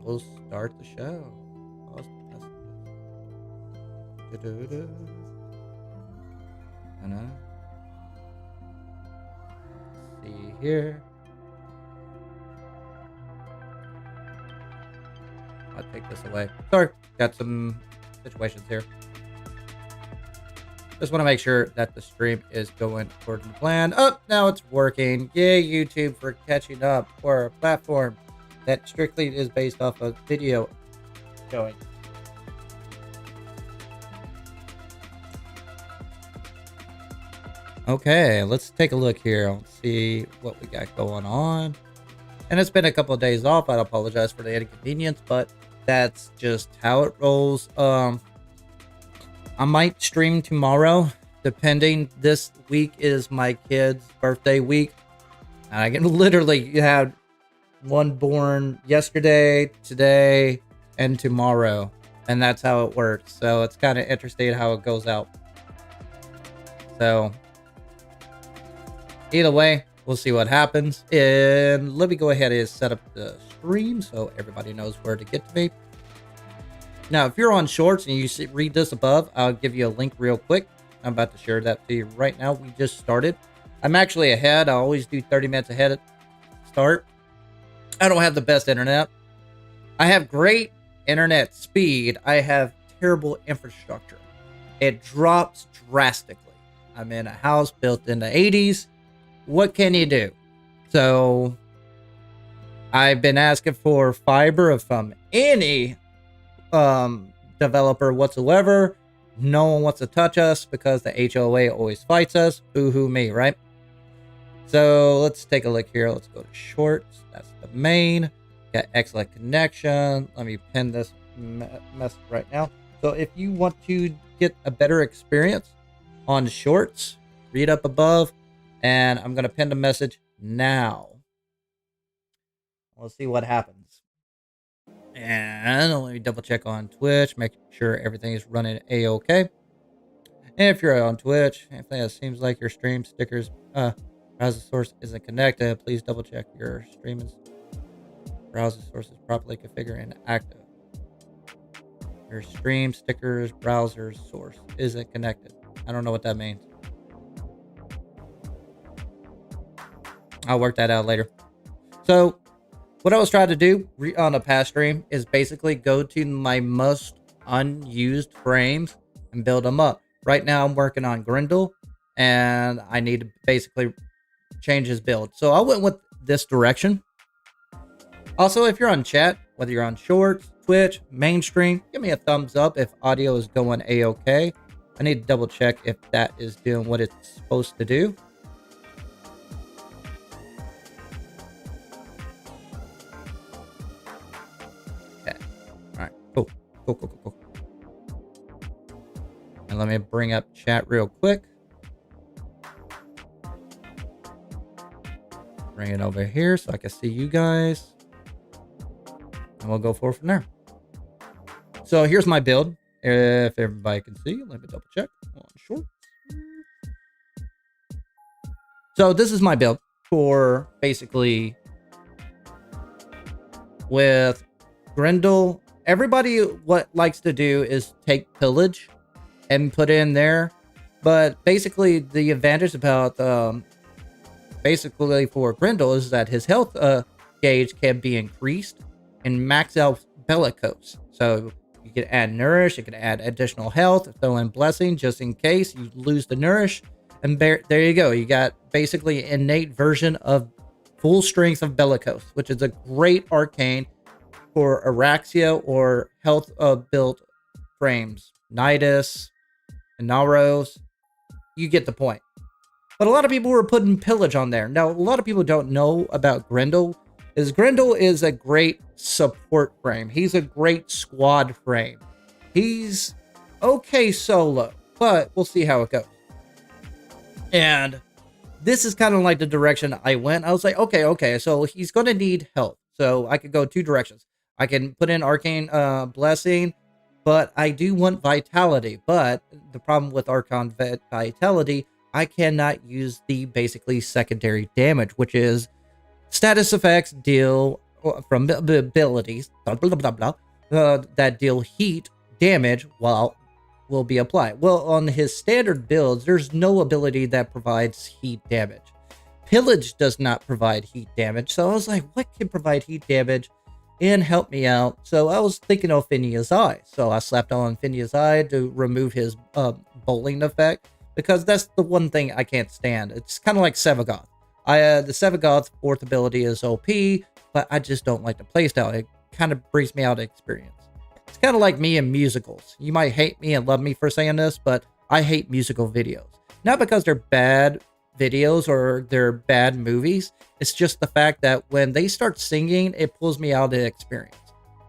we'll start the show. See here. I'll take this away. Sorry, got some situations here. Just want to make sure that the stream is going according to plan. Oh, now it's working. Yay, YouTube, for catching up for a platform that strictly is based off of video showing. Okay, let's take a look here. Let's see what we got going on. And it's been a couple of days off. I apologize for the inconvenience, but that's just how it rolls. I might stream tomorrow, depending. This week is my kid's birthday week. And I can literally have one born yesterday, today, and tomorrow. And that's how it works. So it's kind of interesting how it goes out. So either way, we'll see what happens. And let me go ahead and set up the stream so everybody knows where to get to me. Now, if you're on Shorts and you read this above, I'll give you a link real quick. I'm about to share that to you right now. We just started. I'm actually ahead. I always do 30 minutes ahead at start. I don't have the best internet. I have great internet speed. I have terrible infrastructure. It drops drastically. I'm in a house built in the 80s. What can you do? So I've been asking for fiber from any developer whatsoever. No one wants to touch us because the HOA always fights us. Boo-hoo me, right? So let's take a look here. Let's go to Shorts. That's the main. Got excellent connection. Let me pin this mess right now. So if you want to get a better experience on Shorts, read up above. And I'm going to pin the message now. We'll see what happens. And let me double check on Twitch. Make sure everything is running A-OK. And if you're on Twitch, if it seems like your stream stickers browser source isn't connected, please double check your streaming browser source is properly configured and active. Your stream stickers browser source isn't connected. I don't know what that means. I'll work that out later. So what I was trying to do on a past stream is basically go to my most unused frames and build them up. Right now I'm working on Grendel and I need to basically change his build. So I went with this direction. Also, if you're on chat, whether you're on Shorts, Twitch, mainstream, give me a thumbs up if audio is going A-OK. I need to double check if that is doing what it's supposed to do. Cool. And let me bring up chat real quick. Bring it over here so I can see you guys. And we'll go forward from there. So here's my build. If everybody can see, let me double check on Shorts. So this is my build for basically with Grendel. Everybody what likes to do is take pillage and put in there, but basically the advantage about basically for Grendel is that his health gauge can be increased and max out bellicose. So you can add nourish, you can add additional health, throw in blessing just in case you lose the nourish, and there you go. You got basically an innate version of full strength of bellicose, which is a great arcane for Araxia or health built frames. Nidus, Inaros, you get the point. But a lot of people were putting pillage on there. Now, a lot of people don't know about Grendel. Grendel is a great support frame. He's a great squad frame. He's okay solo, but we'll see how it goes. And this is kind of like the direction I went. I was like, okay, so he's going to need health. So I could go two directions. I can put in Arcane Blessing, but I do want Vitality. But the problem with Archon Vitality, I cannot use the basically secondary damage, which is status effects deal from the abilities, blah, blah, blah, blah, that deal heat damage while will be applied. Well, on his standard builds, there's no ability that provides heat damage. Pillage does not provide heat damage, so I was like, what can provide heat damage and help me out? So I was thinking of Phineas Eye. So I slapped on Phineas Eye to remove his bowling effect, because that's the one thing I can't stand. It's kind of like Sevagoth. The Sevagoth's fourth ability is OP, but I just don't like the playstyle. It kind of brings me out of experience. It's kind of like me in musicals. You might hate me and love me for saying this, but I hate musical videos. Not because they're bad videos or they're bad movies. It's just the fact that when they start singing, it pulls me out of the experience.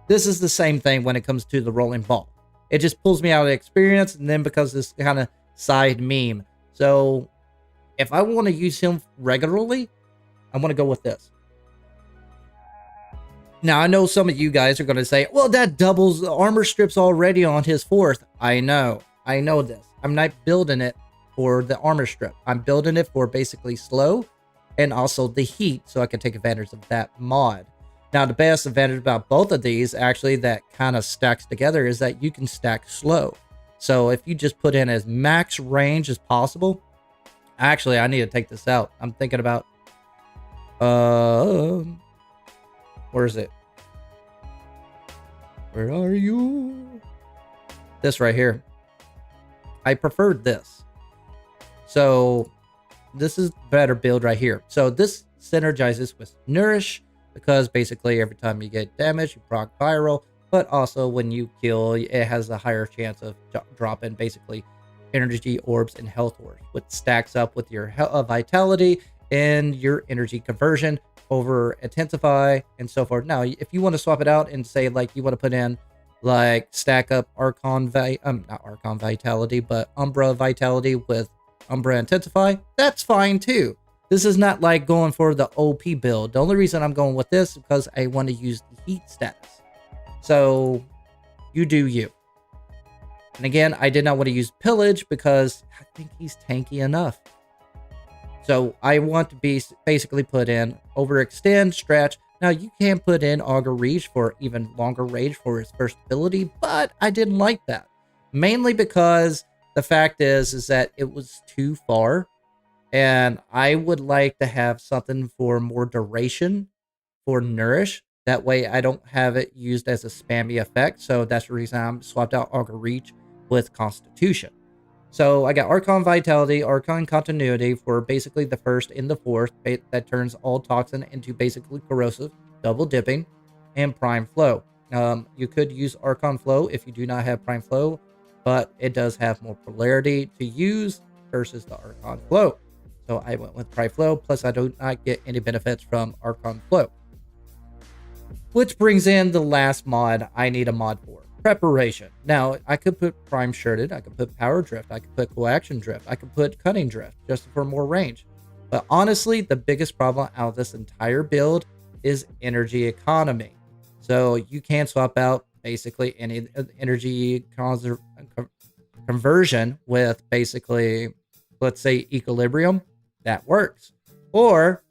This is the same thing when it comes to the rolling ball. It just pulls me out of the experience, and then because this kind of side meme. So if I want to use him regularly, I want to go with this. Now, I know some of you guys are going to say, well, that doubles the armor strips already on his fourth. I know this. I'm not building it for the armor strip. I'm building it for basically slow and also the heat, so I can take advantage of that mod. Now, the best advantage about both of these, actually, that kind of stacks together, is that you can stack slow. So if you just put in as max range as possible, actually, I need to take this out. I'm thinking about, where is it? Where are you? This right here. I preferred this. So this is better build right here. So this synergizes with Nourish, because basically every time you get damage, you proc viral, but also when you kill, it has a higher chance of dropping basically energy orbs and health orbs, which stacks up with your vitality and your energy conversion over intensify and so forth. Now, if you want to swap it out and say like you want to put in like stack up not Archon vitality, but Umbra vitality with Umbra intensify, that's fine too. This is not like going for the OP build. The only reason I'm going with this is because I want to use the heat status. So you do you. And again, I did not want to use Pillage because I think he's tanky enough. So I want to be basically put in Overextend, Stretch. Now you can put in Augur Reach for even longer range for his first ability, but I didn't like that. Mainly because the fact is that it was too far, and I would like to have something for more duration for Nourish. That way I don't have it used as a spammy effect. So that's the reason I'm swapped out Augur Reach with Constitution. So I got Archon Vitality, Archon Continuity for basically the first and the fourth, that turns all toxin into basically corrosive, double dipping, and Prime Flow. You could use Archon Flow if you do not have Prime Flow, but it does have more polarity to use versus the Archon Flow. So I went with Prime Flow, plus I do not get any benefits from Archon Flow. Which brings in the last mod I need a mod for. Preparation. Now, I could put Prime Shirted, I could put Power Drift, I could put Coaction Drift, I could put Cutting Drift, just for more range. But honestly, the biggest problem out of this entire build is energy economy. So you can swap out basically any energy conversion with basically, let's say, Equilibrium. That works. Or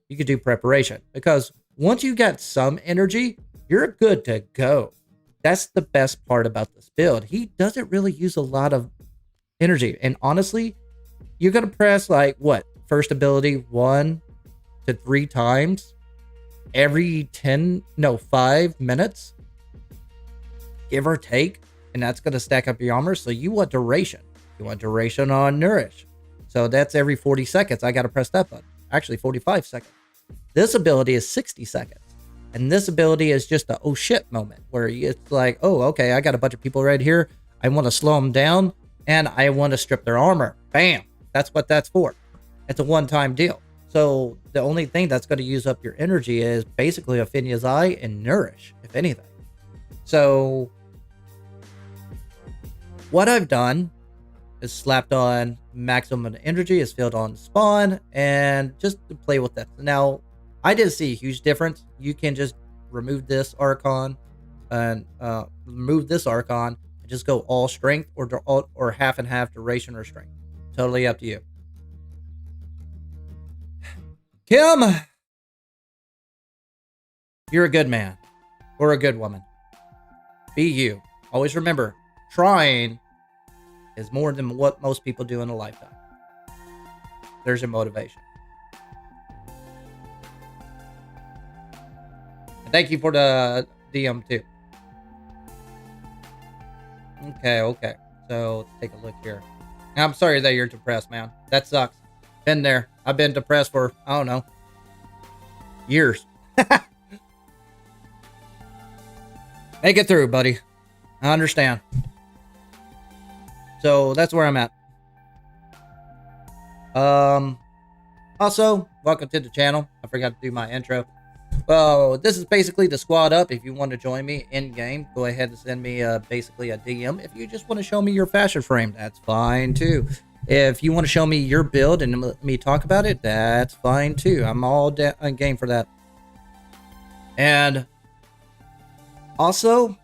you could do Preparation, because once you got some energy, you're good to go. That's the best part about this build. He doesn't really use a lot of energy. And honestly, you're going to press like what? First ability 1 to 3 times every 5 minutes, give or take. And that's going to stack up your armor. So you want duration. You want duration on Nourish. So that's every 40 seconds. I got to press that button. Actually, 45 seconds. This ability is 60 seconds. And this ability is just a oh shit moment where it's like, oh, okay, I got a bunch of people right here. I want to slow them down and I want to strip their armor. Bam. That's what that's for. It's a one-time deal. So the only thing that's going to use up your energy is basically Phineas Eye and Nourish, if anything. So what I've done is slapped on maximum energy, is filled on spawn, and just to play with that. Now, I didn't see a huge difference. You can just remove this Archon and remove this Archon and just go all strength or half and half duration or strength. Totally up to you. Kim, you're a good man or a good woman. Be you. Always remember, trying is more than what most people do in a lifetime. There's your motivation. And thank you for the DM too. Okay. So let's take a look here. I'm sorry that you're depressed, man. That sucks. Been there. I've been depressed for, I don't know, years. Make it through, buddy. I understand. So that's where I'm at. Also, welcome to the channel. I forgot to do my intro. Well, this is basically the squad up. If you want to join me in game, go ahead and send me basically a DM. If you just want to show me your fashion frame, that's fine too. If you want to show me your build and let me talk about it, that's fine too. I'm all on game for that. And also,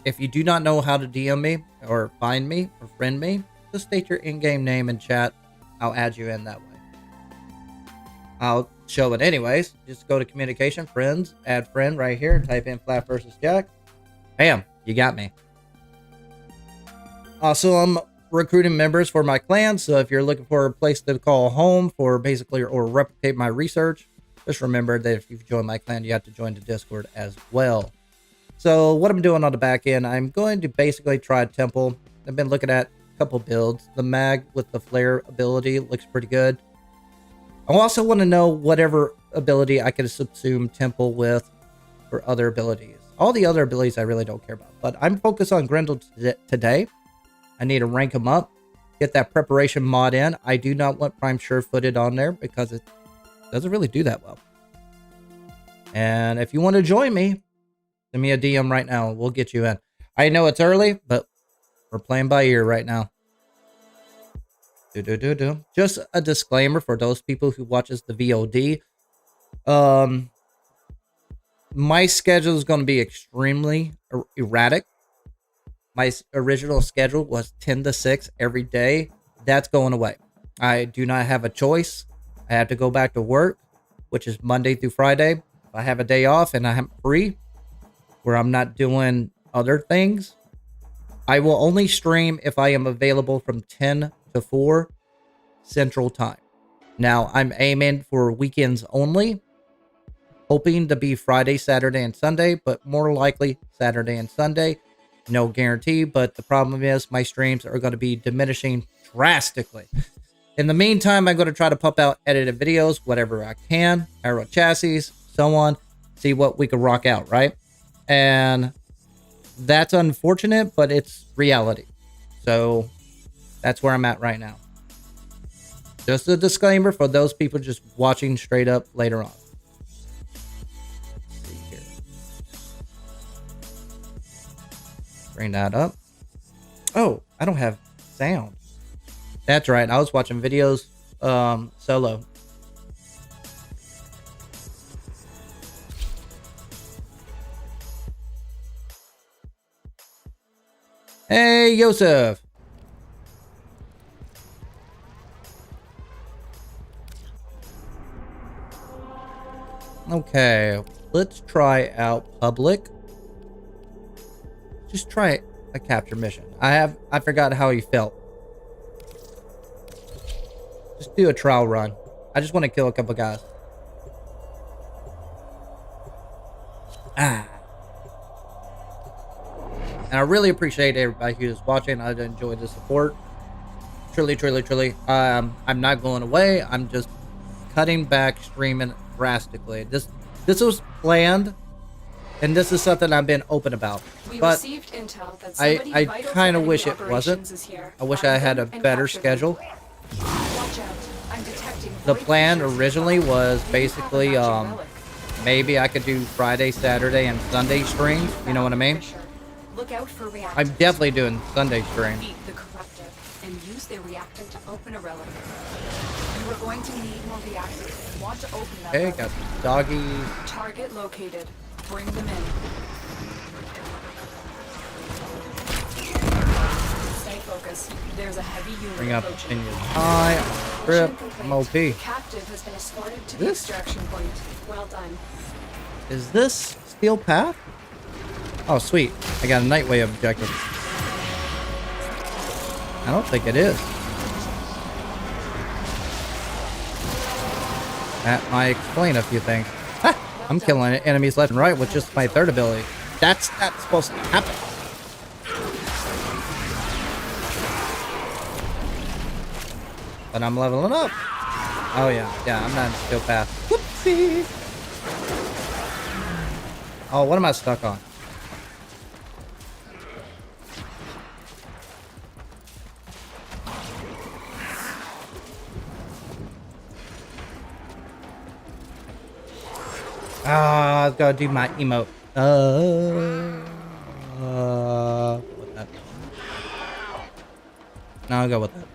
if you do not know how to DM me or find me or friend me, just state your in-game name in chat. I'll add you in that way. I'll show it anyways. Just go to communication, friends, add friend right here, and type in flapvsjack. Bam, you got me. Also, I'm recruiting members for my clan, so if you're looking for a place to call home for basically or replicate my research, just remember that if you've joined my clan, you have to join the Discord as well. So what I'm doing on the back end, I'm going to basically try Temple. I've been looking at a couple builds. The mag with the flare ability looks pretty good. I also want to know whatever ability I could subsume Temple with for other abilities. All the other abilities I really don't care about, but I'm focused on Grendel today. I need to rank him up, get that preparation mod in. I do not want Prime Sure-Footed on there because it doesn't really do that well. And if you want to join me, send me a DM right now. We'll get you in. I know it's early, but we're playing by ear right now. Just a disclaimer for those people who watches the VOD. My schedule is going to be extremely erratic. My original schedule was 10 to 6 every day. That's going away. I do not have a choice. I have to go back to work, which is Monday through Friday. If I have a day off and I'm free, where I'm not doing other things, I will only stream if I am available from 10 to 4 Central Time. Now, I'm aiming for weekends only, hoping to be Friday, Saturday, and Sunday, but more likely Saturday and Sunday. No guarantee, but the problem is my streams are going to be diminishing drastically. In the meantime, I'm going to try to pump out edited videos, whatever I can, Harrow Chassis, so on, see what we can rock out, right? And that's unfortunate, but it's reality. So that's where I'm at right now. Just a disclaimer for those people just watching straight up later on. Let's see here. Bring that up. Oh, I don't have sound. That's right. I was watching videos solo. Hey, Yosef. Okay, let's try out public. Just try a capture mission. I forgot how he felt. Just do a trial run. I just want to kill a couple guys. And I really appreciate everybody who's watching. I enjoy the support. Truly. I'm not going away. I'm just cutting back streaming drastically. This was planned, and this is something I've been open about. But I kind of wish it wasn't. I wish I had a better schedule. The plan originally was basically maybe I could do Friday, Saturday, and Sunday streams. You know what I mean? Look out for I'm definitely doing Sunday streams. Beat the corruptive and use their reactant to open a relic. You are going to need more reactants. Want to open that Okay, relic. got some doggies. Target located. Bring them in. Stay focused. There's a heavy unit Bring up approaching. in your eye. Trip. Mission I'm OP. complete. Captive has been escorted to the This? extraction point. Well done. Is this steel path? Oh, sweet. I got a night wave objective. I don't think it is. That might explain a few things. Ah, I'm killing enemies left and right with just my third ability. That's not supposed to happen. But I'm leveling up. Oh yeah, I'm not in steel path. Whoopsie. Oh, what am I stuck on? Ah, I've got to do my emote. With that. No, I'll go with that.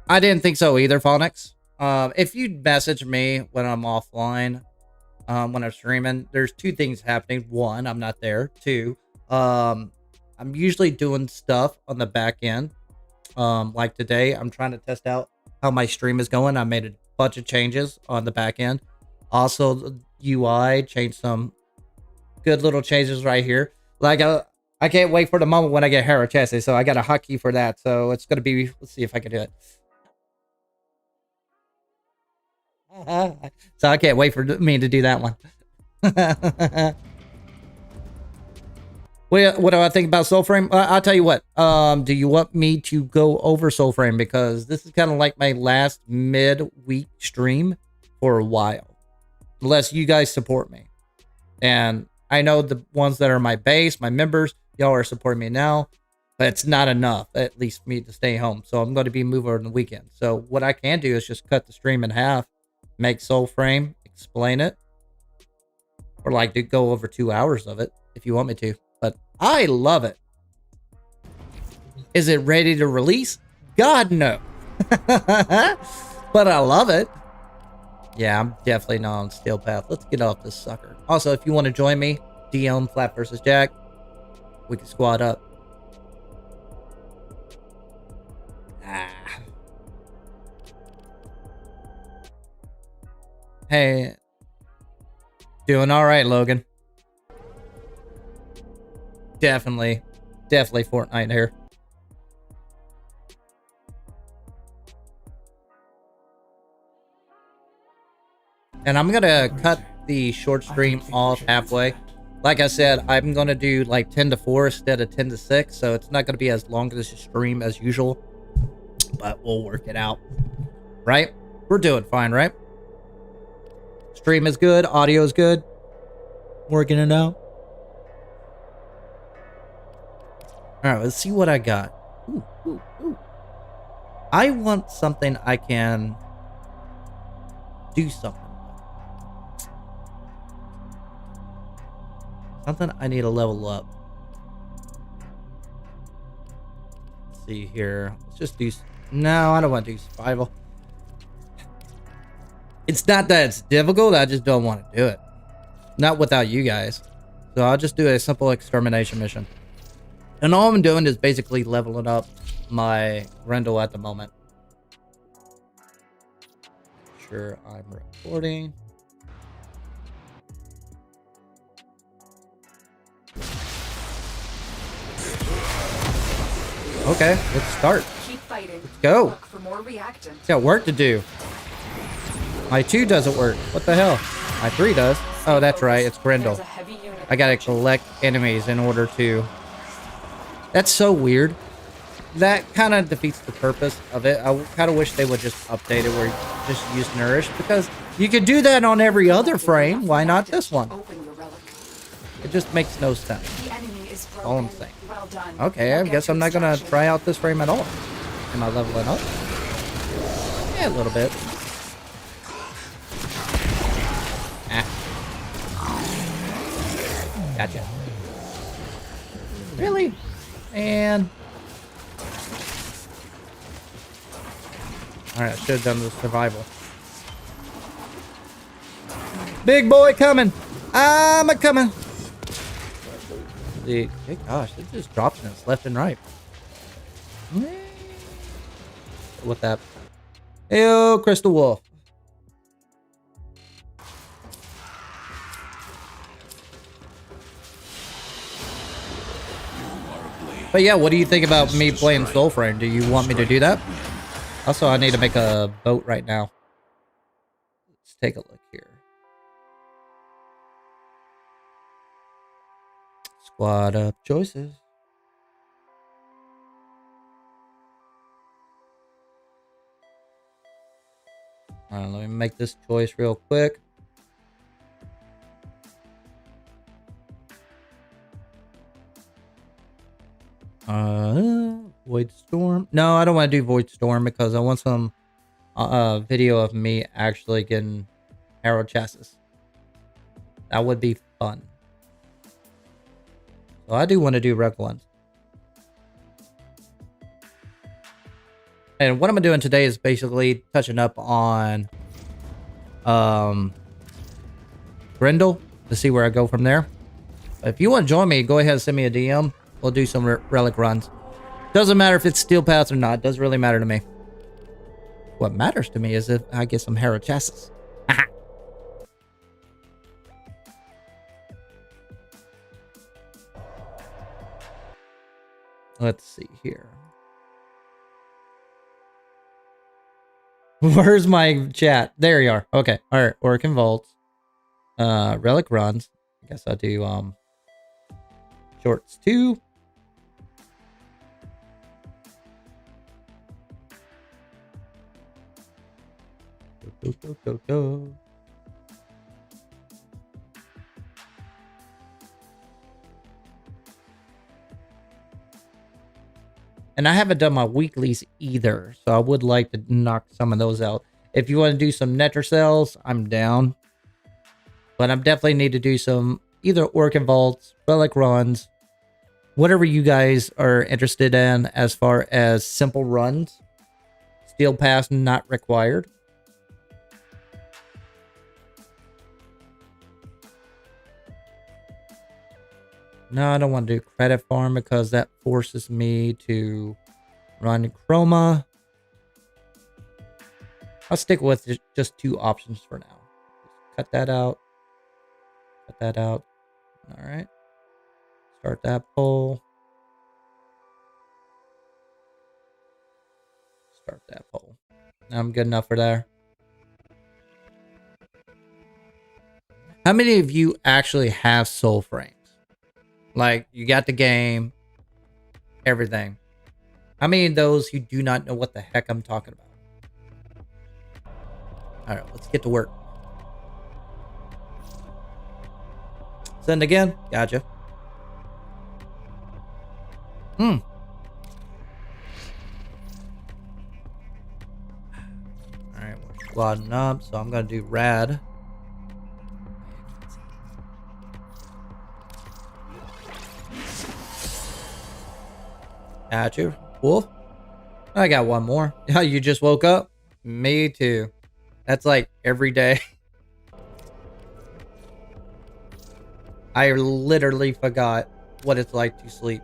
I didn't think so either, Phonics. If you message me when I'm offline, when I'm streaming, there's two things happening. One, I'm not there. Two, I'm usually doing stuff on the back end. Like today, I'm trying to test out how my stream is going. I made a bunch of changes on the back end. Also, the UI changed some good little changes right here. Like, I can't wait for the moment when I get Harrow Chassis, so I got a hotkey for that. So it's gonna be. Let's see if I can do it. So I can't wait for me to do that one. What do I think about Soulframe? I'll tell you what. Do you want me to go over Soulframe? Because this is kind of like my last mid-week stream for a while. Unless you guys support me. And I know the ones that are my base, my members, y'all are supporting me now. But it's not enough, at least for me to stay home. So I'm going to be moving on the weekend. So what I can do is just cut the stream in half. Make Soulframe, explain it. Or like to go over 2 hours of it if you want me to. But I love it. Is it ready to release? God, no. But I love it. Yeah, I'm definitely not on Steel Path. Let's get off this sucker. Also, if you want to join me, DM flapvsjack. We can squad up. Hey. Doing all right, Logan. Definitely Fortnite here. And I'm gonna cut the short stream off halfway. Like I said, I'm gonna do like 10 to 4 instead of 10 to 6, so it's not gonna be as long as a stream as usual. But we'll work it out. Right? We're doing fine, right? Stream is good, audio is good. Working it out. Alright, let's see what I got. Ooh. I want something I can do something with. Something I need to level up. Let's see here. Let's just do... No, I don't want to do survival. It's not that it's difficult, I just don't want to do it. Not without you guys. So I'll just do a simple extermination mission. And all I'm doing is basically leveling up my Grendel at the moment. Sure, I'm recording. Okay, let's start. Keep fighting. Let's go. Look for more reactant. It's got work to do. My 2 doesn't work. What the hell? My 3 does. Oh, that's right. It's Grendel. I gotta collect enemies in order to... That's so weird. That kind of defeats the purpose of it. I kind of wish they would just update it where you just use Nourish, because you could do that on every other frame. Why not this one? It just makes no sense. That's all I'm saying. Okay, I guess I'm not gonna try out this frame at all. Am I leveling up? Yeah, a little bit. Ah. Gotcha. Really? And... Alright, I should have done the survival. Big boy coming! I'm a-coming! Hey, gosh, it just drops us left and right. With that. Ew, Crystal Wolf. But yeah, what do you think about me playing Soulframe? Do you want me to do that? Also, I need to make a boat right now. Let's take a look here. Squad up choices. Alright, let me make this choice real quick. Void Storm. No, I don't want to do Void Storm because I want some video of me actually getting Harrow Chassis. That would be fun. So I do want to do Rec ones. And what I'm doing today is basically touching up on Grendel to see where I go from there. If you want to join me, go ahead and send me a DM. We'll do some relic runs. Doesn't matter if it's steel paths or not. Doesn't really matter to me. What matters to me is if I get some Harrow Chassis. Let's see here. Where's my chat? There you are. Okay. All right. Orkin Vaults. Relic runs. I guess I'll do shorts 2. Go. And I haven't done my weeklies either, so I would like to knock some of those out. If you want to do some Netra cells, I'm down. But I definitely need to do some either Orkin Vaults, Relic runs, whatever you guys are interested in as far as simple runs. Steel pass not required. No, I don't want to do credit farm because that forces me to run chroma. I'll stick with just 2 options for now. Cut that out. Cut that out. All right. Start that poll. Start that poll. I'm good enough for there. How many of you actually have soul frames? Like, you got the game, everything. How many of those who do not know what the heck I'm talking about? Alright, let's get to work. Send again. Gotcha. Alright, we're squadding up, so I'm gonna do rad. Got you. Wolf. I got one more. You just woke up? Me too. That's like every day. I literally forgot what it's like to sleep.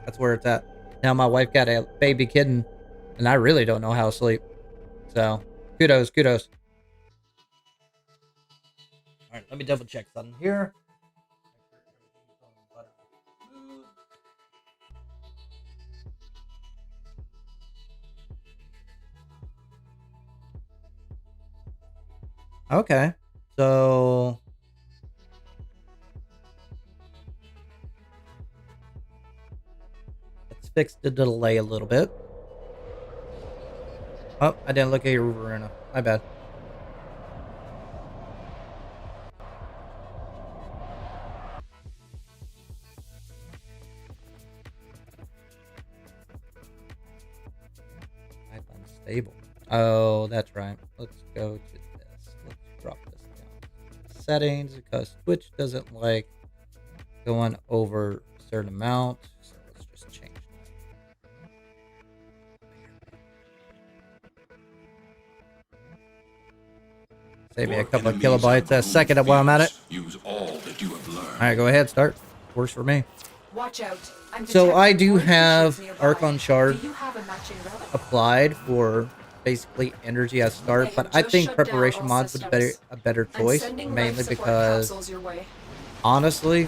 That's where it's at. Now my wife got a baby kitten, and I really don't know how to sleep. So, kudos. Alright, let me double check something here. Okay, so let's fix the delay a little bit. Oh, I didn't look at your Runa. My bad. Unstable. Oh, that's right. Let's go to this. Let's drop this down. Settings, because Twitch doesn't like going over a certain amount. So let's just change that. Save me a couple of kilobytes a second while I'm at it. Use all that you have learned. All right, go ahead. Start. Works for me. Watch out. So I do have nearby. Archon Shard Do you have a matching relic? applied for basically energy at start, but I think preparation mods would be a better choice, mainly because honestly,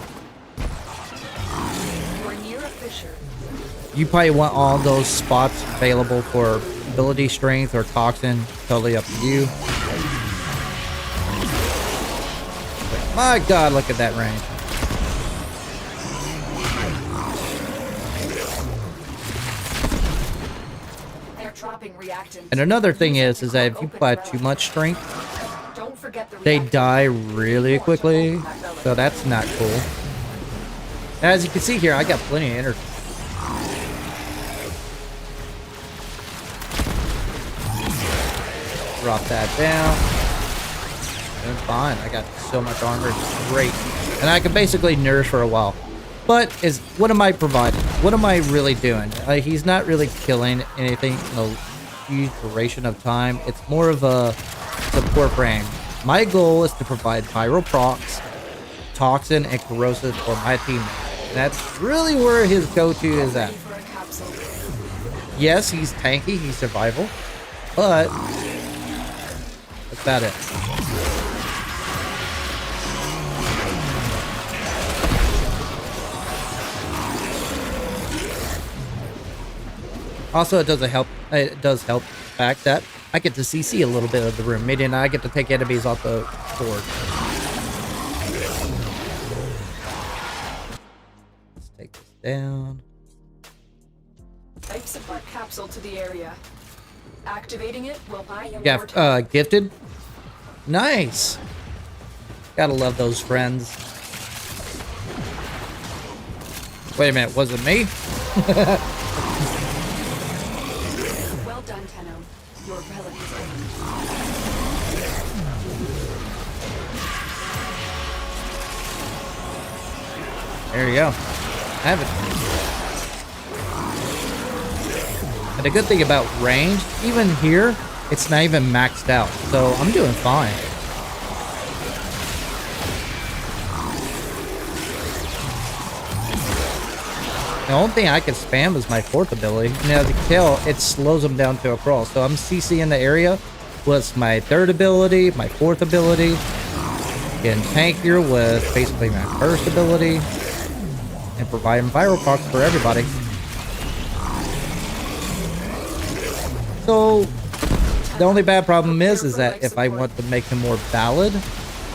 you probably want all those spots available for ability strength or toxin. Totally up to you. But my god, look at that range. And another thing is that if you apply too much strength, they die really quickly. So that's not cool. As you can see here, I got plenty of energy. Drop that down. And fine. I got so much armor. It's great. And I can basically nourish for a while. But what am I providing? What am I really doing? He's not really killing anything in a huge duration of time. It's more of a support frame. My goal is to provide pyro procs, toxin, and corrosive for my team. That's really where his go-to is at. Yes, he's tanky, he's survival, but that's about it. Also, it does help the fact that I get to CC a little bit of the room, meaning I get to take enemies off the board. Let's take this down. Life support capsule to the area. Activating it will buy you more time. Gifted. Nice. Gotta love those friends. Wait a minute, was it me? Well done, Tenno. Your relic is open. There you go. Have it. And the good thing about range, even here, it's not even maxed out. So I'm doing fine. The only thing I can spam is my fourth ability. And as you can tell, it slows them down to a crawl. So I'm CCing the area with my third ability, my fourth ability. Getting tankier with basically my first ability. And providing viral procs for everybody. So the only bad problem is that if I want to make him more valid,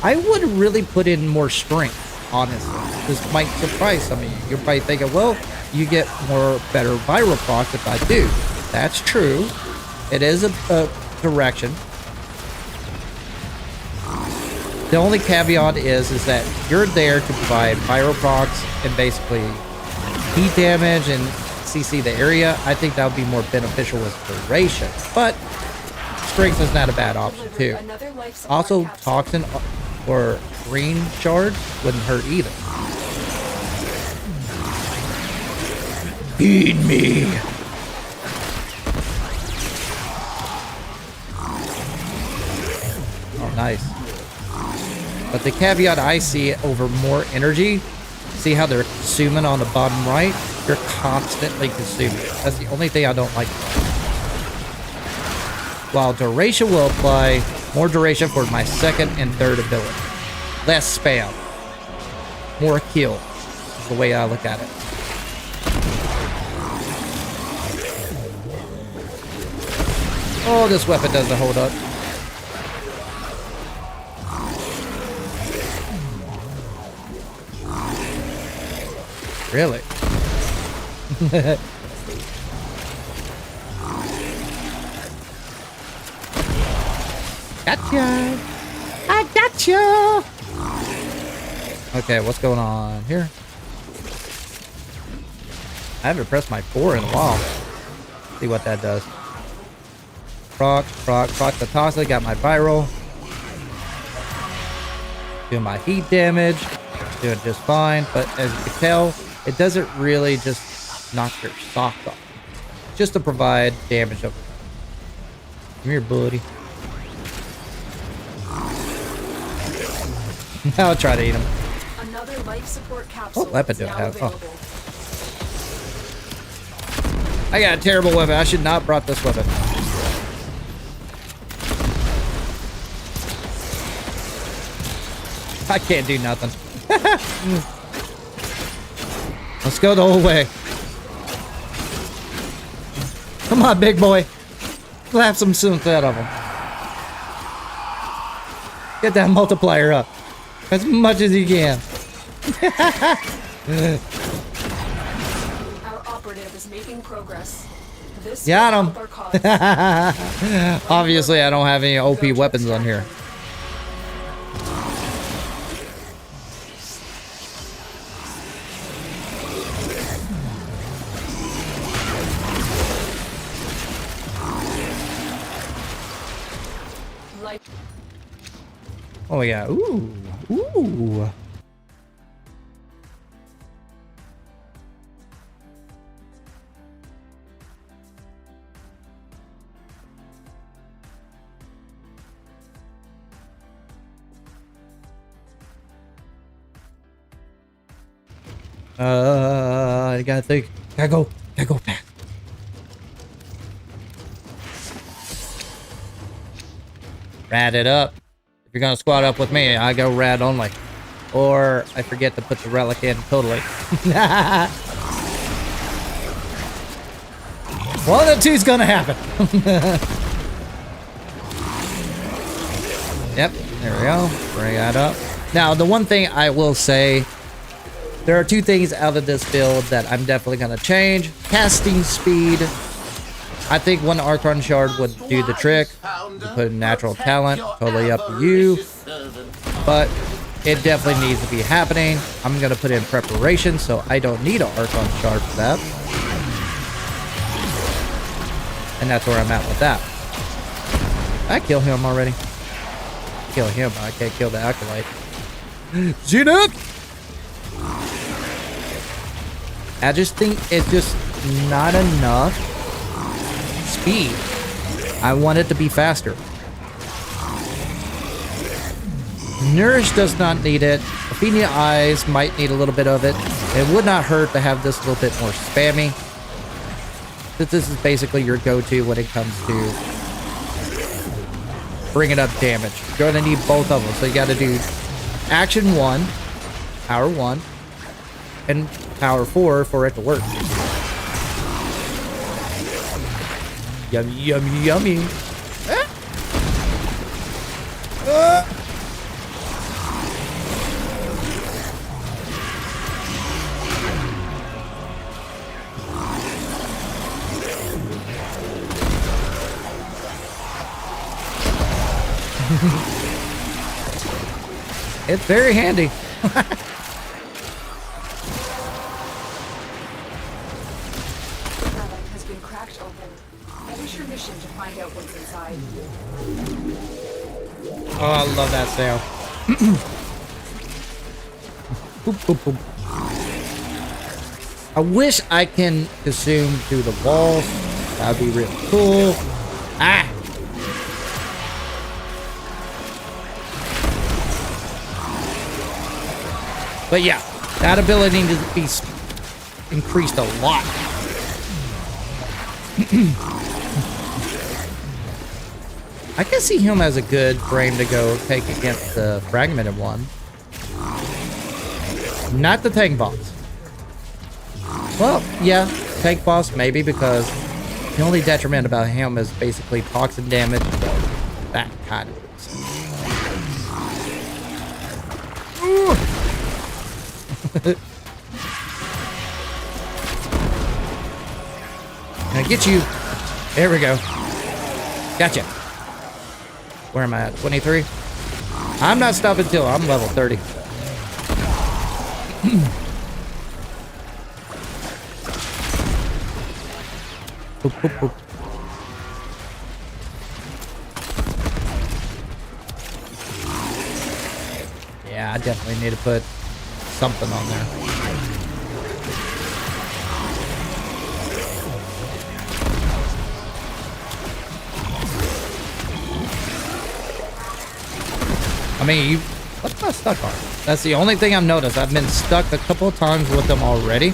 I would really put in more strength. Honestly, this might surprise some of you. You're probably thinking, well, you get more better viral procs if I do. That's true. It is a direction. The only caveat is that you're there to provide viral procs and basically heat damage and CC the area. I think that would be more beneficial with duration, but strength is not a bad option too. Also, toxin or green shard wouldn't hurt either. Feed me. Oh, nice. But the caveat I see over more energy, see how they're consuming on the bottom right? They're constantly consuming. That's the only thing I don't like. While duration will apply more duration for my second and third ability. Less spam. More kill is the way I look at it. Oh, this weapon doesn't hold up. Really? Gotcha! I gotcha! Okay, what's going on here? I haven't pressed my 4 in a while. See what that does. Proc the toxic, got my viral. Doing my heat damage. Doing just fine, but as you can tell, it doesn't really just knock your sock off. Just to provide damage over. Come here, buddy. I'll try to eat him. Another life support capsule. What weapon do I have? Oh. I got a terrible weapon. I should not have brought this weapon. I can't do nothing. Let's go the whole way. Come on, big boy. Slap some synth out of him. Get that multiplier up as much as you can. Our operative is making progress. This Got will him. help our cause. Obviously, I don't have any OP weapons on here. Light. Oh yeah, ooh, ooh. I gotta think. Gotta go back. Rad it up. If you're gonna squad up with me, I go rad only. Or I forget to put the relic in totally. One of the two's gonna happen. Yep, there we go. Bring that up. Now, the one thing I will say, there are two things out of this build that I'm definitely gonna change. Casting speed. I think one Archon Shard would do the trick. You put natural talent, totally up to you. But it definitely needs to be happening. I'm going to put in preparation, so I don't need an Archon Shard for that. And that's where I'm at with that. I kill him already. Kill him, but I can't kill the Acolyte. Zenith! I just think it's just not enough speed. I want it to be faster. Nourish does not need it. Athenia Eyes might need a little bit of it. It would not hurt to have this a little bit more spammy. This is basically your go-to when it comes to bringing up damage. You're going to need both of them. So you got to do Action 1, Power 1, and Power 4 for it to work. Yummy, yummy, yummy. It's very handy. Has been cracked open. Finish your mission to find out what's inside. Oh, I love that sound. Boop, boop, boop. I wish I can consume through the walls. That'd be really cool. Ah! But yeah, that ability needs to be increased a lot. I can see him as a good frame to go take against the fragmented one. Not the tank boss. Well, yeah, tank boss maybe, because the only detriment about him is basically toxin damage. That kind of thing. Can I get you? There we go. Gotcha. Where am I at? 23? I'm not stopping till I'm level 30. Boop, boop, boop. Yeah, I definitely need to put something on there. I mean, what's my stuck on? That's the only thing I've noticed. I've been stuck a couple of times with them already.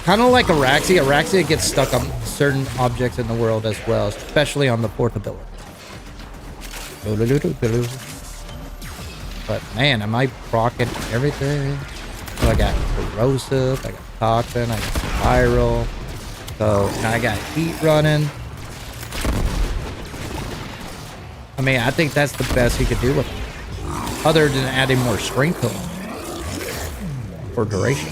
Kind of like Araxia. Araxia gets stuck on certain objects in the world as well, especially on the portability. But man, am I proccing everything? So I got corrosive, I got toxin, I got viral. So and I got heat running. I mean, I think that's the best he could do with it. Other than adding more strength to him. For duration.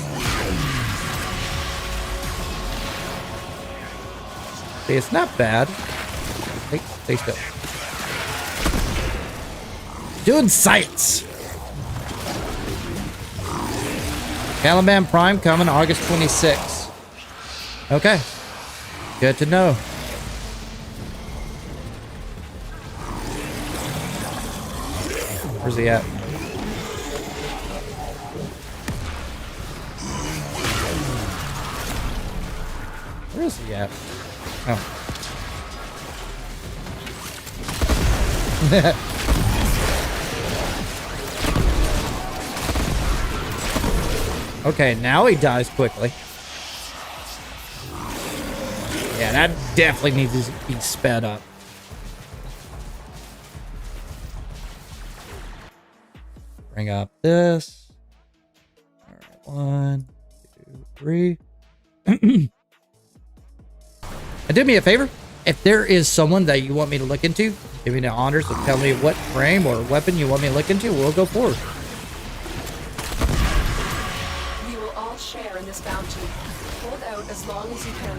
See, it's not bad. Stay still. Doing science. Caliban Prime coming August 26th. Okay. Good to know. Where's he at? Where is he at? Oh. Okay, now he dies quickly. Yeah, that definitely needs to be sped up. Bring up this. All right, 1, 2, 3. And do me a favor, if there is someone that you want me to look into, give me the honors of tell me what frame or weapon you want me to look into, we'll go forward. We will all share in this bounty. Hold out as long as you can.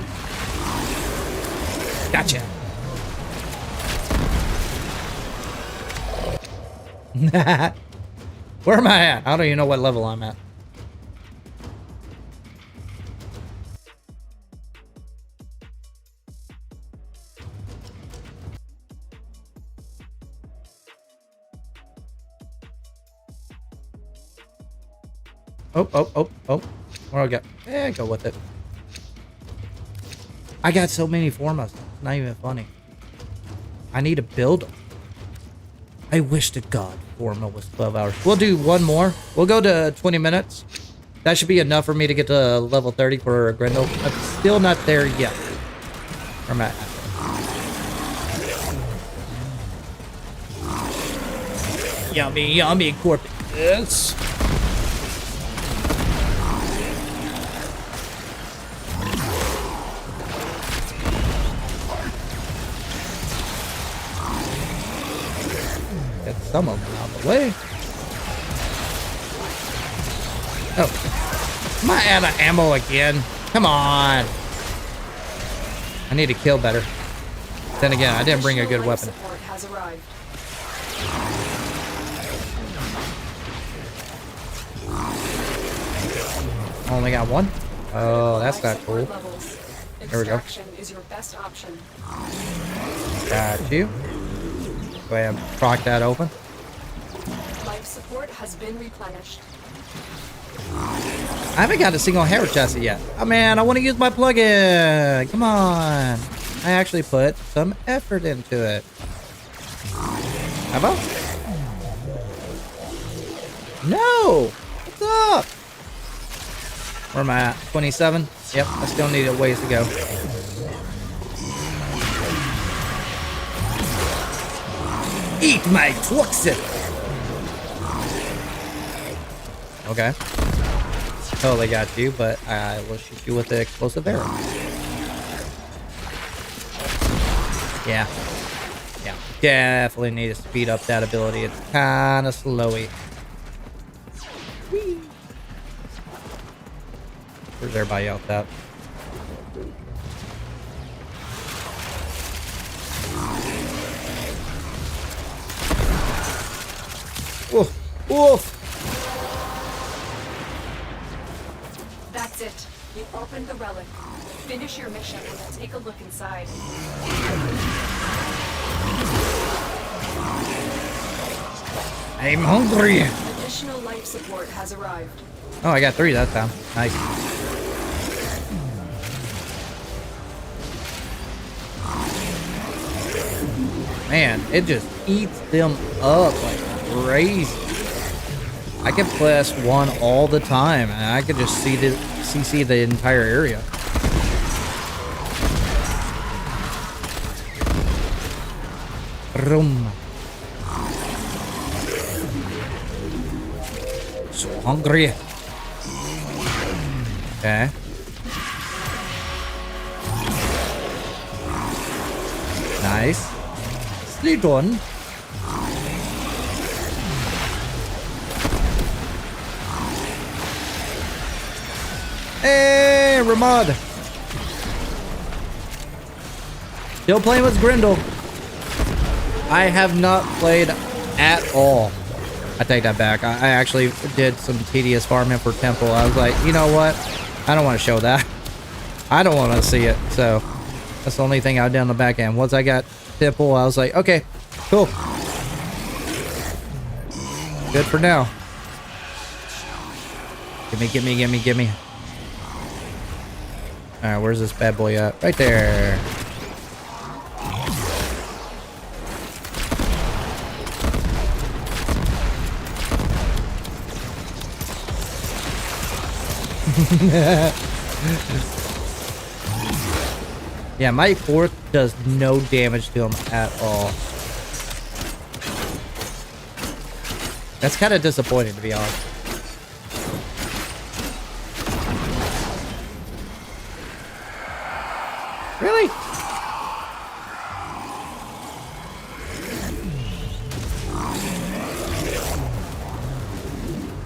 Gotcha. Where am I at? I don't even know what level I'm at. Oh. Where do I go? Yeah, go with it. I got so many formas. It's not even funny. I need to build them. I wish to God forma was 12 hours. We'll do one more. We'll go to 20 minutes. That should be enough for me to get to level 30 for Grendel. I'm still not there yet. Where am I at? Yummy corpus. Get some of them out of the way. Oh. Am I out of ammo again? Come on. I need to kill better. Then again, I didn't bring a good weapon. Support has arrived. Only got one? Oh, that's not cool. There we go. Is your best option. Got you. Go ahead and proc that open. Life support has been replenished. I haven't got a single Harrow Chassis yet. Oh man, I want to use my plugin. Come on. I actually put some effort into it. How about? No! What's up? Where am I at? 27? Yep, I still need a ways to go. Eat my toxin! Okay. Totally got you, but I will shoot you with the explosive arrow. Yeah. Yeah. Definitely need to speed up that ability. It's kind of slowy. Whee. Where's everybody else at? Woof. Woof. That's it. You opened the relic. Finish your mission and then take a look inside. I'm hungry. Additional life support has arrived. Oh, I got 3 that time. Nice. Man, it just eats them up like crazy. I can press 1 all the time, and I could just see the CC the entire area. Vroom. So hungry. Okay. Nice. Sleep one. Hey, Ramad. Still playing with Grindel. I have not played at all. I take that back. I actually did some tedious farming for Temple. I was like, you know what? I don't want to show that. I don't want to see it. So that's the only thing I did on the back end. Once I got Temple, I was like, okay, cool. Good for now. Gimme, gimme, gimme, gimme. All right, where's this bad boy at? Right there. Yeah, my fourth does no damage to him at all. That's kind of disappointing, to be honest. Really?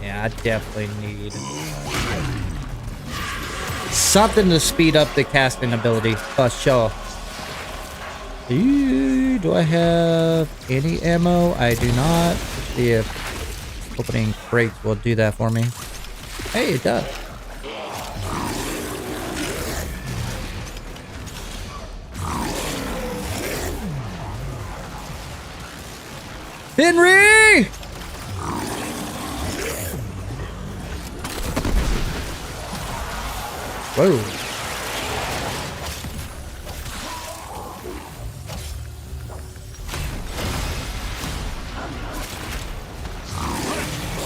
Yeah, I definitely need something to speed up the casting ability. For sure. Do I have any ammo? I do not. Let's see if opening crates will do that for me. Hey, it does. Henry! Whoa.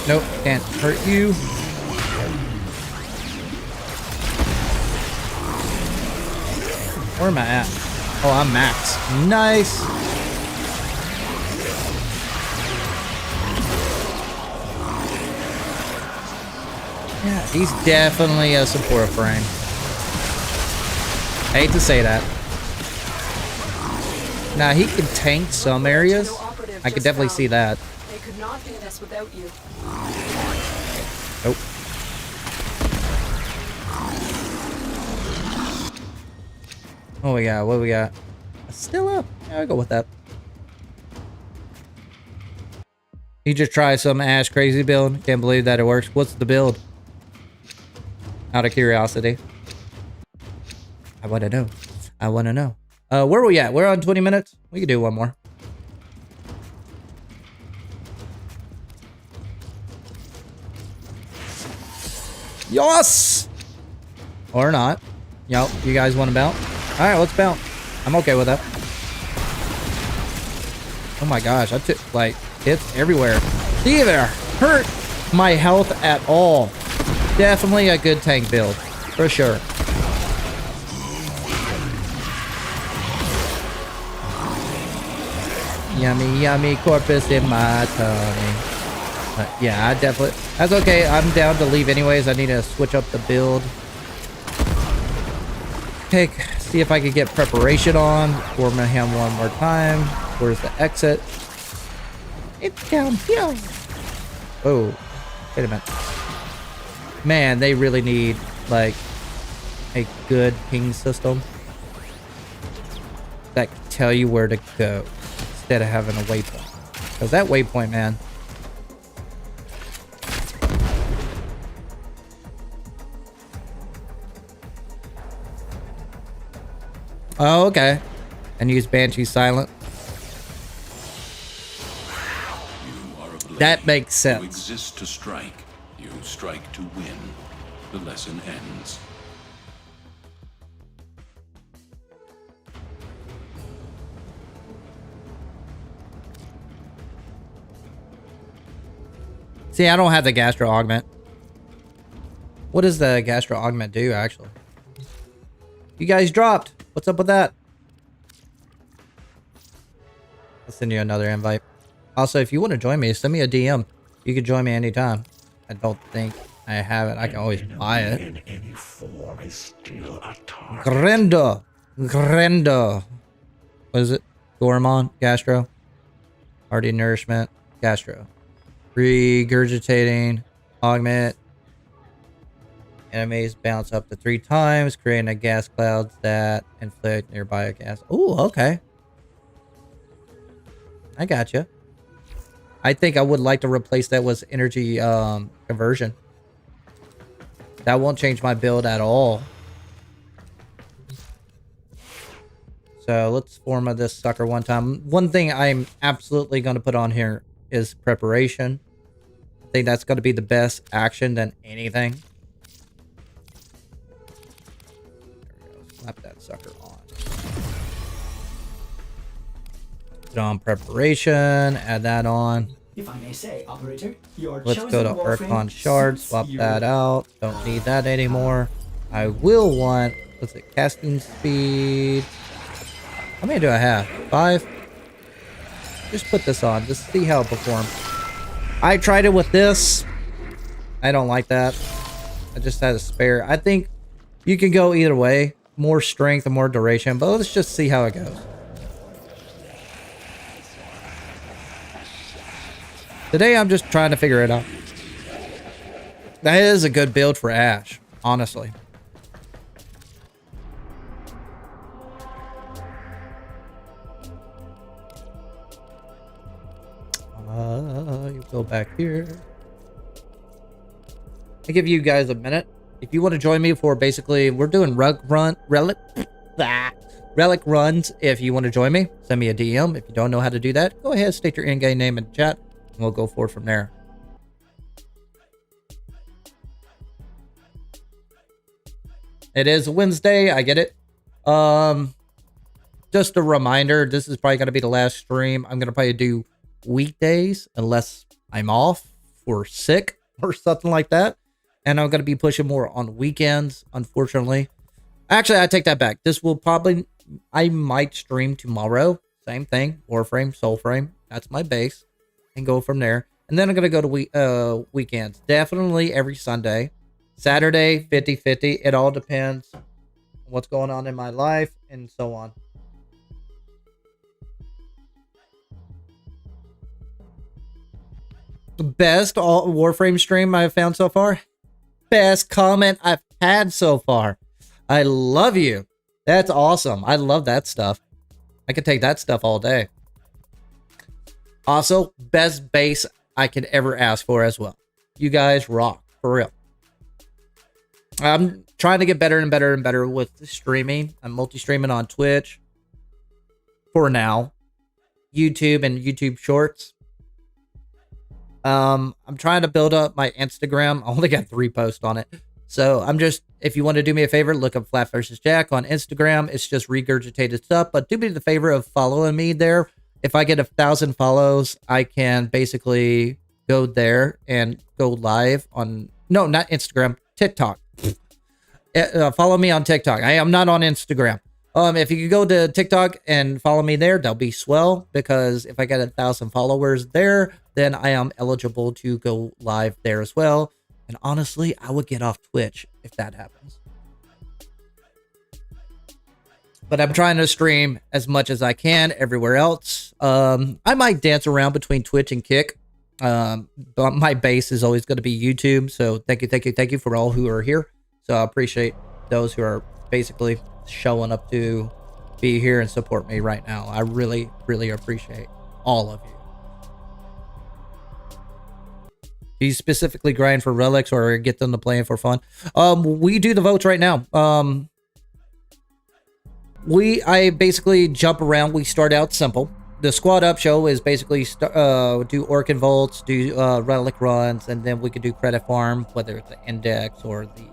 Nope, can't hurt you. Where am I at? Oh, I'm max. Nice. Yeah, he's definitely a support frame. I hate to say that. Now, he can tank some areas. I could definitely see that. They could not do this without you. Nope. What we got? What we got? Still up. Yeah, I'll go with that. You just try some Ash crazy build. Can't believe that it works. What's the build? Out of curiosity. I want to know. I want to know. Where are we at? We're on 20 minutes. We could do one more. Yes! Or not. Yo, you guys want to bounce? All right, let's bounce. I'm okay with that. Oh my gosh, I took like hits everywhere. Didn't even hurt my health at all. Definitely a good tank build, for sure. Yummy, yummy corpus in my tummy. Yeah, I definitely... That's okay. I'm down to leave anyways. I need to switch up the build. See if I could get preparation on for him one more time. Where's the exit? It's down here. Oh, wait a minute. Man, they really need, like, a good ping system that can tell you where to go instead of having a waypoint. Because that waypoint, man. Oh, okay. And use Banshee Silent. That makes sense. You exist to strike. You strike to win. The lesson ends. See, I don't have the Gastro Augment. What does the Gastro Augment do, actually? You guys dropped. What's up with that? I'll send you another invite. Also, if you want to join me, send me a DM. You can join me anytime. I don't think I have it. I can always buy it. In any form is still a target. Grendo. What is it? Gormon? Gastro? Hearty nourishment? Gastro. Regurgitating. Augment. Enemies bounce up to 3 times, creating a gas cloud that inflict nearby a gas. Ooh, okay. I gotcha. I think I would like to replace that with energy conversion. That won't change my build at all. So let's form this sucker one time. One thing I'm absolutely going to put on here is preparation. I think that's going to be the best action than anything. There we go. Slap that sucker on. Put on preparation. Add that on. If I may say, operator, your Let's go to chosen Archon Warframe Shard. suits Swap your- that out. Don't need that anymore. I will want... What's it? Casting speed. How many do I have? 5? Just put this on. Just see how it performs. I tried it with this. I don't like that. I just had a spare. I think you can go either way. More strength and more duration. But let's just see how it goes. Today I'm just trying to figure it out. That is a good build for Ash. Honestly. You go back here. I give you guys a minute. If you want to join me for basically, we're doing relic runs. If you want to join me, send me a DM. If you don't know how to do that, go ahead, state your in-game name in the chat, and we'll go forward from there. It is Wednesday. I get it. Just a reminder, this is probably going to be the last stream. I'm going to probably do weekdays unless I'm off or sick or something like that. And I'm going to be pushing more on weekends, unfortunately. Actually, I take that back. This will probably... I might stream tomorrow. Same thing. Warframe, Soulframe. That's my base. And go from there. And then I'm going to go to weekends. Definitely every Sunday. Saturday, 50-50. It all depends on what's going on in my life and so on. The best Warframe stream I've found so far. Best comment I've had so far. I love you. That's awesome. I love that stuff. I could take that stuff all day. Also, best base I could ever ask for as well. You guys rock. For real. I'm trying to get better and better and better with the streaming. I'm multi-streaming on Twitch. For now. YouTube and YouTube Shorts. I'm trying to build up my Instagram. I only got 3 posts on it. So I'm just, if you want to do me a favor, look up flapvsjack on Instagram. It's just regurgitated stuff. But do me the favor of following me there. If I get 1,000 follows, I can basically go there and go live on, no, not Instagram, TikTok. Follow me on TikTok. I am not on Instagram. If you could go to TikTok and follow me there, that'll be swell, because if I get 1,000 followers there, then I am eligible to go live there as well. And honestly, I would get off Twitch if that happens. But I'm trying to stream as much as I can everywhere else. I might dance around between Twitch and Kick. But my base is always going to be YouTube. So thank you for all who are here. So I appreciate those who are basically showing up to be here and support me right now. I really, really appreciate all of you. Do you specifically grind for relics or get them to play for fun? We do the votes right now. I basically jump around. We start out simple. The squad up show is basically do orc and volts, do relic runs, and then we can do credit farm, whether it's the index or the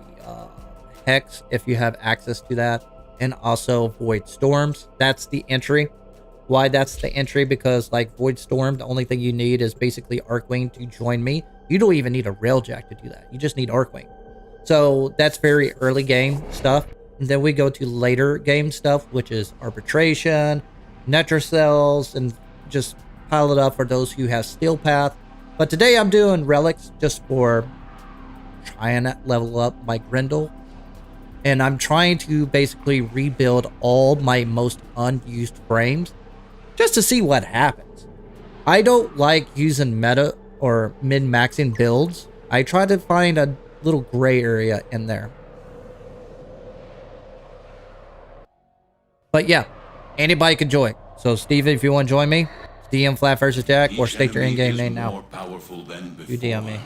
hex, if you have access to that, and also void storms. That's the entry. Why that's the entry? Because like void storm, the only thing you need is basically Archwing to join me. You don't even need a railjack to do that. You just need Archwing. So that's very early game stuff. And then we go to later game stuff, which is arbitration, Netrocells, and just pile it up for those who have Steel Path. But today I'm doing relics just for trying to level up my Grendel. And I'm trying to basically rebuild all my most unused frames just to see what happens. I don't like using meta or min-maxing builds. I try to find a little gray area in there. But yeah, anybody can join. So Steven, if you want to join me, DM flapvsjack or state your in-game name now. You DM me.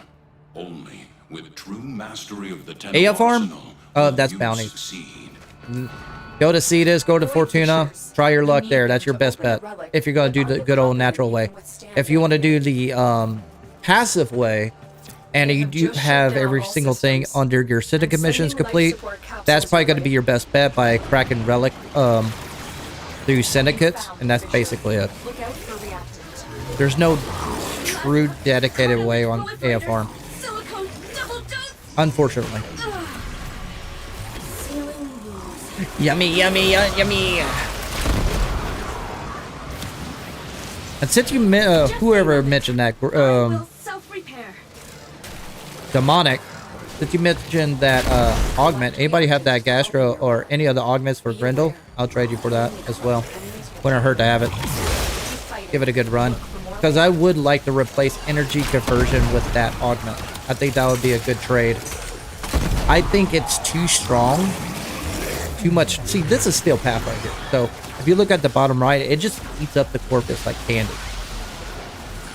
Only with true mastery of the AF farm? Oh, that's bounties. Go to Cetus, go to Fortuna, try your luck there. That's your best bet. If you're going to do the good old natural way. If you want to do the passive way, and you do have every single thing under your syndicate missions complete, that's probably going to be your best bet by cracking relic through syndicates, and that's basically it. There's no true dedicated way on AF farm. Unfortunately. Yummy, yummy, yummy. And since you, whoever mentioned that, demonic, since you mentioned that augment, anybody have that gastro or any other augments for Grendel? I'll trade you for that as well. Wouldn't hurt to have it. Give it a good run. Because I would like to replace energy conversion with that augment. I think that would be a good trade. I think it's too strong. Too much. See, this is steel path right here. So if you look at the bottom right, it just eats up the corpus like candy.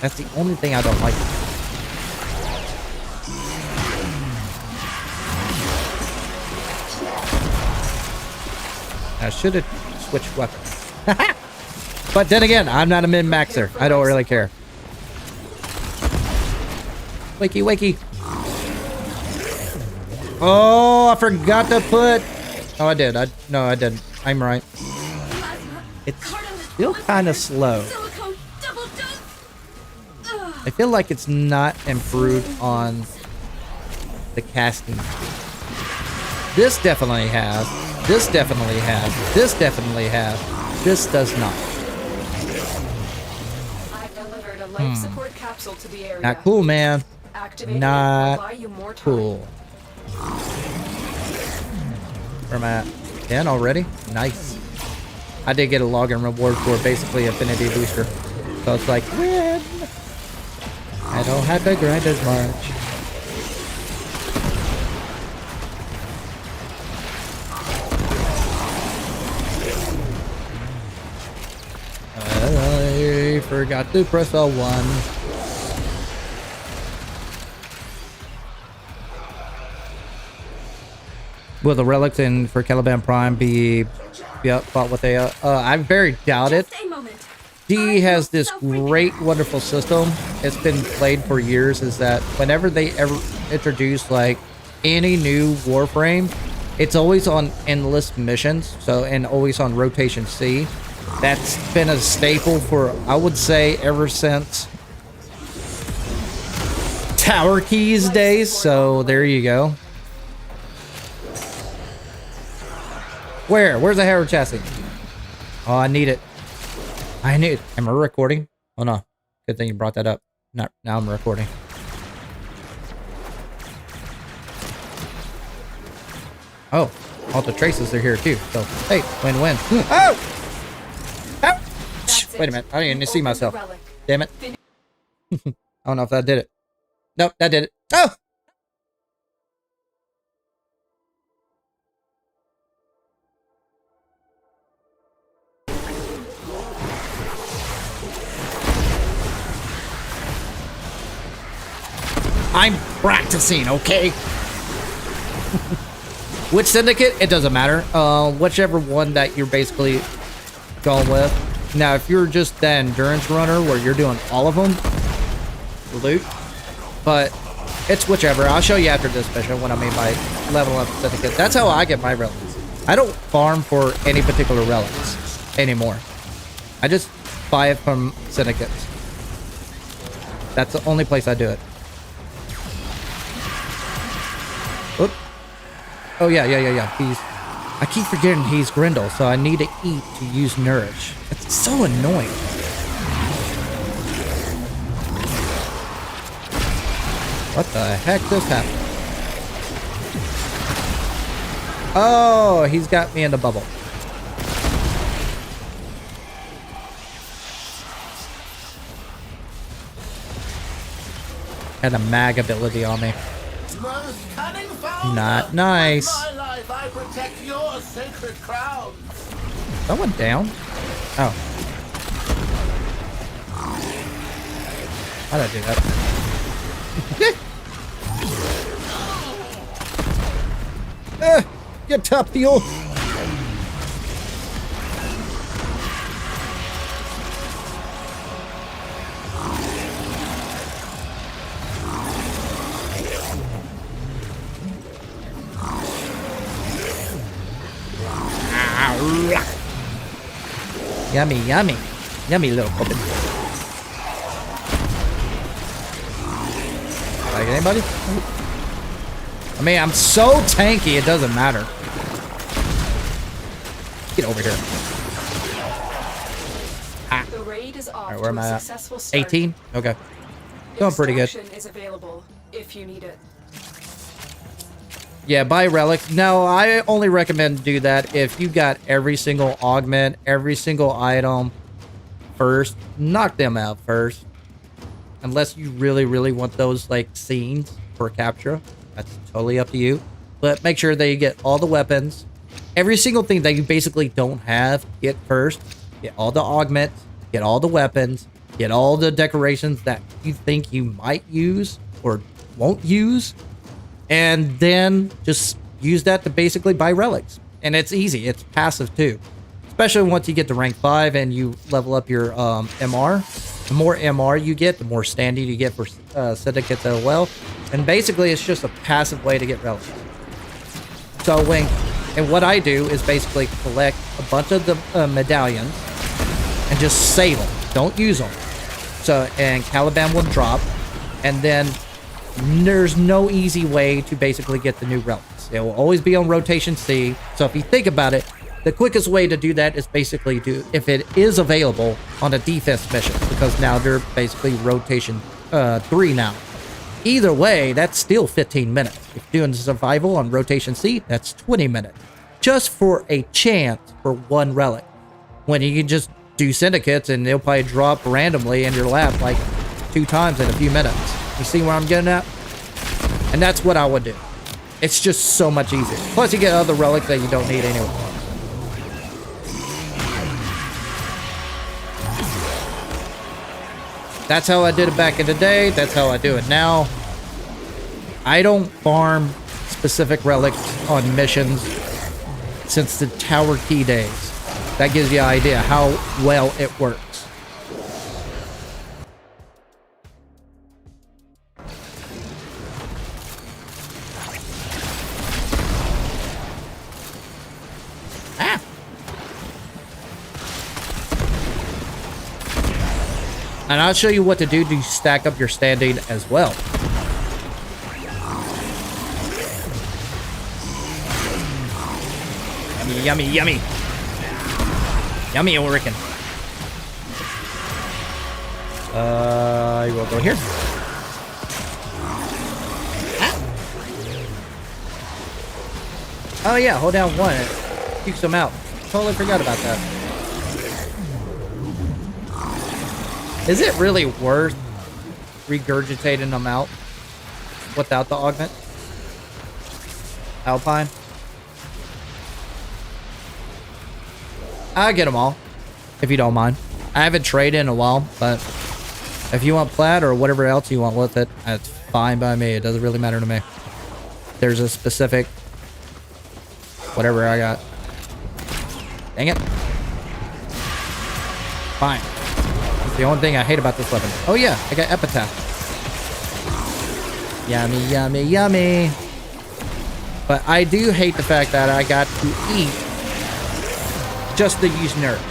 That's the only thing I don't like. I should have switched weapons. But then again, I'm not a min-maxer. I don't really care. Wakey, wakey. Oh, I forgot to put... Oh, I did. No, I didn't. I'm right. It's still kind of slow. I feel like it's not improved on the casting. This definitely has. This definitely has. This definitely has. This does not. I've delivered a life support capsule to the area. Not cool, man. Activating Not it will buy you more time. cool. Where am I at? 10 already? Nice. I did get a login reward for basically Affinity Booster. So it's like, win! I don't have to grind as much. I forgot to press L1. Will the relics in for Caliban Prime be fought with a I very doubt it. D has this great wonderful system. It's been played for years, is that whenever they ever introduce like any new Warframe, it's always on endless missions, so, and always on rotation C. That's been a staple for, I would say, ever since Tower Keys days, so there you go. Where's the Harrow Chassis? Oh, I need it. Am I recording? Oh no. Good thing you brought that up. Now I'm recording. Oh, all the traces are here too. So, hey, win-win. Oh! Oh! Wait a minute. I didn't even see myself. Damn it. I don't know if that did it. Nope, that did it. Oh! I'm practicing, okay? Which syndicate? It doesn't matter. Whichever one that you're basically going with. Now, if you're just the endurance runner where you're doing all of them, loot. But it's whichever. I'll show you after this mission what I mean by level up syndicate. That's how I get my relics. I don't farm for any particular relics anymore. I just buy it from syndicates. That's the only place I do it. Oop. Oh yeah. I keep forgetting he's Grendel, so I need to eat to use Nourish. It's so annoying. What the heck just happened? Oh, he's got me in the bubble. Had a mag ability on me. Not nice. My life, I protect your sacred crown. Someone down? Oh. How'd I do that? Get top fuel. Yummy, yummy. Yummy little puppet. Like anybody? I mean, I'm so tanky, it doesn't matter. Get over here. Ah. The raid is off. All right, where am I at? Successful start. 18? Okay. Going pretty good. Extraction is available if you need it. Yeah, buy relics. No, I only recommend do that if you got every single augment, every single item first. Knock them out first. Unless you really, really want those like scenes for capture. That's totally up to you. But make sure that you get all the weapons. Every single thing that you basically don't have, get first. Get all the augments. Get all the weapons. Get all the decorations that you think you might use or won't use. And then just use that to basically buy relics. And it's easy. It's passive too. Especially once you get to rank 5 and you level up your MR. The more MR you get, the more standing you get for syndicates as well. And basically it's just a passive way to get relics. So and what I do is basically collect a bunch of the medallions and just save them. Don't use them. So, and Caliban will drop. And then there's no easy way to basically get the new relics. It will always be on rotation C. So if you think about it, the quickest way to do that is basically do, if it is available, on a defense mission, because now they're basically rotation 3 now. Either way, that's still 15 minutes. If you're doing survival on rotation C, that's 20 minutes. Just for a chance for one relic. When you can just do syndicates and they'll probably drop randomly in your lap like 2 times in a few minutes. You see where I'm getting at? And that's what I would do. It's just so much easier. Plus you get other relics that you don't need anyway. That's how I did it back in the day. That's how I do it now. I don't farm specific relics on missions since the tower key days. That gives you an idea how well it works. And I'll show you what to do to stack up your standing as well. Yummy, yummy, yummy. Yummy Orican. You will go here. Ah. Oh yeah, hold down 1. It kicks them out. Totally forgot about that. Is it really worth regurgitating them out without the augment? Alpine? I'll get them all, if you don't mind. I haven't traded in a while, but if you want plat or whatever else you want with it, that's fine by me. It doesn't really matter to me. There's a specific whatever I got. Dang it. Fine. The only thing I hate about this weapon. Oh yeah, I got Epitaph. Yummy, yummy, yummy. But I do hate the fact that I got to eat just to use nourish.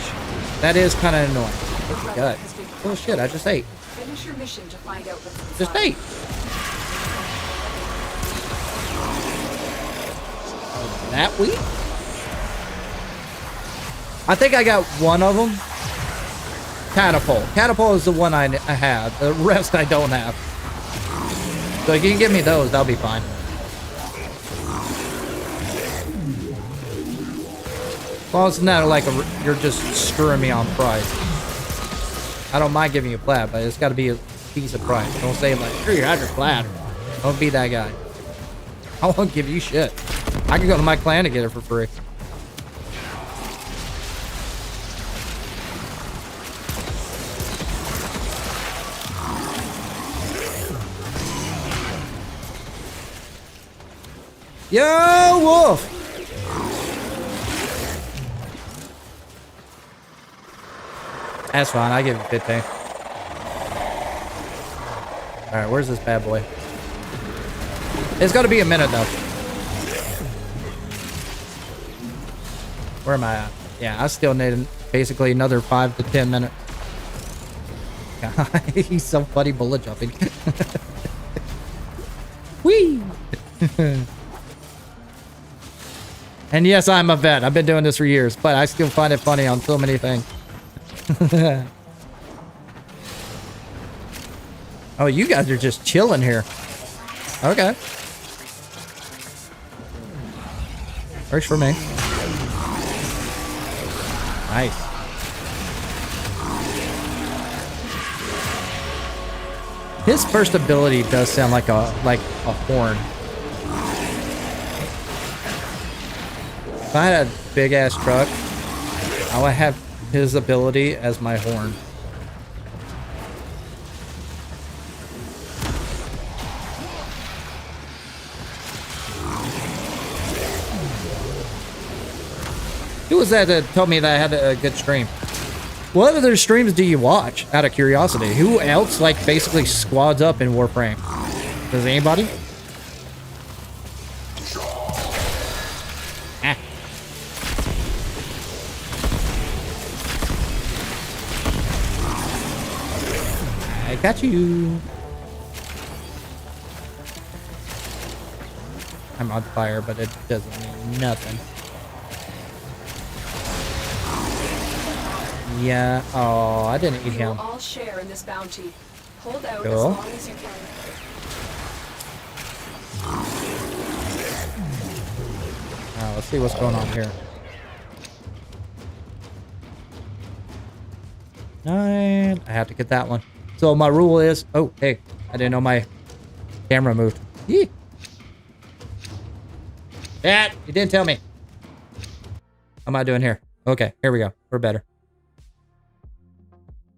That is kind of annoying. Oh my god. Oh shit, I just ate. Finish your mission to find out what's Just inside. ate. That weak? I think I got one of them. Catapult. Catapult is the one I have. The rest I don't have. So if you can give me those, that'll be fine. As long as it's not like you're just screwing me on price. I don't mind giving you plat, but it's got to be a decent price. Don't say like 300 plat. Don't be that guy. I won't give you shit. I can go to my clan to get it for free. Yo, Wolf! That's fine. I give it 15. Alright, where's this bad boy? It's got to be a minute, though. Where am I at? Yeah, I still need basically another 5 to 10 minutes. He's so funny bullet jumping. Whee! And yes, I'm a vet. I've been doing this for years, but I still find it funny on so many things. Oh, you guys are just chilling here. Okay. Works for me. Nice. His first ability does sound like a horn. If I had a big ass truck, I would have his ability as my horn. Who was that told me that I had a good stream? What other streams do you watch, out of curiosity? Who else, like, basically squads up in Warframe? Does anybody? Ah. I got you. I'm on fire, but it doesn't mean nothing. Yeah. Oh, I didn't eat him. We will all share in this bounty. Hold out Cool. as long as you can. Let's see what's going on here. 9. I have to get that one. So my rule is... Oh, hey. I didn't know my camera moved. Yee. Dad, you didn't tell me. How am I doing here? Okay, here we go. We're better.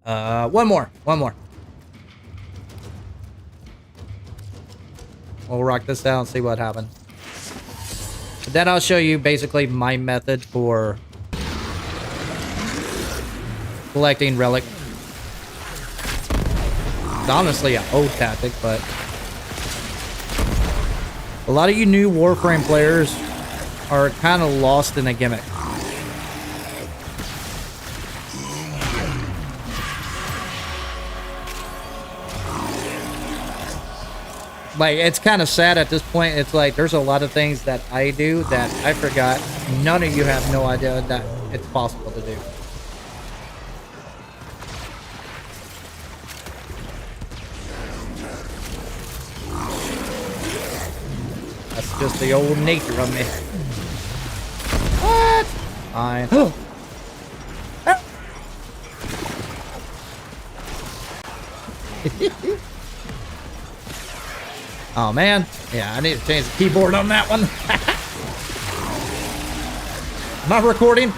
One more. We'll rock this out and see what happens. Then I'll show you basically my method for collecting relic. It's honestly an old tactic, but a lot of you new Warframe players are kind of lost in a gimmick. Like, it's kind of sad at this point. It's like there's a lot of things that I do that I forgot. None of you have no idea that it's possible to do. That's just the old nature of me. What? Fine. Oh man, yeah, I need to change the keyboard on that one. Am I recording?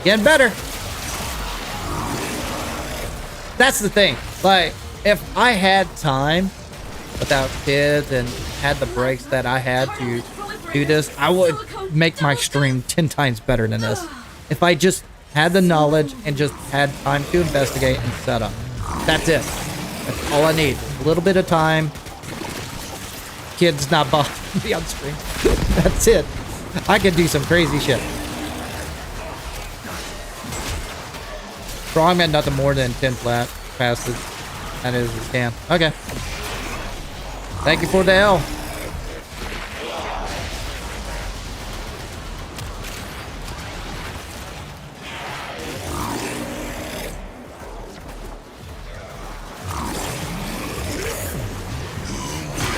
Getting better. That's the thing. Like, if I had time without kids and had the breaks that I had to do this, I would make my stream 10 times better than this. If I just had the knowledge and just had time to investigate and set up. That's it. That's all I need. A little bit of time. Kids not bothering me on stream. That's it. I could do some crazy shit. Strongman, nothing more than 10 flat passes. That is a scam. Okay. Thank you for the L.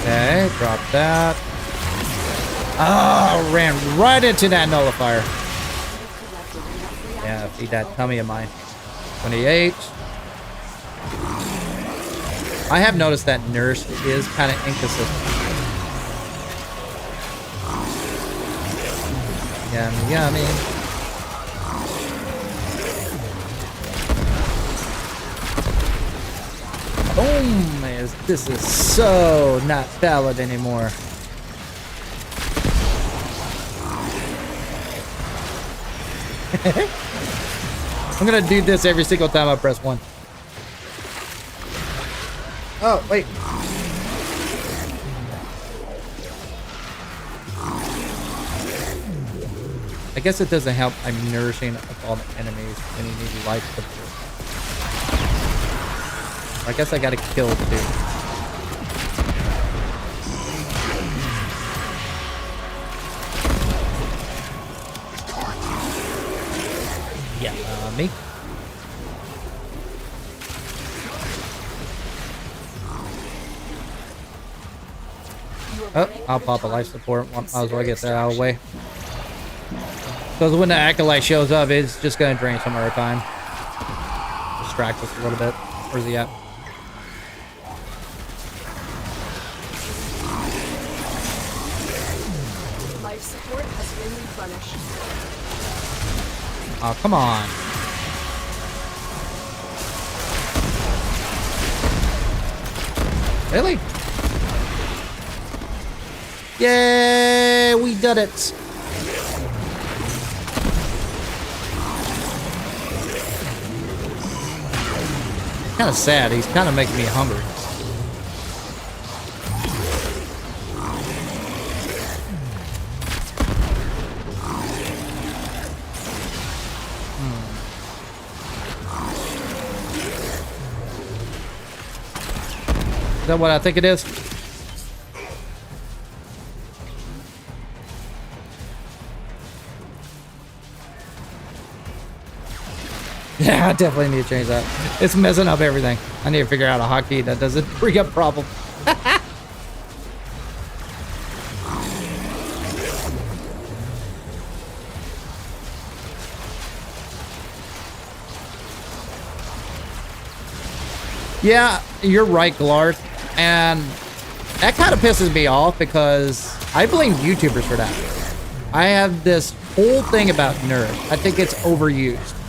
Okay, drop that. Oh, ran right into that nullifier. Yeah, feed that tummy of mine. 28. I have noticed that Nurse is kind of inconsistent. Yummy, yummy. Boom! This is so not valid anymore. I'm gonna do this every single time I press 1. Oh, wait. I guess it doesn't help I'm nourishing up all the enemies when you need life support. I guess I gotta kill too. Yeah, me. Oh, I'll pop a life support. Might as well get that out of the way. Because when the Acolyte shows up, it's just going to drain some of our time. Distract us a little bit. Where's he at? Life support has been replenished. Oh, come on. Really? Yay! We did it! Kind of sad. He's kind of making me hungry. Is that what I think it is? Yeah, I definitely need to change that. It's messing up everything. I need to figure out a hotkey that doesn't bring up problems. Yeah, you're right, Glarth. And that kind of pisses me off because I blame YouTubers for that. I have this whole thing about Nourish. I think it's overused.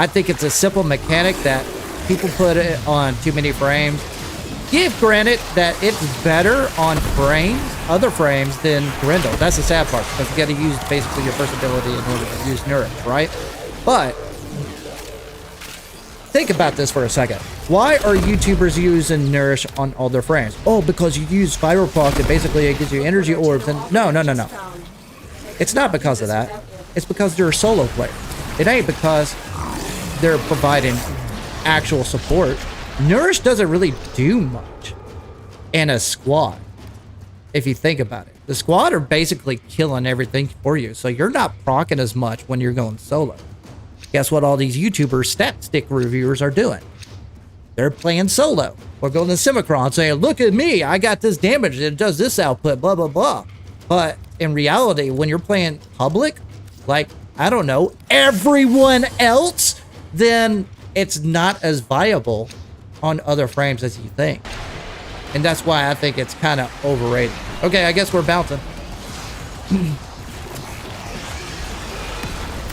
I think it's a simple mechanic that people put it on too many frames. Give granted that it's better on frames, other frames, than Grendel. That's the sad part, because you got to use basically your first ability in order to use Nourish, right? But think about this for a second. Why are YouTubers using Nourish on all their frames? Oh, because you use Pyroproc and basically it gives you energy orbs. And no. It's not because of that. It's because they're a solo player. It ain't because they're providing actual support. Nourish doesn't really do much in a squad, if you think about it. The squad are basically killing everything for you, so you're not proccing as much when you're going solo. Guess what all these YouTubers, stat stick reviewers are doing? They're playing solo. Or going to Simicron saying, look at me, I got this damage, it does this output, blah, blah, blah. But in reality, when you're playing public, like, I don't know, everyone else, then it's not as viable on other frames as you think. And that's why I think it's kind of overrated. Okay, I guess we're bouncing.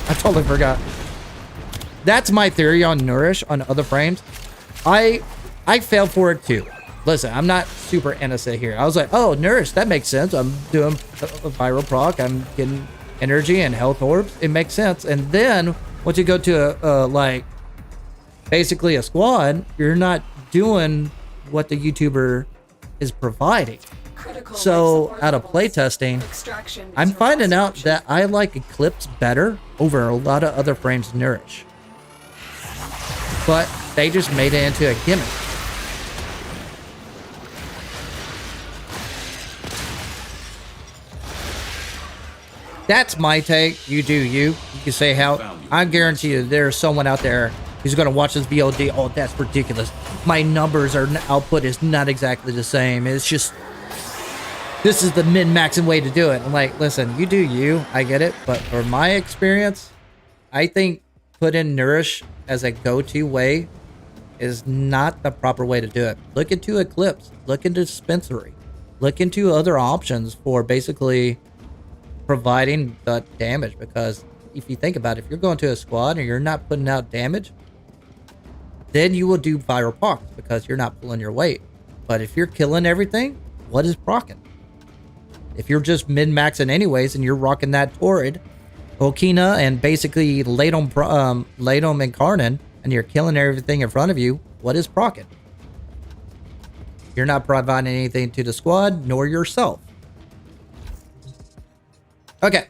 I totally forgot. That's my theory on Nourish on other frames. I fell for it too. Listen, I'm not super innocent here. I was like, oh, Nourish, that makes sense. I'm doing a viral proc. I'm getting energy and health orbs. It makes sense. And then once you go to like basically a squad, you're not doing what the YouTuber is providing. So out of playtesting, I'm finding out that I like Eclipse better over a lot of other frames Nourish. But they just made it into a gimmick. That's my take. You do you. You can say how. I guarantee you there's someone out there who's going to watch this VOD. Oh, that's ridiculous. My numbers are output is not exactly the same. It's just this is the min-maxing way to do it. I'm like, listen, you do you. I get it. But for my experience, I think put in Nourish as a go-to way is not the proper way to do it. Look into Eclipse. Look into Dispensary. Look into other options for basically providing the damage. Because if you think about it, if you're going to a squad and you're not putting out damage, then you will do viral procs because you're not pulling your weight. But if you're killing everything, what is procking? If you're just min-maxing anyways and you're rocking that Torrid, Okina, and basically Ladom and Karnan, and you're killing everything in front of you, what is procking? You're not providing anything to the squad, nor yourself. Okay.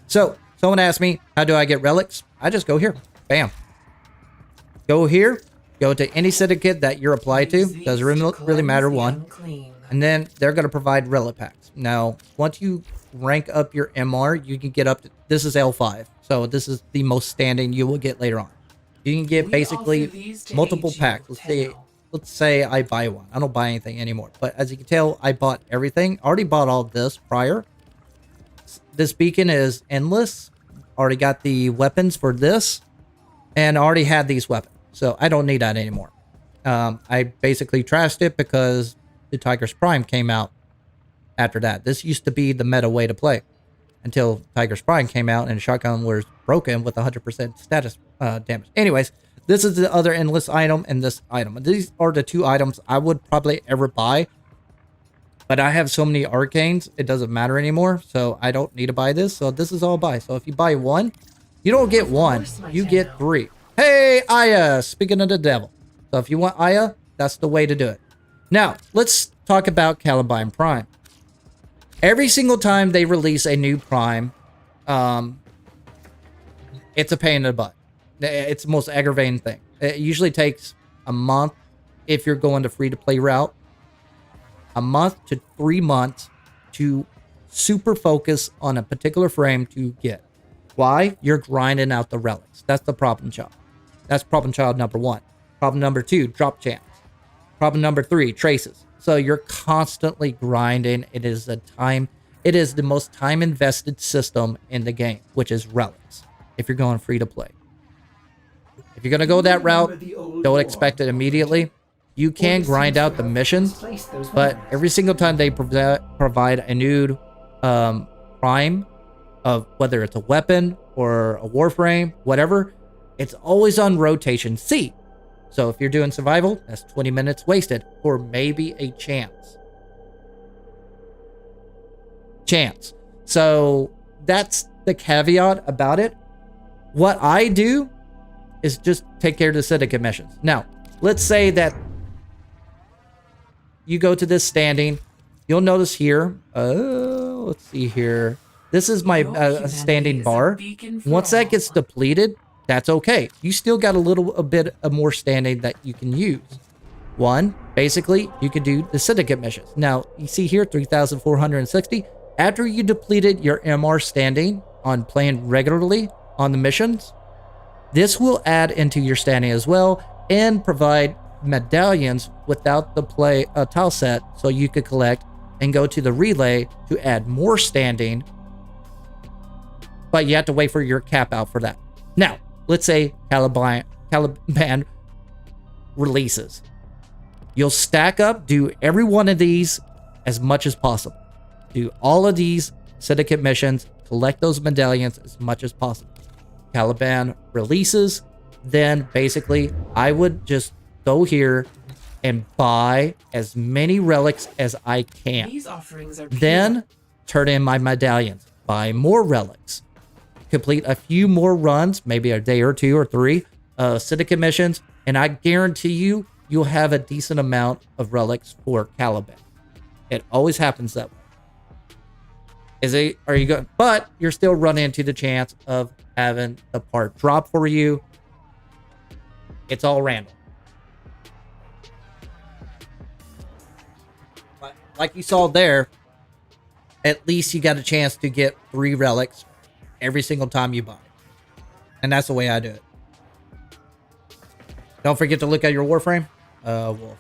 So, someone asked me, how do I get relics? I just go here. Bam. Go here. Go to any syndicate that you're applied to. Doesn't really matter one. And then they're going to provide relic packs. Now, once you rank up your MR, you can get up to... This is L5. So, this is the most standing you will get later on. You can get basically multiple packs. Let's say I buy one. I don't buy anything anymore. But as you can tell, I bought everything. Already bought all this prior. This beacon is endless. Already got the weapons for this. And already had these weapons. So I don't need that anymore. I basically trashed it because the Tiger's Prime came out after that. This used to be the meta way to play. Until Tiger's Prime came out and shotgun was broken with 100% status damage. Anyways, this is the other endless item and this item. These are the two items I would probably ever buy. But I have so many arcanes, it doesn't matter anymore. So I don't need to buy this. So this is all buy. So if you buy one, you don't get one. You get three. Hey, Aya, speaking of the devil. So if you want Aya, that's the way to do it. Now, let's talk about Columbine Prime. Every single time they release a new Prime, it's a pain in the butt. It's the most aggravating thing. It usually takes a month if you're going the free-to-play route. A month to 3 months to super focus on a particular frame to get. Why? You're grinding out the relics. That's the problem child. That's problem child number one. Problem number two, drop chance. Problem number three, traces. So you're constantly grinding. It is the most time invested system in the game, which is relics. If you're going free to play. If you're going to go that route, don't expect it immediately. You can grind out the missions, but every single time they provide a new prime of whether it's a weapon or a warframe, whatever, it's always on rotation C. So if you're doing survival, that's 20 minutes wasted, or maybe a chance. So that's the caveat about it. What I do is just take care of the syndicate missions. Now, let's say that you go to this standing. You'll notice here, let's see here. This is my standing bar. Once that gets depleted, that's okay. You still got a bit of more standing that you can use. One, basically, you can do the syndicate missions. Now, you see here, 3,460. After you depleted your MR standing on playing regularly on the missions, this will add into your standing as well and provide medallions without the tile set, so you could collect and go to the relay to add more standing. But you have to wait for your cap out for that. Now, let's say Caliban releases. You'll stack up, do every one of these as much as possible. Do all of these syndicate missions, collect those medallions as much as possible. Caliban releases, then basically I would just go here and buy as many relics as I can. These offerings are then turn in my medallions, buy more relics, complete a few more runs, maybe a day or two or three, syndicate missions, and I guarantee you, you'll have a decent amount of relics for Caliban. It always happens that way. Are you going? But you're still running into the chance of having the part drop for you. It's all random. But like you saw there, at least you got a chance to get 3 relics every single time you buy. And that's the way I do it. Don't forget to look at your Warframe. Wolf.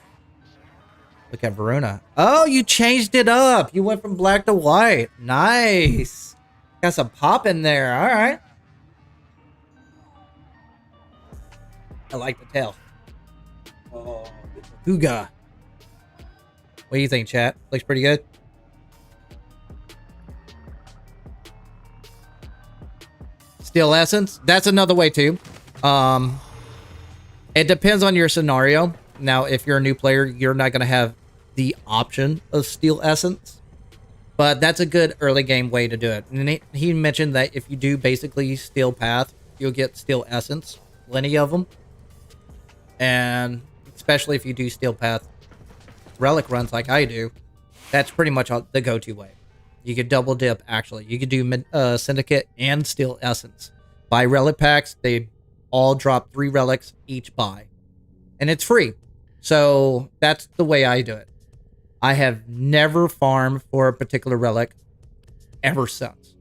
Look at Varuna. Oh, you changed it up. You went from black to white. Nice. Got some pop in there. All right. I like the tail. Oh, Huga. What do you think, chat? Looks pretty good. Steel Essence. That's another way too. It depends on your scenario. Now, if you're a new player, you're not going to have the option of Steel Essence. But that's a good early game way to do it. And he mentioned that if you do basically Steel Path, you'll get Steel Essence. Plenty of them. And especially if you do Steel Path Relic runs like I do, that's pretty much the go-to way. You could double dip, actually. You could do Syndicate and Steel Essence. Buy Relic packs. They all drop 3 relics each buy. And it's free. So that's the way I do it. I have never farmed for a particular relic ever since.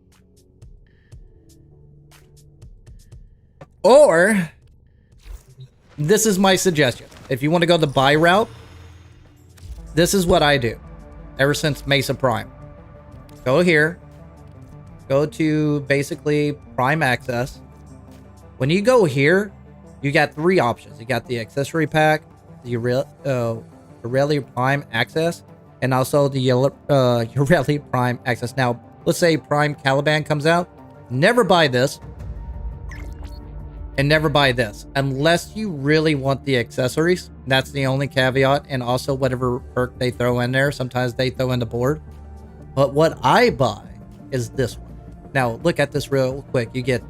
Or, this is my suggestion. If you want to go the buy route, this is what I do. Ever since Mesa Prime. Go here. Go to basically Prime Access. When you go here, you got 3 options. You got the accessory pack, the Aurelia Prime Access, and also the Aurelia Prime Access. Now, let's say Prime Caliban comes out. Never buy this. And never buy this. Unless you really want the accessories. That's the only caveat. And also whatever perk they throw in there. Sometimes they throw in the board. But what I buy is this one. Now, look at this real quick. You get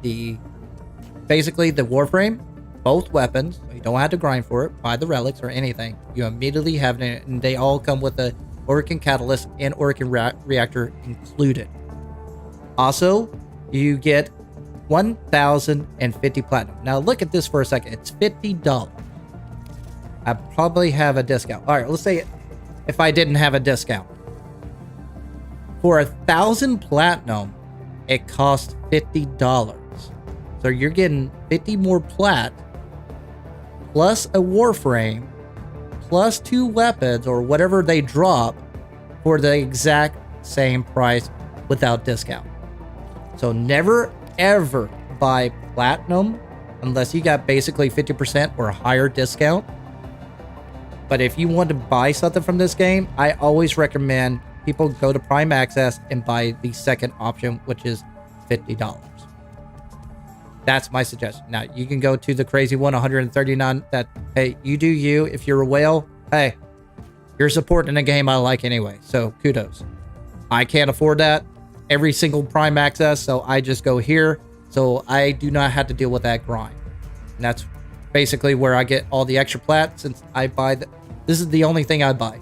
basically the Warframe, both weapons. So you don't have to grind for it, buy the relics or anything. You immediately have it, and they all come with a Orokin Catalyst and Orokin Reactor included. Also, you get 1,050 platinum. Now, look at this for a second. It's $50. I probably have a discount. All right, let's say if I didn't have a discount. For 1,000 platinum, it costs $50. So you're getting 50 more plat, plus a Warframe, plus 2 weapons or whatever they drop for the exact same price without discount. So never ever buy platinum unless you got basically 50% or higher discount. But if you want to buy something from this game, I always recommend people go to Prime Access and buy the second option, which is $50. That's my suggestion. Now, you can go to the crazy one, 139. That, hey, you do you. If you're a whale, hey, you're supporting a game I like anyway. So, kudos. I can't afford that every single Prime Access, so I just go here. So, I do not have to deal with that grind. And that's basically where I get all the extra plat, since I buy this is the only thing I buy.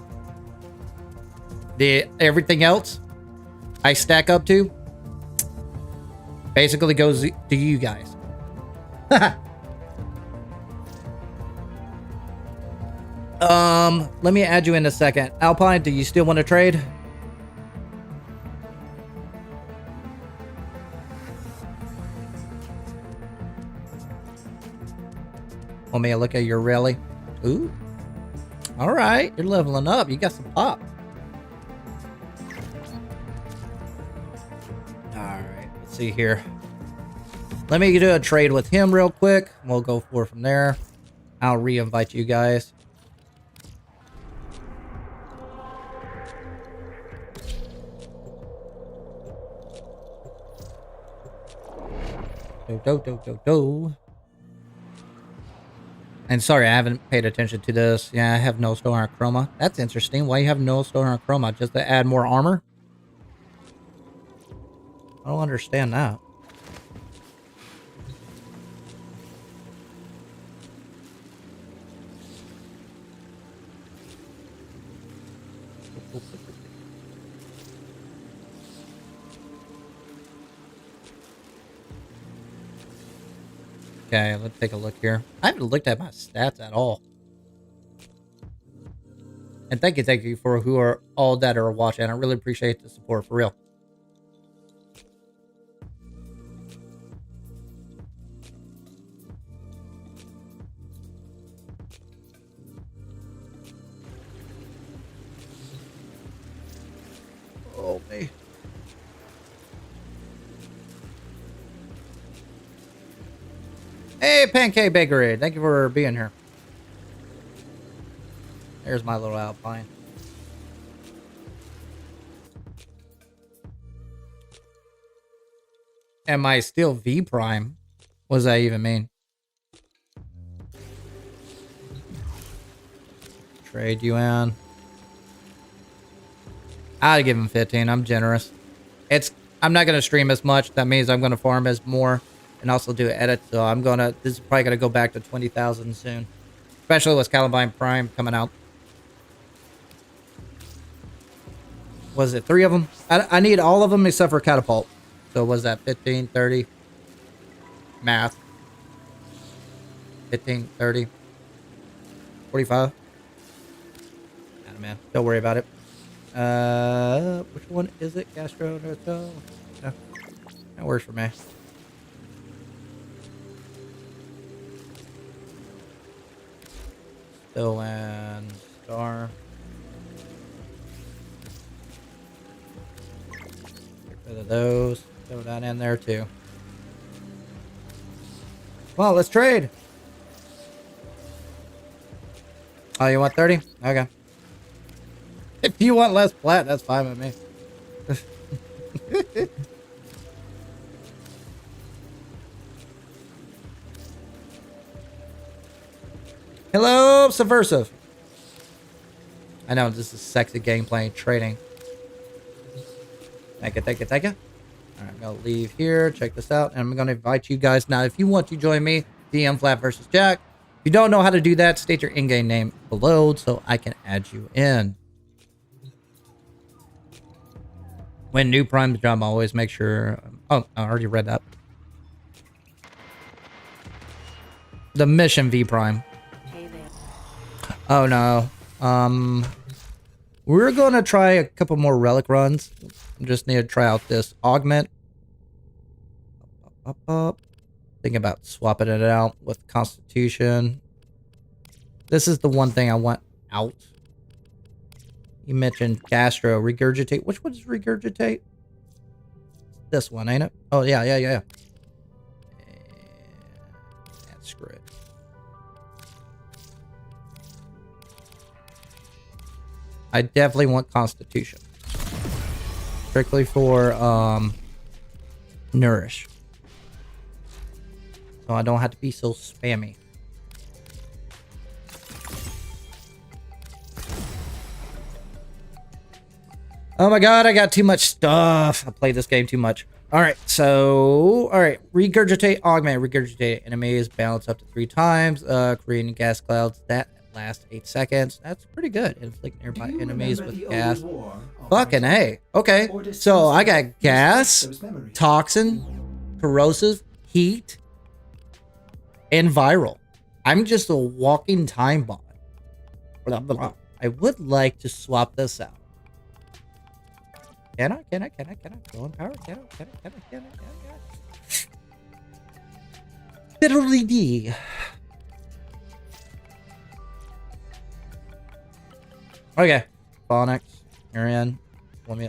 Everything else I stack up to basically goes to you guys. Let me add you in a second. Alpine, do you still want to trade? Want me to look at your rally? Ooh. All right, you're leveling up. You got some pop. All right, let's see here. Let me do a trade with him real quick. We'll go forward from there. I'll re-invite you guys. Do. And sorry, I haven't paid attention to this. Yeah, I have no store on Chroma. That's interesting. Why you have no store on Chroma? Just to add more armor? I don't understand that. Okay, let's take a look here. I haven't looked at my stats at all. And thank you for who are all that are watching. I really appreciate the support, for real. catapult me. Hey, Pancake Bakery. Thank you for being here. There's my little Alpine. Am I still V Prime? What does that even mean? Trade you in. I'd give him 15. I'm generous. I'm not gonna stream as much. That means I'm gonna farm as more and also do edits. So this is probably gonna go back to 20,000 soon. Especially with Columbine Prime coming out. Was it 3 of them? I need all of them except for Catapult. So was that 15, 30? Math. 15, 30. 45. Man, don't worry about it. Which one is it? Castro? No, that works for me. Still and star. Get rid of those. Throw that in there too. Well, let's trade. Oh, you want 30? Okay. If you want less plat, that's fine with me. Hello, Subversive. I know this is sexy gameplay and trading. Thank you, thank you, thank you. All right, I'm gonna leave here. Check this out, and I'm gonna invite you guys now. If you want to join me, DM flapvsjack. If you don't know how to do that, state your in-game name below so I can add you in. When new primes drop, always make sure... Oh, I already read that. The mission V Prime. Hey there. Oh, no. We're going to try a couple more relic runs. Just need to try out this augment. Think about swapping it out with Constitution. This is the one thing I want out. You mentioned Castro, regurgitate. Which one's regurgitate? This one, ain't it? Oh, yeah. And screw it. I definitely want Constitution. Strictly for, Nourish. So I don't have to be so spammy. Oh my god, I got too much stuff. I played this game too much. Alright, regurgitate, augment, regurgitate enemies, balance up to 3 times, creating gas clouds that last 8 seconds. That's pretty good. Inflict nearby enemies with gas. Fucking A. Okay, so I got gas, toxin, corrosive, heat, and viral. I'm just a walking time bomb. I would like to swap this out. Can I? Go in power? Can I? Fiddly D. Okay. Phonics, you're in. Let me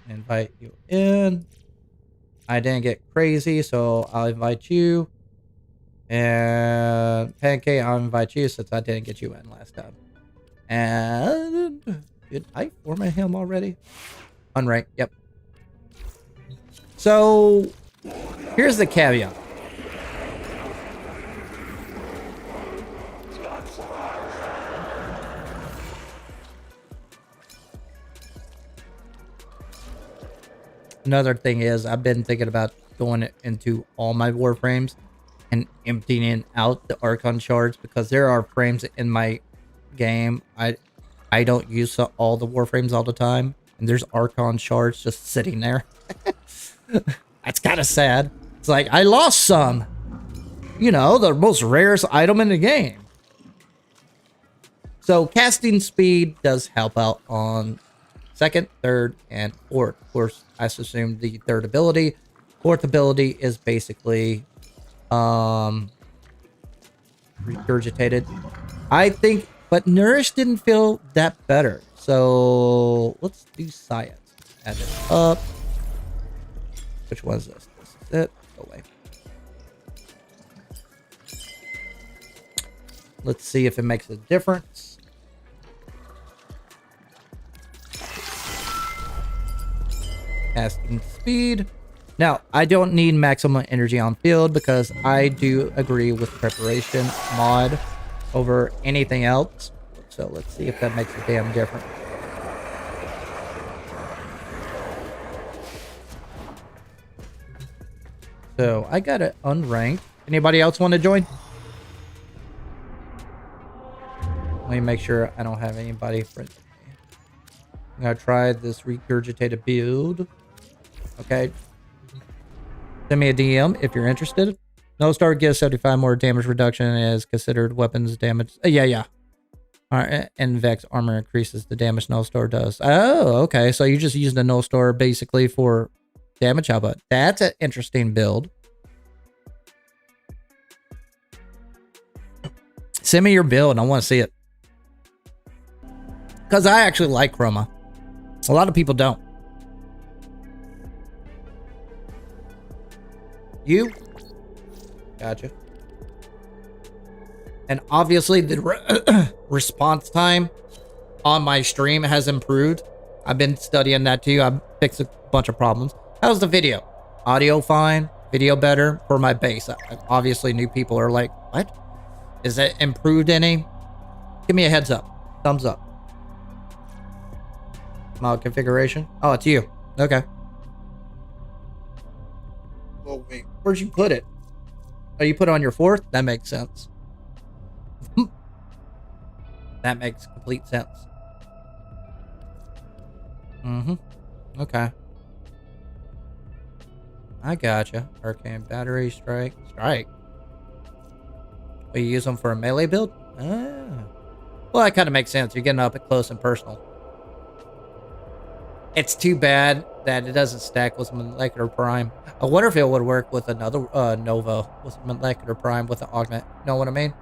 invite you in. I didn't get crazy, so I'll invite you. And Pancake, I'll invite you since I didn't get you in last time. And did I format him already? Unranked, yep. So here's the caveat. Another thing is I've been thinking about going into all my Warframes and emptying out the Archon shards because there are frames in my game I don't use all the Warframes all the time, and there's Archon shards just sitting there. That's kind of sad. It's like I lost some, you know, the most rarest item in the game. So casting speed does help out on second, third, and fourth. Of course, I assume the third ability. Fourth ability is basically regurgitated. I think, but Nourish didn't feel that better. So let's do science. Add this up. Which one is this? This is it. Go away. Let's see if it makes a difference. Casting speed. Now, I don't need maximum energy on field because I do agree with preparation mod over anything else. So let's see if that makes a damn difference. So I got it unranked. Anybody else want to join? Let me make sure I don't have anybody friendly. I'm gonna try this regurgitated build. Okay. Send me a DM if you're interested. No star gives 75 more damage reduction as considered weapons damage. Yeah. Alright, and Vex armor increases the damage no star does. Oh, okay. So you just using the no star basically for damage output. That's an interesting build. Send me your build. I want to see it. Because I actually like Chroma. A lot of people don't. You? Gotcha. And obviously the response time on my stream has improved. I've been studying that too. I've fixed a bunch of problems. How's the video? Audio fine? Video better? For my base. Obviously new people are like, what? Is it improved any? Give me a heads up. Thumbs up. Mod configuration. Oh, it's you. Okay. Oh, wait. Where'd you put it? Oh, you put it on your fourth? That makes sense. That makes complete sense. Okay. I gotcha. Arcane battery, strike. Will you use them for a melee build? Ah. Well, that kind of makes sense. You're getting up close and personal. It's too bad that it doesn't stack with Molecular Prime. I wonder if it would work with another Nova with Molecular Prime with the augment. Know what I mean?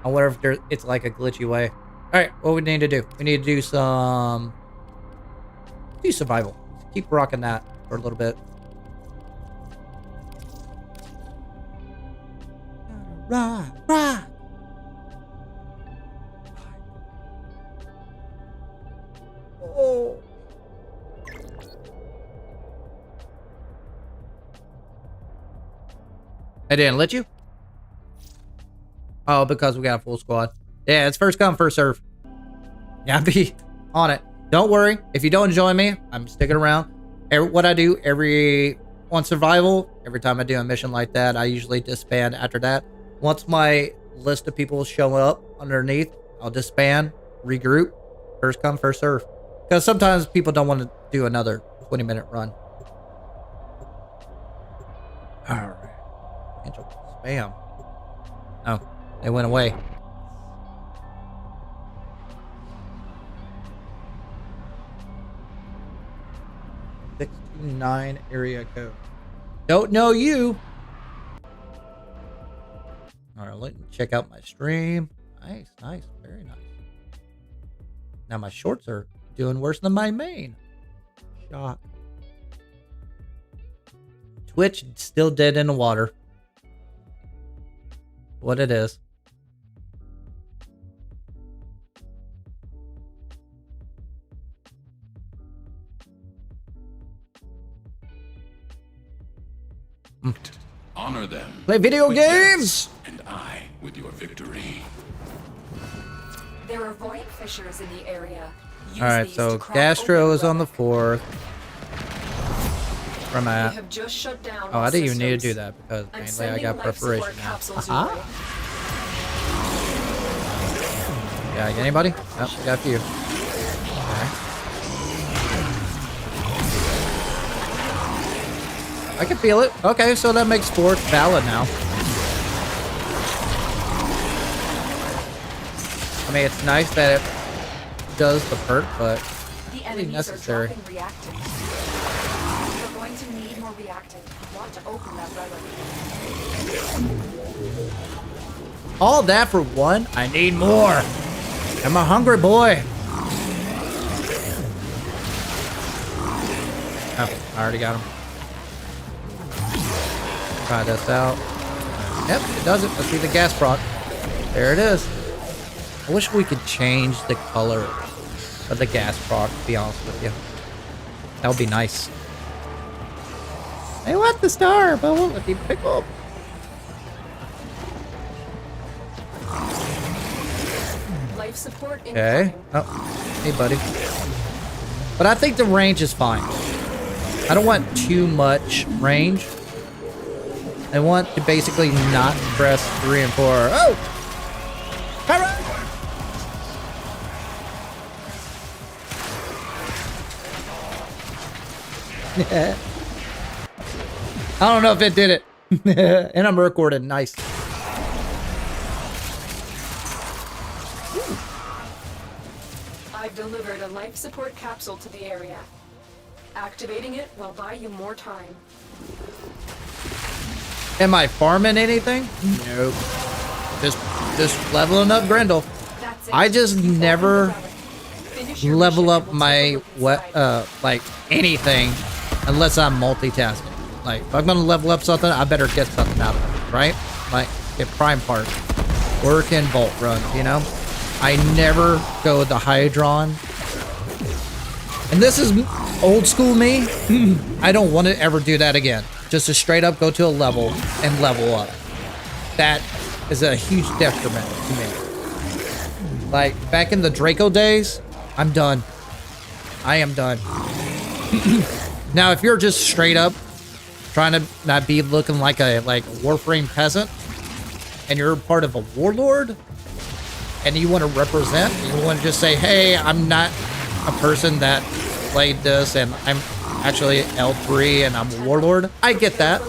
I wonder if it's like a glitchy way. Alright, what we need to do? We need to do some... survival. Keep rocking that for a little bit. Rock. Oh. I didn't let you? Oh, because we got a full squad. Yeah, it's first come, first serve. Yeah, be on it. Don't worry. If you don't join me, I'm sticking around. What I do on survival, every time I do a mission like that, I usually disband after that. Once my list of people show up underneath, I'll disband, regroup, first come, first serve. Because sometimes people don't want to do another 20-minute run. Alright. Spam. Oh, they went away. '629 area code. Don't know you. Alright, let me check out my stream. Nice, very nice. Now my shorts are doing worse than my main. Shock. Twitch still dead in the water. What it is. Honor them. Play video with games! deaths, and I with your victory. There are void fissures in the area. Use Alright, these so to crack Gastro open is on the relic. 4th. Where am I We at? have just shut down Oh, all I didn't even need to systems. do that because I'm mainly I sending got life support preparation now. capsules Aha. your way. Yeah, anybody? Oh, we got a few. Okay. I can feel it. Okay, so that makes 4th valid now. I mean, it's nice that it does the perk, but The really enemies necessary. are dropping reactants. We're going to need more reactants. I want to open that relic. All that for one? I need more. I'm a hungry boy. I already got him. Try this out. Yep, it does it. Let's see the gas proc. There it is. I wish we could change the color of the gas proc, to be honest with you. That would be nice. I want the star, but I won't let me pick up. Life support Okay. incoming. Oh, hey, buddy. But I think the range is fine. I don't want too much range. I want to basically not press 3 and 4. Oh! Harrow! I don't know if it did it. And I'm recording. Nice. I've delivered a life support capsule to the area. Activating it will buy you more time. Am I farming anything? Nope. Just leveling up Grendel. That's it. I just never Finish your level mission up and we'll my take you inside. like anything unless I'm multitasking. Like if I'm gonna level up something, I better get something out of it, right? Like get prime parts, work in bolt runs, you know? I never go with the Hydron. And this is old school me. I don't want to ever do that again. Just to straight up go to a level and level up. That is a huge detriment to me. Like back in the Draco days, I'm done. I am done. Now, if you're just straight up trying to not be looking like a Warframe peasant, and you're part of a warlord, and you want to represent, you want to just say, hey, I'm not a person that played this, and I'm actually L3 and I'm a warlord. I get that.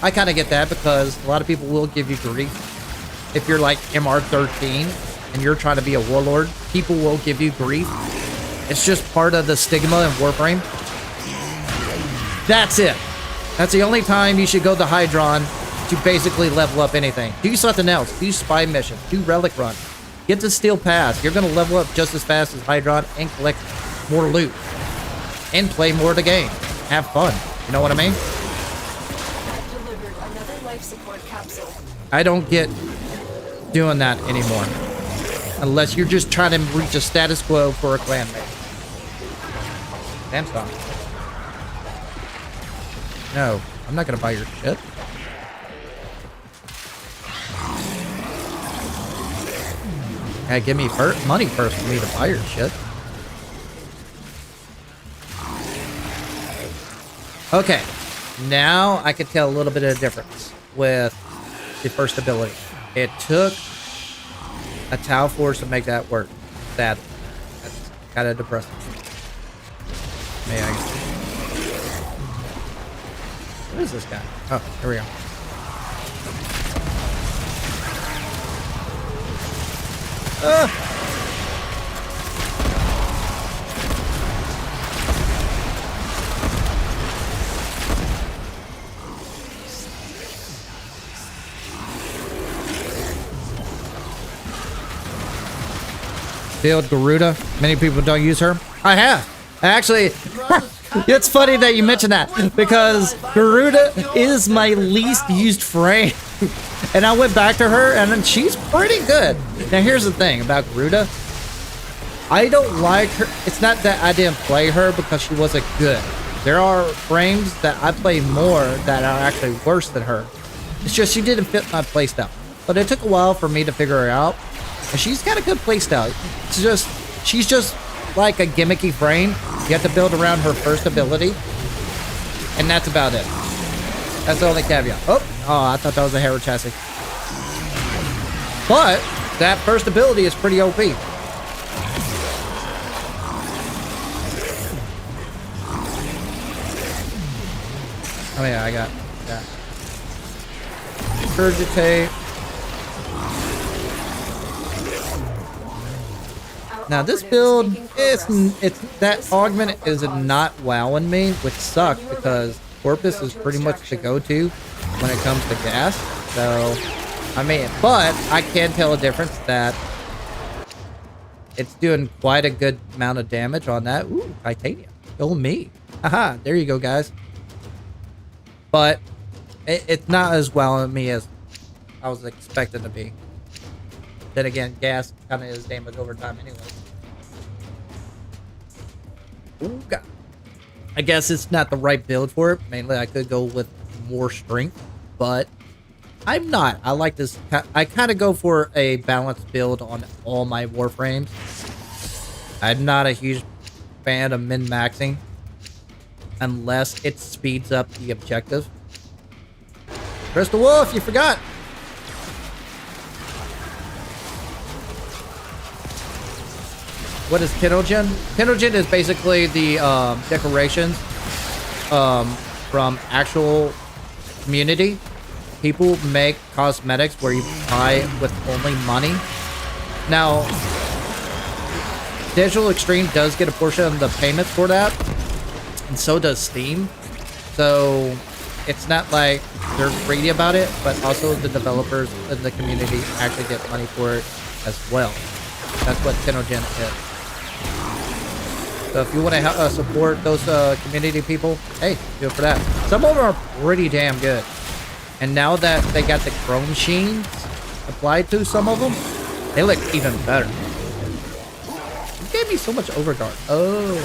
I kind of get that because a lot of people will give you grief. If you're like MR13 and you're trying to be a warlord, people will give you grief. It's just part of the stigma in Warframe. That's it. That's the only time you should go the Hydron to basically level up anything. Do something else. Do spy mission. Do relic run. Get the steel pass. You're going to level up just as fast as Hydron and collect more loot. And play more of the game. Have fun. You know what I mean? I've delivered another life support capsule. I don't get doing that anymore. Unless you're just trying to reach a status quo for a clanmate. Damn stop. No, I'm not gonna buy your shit. Yeah, give me money first for me to buy your shit. Okay, now I can tell a little bit of the difference with the first ability. It took a Tau Force to make that work. That's kind of depressing. What is this guy? Oh, here we go. Build Garuda. Many people don't use her. I have. Actually, it's funny that you mentioned that because Garuda is my least used frame. And I went back to her and she's pretty good. Now here's the thing about Garuda. I don't like her. It's not that I didn't play her because she wasn't good. There are frames that I play more that are actually worse than her. It's just she didn't fit my playstyle. But it took a while for me to figure her out. And she's got a good playstyle. She's just like a gimmicky frame. You have to build around her first ability. And that's about it. That's the only caveat. Oh, I thought that was a Harrow Chassis. But that first ability is pretty OP. Oh yeah, I got that. Regurgitate. Now this build, it's that augment is not wowing me, which sucks because Corpus is pretty much the go-to when it comes to gas. So, I mean, but I can tell a difference that it's doing quite a good amount of damage on that. Ooh, titanium. Oh me. Haha, there you go, guys. But it's not as well on me as I was expecting to be. Then again, gas kind of is damage over time anyway. Ooh, God. I guess it's not the right build for it. Mainly, I could go with more strength, but I'm not. I like this. I kind of go for a balanced build on all my Warframes. I'm not a huge fan of min-maxing unless it speeds up the objective. Crystal Wolf, you forgot. What is Kenogen? Kenogen is basically the decorations from actual community. People make cosmetics where you buy with only money. Now, Digital Extreme does get a portion of the payments for that, and so does Steam. So it's not like they're greedy about it, but also the developers in the community actually get money for it as well. That's what Kenogen is. So if you want to support those community people, hey, do it for that. Some of them are pretty damn good. And now that they got the chrome sheens applied to some of them, they look even better. You gave me so much overguard. Oh,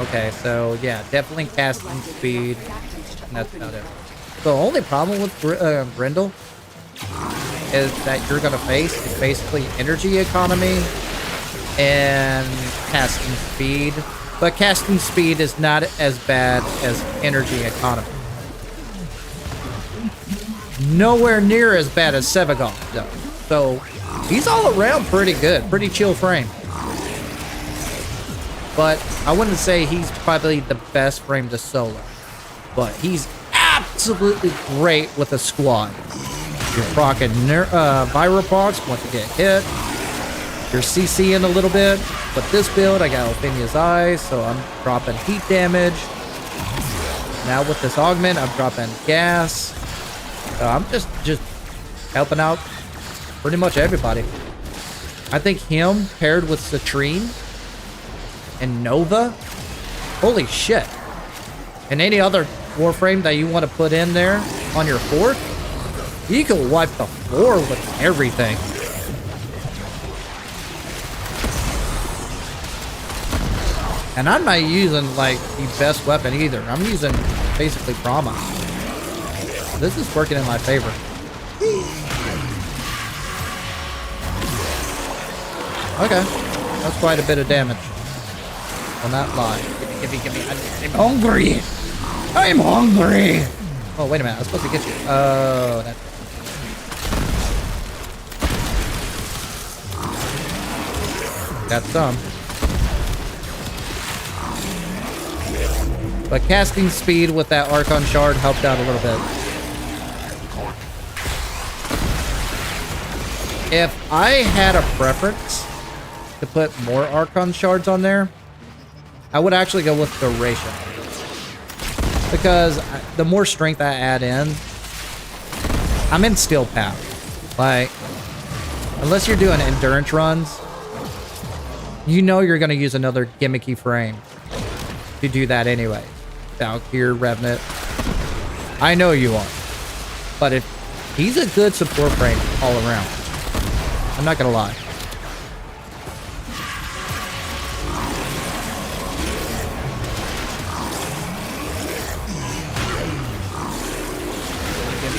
okay, so yeah, definitely casting speed. And that's about it. The only problem with Grendel is that you're going to face is basically energy economy and casting speed. But casting speed is not as bad as energy economy. Nowhere near as bad as Sevagon, though. So he's all around pretty good. Pretty chill frame. But I wouldn't say he's probably the best frame to solo. But he's absolutely great with a squad. You're proccing Viropox once you get hit. You're CCing a little bit. But this build, I got Ophinia's Eyes, so I'm dropping heat damage. Now with this augment, I'm dropping gas. So I'm just helping out pretty much everybody. I think him paired with Citrine and Nova, holy shit. And any other Warframe that you want to put in there on your fort, you can wipe the floor with everything. And I'm not using like the best weapon either. I'm using basically Brahma. This is working in my favor. Okay, that's quite a bit of damage. Will not lie. Give me. I'm hungry. I'm hungry. Oh, wait a minute. I was supposed to get you. Oh, that's... Got some. But casting speed with that Archon Shard helped out a little bit. If I had a preference to put more Archon Shards on there, I would actually go with Duration. Because the more strength I add in, I'm in Steel Path. Like, unless you're doing endurance runs, you know you're going to use another gimmicky frame to do that anyway. Valkyr, Revenant. I know you are. But if he's a good support frame all around. I'm not going to lie.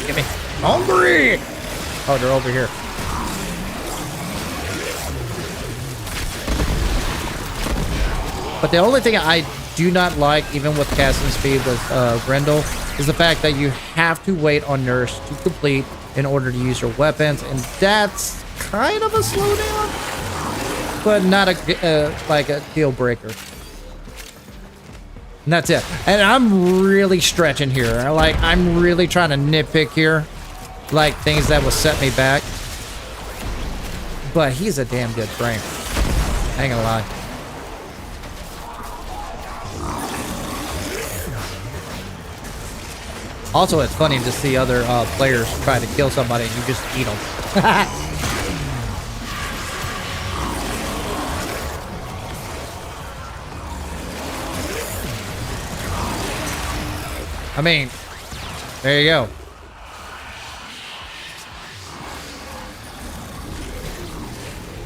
Give me. Hungry! Oh, they're over here. But the only thing I do not like, even with casting speed with Grendel, is the fact that you have to wait on Nurse to complete in order to use your weapons, and that's kind of a slowdown, but not a like a deal breaker. And that's it. And I'm really stretching here. Like, I'm really trying to nitpick here, like things that will set me back. But he's a damn good frame. I ain't gonna lie. Also, it's funny to see other players try to kill somebody and you just eat them. I mean, there you go.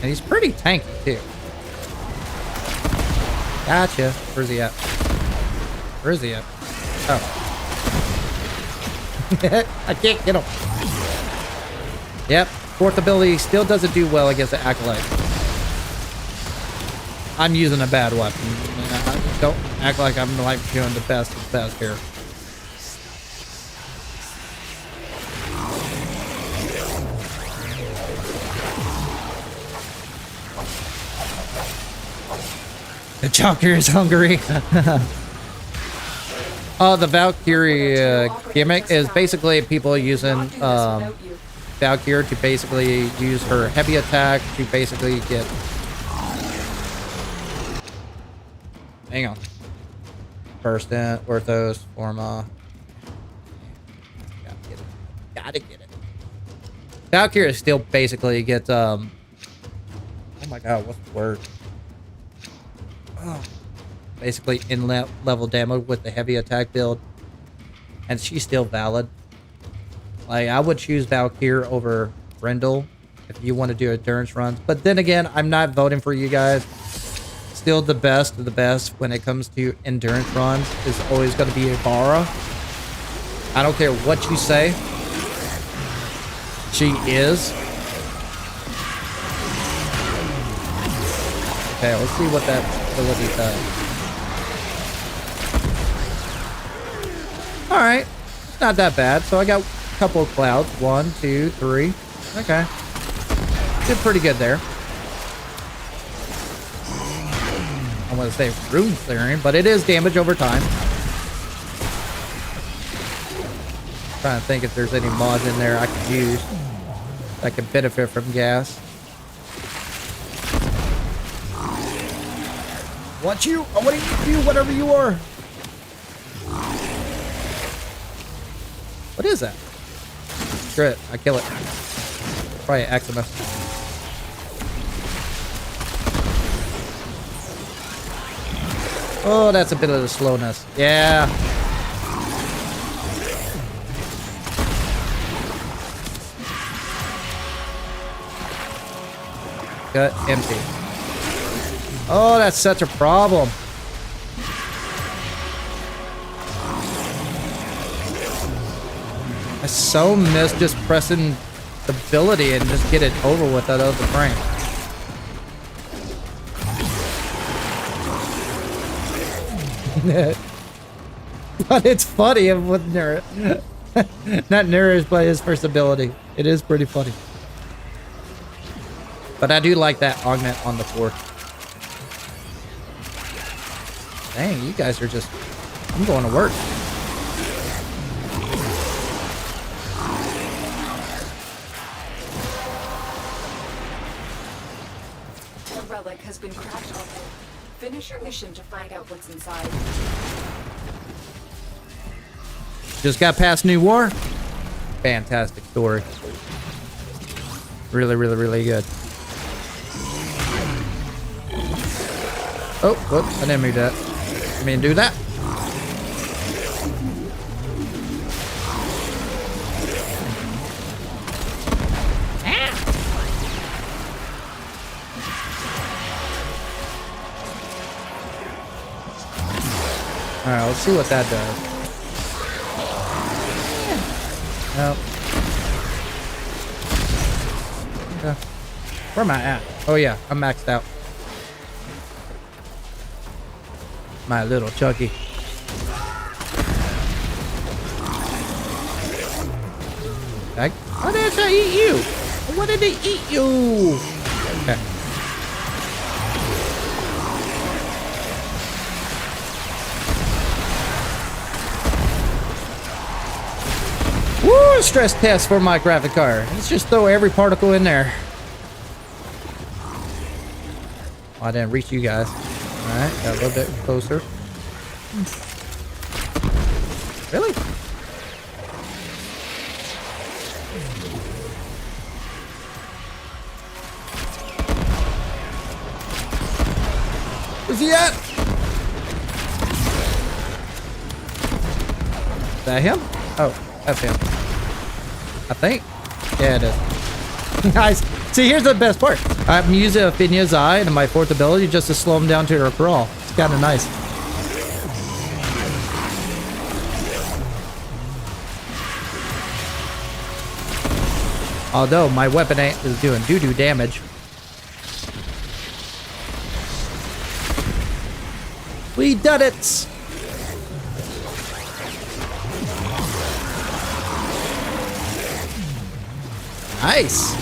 And he's pretty tanky, too. Gotcha. Where's he at? Where is he at? Oh. I can't get him. Yep. Fourth ability still doesn't do well against the Acolyte. I'm using a bad weapon. Don't act like I'm like doing the best of the best here. The Valkyrie is hungry. The Valkyrie gimmick is basically people using Valkyrie to basically use her heavy attack to basically get... Hang on. Burst in, Orthos, Forma. Gotta get it. Gotta get it. Valkyrie still basically gets, oh my god, what's the word? Oh. Basically in level damage with the heavy attack build. And she's still valid. Like, I would choose Valkyrie over Brindle if you want to do endurance runs. But then again, I'm not voting for you guys. Still the best of the best when it comes to endurance runs is always going to be Ibarra. I don't care what you say. She is. Okay, let's see what that ability does. Alright. It's not that bad. So I got a couple of clouds. 1, 2, 3. Okay. Did pretty good there. I want to say rune clearing, but it is damage over time. Trying to think if there's any mods in there I could use that could benefit from gas. What you? I want to eat you, whatever you are. What is that? Screw it. I kill it. Probably Aximus. Oh, that's a bit of the slowness. Yeah. Gut empty. Oh, that's such a problem. I so miss just pressing the ability and just get it over with that other frame. But it's funny with Nura. Not Nura's, but his first ability. It is pretty funny. But I do like that augment on the fourth. Dang, you guys are just... I'm going to work. The relic has been cracked open. Finish your mission to find out what's inside. Just got past New War. Fantastic story. Really, really, really good. Oh, whoops, I didn't mean that. I mean, do that. Alright, let's see what that does. Nope. Okay. Where am I at? Oh yeah, I'm maxed out. My little Chucky. Why did I eat you? What did they eat you? Okay. Woo! Stress test for my graphic card. Let's just throw every particle in there. Oh, I didn't reach you guys. Alright, got a little bit closer. Really? Where's he at? Is that him? Oh, that's him. I think. Yeah, it is. Nice. See, here's the best part. I'm using Athenia's Eye and my 4th ability just to slow him down to her crawl. It's kind of nice. Although my weapon is doing doo-doo damage. We done it! Nice!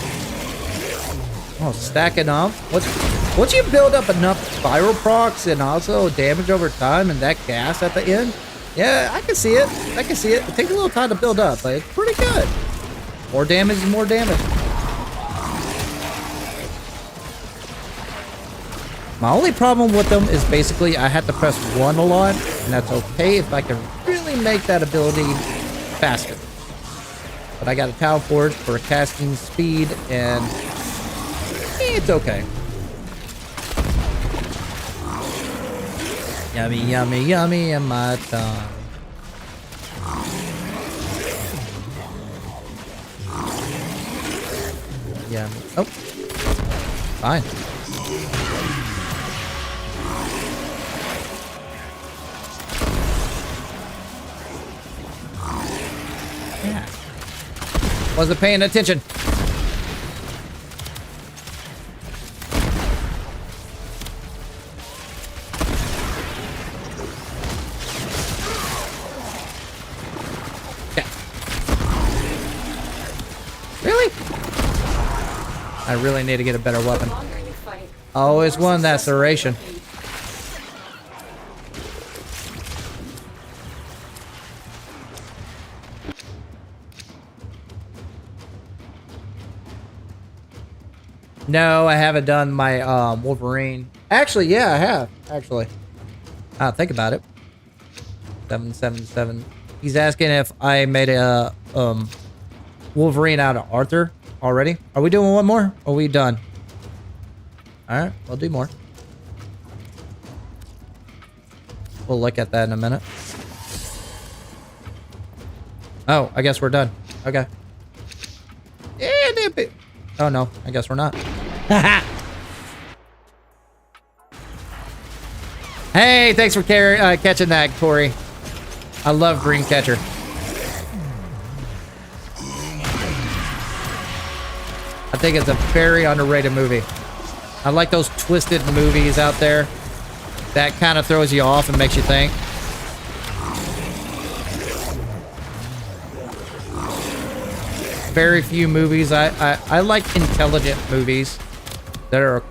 Oh, stacking up. Once you build up enough spiral procs and also damage over time and that gas at the end, yeah, I can see it. I can see it. It takes a little time to build up, but it's pretty good. More damage is more damage. My only problem with them is basically I have to press 1 a lot, and that's okay if I can really make that ability faster. But I got a Tau Forge for casting speed, and it's okay. Yummy, yummy, yummy in my tongue. Yummy. Oh. Fine. Yeah. Wasn't paying attention. Yeah. Really? I really need to get a better weapon. Always one that serration. No, I haven't done my Wolverine. Actually, yeah, I have. Actually, think about it. 777. He's asking if I made a Wolverine out of Arthur already. Are we doing one more? Or are we done? All right, we'll do more. We'll look at that in a minute. Oh, I guess we're done. Okay. Yeah, oh no, I guess we're not. Hey, thanks for catching that, Corey. I love Dreamcatcher. I think it's a very underrated movie. I like those twisted movies out there. That kind of throws you off and makes you think. Very few movies. I like intelligent movies that are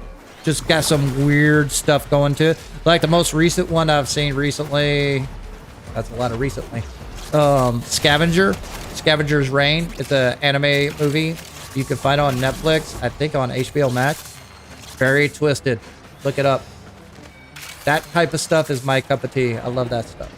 just got some weird stuff going to it. Like the most recent one I've seen recently. That's a lot of recently. Scavenger's Reign. It's an anime movie. You can find it on Netflix. I think on HBO Max. Very twisted. Look it up. That type of stuff is my cup of tea. I love that stuff.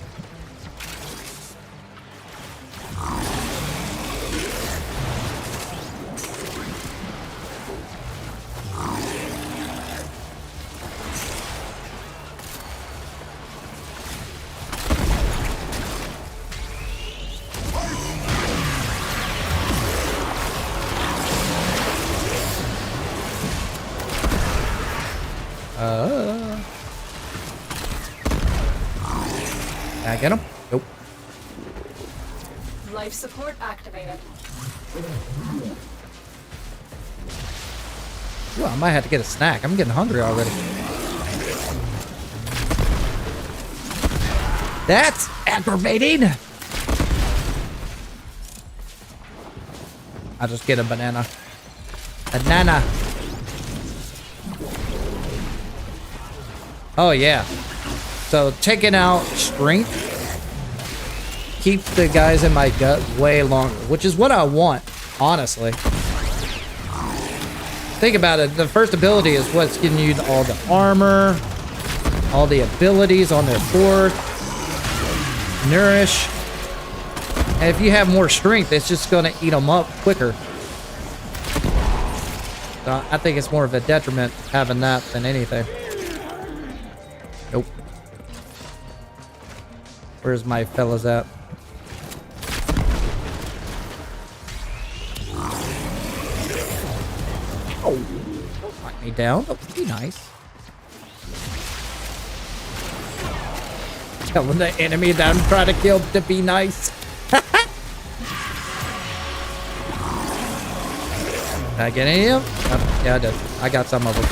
Can I get him? Nope. Life support activated. Well, I might have to get a snack. I'm getting hungry already. That's aggravating. I'll just get a banana. Banana. Oh, yeah. So, taking out strength keeps the guys in my gut way longer, which is what I want, honestly. Think about it. The first ability is what's getting you all the armor, all the abilities on their fourth, nourish. And if you have more strength, it's just going to eat them up quicker. So I think it's more of a detriment having that than anything. Nope. Where's my fellas at? Oh, don't knock me down. That would be nice. Telling the enemy that I'm trying to kill to be nice. Did I get any of them? Oh, yeah, I did. I got some of them.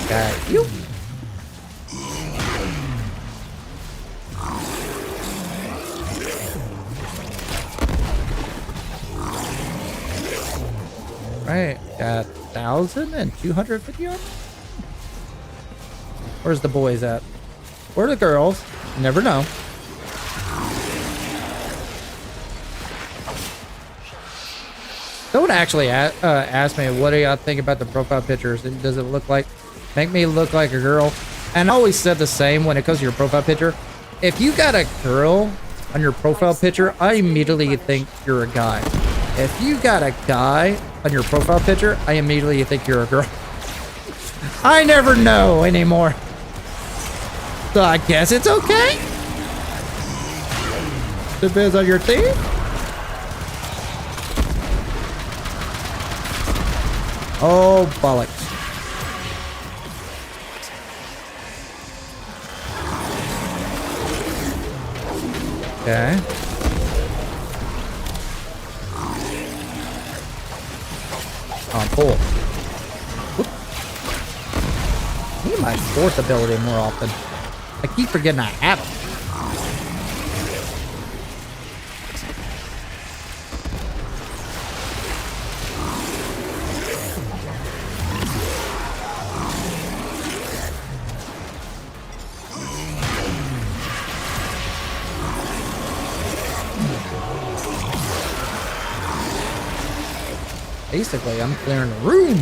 Got you. Right, got 1,250 armor. Where's the boys at? Where are the girls? You never know. Someone actually asked me, what do y'all think about the profile pictures? And does it look like, make me look like a girl? And I always said the same when it comes to your profile picture. If you got a girl on your profile picture, I immediately think you're a guy. If you got a guy on your profile picture, I immediately think you're a girl. I never know anymore. So I guess it's okay. Depends on your team. Oh, bollocks. Okay. On pull. Whoop. I need my fourth ability more often. I keep forgetting I have it. Basically, I'm clearing the room.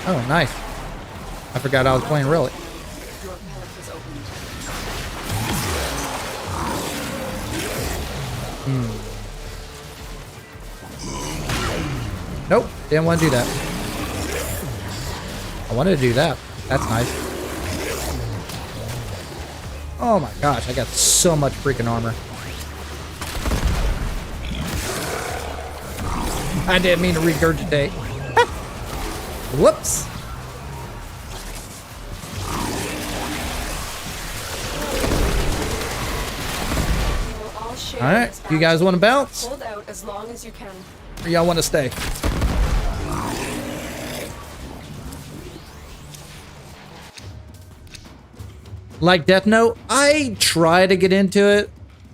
Oh, nice. I forgot I was playing really. Nope, didn't want to do that. I wanted to do that. That's nice. Oh my gosh, I got so much freaking armor. I didn't mean to regurgitate. Whoops. Alright, you guys want to bounce? Hold out as long as you can. Or y'all want to stay? Like Death Note, I try to get into it.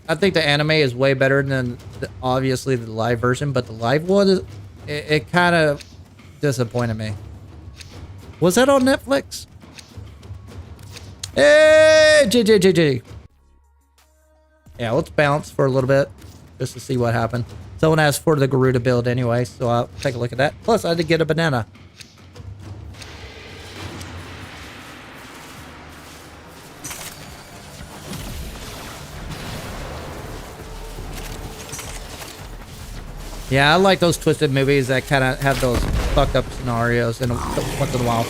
I think the anime is way better than obviously the live version, but the live one, it kind of disappointed me. Was that on Netflix? Hey, JJJJ. Yeah, let's bounce for a little bit just to see what happened. Someone asked for the Garuda build anyway, so I'll take a look at that. Plus, I did get a banana. Yeah, I like those twisted movies that kind of have those fucked up scenarios in once in a while.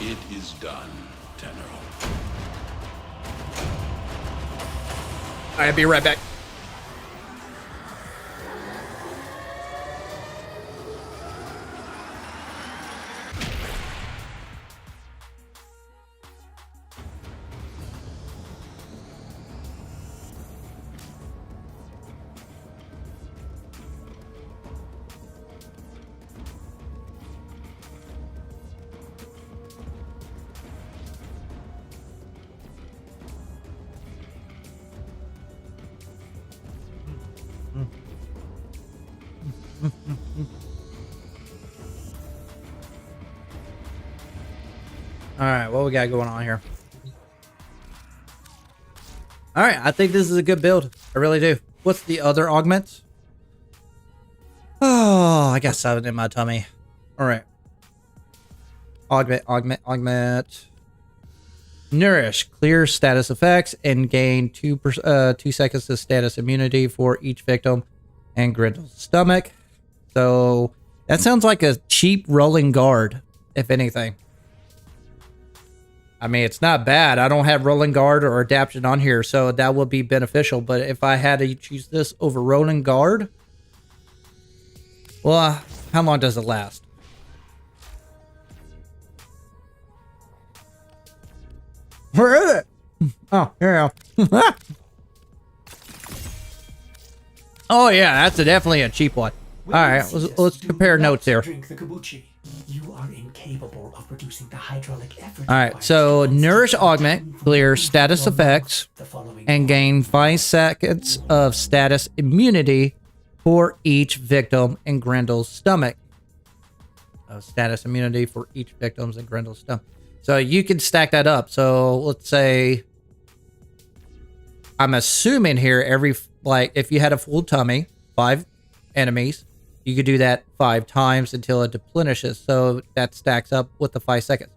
It is done, Tenno. I'll be right back. All right, what we got going on here? All right, I think this is a good build. I really do. What's the other augments? I got 7 in my tummy. All right. Augment. Nourish. Clear status effects and gain 2 seconds of status immunity for each victim and Grindel's stomach. So that sounds like a cheap rolling guard, if anything. I mean, it's not bad. I don't have rolling guard or adaptation on here, so that would be beneficial. But if I had to choose this over rolling guard, well, how long does it last? Where is it? Oh, here we go. Oh, yeah, that's definitely a cheap one. All right, let's compare notes here. Drink the kombucha. You are incapable of producing the hydraulic effort. All right, so Nourish Augment, clear status effects, and gain 5 seconds of status immunity for each victim in Grindel's stomach. Status immunity for each victim's in Grindel's stomach. So you can stack that up. So let's say, I'm assuming here, if you had a full tummy, 5 enemies, you could do that 5 times until it replenishes. So that stacks up with the 5 seconds.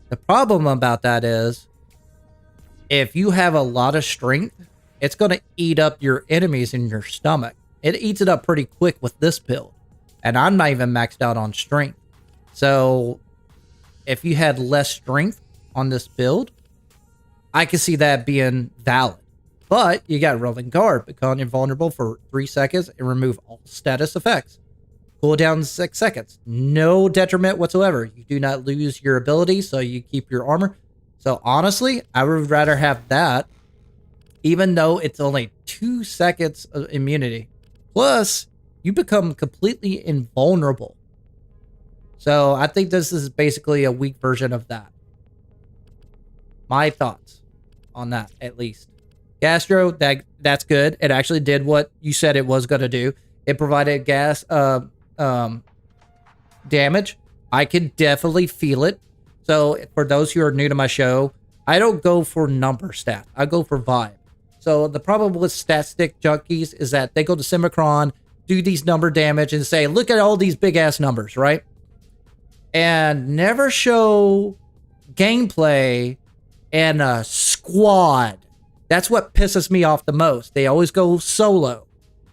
The problem about that is, if you have a lot of strength, it's going to eat up your enemies in your stomach. It eats it up pretty quick with this build. And I'm not even maxed out on strength. So if you had less strength on this build, I can see that being valid. But you got rolling guard, become invulnerable for 3 seconds and remove all status effects. Cooldown 6 seconds. No detriment whatsoever. You do not lose your ability, so you keep your armor. So honestly, I would rather have that, even though it's only 2 seconds of immunity. Plus, you become completely invulnerable. So I think this is basically a weak version of that. My thoughts on that, at least. Gastro, that's good. It actually did what you said it was going to do. It provided gas damage. I can definitely feel it. So for those who are new to my show, I don't go for number stat. I go for vibe. So the problem with stat stick junkies is that they go to Simicron, do these number damage, and say, look at all these big ass numbers, right? And never show gameplay in a squad. That's what pisses me off the most. They always go solo,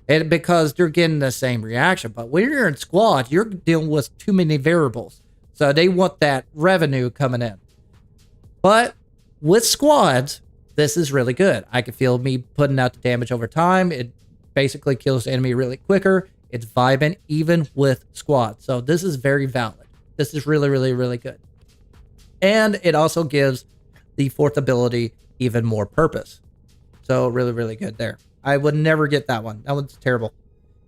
and because they're getting the same reaction. But when you're in squad, you're dealing with too many variables. So they want that revenue coming in. But with squads, this is really good. I can feel me putting out the damage over time. It basically kills the enemy really quicker. It's vibing even with squads. So this is very valid. This is really, really, really good. And it also gives the 4th ability even more purpose. So really, really good there. I would never get that one. That one's terrible.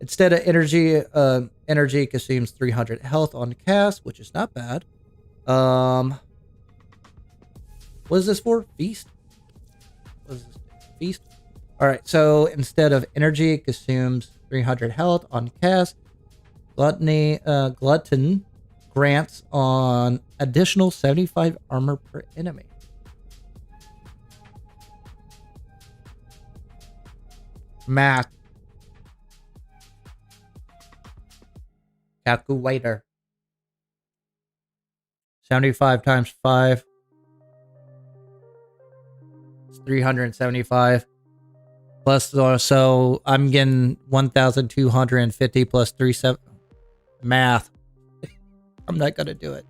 Instead of energy, energy consumes 300 health on cast, which is not bad. What is this for? Feast? What is this? Feast? All right. So instead of energy, it consumes 300 health on cast. Glutton grants on additional 75 armor per enemy. Math. Calculator. 75 times 5. It's 375. Plus, so I'm getting 1,250 plus 37. Math. I'm not going to do it.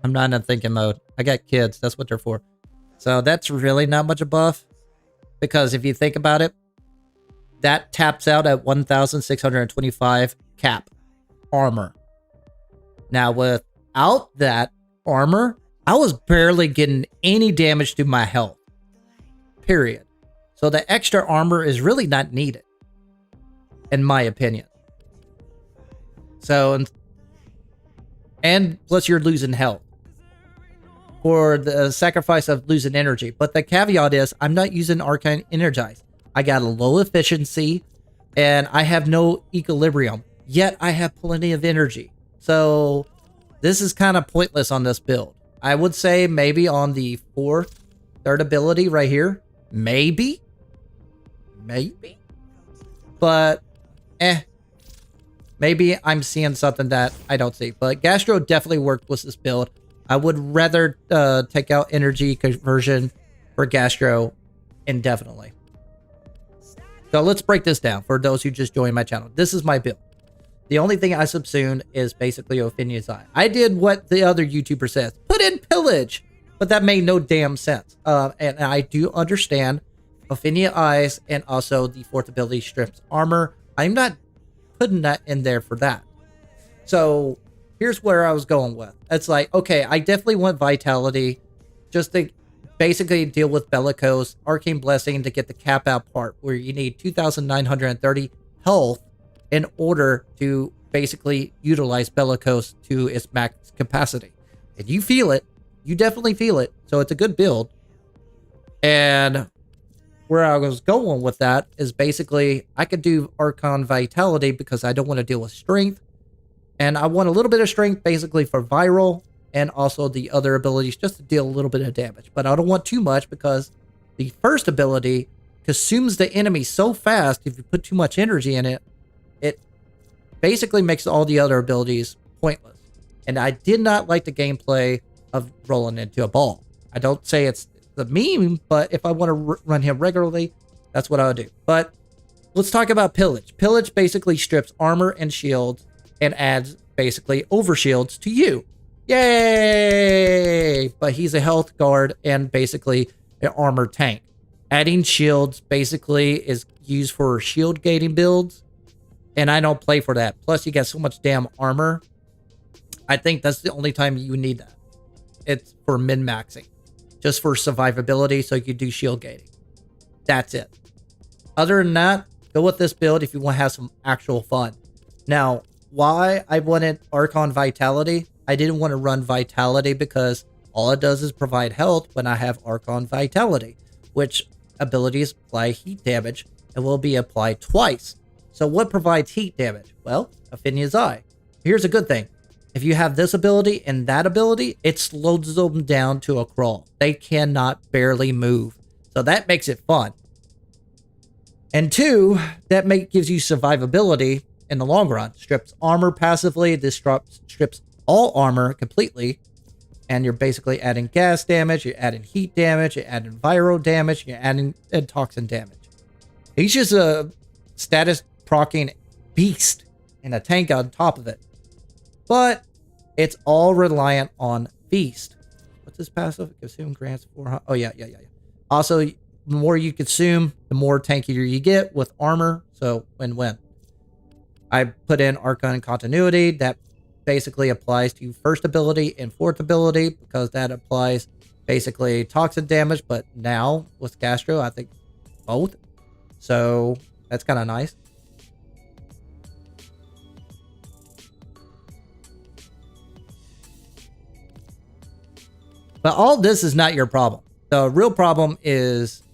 I'm not in thinking mode. I got kids. That's what they're for. So that's really not much a buff. Because if you think about it, that taps out at 1,625 cap armor. Now, without that armor, I was barely getting any damage to my health. Period. So the extra armor is really not needed, in my opinion. So, and plus you're losing health for the sacrifice of losing energy. But the caveat is I'm not using Arcane Energize. I got a low efficiency and I have no equilibrium, yet I have plenty of energy. So this is kind of pointless on this build. I would say maybe on the third ability right here. Maybe. But, Maybe I'm seeing something that I don't see. But Gastro definitely worked with this build. I would rather take out energy conversion for Gastro indefinitely. So let's break this down for those who just joined my channel. This is my build. The only thing I subsumed is basically Ophinia's Eye. I did what the other YouTuber says. Put in Pillage. But that made no damn sense. And I do understand Ophinia Eyes and also the fourth ability strips armor. I'm not putting that in there for that. So here's where I was going with. It's like, okay, I definitely want Vitality just to basically deal with Bellicose, Arcane Blessing to get the cap out part where you need 2,930 health in order to basically utilize Bellicose to its max capacity. And you feel it. You definitely feel it. So it's a good build. And where I was going with that is basically I could do Archon Vitality because I don't want to deal with Strength. And I want a little bit of Strength basically for Viral and also the other abilities just to deal a little bit of damage. But I don't want too much because the first ability consumes the enemy so fast if you put too much energy in it, it basically makes all the other abilities pointless. And I did not like the gameplay of rolling into a ball. I don't say it's the meme, but if I want to run him regularly, that's what I would do. But let's talk about Pillage. Pillage basically strips armor and shields and adds basically overshields to you. Yay! But he's a health guard and basically an armor tank. Adding shields basically is used for shield gating builds, and I don't play for that. Plus, you get so much damn armor. I think that's the only time you need that. It's for min-maxing. Just for survivability, so you can do shield gating. That's it. Other than that, go with this build if you want to have some actual fun. Now, why I wanted Archon Vitality? I didn't want to run Vitality because all it does is provide health when I have Archon Vitality, which abilities apply heat damage and will be applied twice. So what provides heat damage? Well, Ophinia's Eye. Here's a good thing. If you have this ability and that ability, it slows them down to a crawl. They cannot barely move. So that makes it fun. And two, that gives you survivability in the long run. Strips armor passively. This strips all armor completely. And you're basically adding gas damage. You're adding heat damage. You're adding viral damage. You're adding toxin damage. He's just a status proccing beast and a tank on top of it. But it's all reliant on Feast. What's this passive? Consume grants 400. Oh, yeah. Also, the more you consume, the more tankier you get with armor. So, win-win. I put in Archon Continuity. That basically applies to first ability and fourth ability because that applies basically toxin damage. But now, with Gastro, I think both. So, that's kind of nice. But all this is not your problem. The real problem is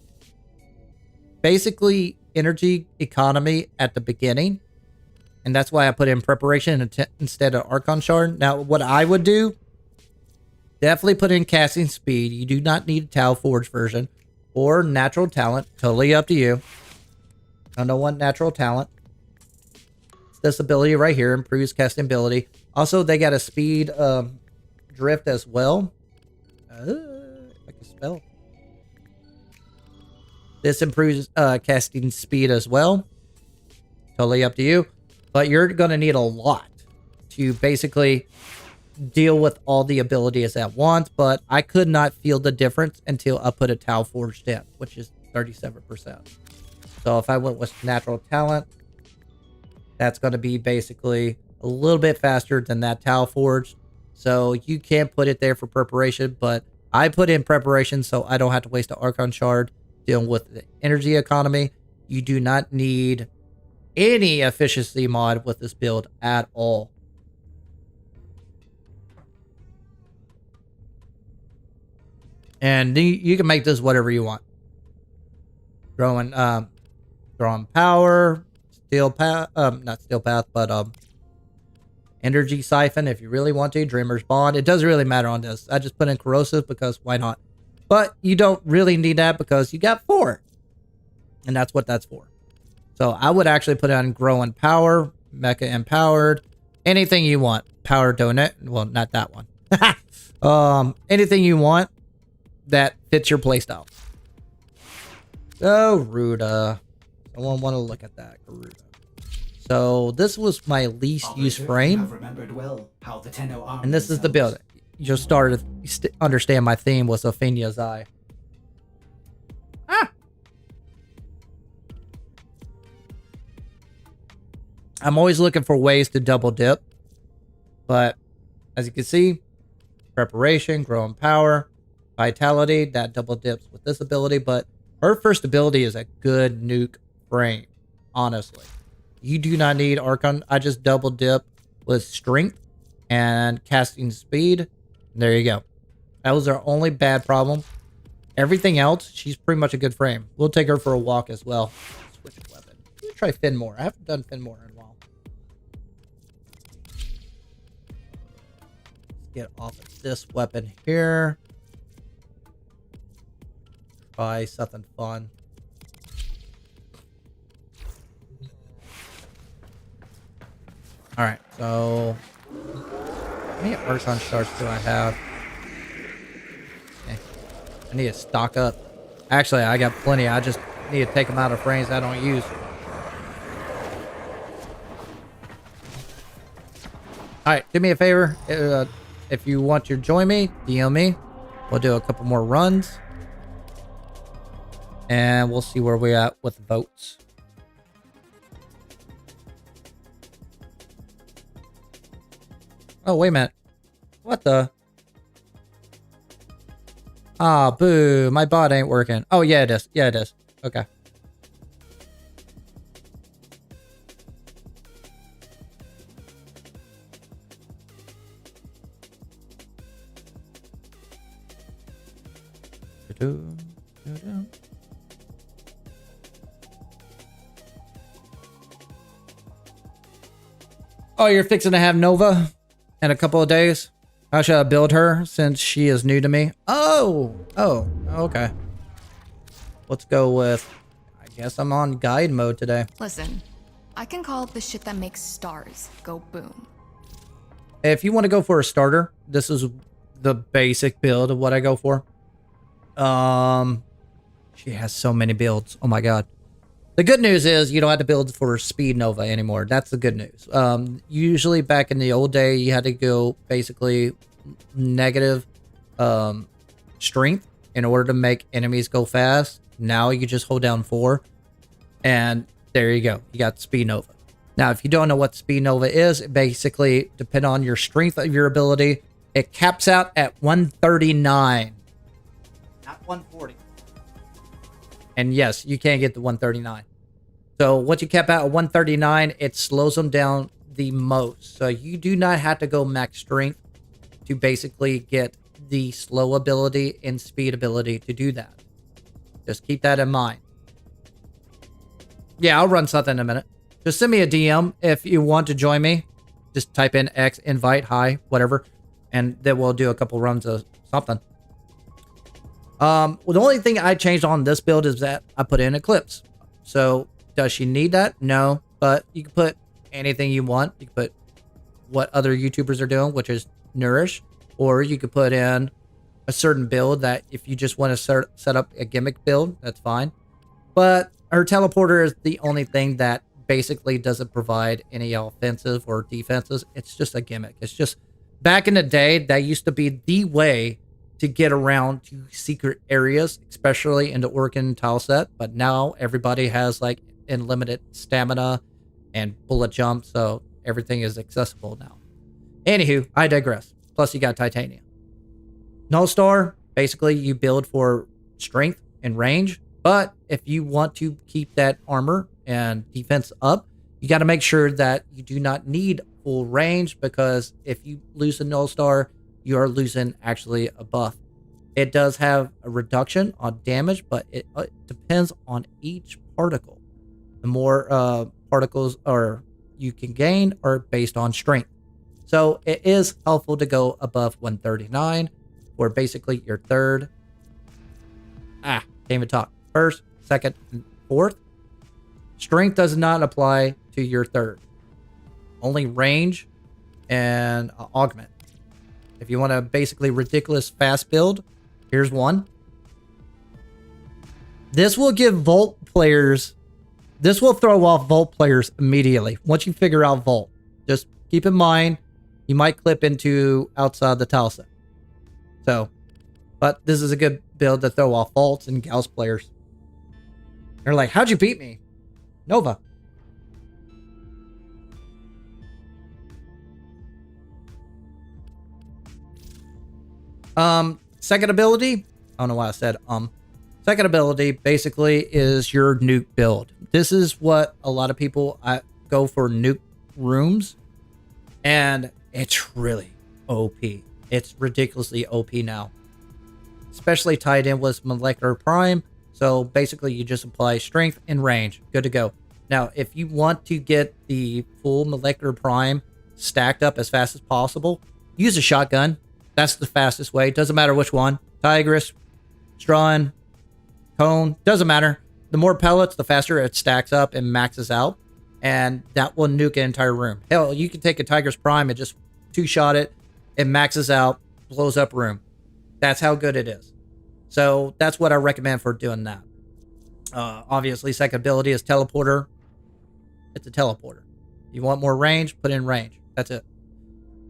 basically energy economy at the beginning. And that's why I put in preparation instead of Archon Shard. Now, what I would do, definitely put in casting speed. You do not need a Tau Forge version or natural talent. Totally up to you. I don't want natural talent. This ability right here improves casting ability. Also, they got a speed drift as well. I can spell. This improves casting speed as well. Totally up to you. But you're going to need a lot to basically deal with all the abilities at once. But I could not feel the difference until I put a Tau Forged in, which is 37%. So if I went with natural talent, that's going to be basically a little bit faster than that Tau Forged. So you can put it there for preparation, but I put in preparation so I don't have to waste an Archon Shard dealing with the energy economy. You do not need any efficiency mod with this build at all. And you can make this whatever you want. Throwing power, steel path, not steel path, but energy siphon if you really want to. Dreamer's Bond. It doesn't really matter on this. I just put in corrosive because why not? But you don't really need that because you got 4. And that's what that's for. So I would actually put on growing power mecha empowered, anything you want. Power donut. Well, not that one. Anything you want that fits your playstyle. Oh, Ruda. Someone want to look at that, Garuda. So this was my least used frame. Well how the Tenno arm And this is the build. You'll start to understand my theme was Ophania's Eye. I'm always looking for ways to double dip. But as you can see, preparation, growing power, vitality, that double dips with this ability. But her first ability is a good nuke frame, honestly. You do not need Archon. I just double dip with strength and casting speed. There you go. That was our only bad problem. Everything else, she's pretty much a good frame. We'll take her for a walk as well. Switch weapon. Let's try Finmore. I haven't done Finmore in a while. Let's get off of this weapon here. Try something fun. Alright, so how many Archon shards do I have? Okay. I need to stock up. Actually, I got plenty. I just need to take them out of frames I don't use. Alright, do me a favor. If you want to join me, DM me. We'll do a couple more runs. And we'll see where we're at with the votes. Oh, wait a minute. What the? Ah, boo. My bot ain't working. Oh, yeah, it is. Yeah, it is. Okay. Oh, you're fixing to have Nova in a couple of days? How should I build her since she is new to me? Oh, okay. Let's go with, I guess I'm on guide mode today. Listen, I can call it the shit that makes stars go boom. If you want to go for a starter, this is the basic build of what I go for. She has so many builds. Oh my god. The good news is you don't have to build for Speed Nova anymore. That's the good news. Usually back in the old day, you had to go basically negative strength in order to make enemies go fast. Now you just hold down 4 and there you go. You got Speed Nova. Now, if you don't know what Speed Nova is, it basically depends on your strength of your ability. It caps out at 139, not 140. And yes, you can't get the 139. So once you cap out at 139, it slows them down the most. So you do not have to go max strength to basically get the slow ability and speed ability to do that. Just keep that in mind. Yeah, I'll run something in a minute. Just send me a DM if you want to join me. Just type in X, invite, hi, whatever. And then we'll do a couple runs of something. Well, the only thing I changed on this build is that I put in Eclipse. So, does she need that? No, but you can put anything you want. You can put what other YouTubers are doing, which is Nourish, or you could put in a certain build that if you just want to set up a gimmick build, that's fine. But her teleporter is the only thing that basically doesn't provide any offensive or defenses. It's just a gimmick. It's just, back in the day, that used to be the way to get around to secret areas, especially in the Orkin tile set. But now everybody has like unlimited stamina and bullet jump, so everything is accessible now. Anywho, I digress. Plus you got titanium. Null Star, basically you build for strength and range, but if you want to keep that armor and defense up, you got to make sure that you do not need full range, because if you lose a Null Star, you are losing actually a buff. It does have a reduction on damage, but it depends on each particle. The more particles you can gain are based on strength. So it is helpful to go above 139, or basically your third. Can't even talk. First, second, and fourth. Strength does not apply to your third. Only range and augment. If you want a basically ridiculous fast build, here's one. This will give Volt players, this will throw off Volt players immediately once you figure out Volt. Just keep in mind, you might clip into outside the tile set. So, but this is a good build to throw off Volts and Gauss players. They're like, how'd you beat me? Nova. Second ability, I don't know why I said second ability basically is your nuke build. This is what a lot of people go for, nuke rooms, and it's really OP. It's ridiculously OP now, especially tied in with molecular prime. So basically you just apply strength and range, good to go. Now if you want to get the full molecular prime stacked up as fast as possible, use a shotgun. That's the fastest way. Doesn't matter which one. Tigress, Strawn, Cone, doesn't matter. The more pellets, the faster it stacks up and maxes out. And that will nuke an entire room. Hell, you can take a Tigress Prime and just two-shot it. It maxes out, blows up room. That's how good it is. So that's what I recommend for doing that. Obviously, second ability is Teleporter. It's a teleporter. You want more range, put in range. That's it.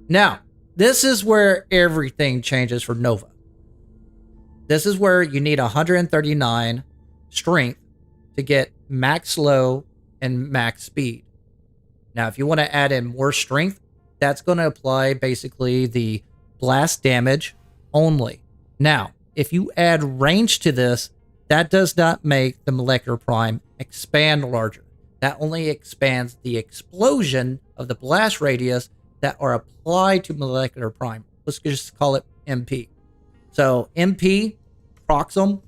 Now, this is where everything changes for Nova. This is where you need 139 strength to get max slow and max speed. Now, if you want to add in more strength, that's going to apply basically the blast damage only. Now, if you add range to this, that does not make the molecular prime expand larger. That only expands the explosion of the blast radius that are applied to molecular prime. Let's just call it MP. So MP procs them,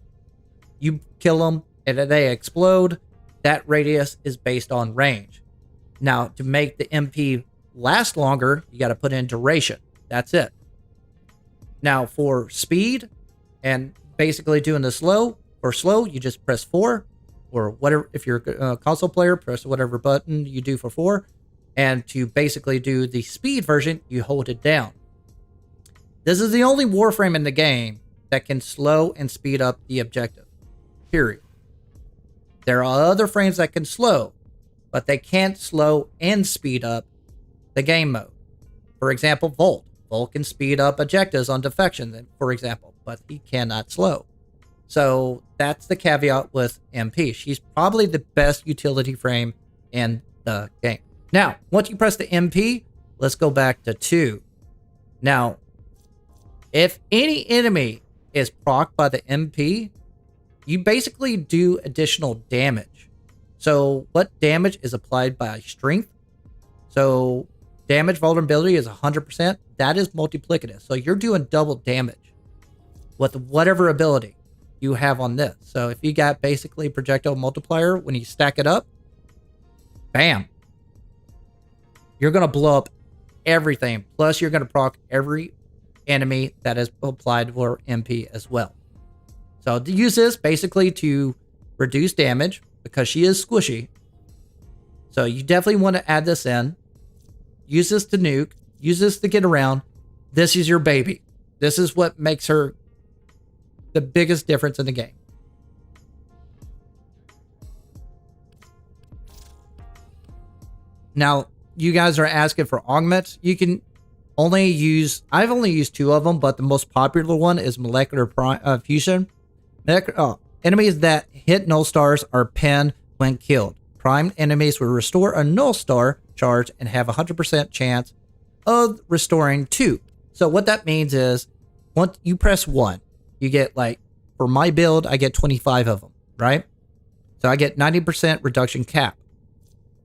you kill them, and they explode. That radius is based on range. Now, to make the MP last longer, you got to put in duration. That's it. Now, for speed and basically doing the slow, you just press 4 or whatever. If you're a console player, press whatever button you do for 4. And to basically do the speed version, you hold it down. This is the only Warframe in the game that can slow and speed up the objective. Period. There are other frames that can slow, but they can't slow and speed up the game mode. For example, Volt. Volt can speed up objectives on defection, for example, but he cannot slow. So that's the caveat with MP. She's probably the best utility frame in the game. Now, once you press the MP, let's go back to 2. Now, if any enemy is procced by the MP, you basically do additional damage. So what damage is applied by strength? So damage vulnerability is 100%. That is multiplicative. So you're doing double damage with whatever ability you have on this. So if you got basically projectile multiplier, when you stack it up, bam. You're going to blow up everything. Plus, you're going to proc every enemy that is applied for MP as well. So to use this basically to reduce damage because she is squishy. So you definitely want to add this in. Use this to nuke. Use this to get around. This is your baby. This is what makes her the biggest difference in the game. Now, you guys are asking for augments. You can only use, I've only used 2 of them, but the most popular one is molecular fusion. Enemies that hit null stars are pinned when killed. Primed enemies will restore a null star charge and have a 100% chance of restoring 2. So what that means is once you press 1, you get, like, for my build, I get 25 of them, right? So I get 90% reduction cap.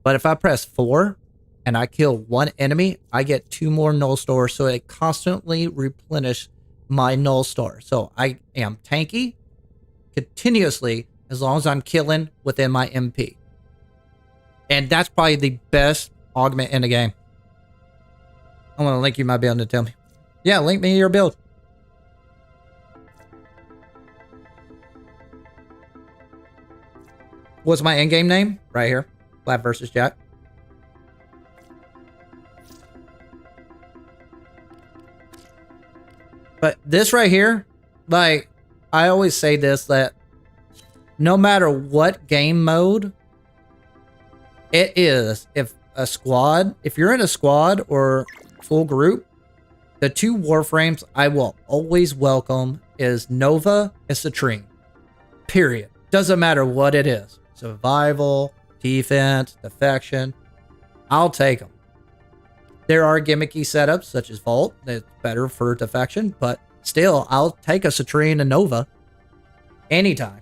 But if I press 4 and I kill 1 enemy, I get 2 more null stars. So it constantly replenishes my null star. So I am tanky continuously as long as I'm killing within my MP. And that's probably the best augment in the game. I'm going to link you my build to tell me. Yeah, link me your build. What's my in-game name? Right here. Flapvsjack. But this right here, like, I always say this, that no matter what game mode it is, if you're in a squad or full group, the two Warframes I will always welcome is Nova and Citrine. Period. Doesn't matter what it is. Survival, defense, defection. I'll take them. There are gimmicky setups such as Vault that's better for defection, but still, I'll take a Citrine and Nova anytime.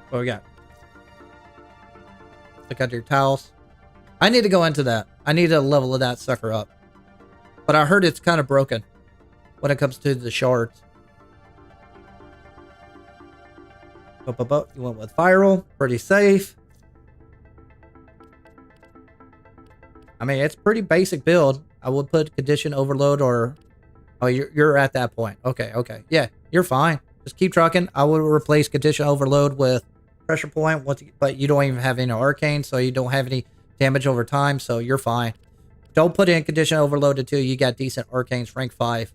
What we got? Look at your towels. I need to go into that. I need to level that sucker up. But I heard it's kind of broken when it comes to the shards. You went with viral. Pretty safe. I mean, it's pretty basic build. I would put condition overload or... Oh, you're at that point. Okay. Yeah, you're fine. Just keep trucking. I would replace condition overload with pressure point, but you don't even have any arcane, so you don't have any damage over time, so you're fine. Don't put in condition overload until you got decent arcanes rank 5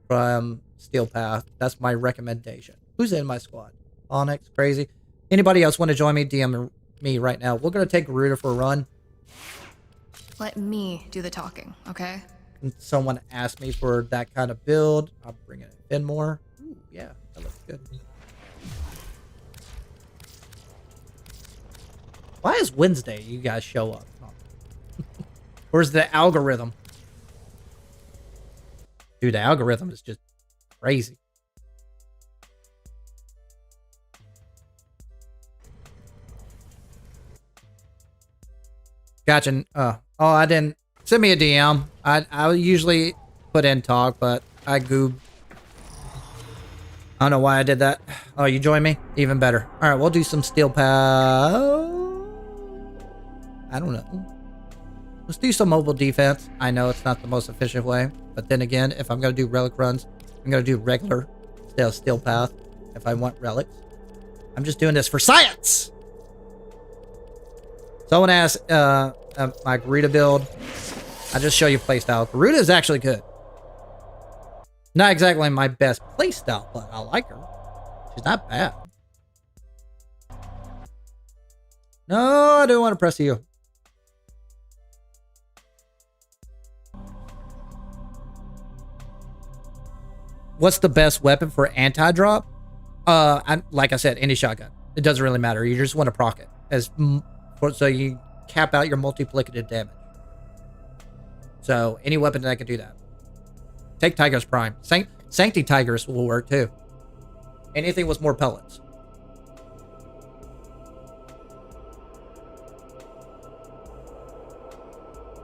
from Steel Path. That's my recommendation. Who's in my squad? Onyx, crazy. Anybody else want to join me? DM me right now. We're going to take Garuda for a run. Let me do the talking, okay? Someone asked me for that kind of build. I'll bring it in more. Ooh, yeah, that looks good. Why is Wednesday you guys show up? Or is the algorithm? Dude, the algorithm is just crazy. Gotcha. Oh, I didn't. Send me a DM. I usually put in talk, but I goob. I don't know why I did that. Oh, you join me? Even better. All right, we'll do some steel power. I don't know. Let's do some mobile defense. I know it's not the most efficient way, but then again, if I'm going to do relic runs, I'm going to do regular instead of steel path if I want relics. I'm just doing this for science! Someone asked my Garuda build. I'll just show you playstyle. Garuda is actually good. Not exactly my best playstyle, but I like her. She's not bad. No, I don't want to press you. What's the best weapon for anti-drop? Like I said, any shotgun. It doesn't really matter. You just want to proc it so you cap out your multiplicative damage. So any weapon that can do that. Take Tiger's Prime. Sancti Tigers will work too. Anything with more pellets.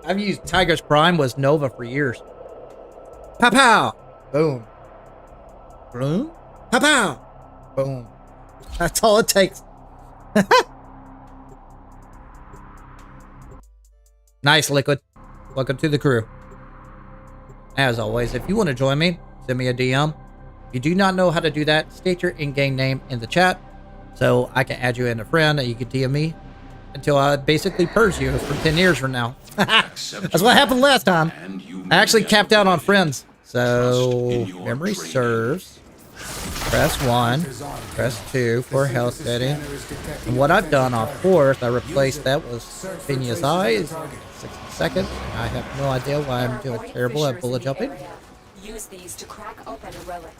I've used Tiger's Prime with Nova for years. Pow pow! Boom. Boom. Pow pow! Boom. That's all it takes. Nice, Liquid. Welcome to the crew. As always, if you want to join me, send me a DM. If you do not know how to do that, state your in-game name in the chat so I can add you in a friend and you can DM me until I basically purge you for 10 years from now. That's what happened last time. I actually capped out on friends. So, memory serves. Press 1. Press 2 for health setting. And what I've done on 4th, I replaced that with Phineas Eyes. 60 seconds. I have no idea why I'm doing terrible at bullet jumping. Use these to crack open a relic.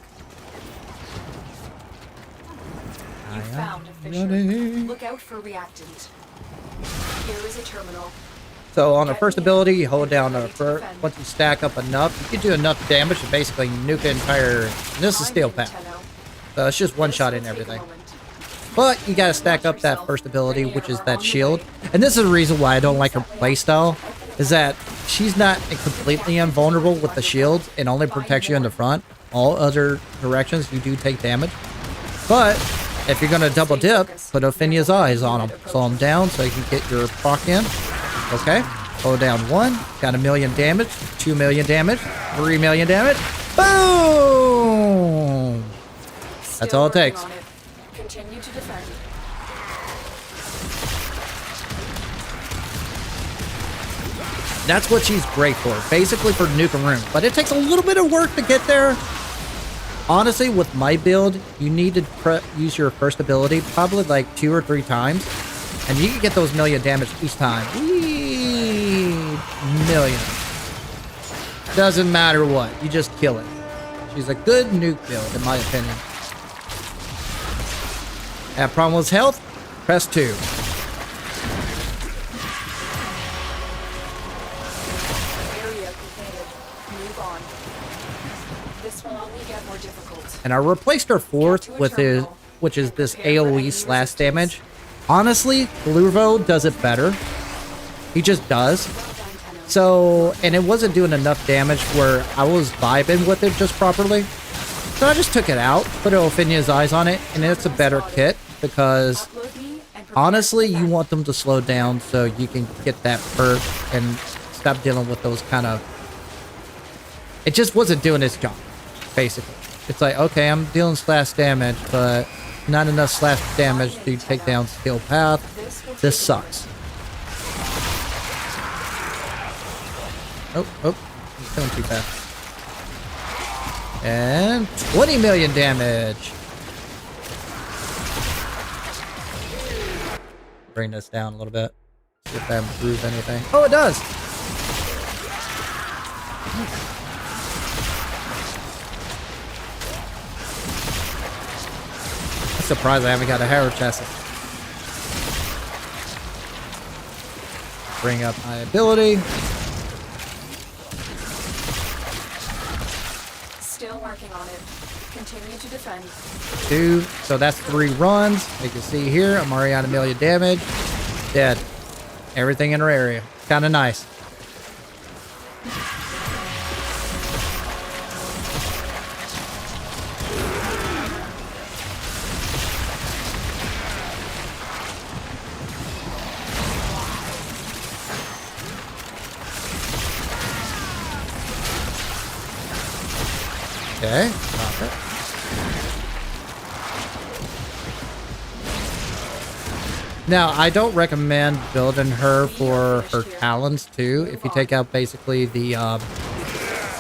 You found a fissure. Look out for reactant. Here is a terminal. So on the first ability, you hold down the once you stack up enough, you can do enough damage to basically nuke an entire. This is Steel Path, so it's just one shot in everything. But you gotta stack up that first ability, which is that shield. And this is the reason why I don't like her playstyle, is that she's not completely invulnerable with the shields and only protects you in the front. All other directions, you do take damage. But if you're gonna double dip, put Ophinia's Eyes on them. Slow them down so you can get your proc in. Okay, hold down 1, got 1 million damage, 2 million damage, 3 million damage. Boom! That's all it takes. Continue to defend. That's what she's great for, basically for nuke a room. But it takes a little bit of work to get there. honestly, with my build, you need to use your first ability probably like 2 or 3 times. And you can get those million damage each time. Whee! Million. Doesn't matter what. You just kill it. She's a good nuke build, in my opinion. Have problem with health? Press 2. Area completed. Move on. This will only get more difficult. And I replaced her 4th with his, which is this AoE slash damage. Honestly, Blurvo does it better. He just does. So, and it wasn't doing enough damage where I was vibing with it just properly. So I just took it out, put Ophinia's eyes on it, and it's a better kit because honestly, you want them to slow down so you can get that perk and stop dealing with those kind of... It just wasn't doing its job, basically. It's like, okay, I'm dealing slash damage, but not enough slash damage to take down skill path. This sucks. Oh, he's going too fast. And 20 million damage. Bring this down a little bit. See if that improves anything. Oh, it does. I'm surprised I haven't got a Harrow Chassis. Bring up my ability. Still working on it. Continue to defend. 2. So that's 3 runs. You can see here, I'm already on a million damage. Dead. Everything in her area. Kind of nice. Okay, stop it. Now, I don't recommend building her for her talons too. If you take out basically the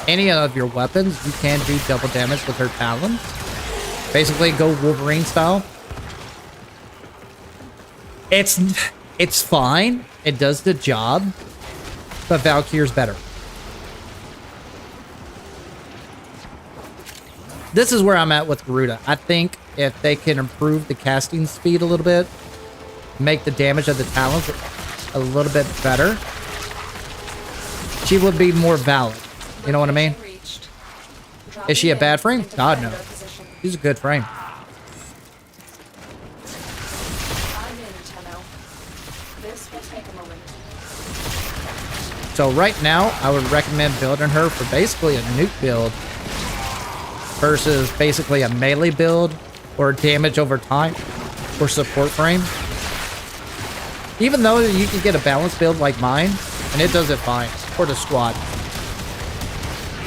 any of your weapons, you can do double damage with her talons. Basically, go Wolverine style. It's fine. It does the job, but Valkyrie's better. This is where I'm at with Garuda. I think if they can improve the casting speed a little bit, make the damage of the talons a little bit better, she would be more valid. You know what I mean? Is she a bad frame? God, no. She's a good frame. So right now, I would recommend building her for basically a nuke build versus basically a melee build or damage over time or support frame. Even though you can get a balanced build like mine, and it does it fine for the squad.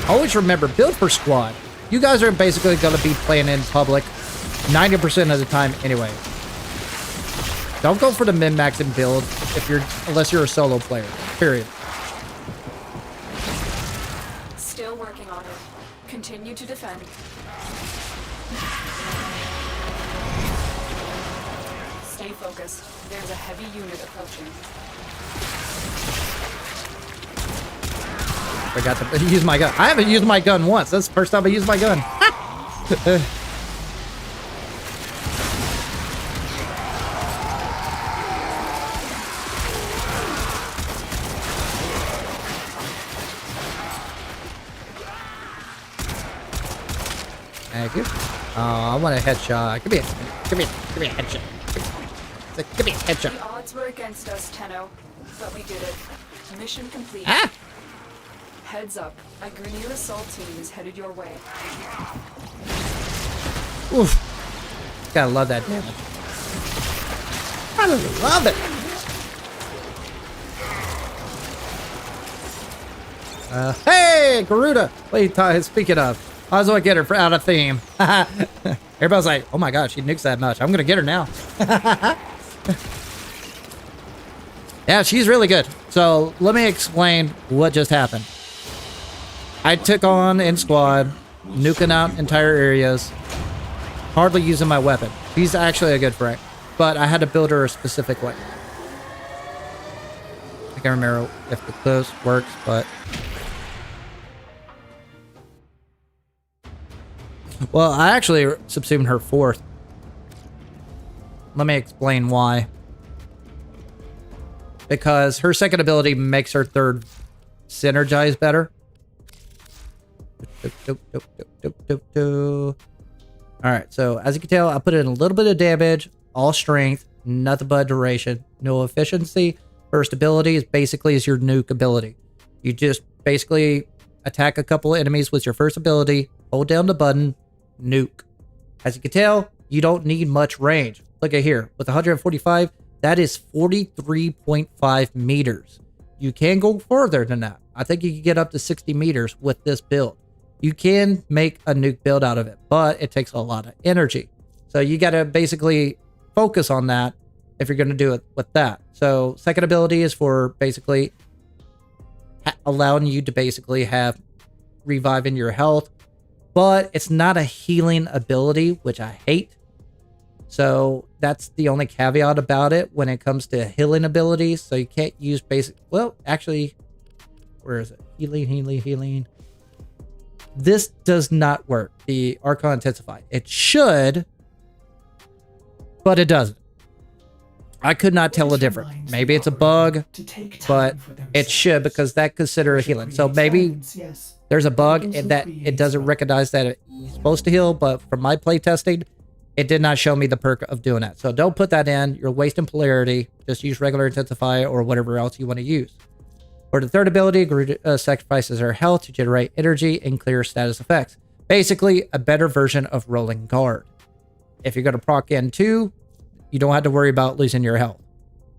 Always remember, build for squad. You guys are basically going to be playing in public 90% of the time anyway. Don't go for the min-maxing build unless you're a solo player, period. Still working on it. Continue to defend. Stay focused. There's a heavy unit approaching. Forgot to use my gun. I haven't used my gun once. That's the first time I used my gun. Thank you. Oh, I want a headshot. Give me a headshot. Give me a headshot. The odds were against us, Tenno, but we did it. Mission complete. Ah! Heads up, a Grineer assault team is headed your way. Oof. Gotta love that damage. I love it. Hey, Garuda. Wait, speaking of, I was gonna get her out of theme. Everybody's like, oh my god, she nukes that much. I'm gonna get her now. Yeah, she's really good. So let me explain what just happened. I took on in squad nuking out entire areas, hardly using my weapon. She's actually a good friend, but I had to build her a specific way. I can't remember if the close works, but... Well, I actually subsumed her 4th. Let me explain why. Because her 2nd ability makes her 3rd synergize better. Alright, so as you can tell, I put in a little bit of damage, all strength, nothing but duration, no efficiency. First ability is basically your nuke ability. You just basically attack a couple of enemies with your first ability, hold down the button, nuke. As you can tell, you don't need much range. Look at here, with 145, that is 43.5 meters. You can go further than that. I think you can get up to 60 meters with this build. You can make a nuke build out of it, but it takes a lot of energy. So you got to basically focus on that if you're going to do it with that. So 2nd ability is for basically allowing you to basically have reviving your health, but it's not a healing ability, which I hate. So that's the only caveat about it when it comes to healing abilities. So you can't use basic... Well, actually, where is it? Healing. This does not work. The Archon Intensify. It should, but it doesn't. I could not tell the difference. Maybe it's a bug, but it should, because that considers healing. So maybe there's a bug in that it doesn't recognize that it's supposed to heal, but from my playtesting, it did not show me the perk of doing that. So don't put that in. You're wasting polarity. Just use regular Intensify or whatever else you want to use. For the 3rd ability, Garuda sacrifices her health to generate energy and clear status effects. Basically, a better version of Rolling Guard. If you're going to proc N2, you don't have to worry about losing your health.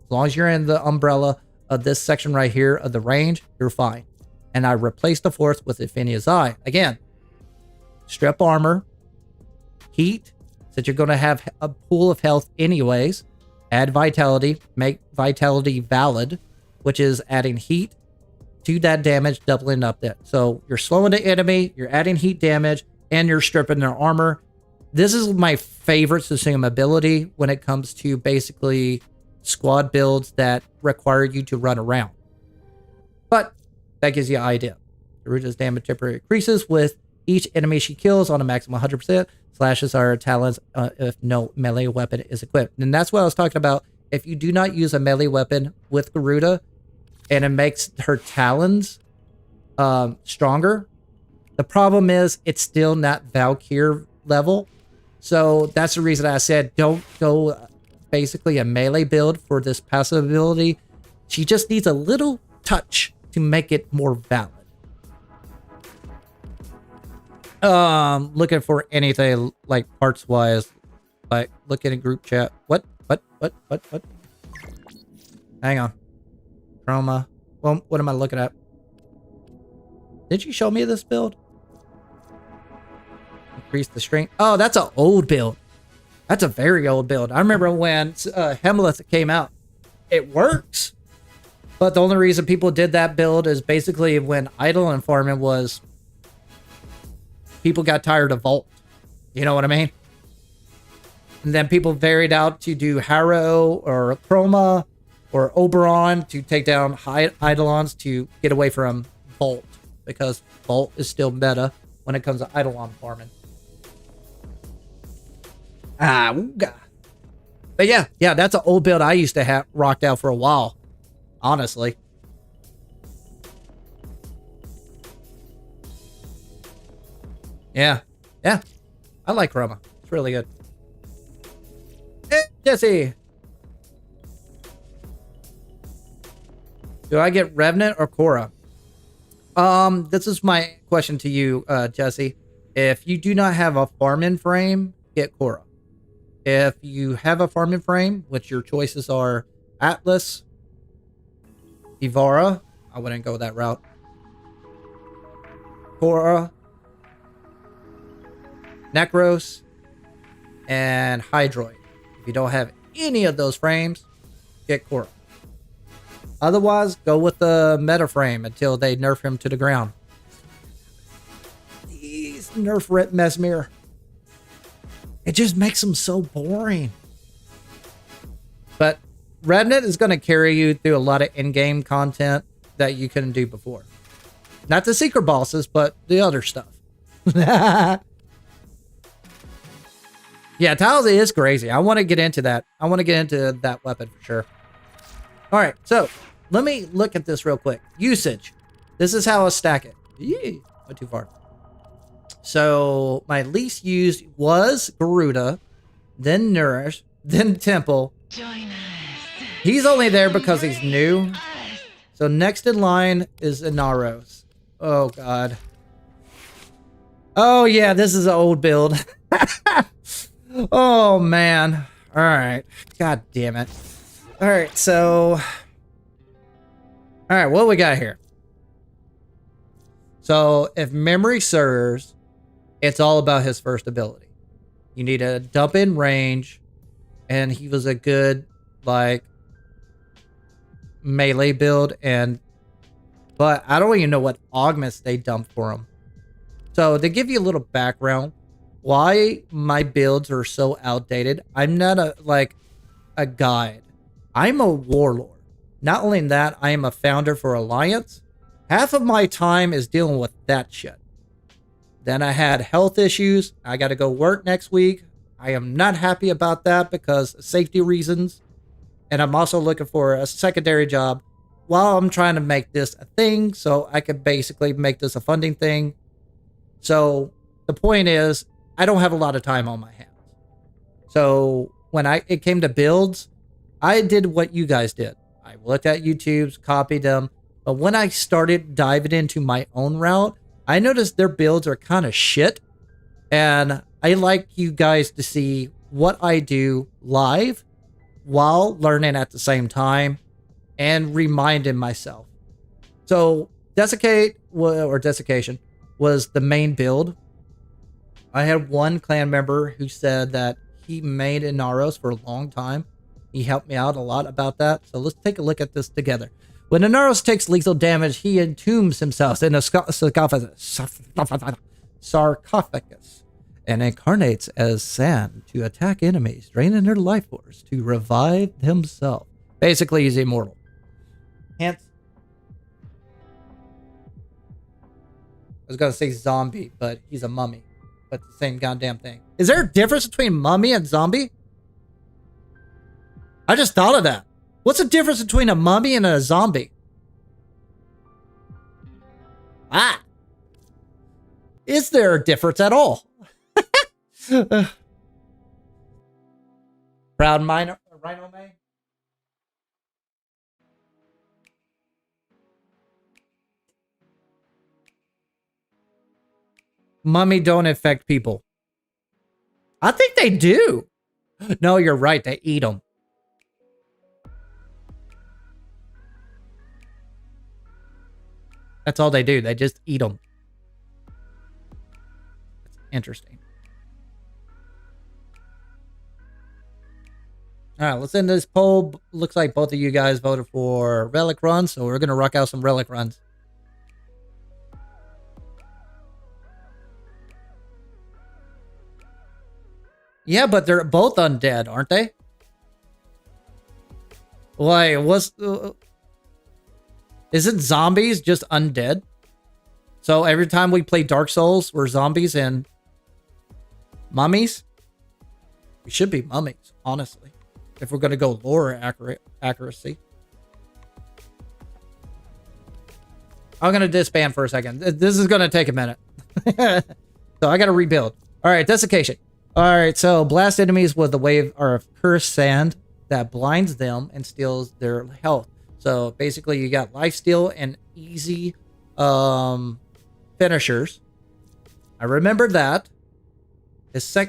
As long as you're in the umbrella of this section right here of the range, you're fine. And I replaced the 4th with Infinia's Eye. Again, strip armor, heat, since you're going to have a pool of health anyways, add vitality, make vitality valid, which is adding heat to that damage, doubling up that. So you're slowing the enemy, you're adding heat damage, and you're stripping their armor. This is my favorite Tsushima ability when it comes to basically squad builds that require you to run around. But that gives you an idea. Garuda's damage temporarily increases with each enemy she kills on a maximum 100%. Slashes are talons if no melee weapon is equipped. And that's what I was talking about. If you do not use a melee weapon with Garuda and it makes her talons stronger, the problem is it's still not Valkyrie level. So that's the reason I said don't go basically a melee build for this passive ability. She just needs a little touch to make it more valid. Looking for anything like parts wise, like looking at group chat. What? Hang on. Chroma. Well, what am I looking at? Did you show me this build? Increase the strength. Oh, that's an old build. That's a very old build. I remember when Hemlith came out. It works. But the only reason people did that build is basically when Idle and Farming was... people got tired of Vault. You know what I mean? And then people varied out to do Harrow or Chroma or Oberon to take down Eidolons to get away from Vault. Because Vault is still meta when it comes to Eidolon farming. Ooga. But yeah, that's an old build I used to have rocked out for a while. Honestly. Yeah. I like Chroma. It's really good. Hey, Jesse. Do I get Revenant or Korra? This is my question to you, Jesse. If you do not have a farming frame, get Korra. If you have a farming frame, which your choices are Atlas, Ivara, I wouldn't go that route. Korra, Necros, and Hydroid. If you don't have any of those frames, get Korra. Otherwise, go with the meta frame until they nerf him to the ground. Jeez. nerf Rip Mesmer. It just makes them so boring. But Revenant is going to carry you through a lot of in-game content that you couldn't do before. Not the secret bosses, but the other stuff. Yeah, Tiles is crazy. I want to get into that. I want to get into that weapon for sure. All right, so let me look at this real quick. Usage. This is how I stack it. Yee, went too far. So my least used was Garuda, then Nourish, then Temple. He's only there because he's new. So next in line is Inaros. Oh, God. Oh, yeah, this is an old build. Oh, man. All right. God damn it. All right, so... All right, what we got here? So, if memory serves, it's all about his first ability. You need a dump in range, and he was a good, like, melee build, but I don't even know what augments they dumped for him. So, to give you a little background, why my builds are so outdated, I'm not a guide. I'm a warlord. Not only that, I am a founder for Alliance. Half of my time is dealing with that shit. Then I had health issues. I got to go work next week. I am not happy about that because of safety reasons. And I'm also looking for a secondary job while I'm trying to make this a thing so I could basically make this a funding thing. So the point is, I don't have a lot of time on my hands. So when it came to builds, I did what you guys did. I looked at YouTube's, copied them. But when I started diving into my own route, I noticed their builds are kind of shit. And I like you guys to see what I do live while learning at the same time and reminding myself. So Desiccation was the main build. I had one clan member who said that he made Inaros for a long time. He helped me out a lot about that. So let's take a look at this together. When Inaros takes lethal damage, he entombs himself in a sarcophagus and incarnates as sand to attack enemies, draining their life force to revive himself. Basically, he's immortal. Hence, I was going to say zombie, but he's a mummy. But the same goddamn thing. Is there a difference between mummy and zombie? I just thought of that. What's the difference between a mummy and a zombie? Ah. Is there a difference at all? Proud Rhino May? Mummy don't infect people. I think they do. No, you're right. They eat them. That's all they do. They just eat them. That's interesting. All right, let's end this poll. Looks like both of you guys voted for relic runs, so we're going to rock out some relic runs. Yeah, but they're both undead, aren't they? Why, isn't zombies just undead? So every time we play Dark Souls, we're zombies and mummies? We should be mummies, honestly. If we're going to go lore accuracy. I'm going to disband for a second. This is going to take a minute. So I got to rebuild. All right, desiccation. All right, so blast enemies with the wave of cursed sand that blinds them and steals their health. So basically, you got lifesteal and easy finishers. I remember that.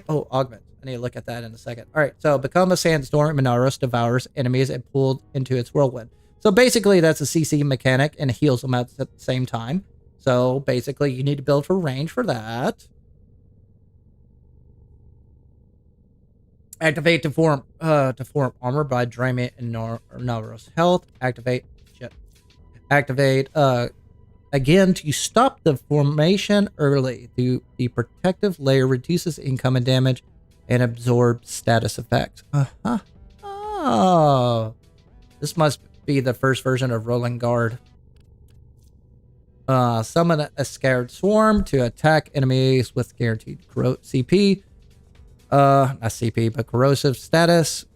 Augment. I need to look at that in a second. All right, so become a sandstorm. Inaros devours enemies and pulled into its whirlwind. So basically, that's a CC mechanic and heals them at the same time. So basically, you need to build for range for that. Activate to form armor by draining Inaros health. Activate again, to stop the formation early. The protective layer reduces incoming damage and absorbs status effects. Uh-huh. Oh. This must be the first version of Rolling Guard. Summon a scared swarm to attack enemies with guaranteed CP. Not CP, but corrosive status.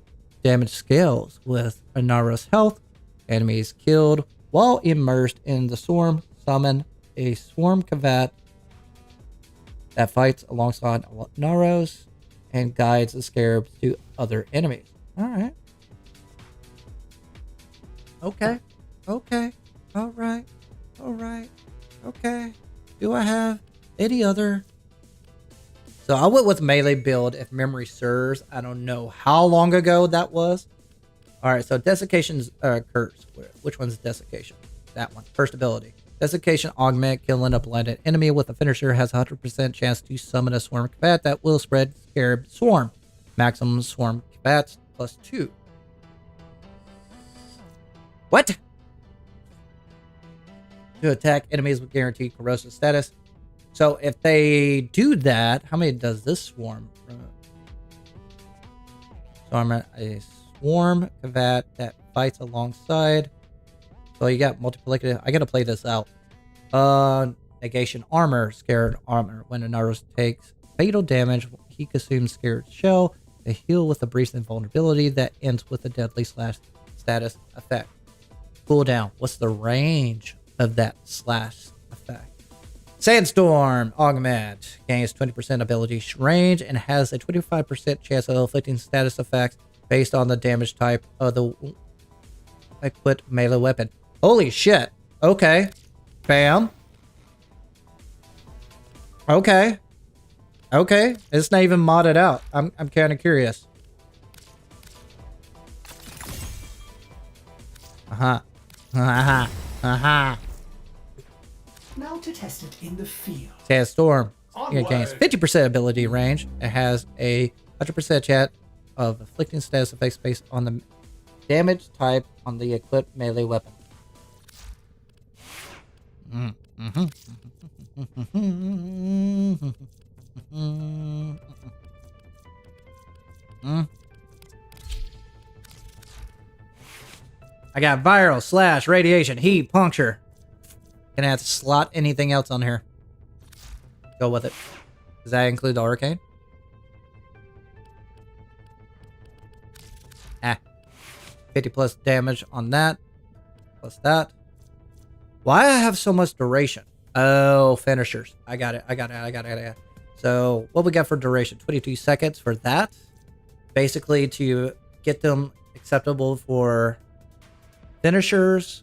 Damage scales with Inaro's health. Enemies killed while immersed in the swarm. Summon a swarm cavat that fights alongside Inaro's and guides the scarabs to other enemies. Alright. Okay. Okay. Alright. Alright. Okay. Do I have any other? So I went with melee build if memory serves. I don't know how long ago that was. Alright, so Desiccation's curse. Which one's Desiccation? That one. First ability. Desiccation augment. Killing a blinded enemy with a finisher has a 100% chance to summon a swarm cavat that will spread scarab swarm. Maximum swarm cavats +2. What? To attack enemies with guaranteed corrosive status. So if they do that, how many does this swarm? So I'm a swarm cavat that fights alongside. So you got multiplicative. I gotta play this out. Negation armor, scared armor. When Inaros takes fatal damage, he consumes scared shell. They heal with a brief invulnerability that ends with a deadly slash status effect. Cooldown. What's the range of that slash effect? Sandstorm augment gains 20% ability range and has a 25% chance of inflicting status effects based on the damage type of the equipped melee weapon. Holy shit. Okay. Bam. Okay. Okay. It's not even modded out. I'm kind of curious. Uh-huh. Uh-huh. Uh-huh. Now to test it in the field. Sandstorm. It gains 50% ability range. It has a 100% chance of inflicting status effects based on the damage type on the equipped melee weapon. I got viral, slash, radiation, heat, puncture. Gonna have to slot anything else on here. Go with it. Does that include the arcane? 50 plus damage on that. Plus that. Why I have so much duration? Oh, finishers. I got it. So what we got for duration? 22 seconds for that. Basically to get them acceptable for finishers.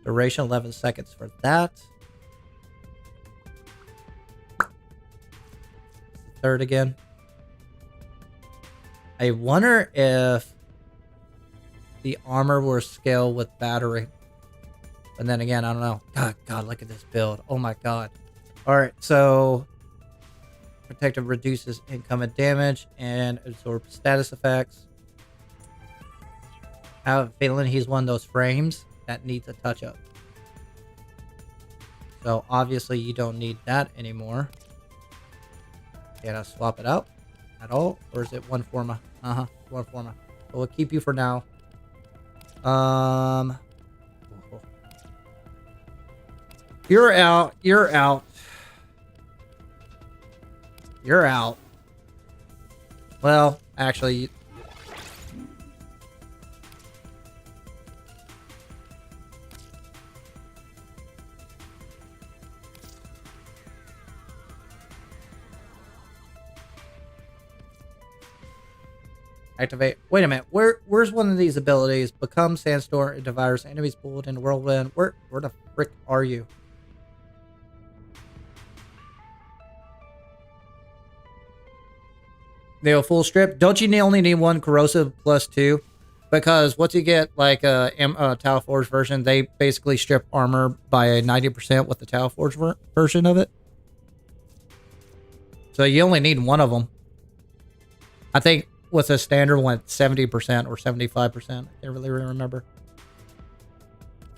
Duration 11 seconds for that. Third again. I wonder if the armor will scale with battery. And then again, I don't know. God, look at this build. Oh my god. Alright, so protective reduces incoming damage and absorbs status effects. I have a feeling he's one of those frames that needs a touch up. So obviously you don't need that anymore. Can I swap it out at all? Or is it one forma? One forma. So we'll keep you for now. You're out. You're out. You're out. Well, actually... Activate. Wait a minute. Where's one of these abilities? Become Sandstorm. It devours enemies pulled in the whirlwind. Where the frick are you? They'll full strip. Don't you only need one corrosive +2? Because once you get like a Tau Forge version, they basically strip armor by 90% with the Tau Forge version of it. So you only need one of them. I think with a standard one, 70% or 75%. I can't really remember.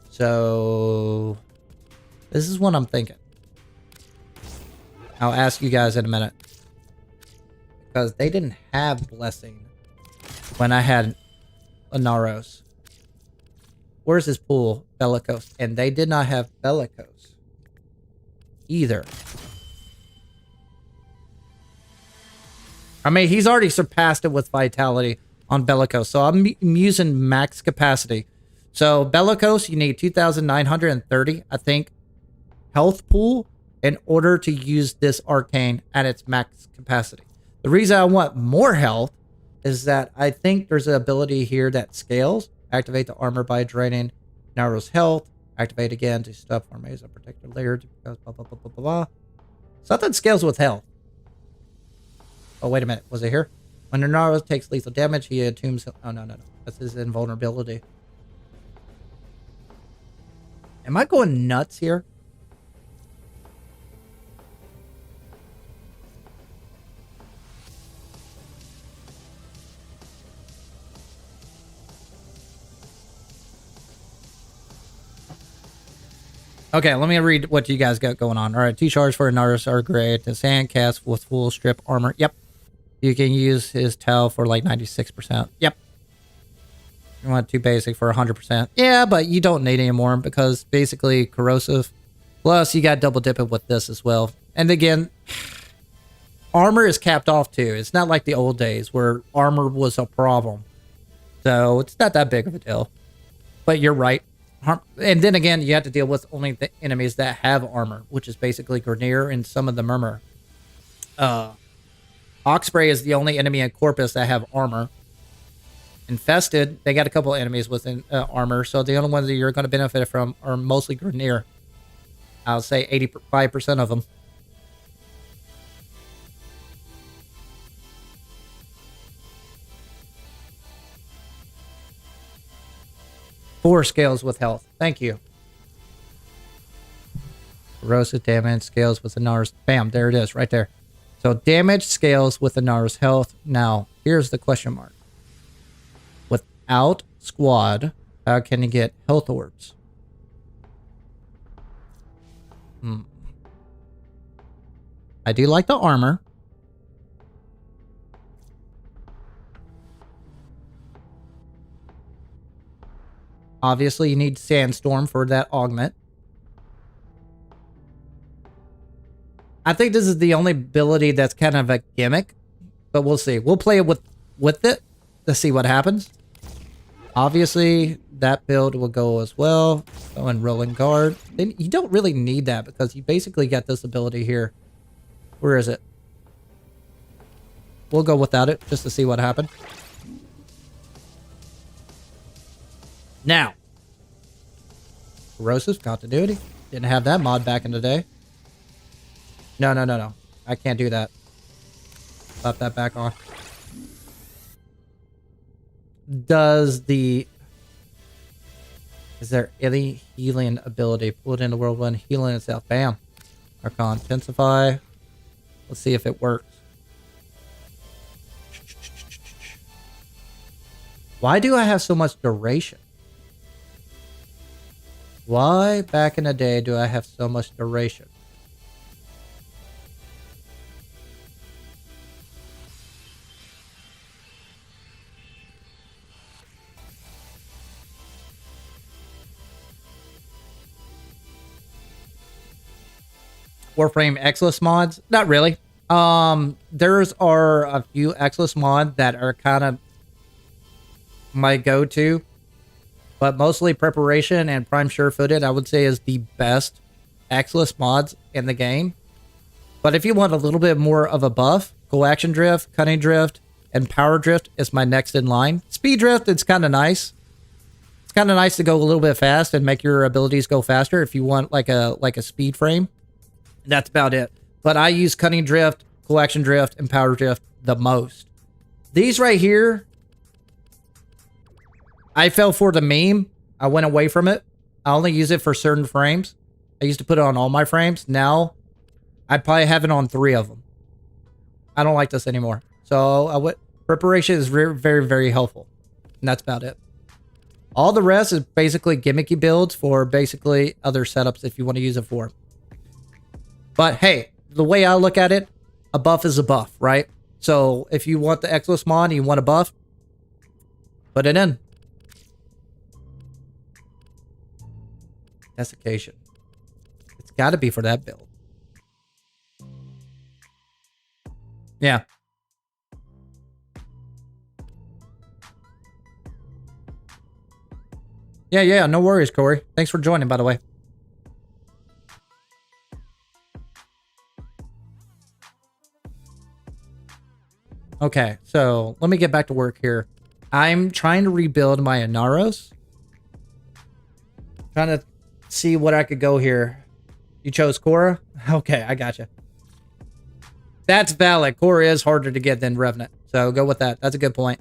So This is what I'm thinking. I'll ask you guys in a minute. Because they didn't have Blessing when I had Inaros. Where's his pool? Bellicose. And they did not have Bellicose either. I mean, he's already surpassed it with Vitality on Bellicose. So I'm using max capacity. So Bellicose, you need 2,930, I think, health pool in order to use this arcane at its max capacity. The reason I want more health is that I think there's an ability here that scales. Activate the armor by draining Naru's health. Activate again to stop or maze a particular layer because blah, blah, blah, blah, blah, blah. Something scales with health. Oh, wait a minute. Was it here? When Naru takes lethal damage, he attunes... Oh, no. That's his invulnerability. Am I going nuts here? Okay, let me read what you guys got going on. All right, 2 shards for Naruto are great. The sand cast with full strip armor. Yep. You can use his towel for like 96%. Yep. You want 2 basic for 100%. Yeah, but you don't need any more because basically corrosive. Plus, you got double dipping with this as well. And again, armor is capped off too. It's not like the old days where armor was a problem. So it's not that big of a deal. But you're right. And then again, you have to deal with only the enemies that have armor, which is basically Grineer and some of the Murmur. Oxbray is the only enemy in Corpus that have armor. Infested, they got a couple enemies with armor, so the only ones that you're going to benefit from are mostly Grineer. I'll say 85% of them. Four scales with health. Thank you. Corrosive damage scales with Inara's. Bam, there it is, right there. So damage scales with Inara's health. Now, here's the question mark. Without squad, how can you get health orbs? I do like the armor. Obviously, you need Sandstorm for that augment. I think this is the only ability that's kind of a gimmick, but we'll see. We'll play it with it to see what happens. Obviously, that build will go as well. Oh, and Rolling Guard. Then you don't really need that because you basically get this ability here. Where is it? We'll go without it just to see what happened. Now, Corrosive Continuity. Didn't have that mod back in the day. No. I can't do that. Pop that back on. Is there any healing ability? Pull it in the world one, healing itself. Bam. Archon Intensify. Let's see if it works. Why do I have so much duration? Why back in the day do I have so much duration? Warframe Exilus mods? Not really. There's are a few Exilus mods that are kind of my go-to, but mostly Preparation and Prime Sure-Footed I would say is the best Exilus mods in the game. But if you want a little bit more of a buff, Coaction Drift, Cunning Drift, and Power Drift is my next in line. Speed Drift, it's kind of nice. It's kind of nice to go a little bit fast and make your abilities go faster if you want like a speed frame. That's about it. But I use Cunning Drift, Coaction Drift, and Power Drift the most. These right here, I fell for the meme. I went away from it. I only use it for certain frames. I used to put it on all my frames. Now, I probably have it on 3 of them. I don't like this anymore. So, Preparation is very, very, very helpful. And that's about it. All the rest is basically gimmicky builds for basically other setups if you want to use it for. But hey, the way I look at it, a buff is a buff, right? So if you want the Exos mod and you want a buff, put it in. Desiccation. It's got to be for that build. Yeah. Yeah, no worries, Corey. Thanks for joining, by the way. Okay, so let me get back to work here. I'm trying to rebuild my Inaros. Trying to see what I could go here. You chose Korra? Okay, I gotcha. That's valid. Korra is harder to get than Revenant. So go with that. That's a good point.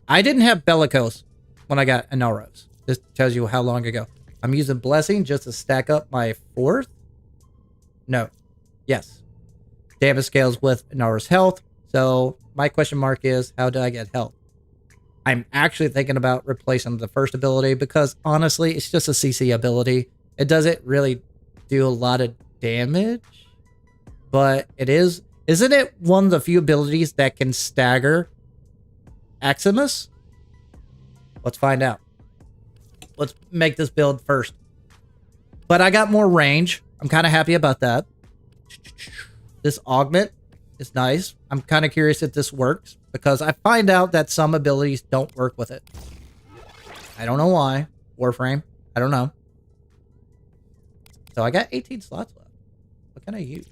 I didn't have Bellicose when I got Inaros. This tells you how long ago. I'm using Blessing just to stack up my 4th. No. Yes. Damage scales with Inaros health. So my question mark is, how do I get health? I'm actually thinking about replacing the first ability because honestly, it's just a CC ability. It doesn't really do a lot of damage, but it is. Isn't it one of the few abilities that can stagger Maximus? Let's find out. Let's make this build first. But I got more range. I'm kind of happy about that. This augment is nice. I'm kind of curious if this works because I find out that some abilities don't work with it. I don't know why. Warframe. I don't know. So I got 18 slots left. What can I use?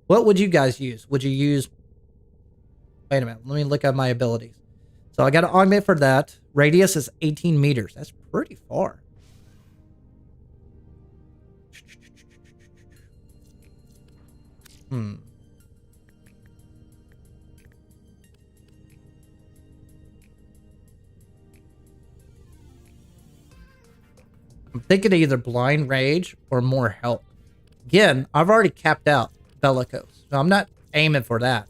What would you guys use? Would you use... Wait a minute. Let me look at my abilities. So I got an augment for that. Radius is 18 meters. That's pretty far. I'm thinking either blind rage or more health. Again, I've already capped out Bellicose, so I'm not aiming for that.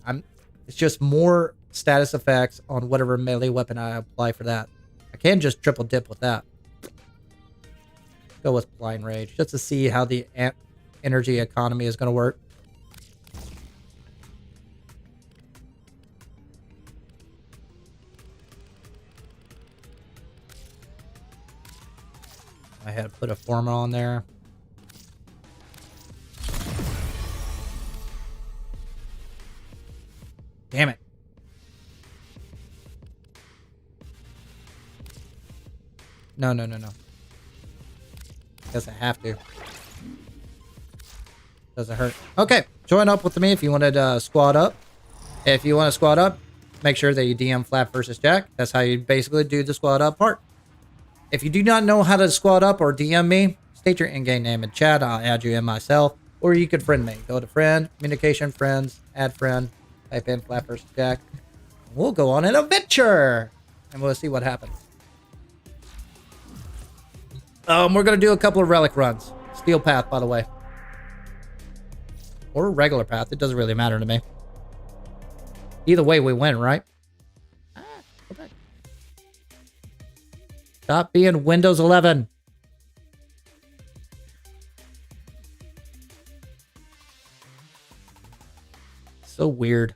It's just more status effects on whatever melee weapon I apply for that. I can just triple dip with that. Go with blind rage just to see how the energy economy is going to work. I had to put a former on there. Damn it. No. Guess I have to. Doesn't hurt. Okay, join up with me if you wanted to squad up. If you want to squad up, make sure that you DM flapvsjack. That's how you basically do the squad up part. If you do not know how to squad up or DM me, state your in-game name in chat. I'll add you in myself. Or you could friend me. Go to friend, communication, friends, add friend, type in flapvsjack. We'll go on an adventure. And we'll see what happens. We're going to do a couple of relic runs. Steel path, by the way. Or regular path. It doesn't really matter to me. Either way, we win, right? Go back. Stop being Windows 11. So weird.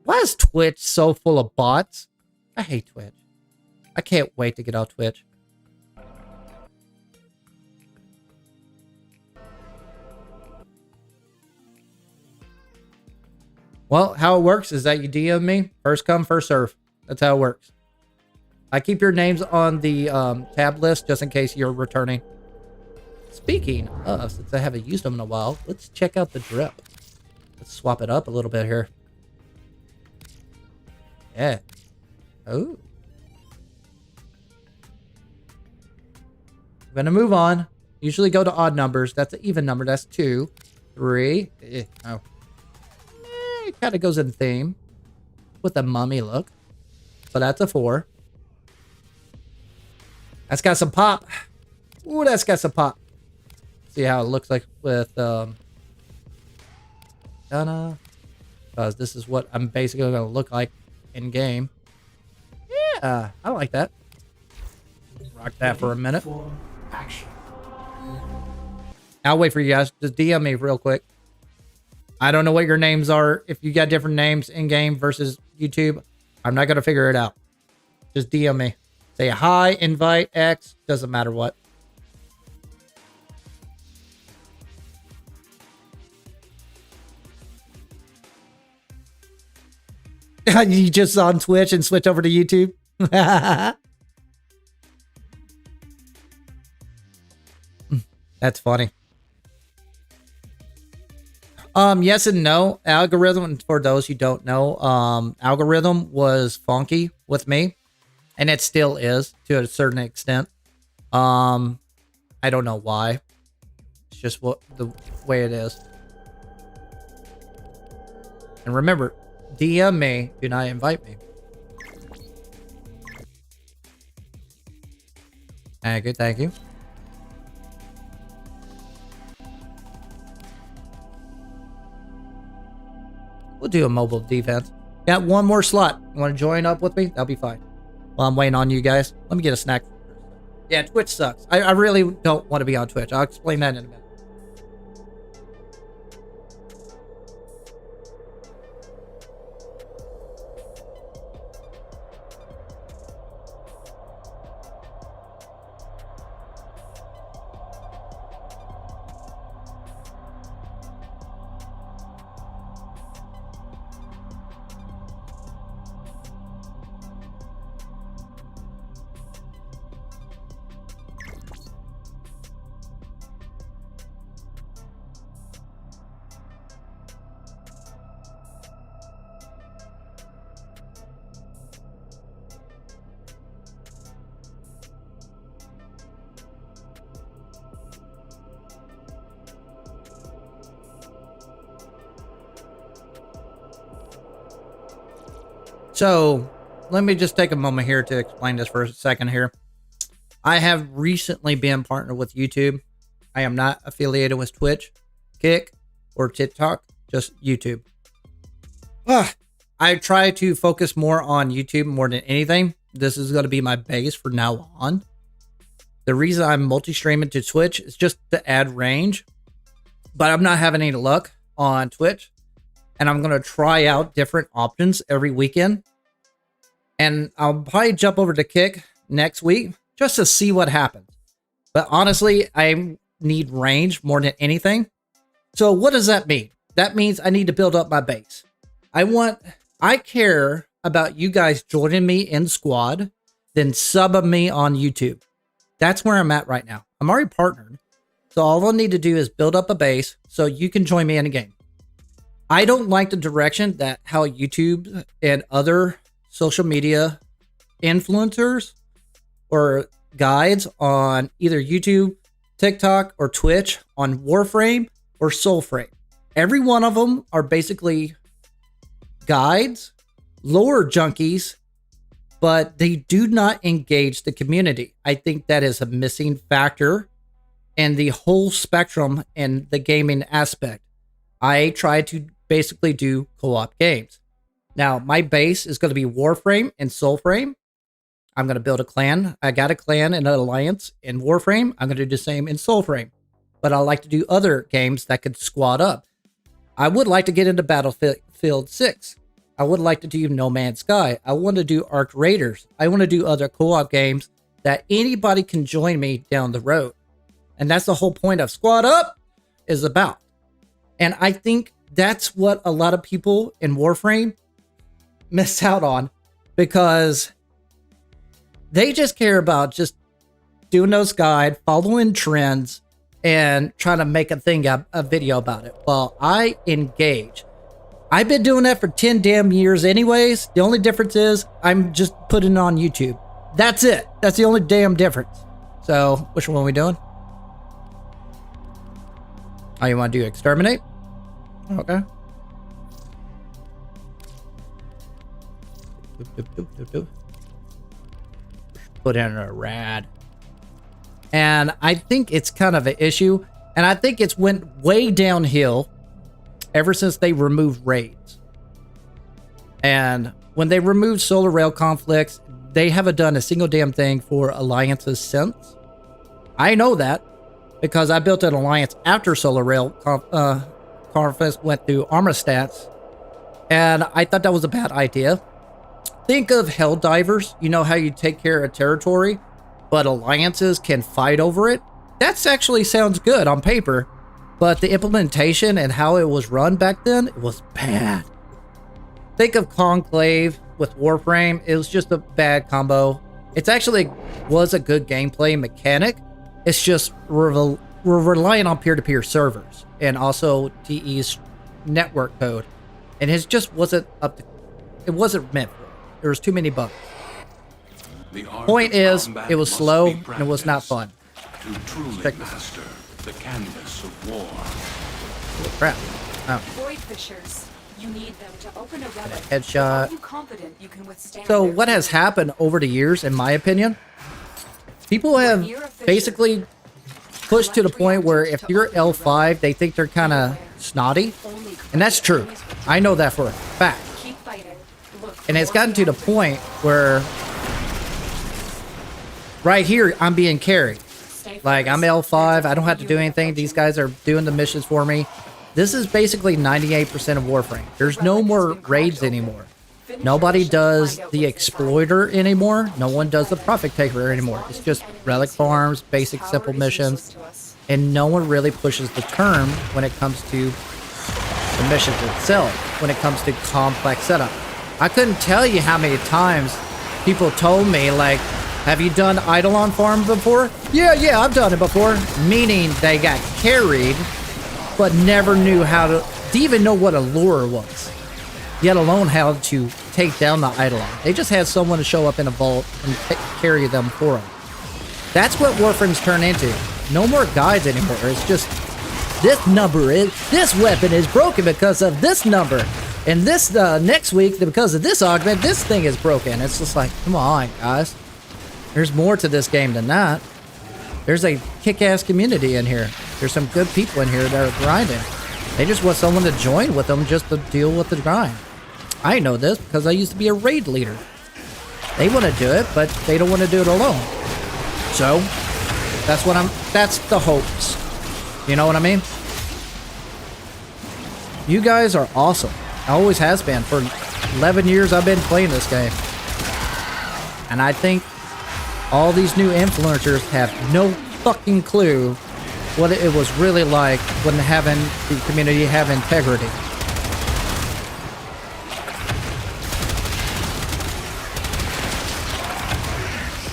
Why is Twitch so full of bots? I hate Twitch. I can't wait to get off Twitch. Well, how it works is that you DM me, first come, first serve. That's how it works. I keep your names on the tab list just in case you're returning. Speaking of, since I haven't used them in a while, let's check out the drip. Let's swap it up a little bit here. Yeah. Oh. I'm going to move on. Usually go to odd numbers. That's an even number. That's 2, 3. Oh. It kind of goes in theme with a mummy look. So that's a 4. That's got some pop. Ooh, that's got some pop. See how it looks like with Because this is what I'm basically going to look like in game. Yeah, I like that. Rock that for a minute. For action. I'll wait for you guys. Just DM me real quick. I don't know what your names are. If you got different names in game versus YouTube, I'm not going to figure it out. Just DM me. Say hi, invite, X. Doesn't matter what. You just on Twitch and switch over to YouTube? That's funny. Yes and no. Algorithm, for those who don't know, algorithm was funky with me, and it still is to a certain extent. I don't know why. It's just what the way it is. And remember, DM me, do not invite me. Thank you, thank you. We'll do a mobile defense. Got one more slot. You want to join up with me? That'll be fine. While I'm waiting on you guys, let me get a snack. Yeah, Twitch sucks. I really don't want to be on Twitch. I'll explain that in a minute. So let me just take a moment here to explain this for a second here. I have recently been partnered with YouTube. I am not affiliated with Twitch, Kick, or TikTok, just YouTube. I try to focus more on YouTube more than anything. This is going to be my base for now on. The reason I'm multi-streaming to Twitch is just to add range, but I'm not having any luck on Twitch. And I'm going to try out different options every weekend. And I'll probably jump over to Kick next week just to see what happens. But honestly, I need range more than anything. So what does that mean? That means I need to build up my base. I care about you guys joining me in squad, then subbing me on YouTube. That's where I'm at right now. I'm already partnered. So all I need to do is build up a base so you can join me in a game. I don't like the direction that how YouTube and other social media influencers or guides on either YouTube, TikTok, or Twitch on Warframe or Soulframe. Every one of them are basically guides, lore junkies, but they do not engage the community. I think that is a missing factor in the whole spectrum in the gaming aspect. I try to basically do co-op games. Now, my base is going to be Warframe and Soulframe. I'm going to build a clan. I got a clan and an alliance in Warframe. I'm going to do the same in Soulframe. But I like to do other games that could squad up. I would like to get into Battlefield 6. I would like to do No Man's Sky. I want to do Arc Raiders. I want to do other co-op games that anybody can join me down the road. And that's the whole point of Squad Up is about. And I think that's what a lot of people in Warframe miss out on, because they just care about just doing those guides, following trends, and trying to make a video about it. Well, I engage. I've been doing that for 10 damn years anyways. The only difference is I'm just putting it on YouTube. That's it. That's the only damn difference. So, which one are we doing? Oh, you want to do exterminate? Okay. Put in a rad. And I think it's kind of an issue. And I think it's went way downhill ever since they removed raids. And when they removed solar rail conflicts, they haven't done a single damn thing for alliances since. I know that because I built an alliance after solar rail conflicts went through armor stats, and I thought that was a bad idea. Think of hell divers. You know how you take care of territory, but alliances can fight over it? That actually sounds good on paper, but the implementation and how it was run back then, it was bad. Think of Conclave with Warframe. It was just a bad combo. It's actually was a good gameplay mechanic. It's just we're relying on peer-to-peer servers and also TE's network code. And it just wasn't up to, it wasn't meant for it. There was too many bugs. Point is, it was slow and it was not fun. To truly master the canvas of war. Oh, crap. Oh. Void fissures. You need them to open a relic. Headshot. Are you confident you can withstand So their what has fury? happened over the years, in my opinion, people have basically pushed to the point where if you're L5, they think they're kind of snotty. And that's true. I know that for a fact. Keep fighting. Look for And it's more gotten to the reactors. point where right here, I'm being carried. Stay Like, I'm focused. L5. I don't have to do anything. These guys are doing the missions for me. This is basically 98% of Warframe. There's no more raids anymore. Nobody does the exploiter anymore. No one does the profit taker anymore. It's just relic farms, basic simple missions, and no one really pushes the term when it comes to the missions itself, when it comes to complex setup. I couldn't tell you how many times people told me, like, have you done Eidolon farm before? Yeah, I've done it before. Meaning they got carried, but never knew how to even know what a lure was, yet alone how to take down the Eidolon. They just had someone to show up in a vault and carry them for them. That's what Warframe's turned into. No more guides anymore. It's just, this weapon is broken because of this number. And this, next week, because of this augment, this thing is broken. It's just like, come on, guys. There's more to this game than that. There's a kick-ass community in here. There's some good people in here that are grinding. They just want someone to join with them just to deal with the grind. I know this because I used to be a raid leader. They want to do it, but they don't want to do it alone. So, that's the hopes. You know what I mean? You guys are awesome. Always has been. For 11 years I've been playing this game. And I think all these new influencers have no fucking clue what it was really like when having the community have integrity.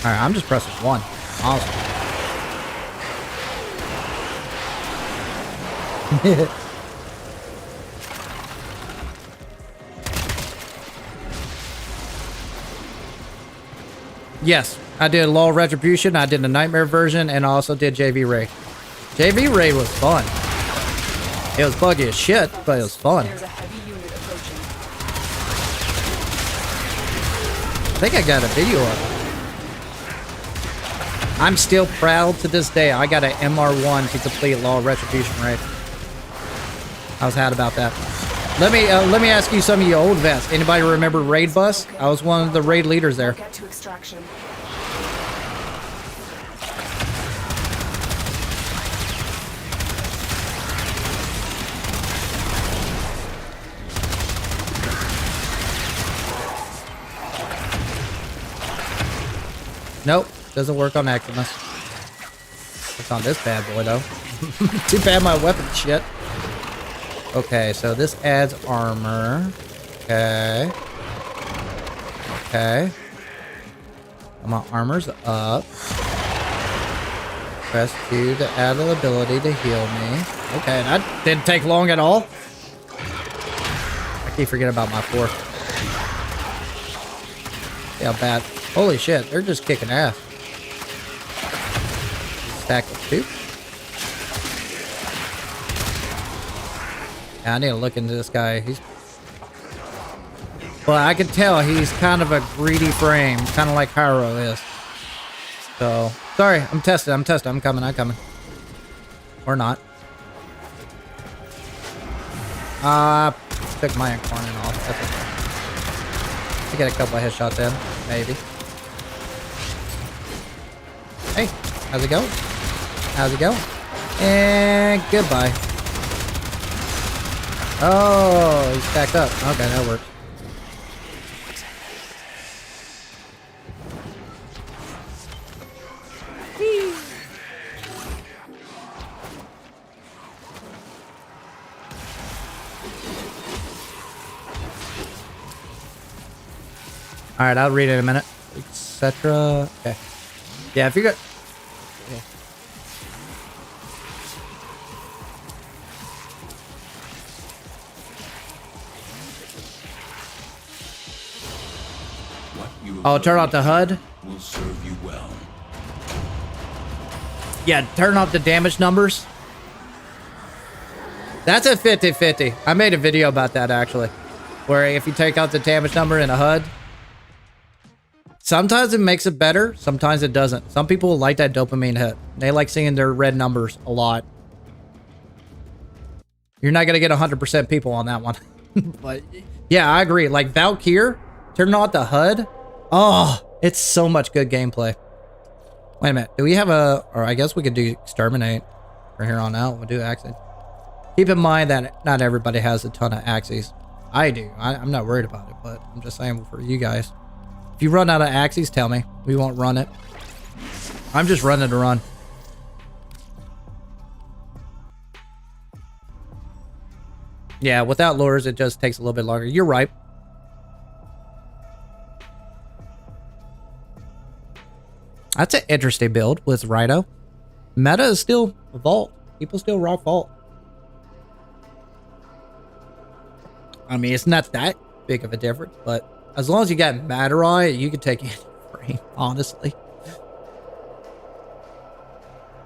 Alright, I'm just pressing 1. Awesome. Yes, I did Law Retribution, I did the Nightmare version, and I also did JV Raid. JV Raid was fun. It was buggy as shit, but it was fun. There's a heavy unit approaching. I think I got a video of it. I'm still proud to this day. I got an MR1 to complete Law Retribution Raid. I was sad about that. Let me ask you some of you old vets. Anybody remember Raid Bus? I was one of the raid leaders there. Get to extraction. Nope, doesn't work on Maximus. It's on this bad boy though. Too bad my weapon shit. Okay, so this adds armor. Okay. Okay. My armor's up. Press Q to add an ability to heal me. Okay, that didn't take long at all. I keep forgetting about my 4. Yeah, bad. Holy shit, they're just kicking ass. Stack of 2. Yeah, I need to look into this guy. Well, I can tell he's kind of a greedy frame, kind of like Harrow is. So, sorry, I'm testing, I'm coming. Or not. Took my incarnate off. That's okay. To get a couple of headshots in, maybe. Hey, how's it going? How's it going? And goodbye. Oh, he's backed up. Okay, that works. All right, I'll read it in a minute. Etc. Okay. Yeah, if you're good. Okay. What you have Oh, turn off the HUD. will serve you well. Yeah, turn off the damage numbers. That's a 50-50. I made a video about that actually, where if you take out the damage number in a HUD, sometimes it makes it better, sometimes it doesn't. Some people like that dopamine hit. They like seeing their red numbers a lot. You're not gonna get 100% people on that one. But yeah, I agree. Like Valkyr, turning off the HUD. Oh, it's so much good gameplay. Wait a minute. Do we have a... Or I guess we could do exterminate from here on out. We'll do axes. Keep in mind that not everybody has a ton of axes. I do. I'm not worried about it, but I'm just saying for you guys. If you run out of axes, tell me. We won't run it. I'm just running to run. Yeah, without lures, it just takes a little bit longer. You're right. That's an interesting build with Rhino. Meta is still Vault. People still rock Vault. I mean, it's not that big of a difference, but as long as you got Mataroi, you can take any frame, honestly.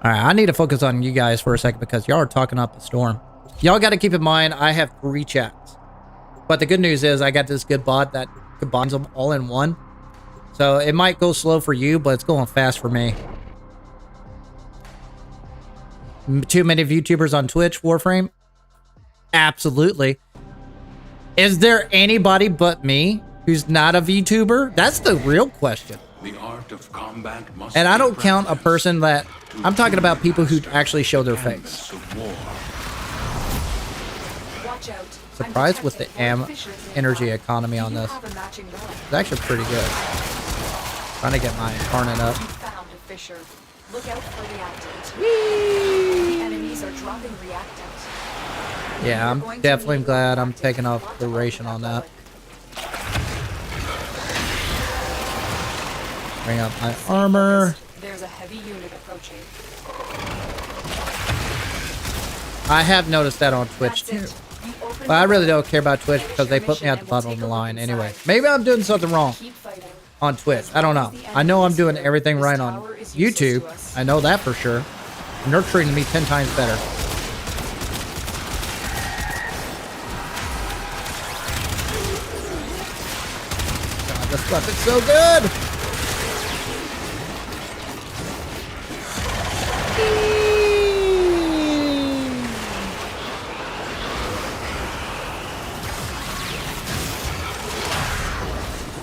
Alright, I need to focus on you guys for a second because y'all are talking up a storm. Y'all got to keep in mind, I have 3 chats. But the good news is I got this good bot that combines them all in one. So it might go slow for you, but it's going fast for me. Too many YouTubers on Twitch, Warframe? Absolutely. Is there anybody but me who's not a VTuber? That's the real question. The art of combat must And I be don't count a practiced person that... I'm talking about people who actually show their canvas face. of war. Watch out. Surprised with the energy economy on this. It's actually pretty good. Trying to get my incarnate up. You found a fissure. Look out for reactant. The enemies are dropping reactant. Yeah, I'm definitely glad I'm taking off the ration on that. Bring up my armor. There's a heavy unit approaching. I have noticed that on Twitch too. But I really don't care about Twitch because they put me at the bottom of the line anyway. Maybe I'm doing something wrong on Twitch. I don't know. I know I'm doing everything right on YouTube. I know that for sure. And they're treating me 10 times better. God, this weapon's so good!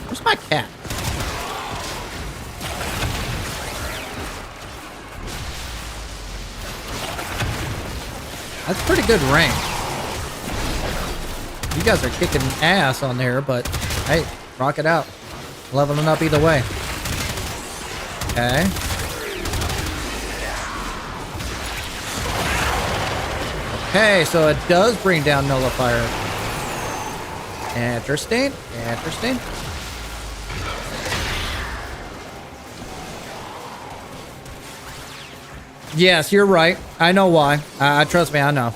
Where's my cat? That's pretty good range. You guys are kicking ass on there, but hey, rock it out. Leveling up either way. Okay. Okay, so it does bring down nullifier. Interesting. Interesting. Yes, you're right. I know why. Trust me, I know.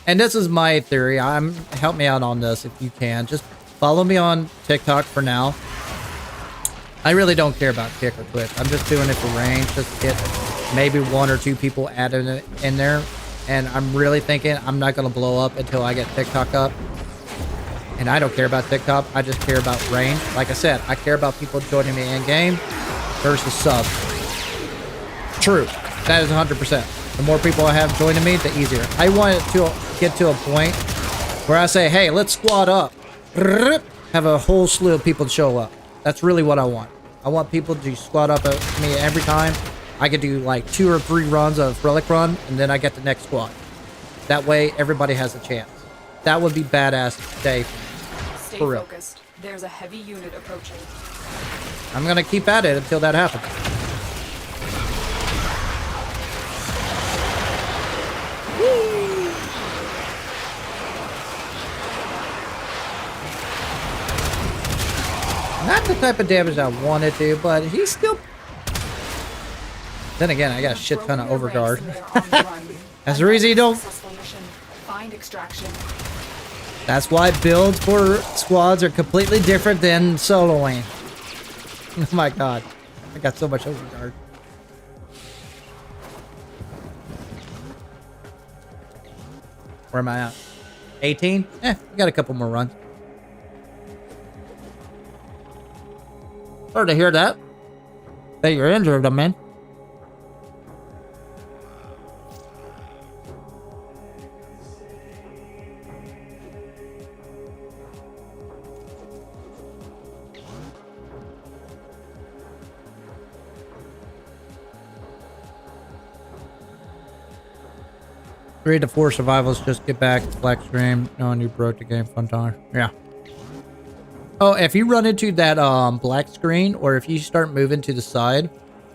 And this is my theory. Help me out on this if you can. Just follow me on TikTok for now. I really don't care about Kick or Twitch. I'm just doing it for range. Just to get maybe 1 or 2 people added in there. And I'm really thinking I'm not going to blow up until I get TikTok up. And I don't care about TikTok. I just care about range. Like I said, I care about people joining me in game versus sub. True. That is 100%. The more people I have joining me, the easier. I want it to get to a point Where I say, hey, let's squad up. Have a whole slew of people show up. That's really what I want. I want people to squad up at me every time. I could do like 2 or 3 runs of Relic Run, and then I get the next squad. That way, everybody has a chance. That would be badass day for me. Stay For real. focused. There's a heavy unit approaching. I'm gonna keep at it until that happens. Not the type of damage I wanted to, but he's still... Then again, I got a shit ton of overguard. That's the reason you don't... Find extraction. That's why builds for squads are completely different than soloing. Oh my god. I got so much overguard. Where am I at? 18? We got a couple more runs. Sorry to hear that. That you're injured, man. Three to 4 survivals, just get back, black screen, knowing you broke the game, fun time. Yeah. Oh, if you run into that black screen, or if you start moving to the side,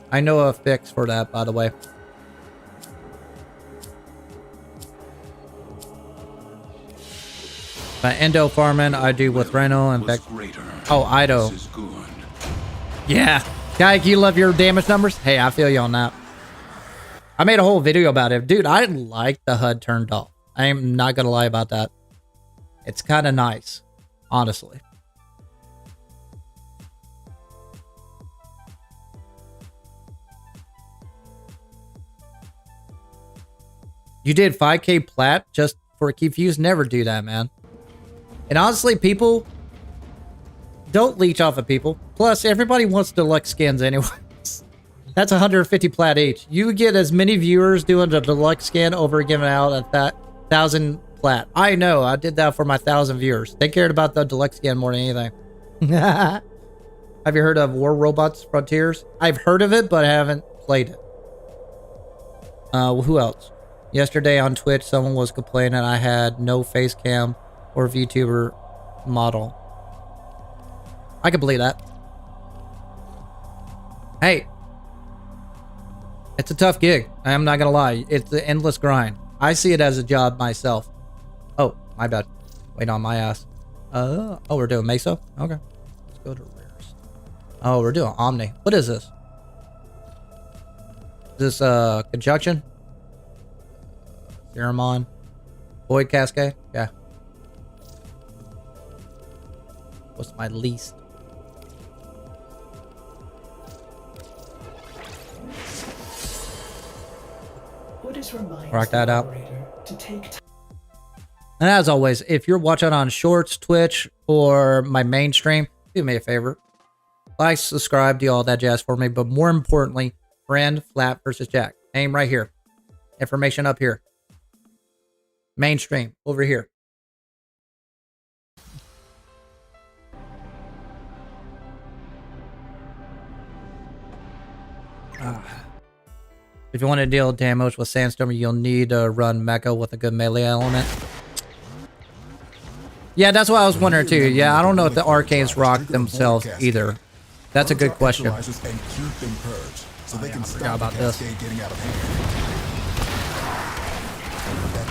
I know a fix for that, by the way. Endo farming, I do with Reno and Beck. Oh, Ido. Yeah. Guy, you love your damage numbers? Hey, I feel you on that. I made a whole video about it. Dude, I like the HUD turned off. I am not going to lie about that. It's kind of nice, honestly. You did 5K plat just for Keep Fuse? Never do that, man. And honestly, people don't leech off of people. Plus, everybody wants deluxe skins anyway. That's 150 plat each. You get as many viewers doing the deluxe skin over giving out at that 1,000 plat. I know. I did that for my 1,000 viewers. They cared about the deluxe skin more than anything. Have you heard of War Robots Frontiers? I've heard of it, but I haven't played it. Who else? Yesterday on Twitch, someone was complaining I had no face cam or VTuber model. I can believe that. Hey. It's a tough gig. I'm not gonna lie. It's an endless grind. I see it as a job myself. Oh, my bad. Wait on my ass. Oh, we're doing Mesa? Okay. Let's go to rares. Oh, we're doing Omni. What is this? Is this Conjunction? Ceramon? Void Cascade? Yeah. What's my least? Rock that out. And as always, if you're watching on Shorts, Twitch, or my main stream, do me a favor. Like, subscribe, do all that jazz for me. But more importantly, friend flapvsjack. Name right here. Information up here. Mainstream over here. If you want to deal damage with Sandstorm, you'll need to run Mecha with a good melee element. Yeah, that's what I was wondering too. Yeah, I don't know if the Arcanes rock themselves either. That's a good question. I forgot about this. That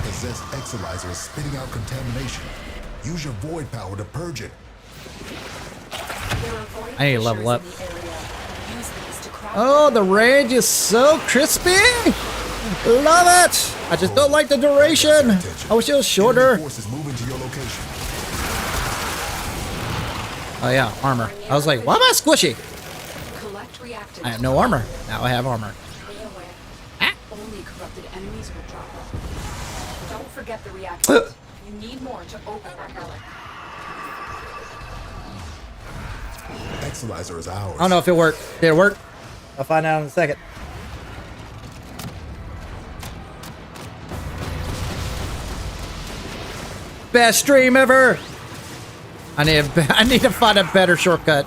possessed Exilizer is spitting out contamination. Use your void power to purge it. I need to level up. Oh, the range is so crispy! Love it! I just don't like the duration. I wish it was shorter. Oh yeah, armor. I was like, why am I squishy? I have no armor. Now I have armor. Only corrupted enemies will drop off. Don't forget the reactors. You need more to open that relic. Exilizer is ours. I don't know if it worked. Did it work? I'll find out in a second. best stream ever. I need to find a better shortcut.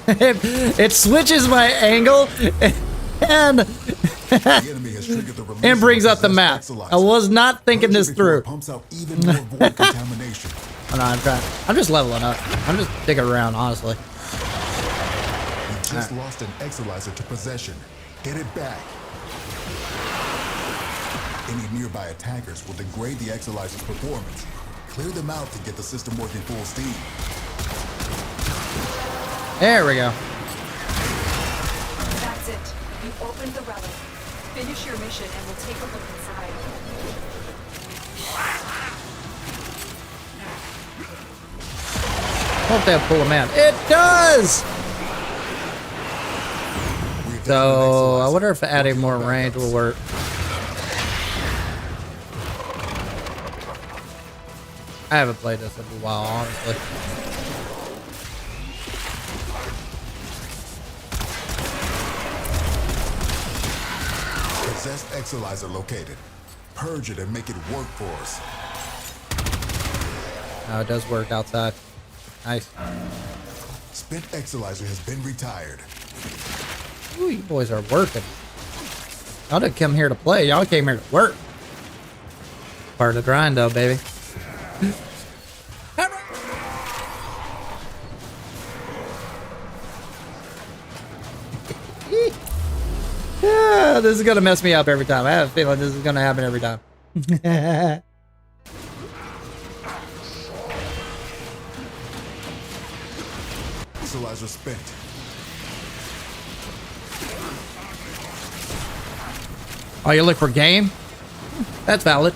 It switches my angle and The enemy has triggered the release and brings of up the possessed map. Exolizer. I was not thinking Purge it this before through. it pumps out even more void contamination. Oh, no, I'm trying. I'm just leveling up. I'm just digging around, honestly. You just lost an Exolizer to possession. Get it back. Any nearby attackers will degrade the Exolizer's performance. Clear them out to get the system working full steam. There we go. That's it. You opened the relic. Finish your mission and we'll take a look inside. Hope that pull him out. It does! We've So, done an I wonder if Exolizer. adding more Working range will backups. work. I haven't played this in a while, honestly. Possessed Exolizer located. Purge it and make it work for us. No, it does work outside. Nice. Spent Exolizer has been retired. Ooh, you boys are working. Y'all didn't come here to play. Y'all came here to work. Part of the grind, though, baby. Yeah, this is gonna mess me up every time. I have a feeling this is gonna happen every time. Exolizer spent. Oh, you look for game? That's valid.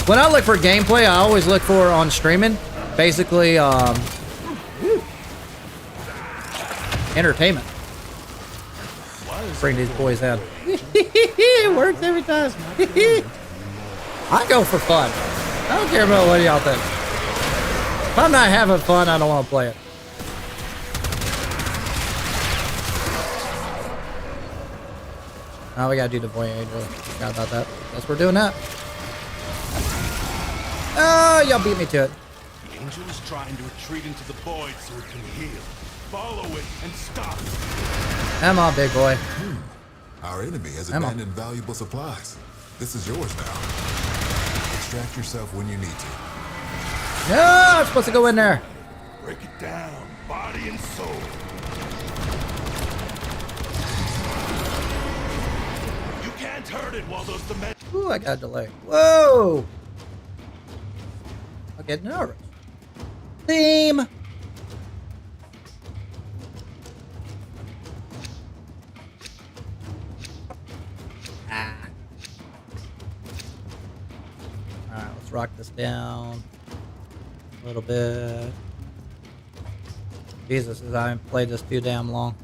When I look for gameplay, I always look for on streaming, basically, entertainment. Bring these boys out. It works every time. I go for fun. I don't care about what y'all think. If I'm not having fun, I don't want to play it. Oh, we gotta do the voyage. Forgot about that. Guess we're doing that. Oh, y'all beat me to it. The angel is trying to retreat into the void so it can heal. Follow it and stop. Come on, big boy. Our enemy has Ammo. abandoned valuable supplies. This is yours now. Extract yourself when you need to. No, I'm supposed to go in there. Break it down, body and soul. You can't hurt it while those dimensions. Ooh, I got a delay. Whoa. I'll get nervous. Theme. Alright, let's rock this down a little bit. Jesus, I haven't played this too damn long.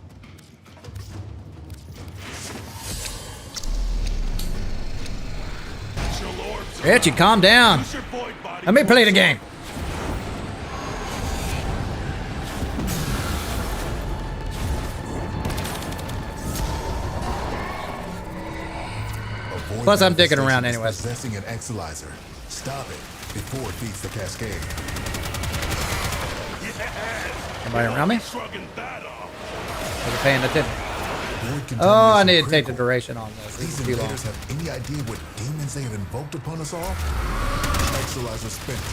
Itchy, calm down. Use your void body. Let me play the game. Avoid Plus, I'm digging manifestation around is anyways. Possessing an Exolizer. Stop it before it feeds the cascade. Anybody around me? Shrugging that off. Was paying attention? Void Oh, I contamination need to take the critical. duration on this. This These is too long. invaders have any idea what demons they have invoked upon us all? Exolizer spent.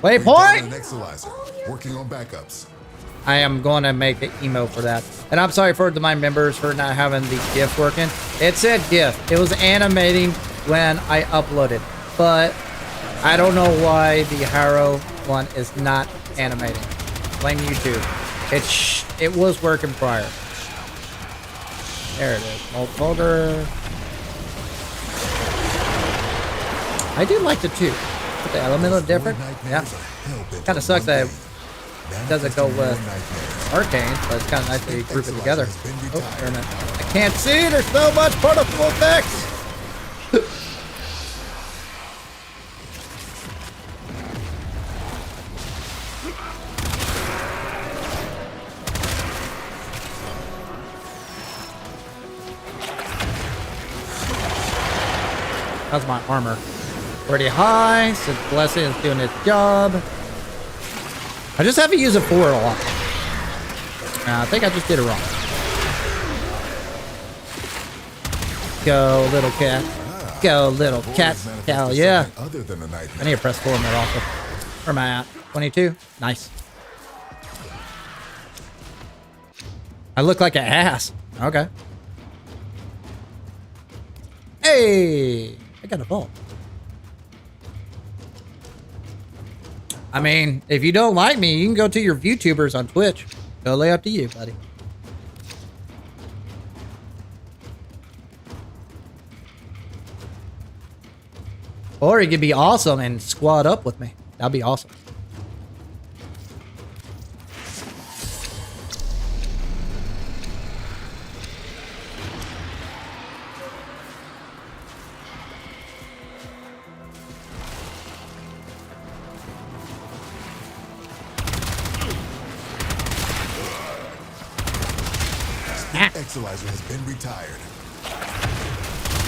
We've done Waypoint? an Exolizer. Working on backups. I am going to make an emo for that. And I'm sorry for my members for not having the GIF working. It said GIF. It was animating when I uploaded. But I don't know why the Harrow one is not animating. Blame YouTube. It was working prior. There it is. Old folder. I do like the two. But the element is different. Yeah. Kind of sucks that it doesn't go with Arcane, but it's kind of nice to group it together. Oh, wait a minute. I can't see. There's so much particle effects. How's my armor? Pretty high, since Blessing is doing its job. I just have to use a 4 a lot. I think I just did it wrong. Go, little cat. Go, little cat. Hell yeah. Other than a nightmare. I need to press 4 more also. Where am I at? 22? Nice. I look like an ass. Okay. Hey! I got a vault. I mean, if you don't like me, you can go to your VTubers on Twitch. Totally up to you, buddy. Or you could be awesome and squad up with me. That'd be awesome. Exolizer has been retired.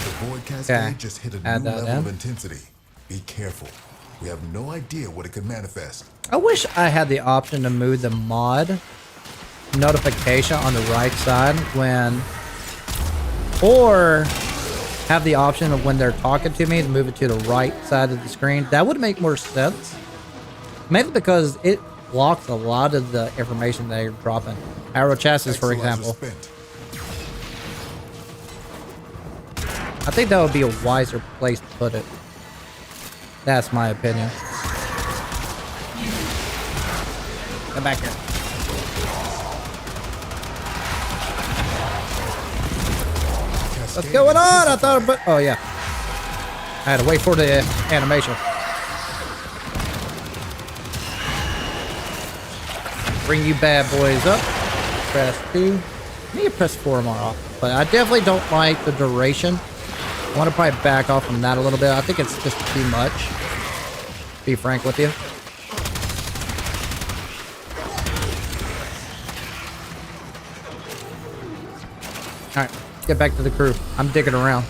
The void cascade just hit a new level of intensity. Be careful. We have no idea what it could manifest. I wish I had the option to move the mod notification on the right side when, or have the option of when they're talking to me to move it to the right side of the screen. That would make more sense. Mainly because it blocks a lot of the information they're dropping. Harrow Chassis, for example. Spent. I think that would be a wiser place to put it. That's my opinion. Come back here. What's going on? I thought about... Oh, yeah. I had to wait for the animation. Bring you bad boys up. Press 2. I need to press 4 more off. But I definitely don't like the duration. I want to probably back off from that a little bit. I think it's just too much. To be frank with you. Alright, get back to the crew. I'm digging around.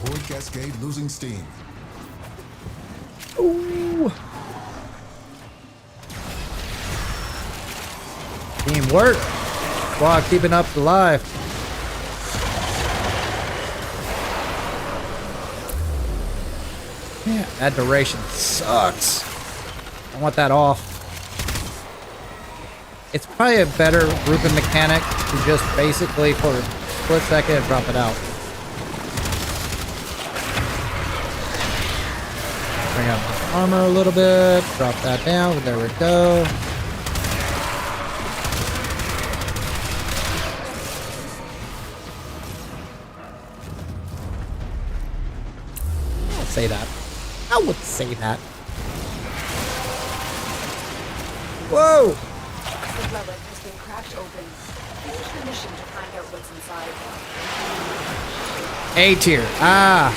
Void cascade losing steam. Ooh. Teamwork. While keeping up alive. Yeah, that duration sucks. I want that off. It's probably a better grouping mechanic to just basically for a split second drop it out. Bring up the armor a little bit. Drop that down. There we go. I would say that. I would say that. Whoa! The relic has been cracked open. Finish the mission to find out what's inside. A tier. Ah.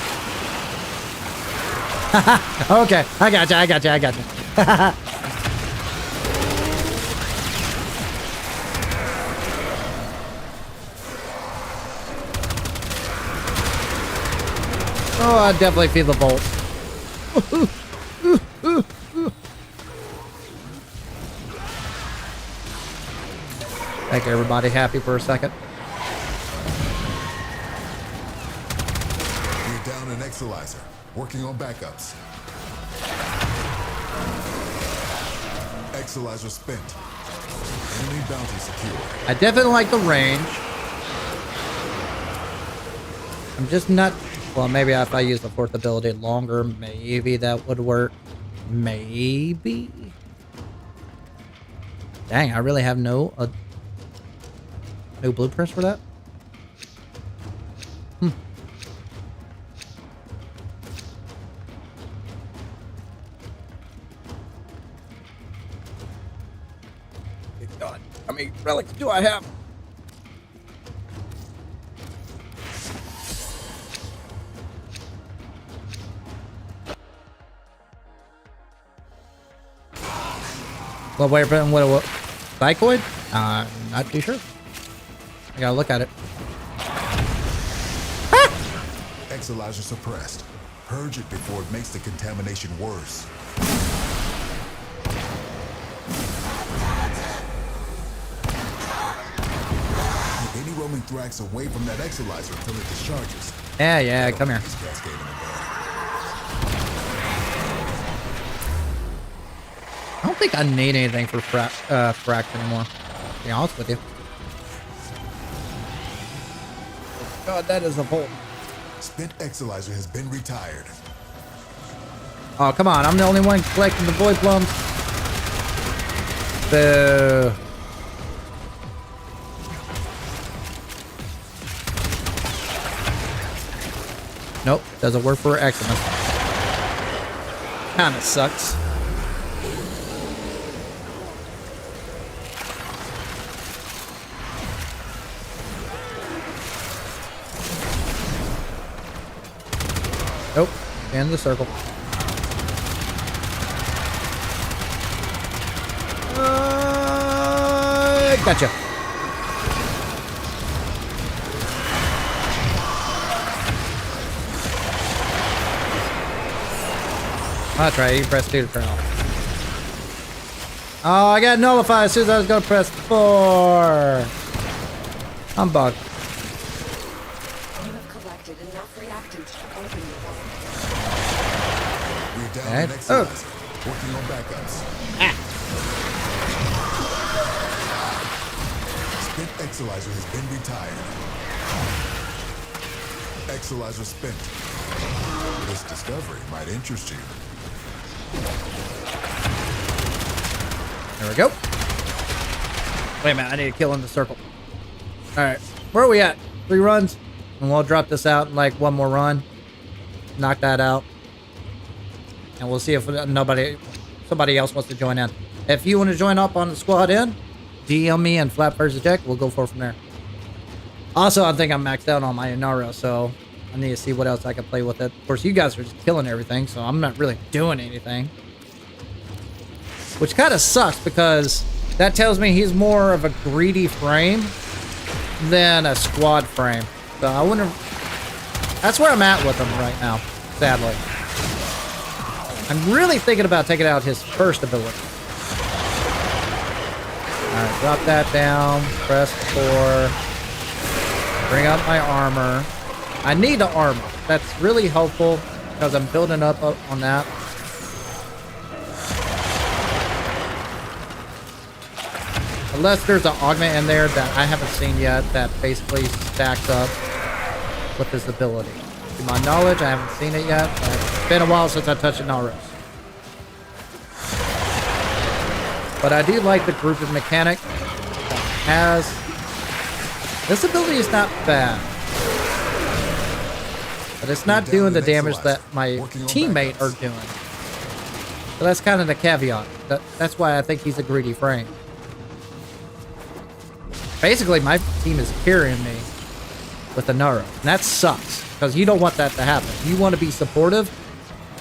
Okay. I got you. Oh, I definitely feel the bolt. Make everybody happy for a second. We're down an Exolizer. Working on backups. Exolizer spent. Enemy bounty secure. I definitely like the range. I'm just not... Well, maybe if I use the fourth ability longer, maybe that would work. Maybe. Dang, I really have no blueprints for that? God, how many relics do I have? What weapon? What? Psychoid? Not too sure. I gotta look at it. Exolyzer suppressed. Purge it before it makes the contamination worse. Keep any roaming thrax away from that exolyzer until it discharges. Yeah, come here. I don't think I need anything for fract anymore, to be honest with you. God, that is a hole. Spent exolyzer has been retired. Oh, come on. I'm the only one collecting the void plums. Boo. Nope, doesn't work for Eximus. Kinda sucks. Nope, in the circle. Gotcha. That's right, you press 2 to turn off. Oh, I got nullified as soon as I was gonna press 4. I'm bugged. You have collected enough reactants to open the vault. We're down Okay. an exolyzer. Working on backups. Spent exolyzer has been retired. Exolyzer spent. This discovery might interest you. There we go. Wait a minute, I need to kill in the circle. Alright, where are we at? 3 runs? And we'll drop this out in like 1 more run. Knock that out. And we'll see if somebody else wants to join in. If you want to join up on the squad in, DM me and flapvsjack. We'll go from there. Also, I think I'm maxed out on my Inara, so I need to see what else I can play with it. Of course, you guys are just killing everything, so I'm not really doing anything. Which kind of sucks, because that tells me he's more of a greedy frame than a squad frame. So I wonder... That's where I'm at with him right now, sadly. I'm really thinking about taking out his first ability. Alright, drop that down. Press 4. Bring up my armor. I need the armor. That's really helpful because I'm building up on that. Unless there's an augment in there that I haven't seen yet that basically stacks up with his ability. To my knowledge, I haven't seen it yet. But it's been a while since I touched it Naros. But I do like the grouping mechanic that has. This ability is not bad. But it's not doing the damage that my teammate are doing. So that's kind of the caveat. That's why I think he's a greedy frame. Basically, my team is carrying me with a Naro. And that sucks, because you don't want that to happen. You want to be supportive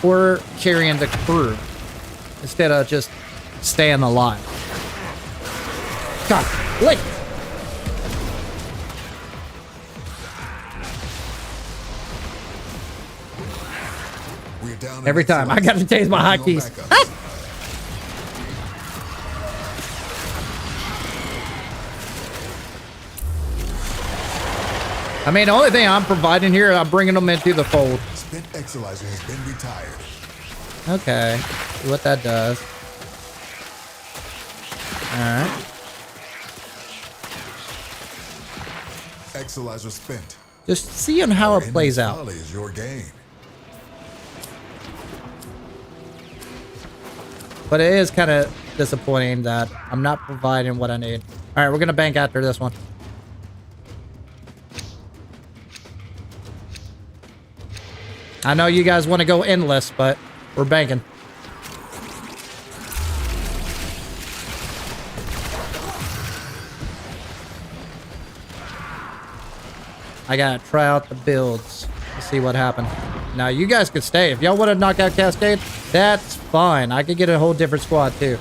or carrying the crew instead of just staying alive. God, lick! Every time. I gotta change my hotkeys. I mean, the only thing I'm providing here, I'm bringing them into the fold. Spent exolyzer has been retired. Okay. See what that does. Alright. Exolyzer spent. Just seeing how it plays out. Is your game. But it is kind of disappointing that I'm not providing what I need. Alright, we're going to bank after this one. I know you guys want to go endless, but we're banking. I gotta try out the builds to see what happened. Now, you guys could stay. If y'all want to knock out Cascade, that's fine. I could get a whole different squad, too.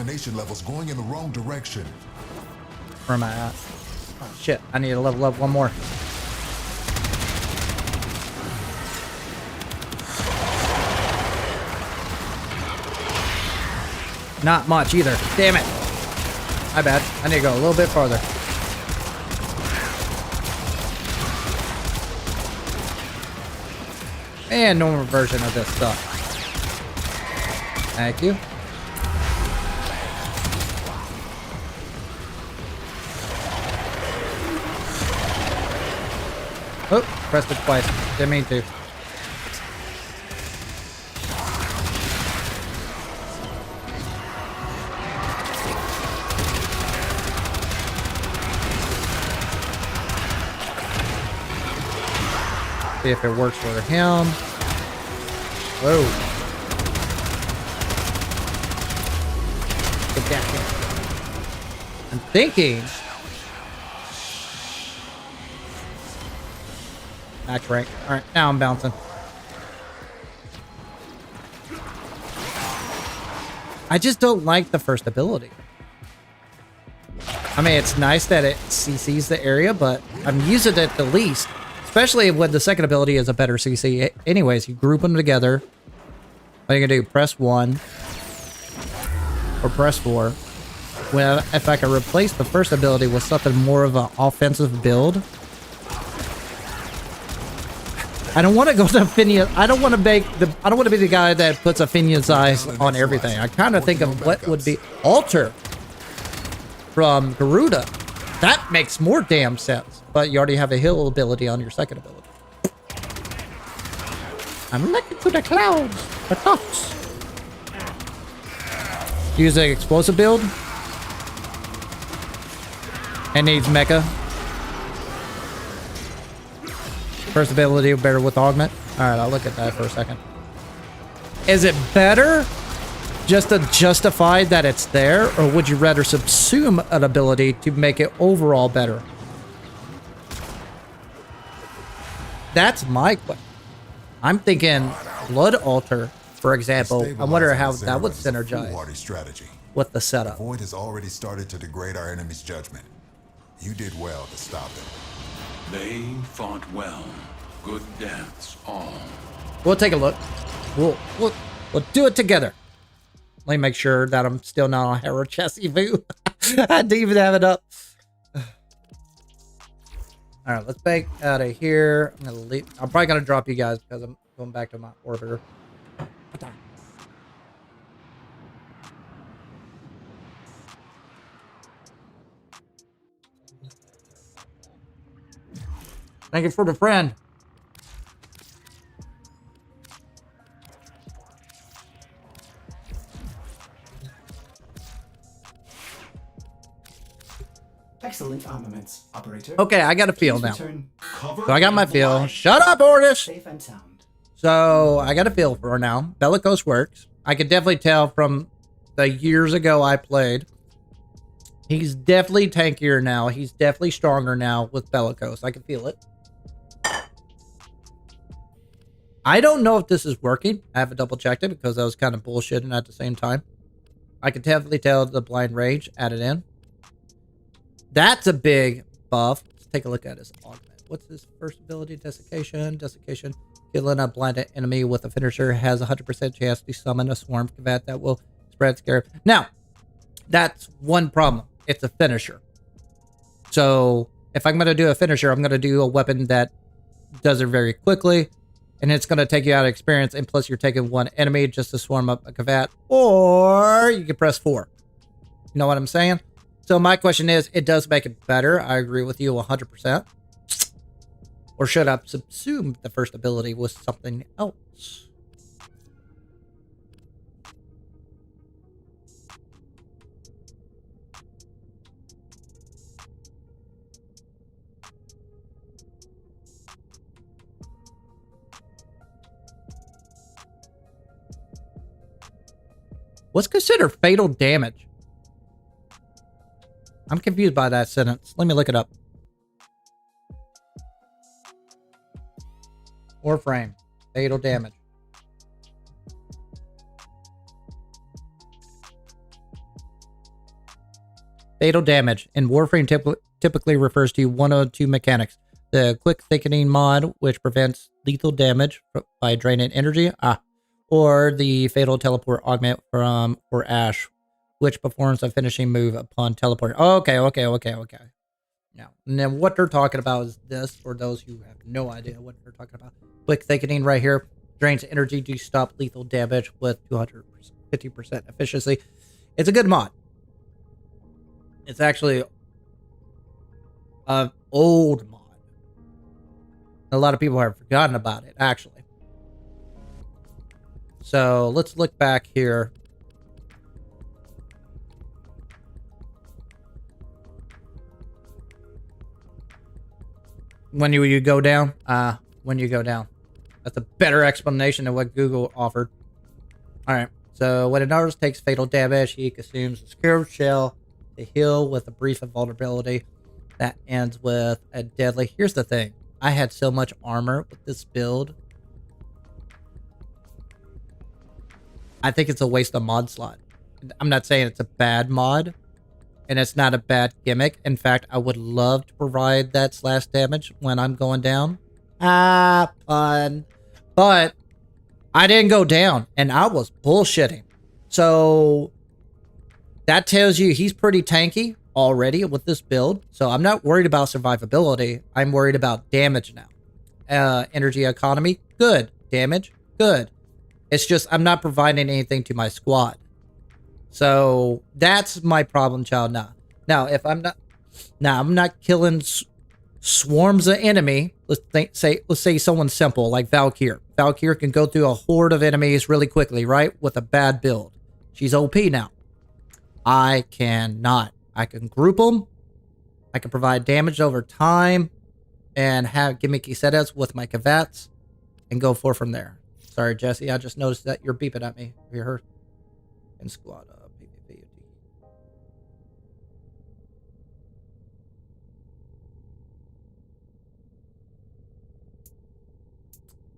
contamination levels going in the wrong direction. Where am I at? Oh, shit. I need to level up one more. Not much either. Damn it. My bad. I need to go a little bit farther. And normal version of this stuff. Thank you. Oh, pressed it twice. Didn't mean to. See if it works for him. Whoa. Get that here. I'm thinking. Max rank. Alright, now I'm bouncing. I just don't like the first ability. I mean, it's nice that it CCs the area, but I'm using it the least. Especially when the second ability is a better CC. Anyways, you group them together. What are you gonna do? Press 1 or press 4. Well, if I can replace the first ability with something more of an offensive build. I don't want to go to Phineas. I don't want to make the. I don't want to be the guy that puts a Phineas eyes on everything. I kind of think of what would be Alter from Garuda. That makes more damn sense. But you already have a heal ability on your second ability. I'm looking to the clouds. The tops. Use an explosive build. And needs mecha. First ability better with augment. Alright, I'll look at that for a second. Is it better just to justify that it's there? Or would you rather subsume an ability to make it overall better? That's my question. I'm thinking Blood Altar, for example. I wonder how that would synergize with the setup. The void has already started to degrade our enemy's judgment. You did well to stop it. They fought well. Good deaths, all. We'll take a look. We'll do it together. Let me make sure that I'm still not on Harrow Chassis view. I didn't even have it up. All right, let's back out of here. I'm gonna leave. I'm probably gonna drop you guys because I'm going back to my orbiter. Thank you for the friend. Excellent armaments, operator. Okay, I got a feel now. Return So I got my feel. Shut up, Ordis! safe and sound. So I got a feel for now. Bellicose works. I could definitely tell from the years ago I played. He's definitely tankier now. He's definitely stronger now with Bellicose. I can feel it. I don't know if this is working. I haven't double checked it because I was kind of bullshitting at the same time. I can definitely tell the blind rage added in. That's a big buff. Let's take a look at his augment. What's his first ability? Desiccation. Desiccation. Killing a blinded enemy with a finisher has a 100% chance to summon a swarm combat that will spread scare. Now, that's one problem. It's a finisher. So if I'm going to do a finisher, I'm going to do a weapon that does it very quickly. And it's going to take you out of experience. And plus, you're taking one enemy just to swarm up a combat. Or you can press 4. You know what I'm saying? So my question is, it does make it better. I agree with you 100%. Or should I subsume the first ability with something else? What's considered fatal damage? I'm confused by that sentence. Let me look it up. Warframe. Fatal damage. Fatal damage. In Warframe typically refers to one of two mechanics. The quick thickening mod, which prevents lethal damage by draining energy. Or the fatal teleport augment for Ash, which performs a finishing move upon teleport. Okay. Now, and then what they're talking about is this, for those who have no idea what they're talking about. Quick thickening right here. Drains energy to stop lethal damage with 250% efficiency. It's a good mod. It's actually an old mod. A lot of people have forgotten about it, actually. So let's look back here. When you go down, when you go down. That's a better explanation than what Google offered. All right. So when an artist takes fatal damage, he consumes a scarab shell to heal with a brief invulnerability that ends with a deadly. Here's the thing. I had so much armor with this build. I think it's a waste of mod slot. I'm not saying it's a bad mod, and it's not a bad gimmick. In fact, I would love to provide that slash damage when I'm going down. Fun. But I didn't go down, and I was bullshitting. So that tells you he's pretty tanky already with this build. So I'm not worried about survivability. I'm worried about damage now. Energy economy, good. Damage, good. It's just I'm not providing anything to my squad. So that's my problem child now. Now, if I'm not killing swarms of enemy. Let's say someone simple like Valkyr. Valkyr can go through a horde of enemies really quickly, right? With a bad build. She's OP now. I cannot. I can group them. I can provide damage over time and have gimmicky setups with my Kavats and go forth from there. Sorry, Jesse. I just noticed that you're beeping at me. Have you heard? In squad.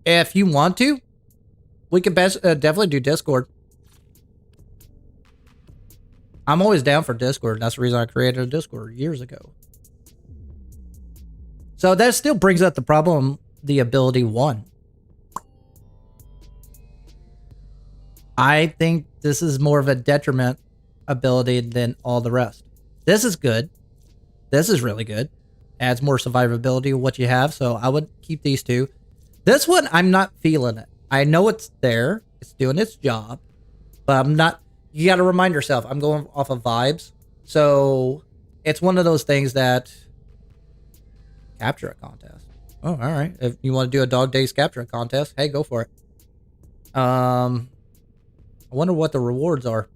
If you want to, we could definitely do Discord. I'm always down for Discord. That's the reason I created a Discord years ago. So that still brings up the problem, the ability 1. I think this is more of a detriment ability than all the rest. This is good. This is really good. Adds more survivability to what you have. So I would keep these two. This one, I'm not feeling it. I know it's there. It's doing its job. But I'm not... You got to remind yourself, I'm going off of vibes. So it's one of those things that... Capture a contest. Oh, all right. If you want to do a dog days capture a contest, hey, go for it. I wonder what the rewards are.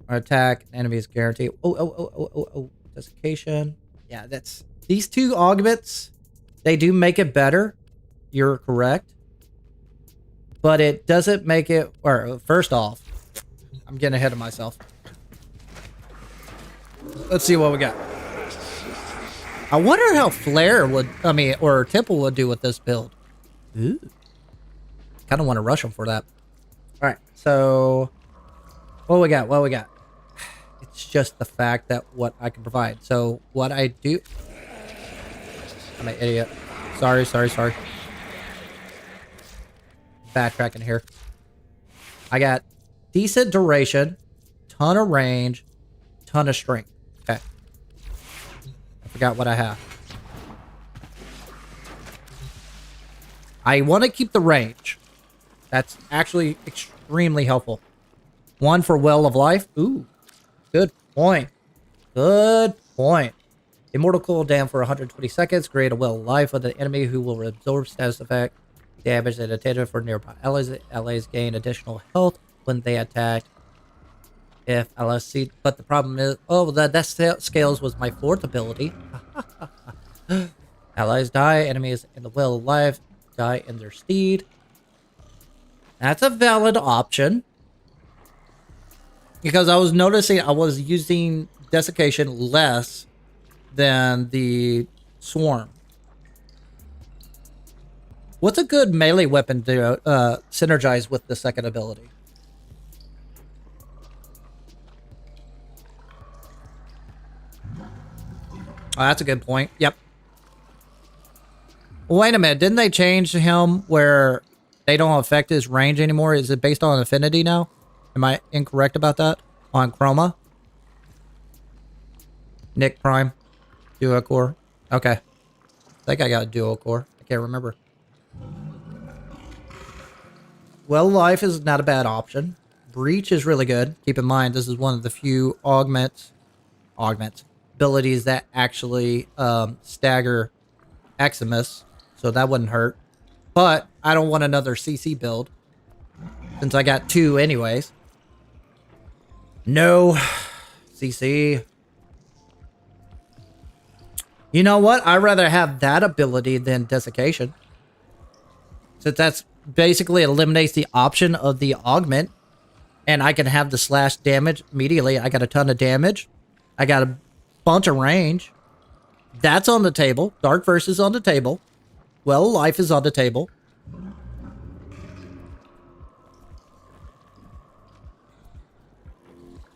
Attack, enemy is guaranteed. Oh. Desiccation. Yeah, that's... These two augments... They do make it better. You're correct. But it doesn't make it... Or, first off, I'm getting ahead of myself. Let's see what we got. I wonder how Flare would... or Temple would do with this build. Ooh. Kind of want to rush them for that. Alright, so... What we got? It's just the fact that what I can provide. So, what I do... I'm an idiot. Sorry. Backtracking here. I got decent duration, ton of range, ton of strength. Okay. I forgot what I have. I want to keep the range. That's actually extremely helpful. 1 for Well of Life. Ooh. Good point. Immortal cooldown for 120 seconds. Create a Well of Life with an enemy who will absorb status effect damage and attention for nearby allies. Allies gain additional health when they attack. If allies see, but the problem is, that scales was my 4th ability. Allies die. Enemies in the Well of Life die in their stead. That's a valid option. Because I was noticing I was using desiccation less than the swarm. What's a good melee weapon to synergize with the second ability? Oh, that's a good point. Yep. Wait a minute. Didn't they change him where they don't affect his range anymore? Is it based on affinity now? Am I incorrect about that? On Chroma? Nick Prime. Duo core. Okay. I think I got a duo core. I can't remember. Well, life is not a bad option. Breach is really good. Keep in mind, this is one of the few augments abilities that actually stagger Eximus, so that wouldn't hurt. But I don't want another CC build since I got 2 anyways. No CC. You know what? I'd rather have that ability than desiccation, since that's basically eliminates the option of the augment, and I can have the slash damage immediately. I got a ton of damage. I got a bunch of range. That's on the table. Dark Verse is on the table. Well, life is on the table.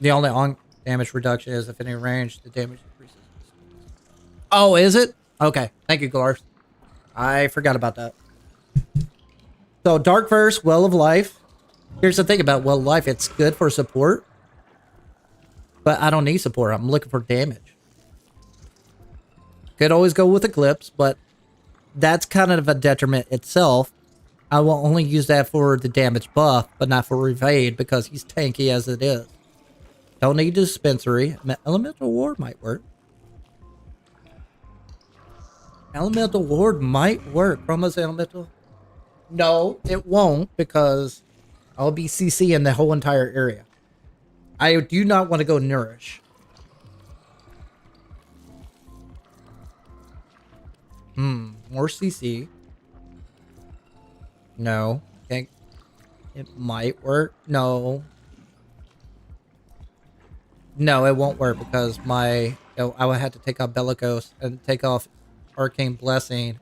The only on damage reduction is if any range, the damage increases. Oh, is it? Okay. Thank you, Glarf. I forgot about that. So, Dark Verse, Well of Life. Here's the thing about Well of Life. It's good for support. But I don't need support. I'm looking for damage. Could always go with Eclipse, but that's kind of a detriment itself. I will only use that for the damage buff, but not for evade because he's tanky as it is. Don't need dispensary. Elemental Ward might work. Elemental Ward might work. Chroma's Elemental. No, it won't because I'll be CC in the whole entire area. I do not want to go Nourish. More CC. No. Okay. It might work. No. No, it won't work because I would have to take off Bellicose and take off Arcane Blessing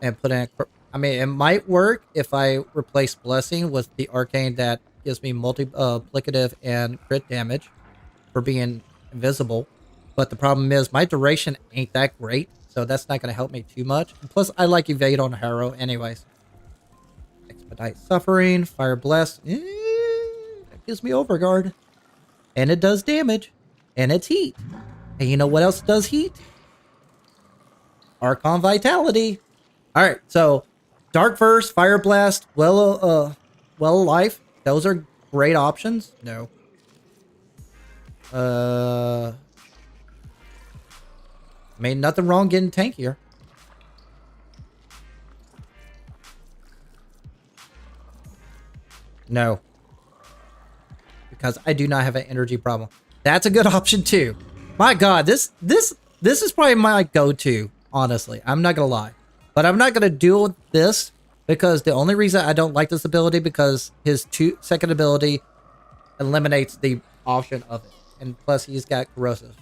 and put in. I mean, it might work if I replace Blessing with the Arcane that gives me multiplicative and crit damage for being invisible. But the problem is my duration ain't that great, so that's not going to help me too much. And plus, I like Evade on Harrow anyways. Expedite Suffering, Fire Bless. That gives me Overguard. And it does damage. And it's heat. And you know what else does heat? Archon Vitality. Alright, so Dark Verse, Fire Blast, Well Life. Those are great options. No. I mean, nothing wrong getting tankier. No. Because I do not have an energy problem. That's a good option too. My God, this is probably my go-to, honestly. I'm not gonna lie. But I'm not gonna deal with this because the only reason I don't like this ability because his second ability eliminates the option of it. And plus he's got corrosive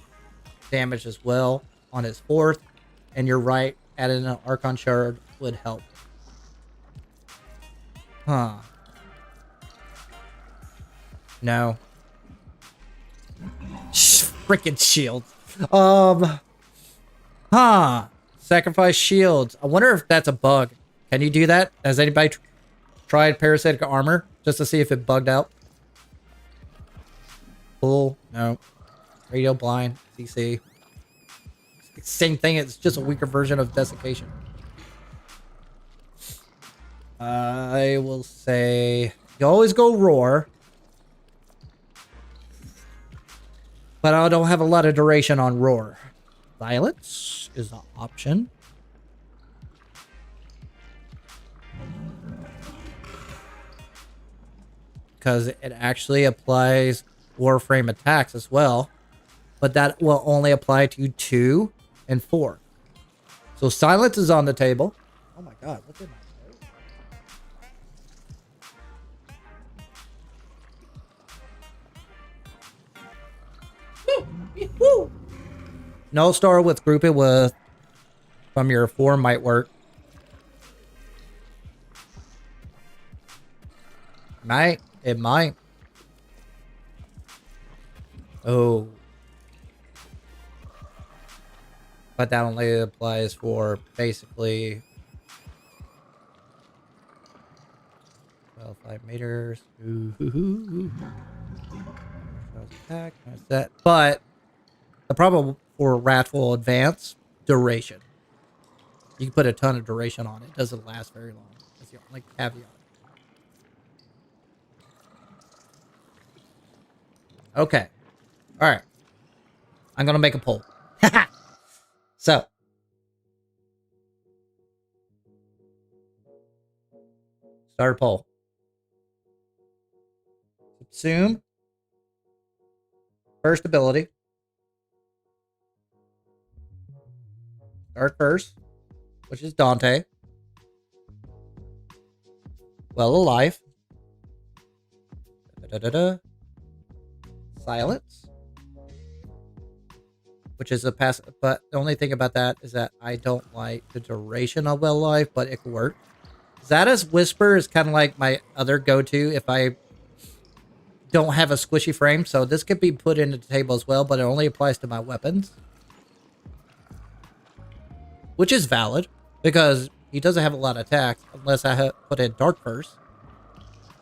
damage as well on his 4th. And you're right, adding an Archon Shard would help. Huh. No. Freaking shields. Sacrifice shields. I wonder if that's a bug. Can you do that? Has anybody tried parasitic armor just to see if it bugged out? Cool. No. Radio blind. CC. Same thing. It's just a weaker version of desiccation. I will say you always go roar. But I don't have a lot of duration on roar. Silence is an option. Because it actually applies Warframe attacks as well. But that will only apply to 2 and 4. So silence is on the table. Oh my God, look at my Woo! No star with group it with from your 4 might work. Might. It might. Oh. But that only applies for basically 5 meters. Ooh. Attack. That's that. But the problem for Wrathful Advance, duration. You can put a ton of duration on it. It doesn't last very long. That's the only caveat. Okay. All right. I'm going to make a poll. So. Start a poll. Subsume. First ability. Start first. Which is Dante. Well alive. Da-da-da-da. Silence. Which is a pass, but the only thing about that is that I don't like the duration of well alive, but it could work. Zada's Whisper is kind of like my other go-to if I don't have a squishy frame, so this could be put into the table as well, but it only applies to my weapons. Which is valid, because he doesn't have a lot of attacks unless I put in Dark first.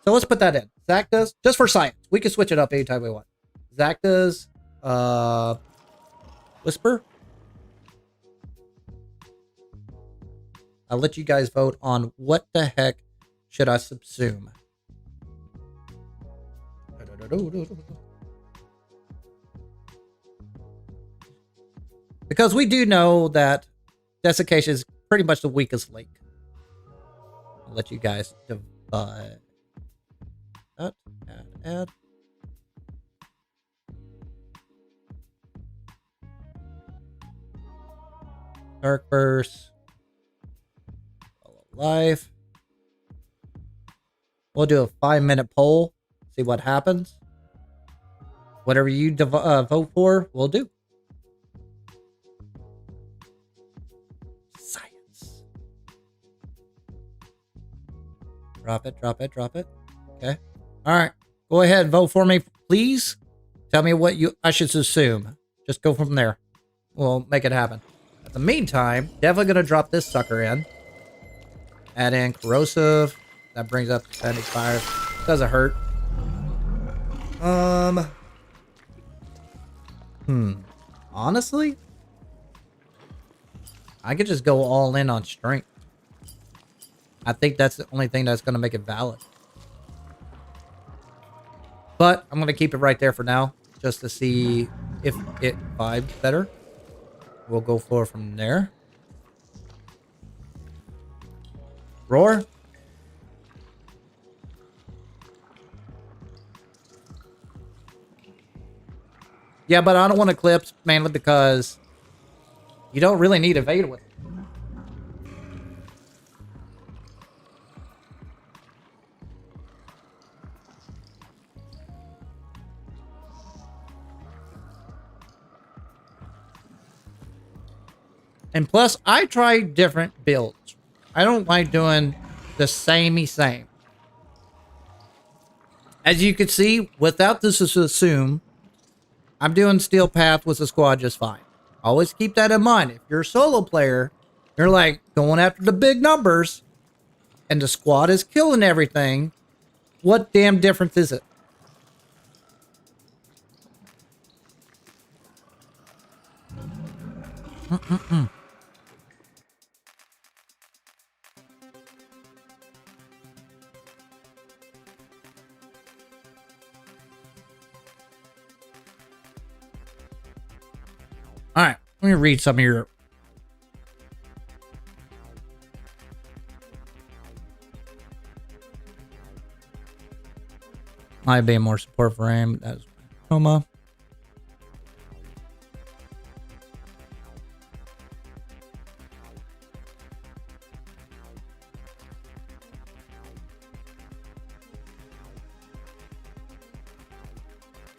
So let's put that in. Zach does, just for science. We can switch it up anytime we want. Zach does, Whisper. I'll let you guys vote on what the heck should I subsume. Because we do know that Desiccation is pretty much the weakest link. I'll let you guys divide. Add. Dark Burst. Life. We'll do a 5-minute poll. See what happens. Whatever you vote for, we'll do. Science. Drop it. Okay. All right. Go ahead and vote for me, please. Tell me what I should assume. Just go from there. We'll make it happen. In the meantime, definitely going to drop this sucker in. Add in Corrosive. That brings up 75. Doesn't hurt. Honestly, I could just go all in on Strength. I think that's the only thing that's going to make it valid. But I'm going to keep it right there for now, just to see if it vibes better. We'll go for from there. Roar. Yeah, but I don't want Eclipse, mainly because you don't really need Evade with it. And plus, I try different builds. I don't like doing the samey same. As you can see, without this assume, I'm doing Steel Path with the squad just fine. Always keep that in mind. If you're a solo player, you're like going after the big numbers, and the squad is killing everything, what damn difference is it? All right, let me read some of your... Might be more support for aim. That's Coma.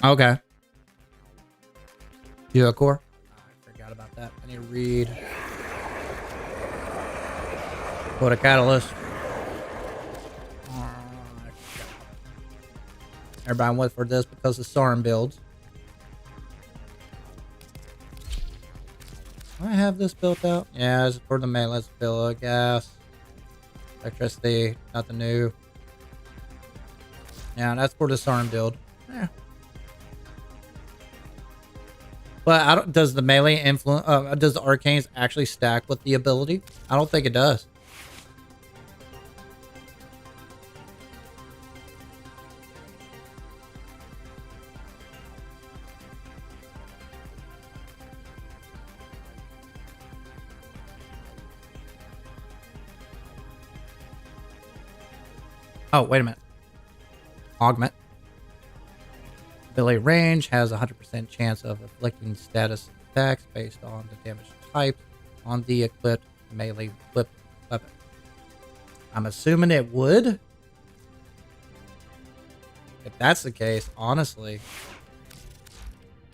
Okay. You a core? I forgot about that. I need to read. What a catalyst. Everybody went for this because of Soren builds. I have this built out? Yeah, it's for the melee build. Gas, electricity, nothing new. Yeah, that's for the Sarn build. Yeah. But I don't, does the melee influence? Does the arcanes actually stack with the ability? I don't think it does. Oh, wait a minute. Augment. Ability range has a 100% chance of inflicting status attacks based on the damage type on the equipped melee weapon. I'm assuming it would. If that's the case, honestly,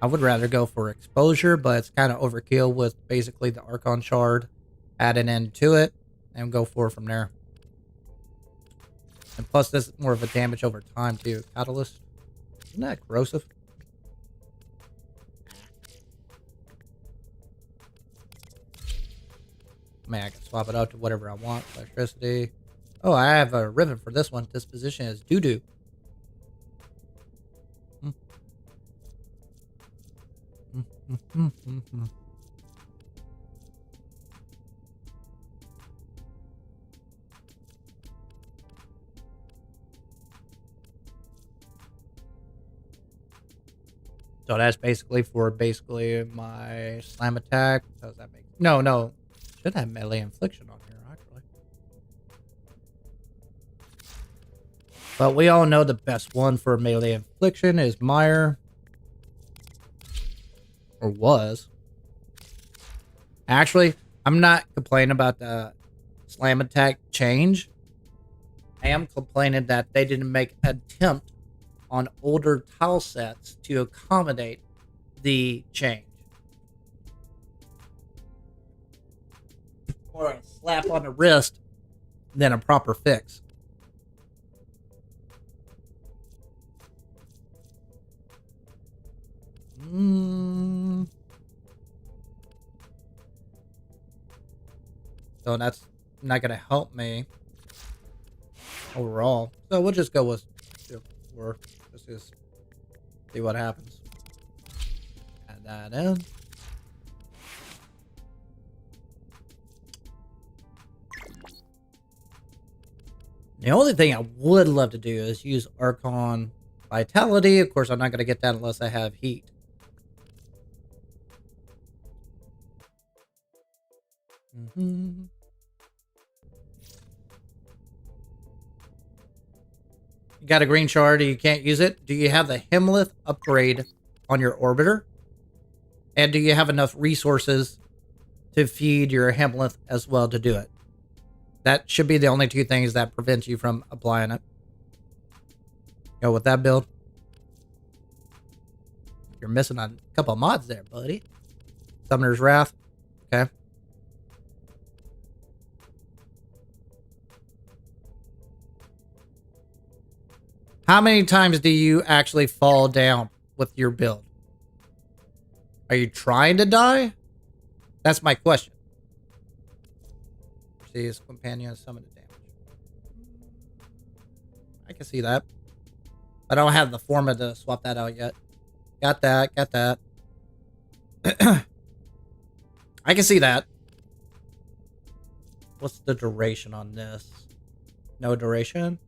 I would rather go for exposure, but it's kind of overkill with basically the Archon Shard added into it and go for it from there. And plus, this is more of a damage over time, too. Catalyst. Isn't that corrosive? Man, I can swap it out to whatever I want. Electricity. Oh, I have a ribbon for this one. This position is doo-doo. So that's basically for my slam attack. Does that make no? Should have melee infliction on here actually. But we all know the best one for melee infliction is Meyer. Or was. Actually, I'm not complaining about the slam attack change. I am complaining that they didn't make an attempt on older tile sets to accommodate the change. Or a slap on the wrist than a proper fix. So that's not going to help me overall. So we'll just go with 4. Let's just see what happens. Add that in. The only thing I would love to do is use Archon Vitality. Of course, I'm not going to get that unless I have heat. You got a green shard, you can't use it. Do you have the Hemlith upgrade on your orbiter? And do you have enough resources to feed your Hemlith as well to do it? That should be the only 2 things that prevent you from applying it. Go with that build. You're missing a couple of mods there, buddy. Summoner's Wrath. Okay. How many times do you actually fall down with your build? Are you trying to die? That's my question. See, his companion summon the damage. I can see that. I don't have the format to swap that out yet. Got that, got that. I can see that. What's the duration on this? No duration?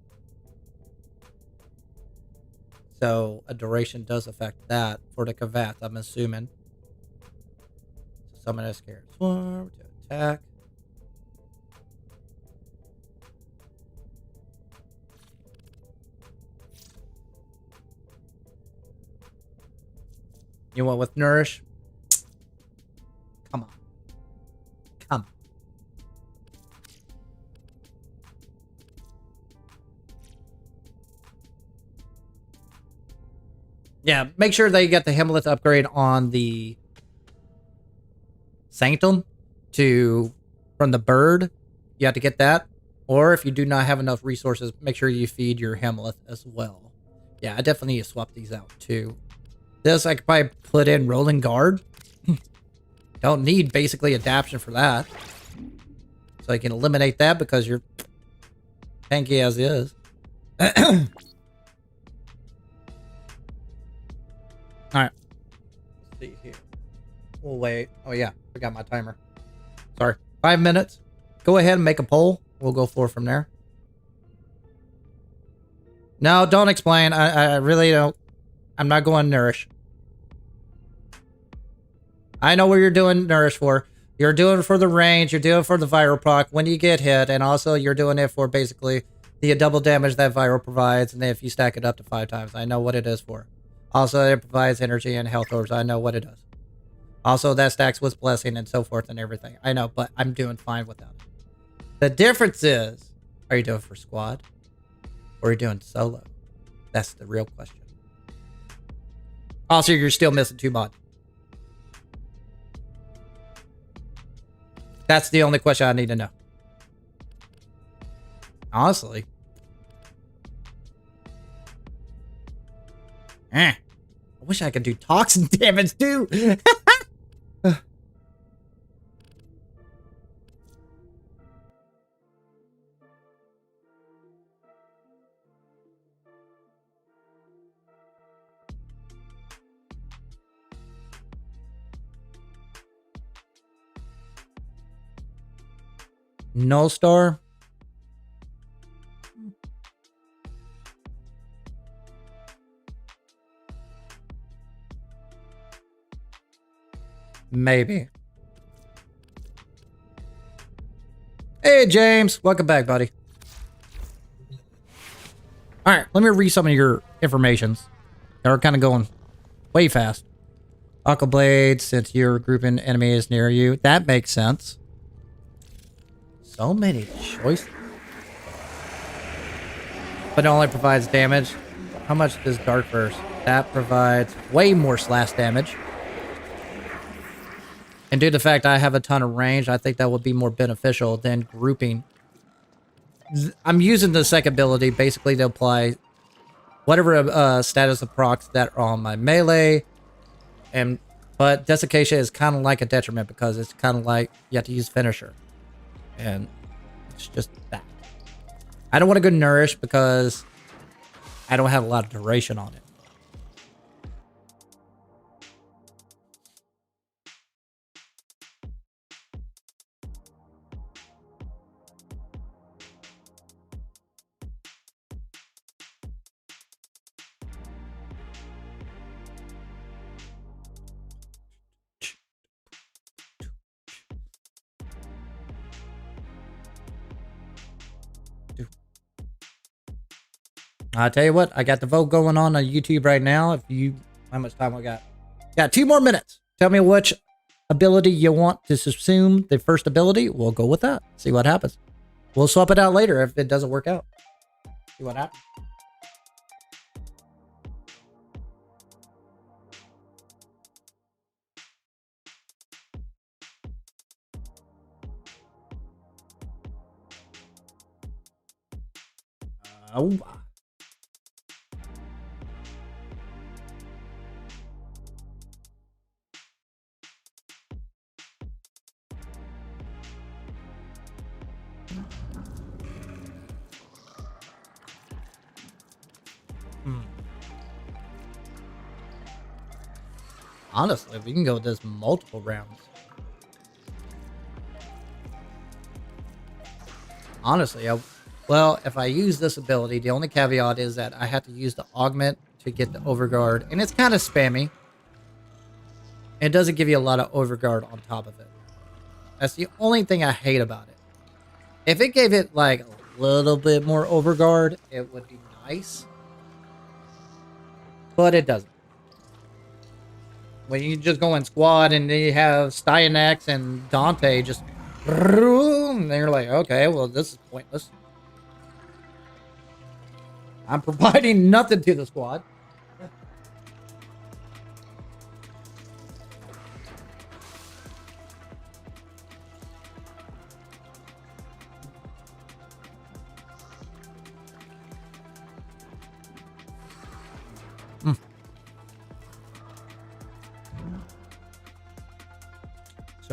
So a duration does affect that for the Kavath, I'm assuming. So summon a scared swarm to attack. You want with Nourish? Come on. Come on. Yeah, make sure that you get the Hemlith upgrade on the Sanctum from the bird. You have to get that. Or if you do not have enough resources, make sure you feed your Hemlith as well. Yeah, I definitely need to swap these out too. This I could probably put in Rolling Guard Don't need basically adaptation for that. So I can eliminate that because you're tanky as is. Alright. Let's see here. We'll wait. Oh yeah, forgot my timer. Sorry. 5 minutes. Go ahead and make a poll. We'll go forward from there. No, don't explain. I really don't. I'm not going nourish. I know what you're doing nourish for. You're doing it for the range. You're doing it for the viral proc when you get hit. And also you're doing it for basically the double damage that viral provides. And if you stack it up to 5 times, I know what it is for. Also, it provides energy and health orbs. I know what it does. Also, that stacks with blessing and so forth and everything. I know, but I'm doing fine without it. The difference is, are you doing it for squad? Or are you doing solo? That's the real question. Also, you're still missing 2 mod. That's the only question I need to know. Honestly. I wish I could do toxin damage too. No star. Maybe. Hey, James. Welcome back, buddy. All right, let me read some of your informations. They're kind of going way fast. Aqua Blade, since you're grouping enemies near you. That makes sense. So many choices. But it only provides damage. How much does Dark Burst? That provides way more slash damage. And due to the fact I have a ton of range, I think that would be more beneficial than grouping. I'm using the second ability basically to apply whatever status of procs that are on my melee. But desiccation is kind of like a detriment because it's kind of like you have to use finisher. And it's just that. I don't want to go nourish because I don't have a lot of duration on it. I'll tell you what, I got the vote going on YouTube right now. How much time we got? Got 2 more minutes. Tell me which ability you want to subsume the first ability. We'll go with that. See what happens. We'll swap it out later if it doesn't work out. See what happens. Oh. Honestly, we can go with this multiple rounds. Honestly, well, if I use this ability, the only caveat is that I have to use the augment to get the overguard, and it's kind of spammy. It doesn't give you a lot of overguard on top of it. That's the only thing I hate about it. If it gave it like a little bit more overguard, it would be nice. But it doesn't. When you just go in squad and you have Styanax and Dante just... And you're like, okay, well, this is pointless. I'm providing nothing to the squad.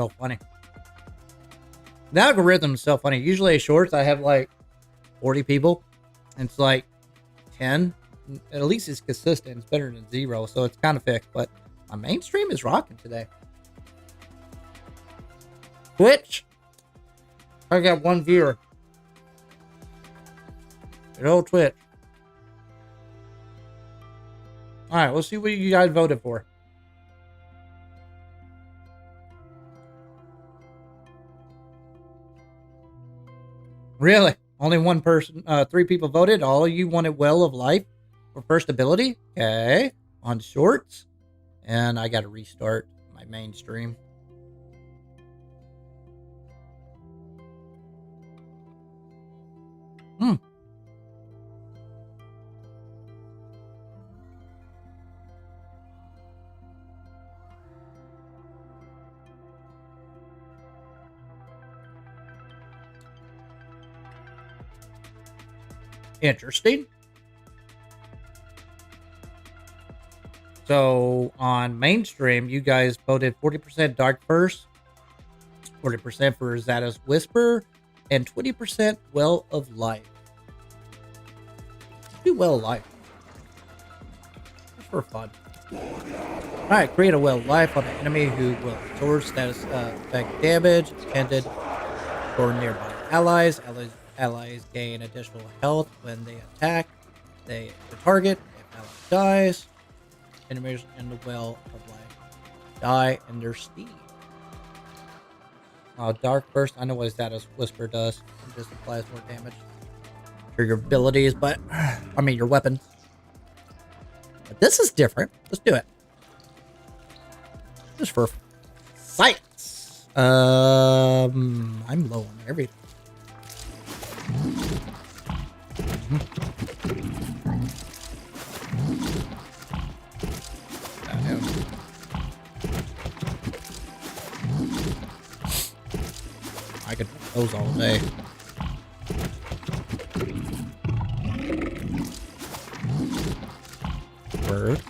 so funny. The algorithm is so funny. Usually shorts, I have like 40 people. And it's like 10. At least it's consistent. It's better than 0. So it's kind of fixed. But my mainstream is rocking today. Twitch. I got 1 viewer. Good old Twitch. Alright, let's see what you guys voted for. Really? Only one person, 3 people voted. All of you wanted Well of Life for first ability. Okay. On shorts. And I got to restart my mainstream. Interesting. So on mainstream, you guys voted 40% Dark First, 40% for Zata's Whisper, and 20% Well of Life. Let's do Well of Life. Just for fun. Alright, create a Well of Life on an enemy who will restore status effect damage intended for nearby allies. Allies gain additional health when they attack the target. If ally dies, enemies in the Well of Life die in their steam. Dark Burst, I know what Zata's Whisper does. It just applies more damage to your abilities, but I mean your weapons. But this is different. Let's do it. Just for science. I'm low on everything. I could those all day. Word.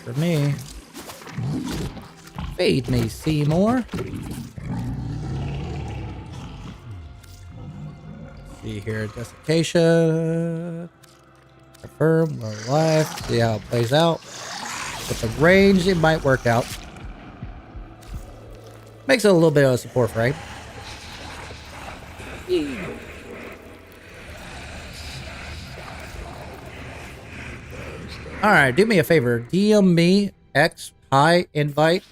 For me. Feed me, Seymour. See here, desiccation. Confirm, we're alive. See how it plays out. With the range, it might work out. Makes it a little bit of a support frame. Alright, do me a favor. DM me X high invite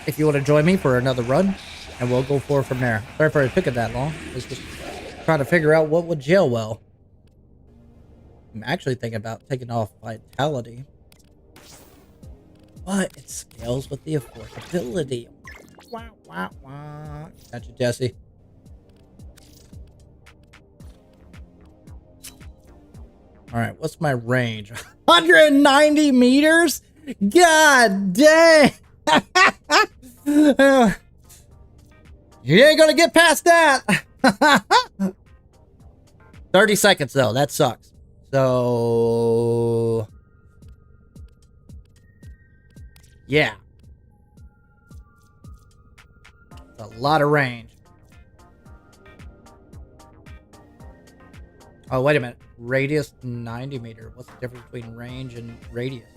if you want to join me for another run, and we'll go forward from there. Sorry for it took it that long. It's just trying to figure out what would gel well. I'm actually thinking about taking off vitality, but it scales with the affordability. Wah, wah, wah. Gotcha, Jesse. All right, what's my range? 190 meters? God dang! You ain't gonna get past that. 30 seconds though, that sucks. So yeah, it's a lot of range. Oh, wait a minute. Radius 90 meter. What's the difference between range and radius?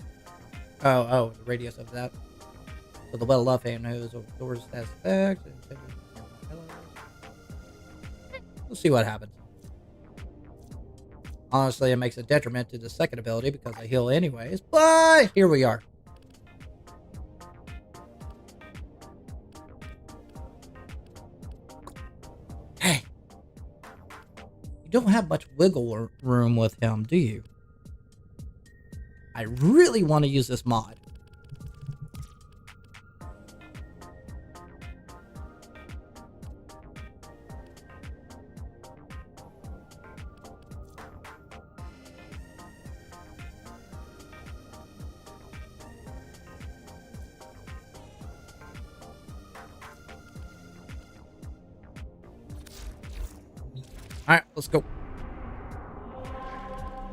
Oh, the radius of that. So the well love hand knows doors has effects. We'll see what happens. Honestly, it makes a detriment to the second ability because I heal anyways, but here we are. Hey, you don't have much wiggle room with him, do you? I really want to use this mod. Alright, let's go.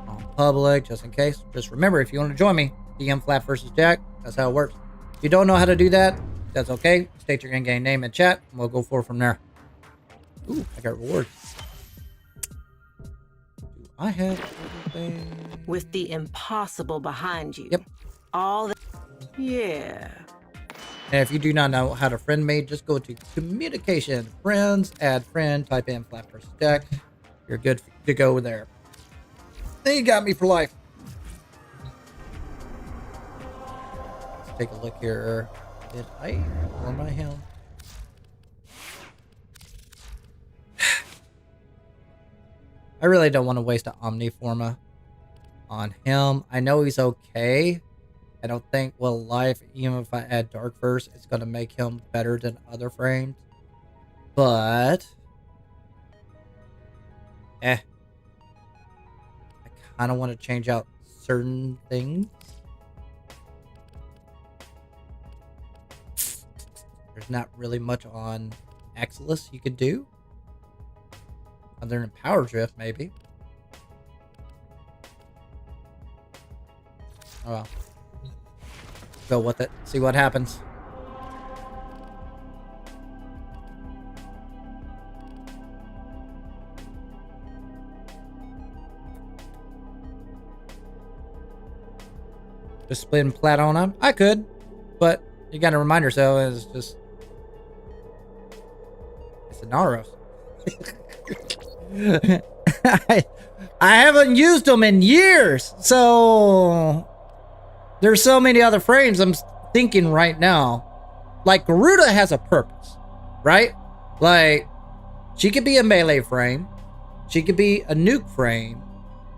On public, just in case. Just remember, if you want to join me, DM flapvsjack. That's how it works. If you don't know how to do that, That's okay. State your in-game name in chat, and we'll go forward from there. Ooh, I got rewards. Do I have everything? With the impossible behind you. Yep. All the... Yeah. And if you do not know how to friend me, just go to communication, friends, add friend, type in flapvsjack. You're good to go there. They got me for life. Let's take a look here. Did I or my him? I really don't want to waste an Omniforma on him. I know he's okay. I don't think, well, life, even if I add Dark Verse, it's going to make him better than other frames. But, I kind of want to change out certain things. There's not really much on Exilus you could do. Other than Power Drift, maybe. Oh well. Go with it. See what happens. Just splitting plat on him? I could. But you gotta remind yourself it's just... It's a Naros. I haven't used them in years, so there's so many other frames I'm thinking right now. Like Garuda has a purpose, right? Like she could be a melee frame, she could be a nuke frame,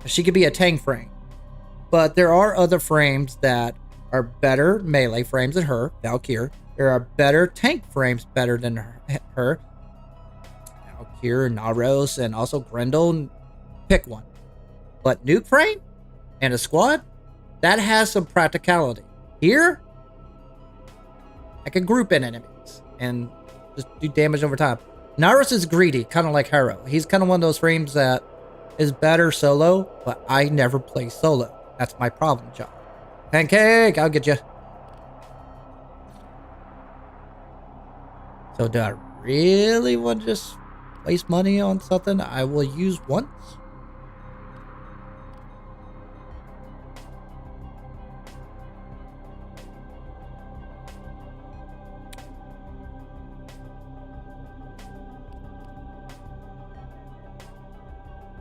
she could be a tank frame. But there are other frames that are better melee frames than her, Valkyr. There are better tank frames better than her. Here, Naros, and also Grendel, pick one. But nuke frame and a squad, that has some practicality. Here, I can group in enemies and just do damage over time. Naros is greedy, kind of like Harrow. He's kind of one of those frames that is better solo, but I never play solo. That's my problem, John. Pancake, I'll get you. So do I really want to just waste money on something I will use once?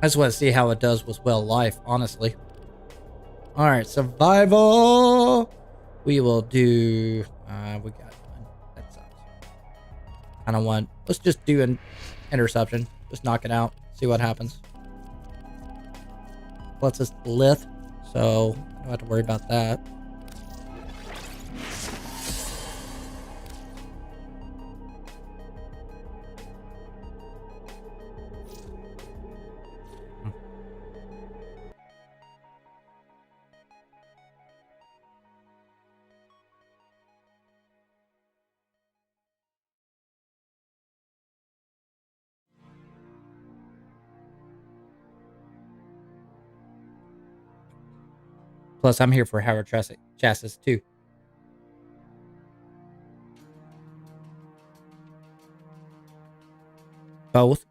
I just want to see how it does with well life, honestly. Alright, survival. We will do... we got one. That sucks. I don't want... Let's just do an interception. Just knock it out. See what happens. Let's just lith, so I don't have to worry about that. Plus, I'm here for Harrow Chassis too. Both.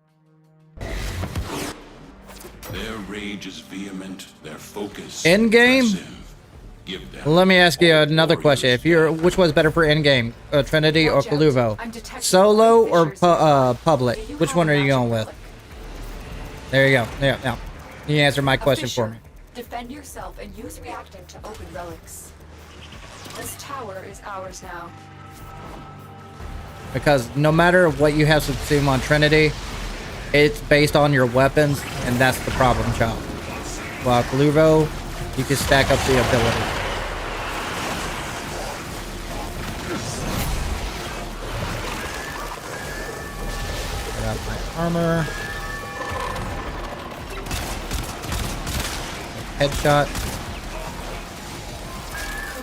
Their rage is vehement, their focus Endgame? aggressive. Give them Let me ask you another warriors. question. If you're, which one's better for endgame, Trinity or Watch out. Kaluvo? I'm detecting Solo or fissures. public? Do you Which have one a are you magic going with? relic? There you go. There, now, you answer my A question for fissure. me. Defend yourself and use reactant to open relics. This tower is ours now. Because no matter what you have to consume on Trinity, it's based on your weapons, and that's the problem, child. While Kaluvo, you can stack up the ability. I got my armor. Headshot.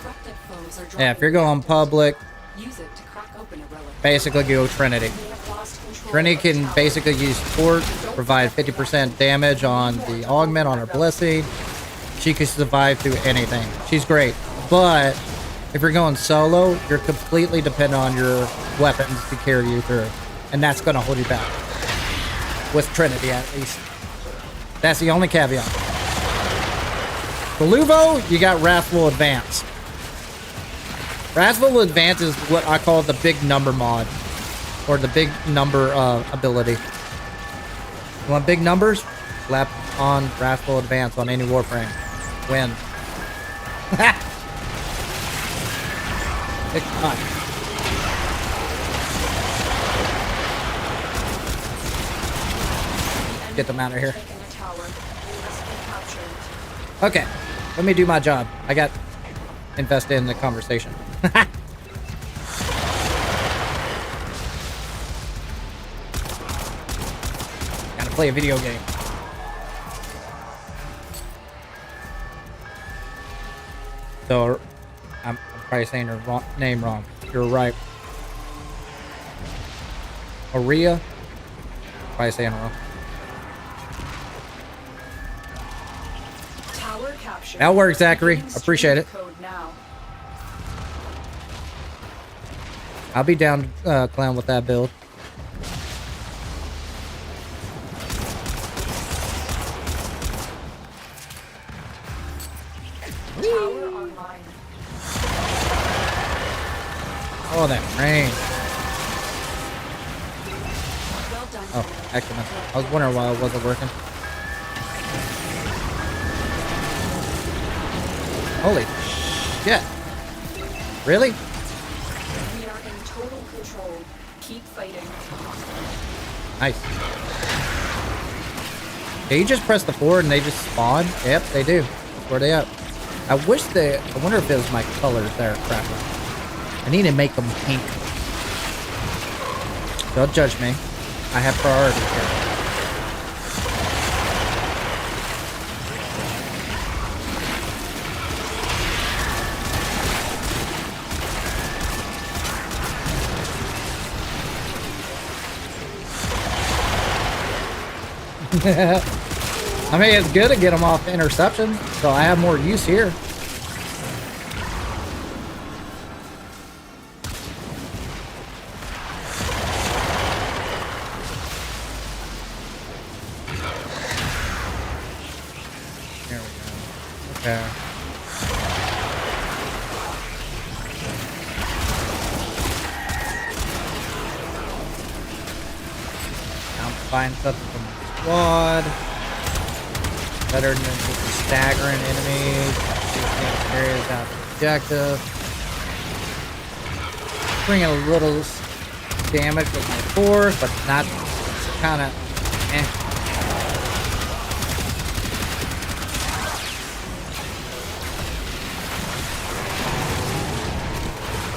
Corrupted foes are Yeah, if dropping you're going public, use it to crack open a relic. basically go Trinity. We have lost control Trinity of the can tower. basically use Torch, provide 50% damage on the augment on her blessing. She can survive through anything. She's great. But If you're going solo, you're completely dependent on your weapons to carry you through. And that's going to hold you back. With Trinity, at least. That's the only caveat. For Luvo, you got Wrathful Advance. Wrathful Advance is what I call the big number mod. Or the big number ability. You want big numbers? Slap on Wrathful Advance on any Warframe. Win. Pick on. Get them out of here. Okay, let me do my job. I got invested in the conversation. Gotta play a video game. So, I'm probably saying her name wrong. You're right. Aria? Probably saying it wrong. That'll work, Zachary. Appreciate it. I'll be down clown with that build. Oh, that rain. Oh, excellent. I was wondering why it wasn't working. Holy shit. Really? We are in total control. Keep fighting. Nice. Can you just press the forward and they just spawn? Yep, they do. Where they at? I wonder if it was my colors there. Crap. I need to make them pink. Don't judge me. I have priorities here. I mean, it's good to get them off interception, so I have more use here. There we go. Okay. I'm finding something from my squad. Better than just staggering enemies. Areas out the objective. Bring a little damage with my force, but not kind of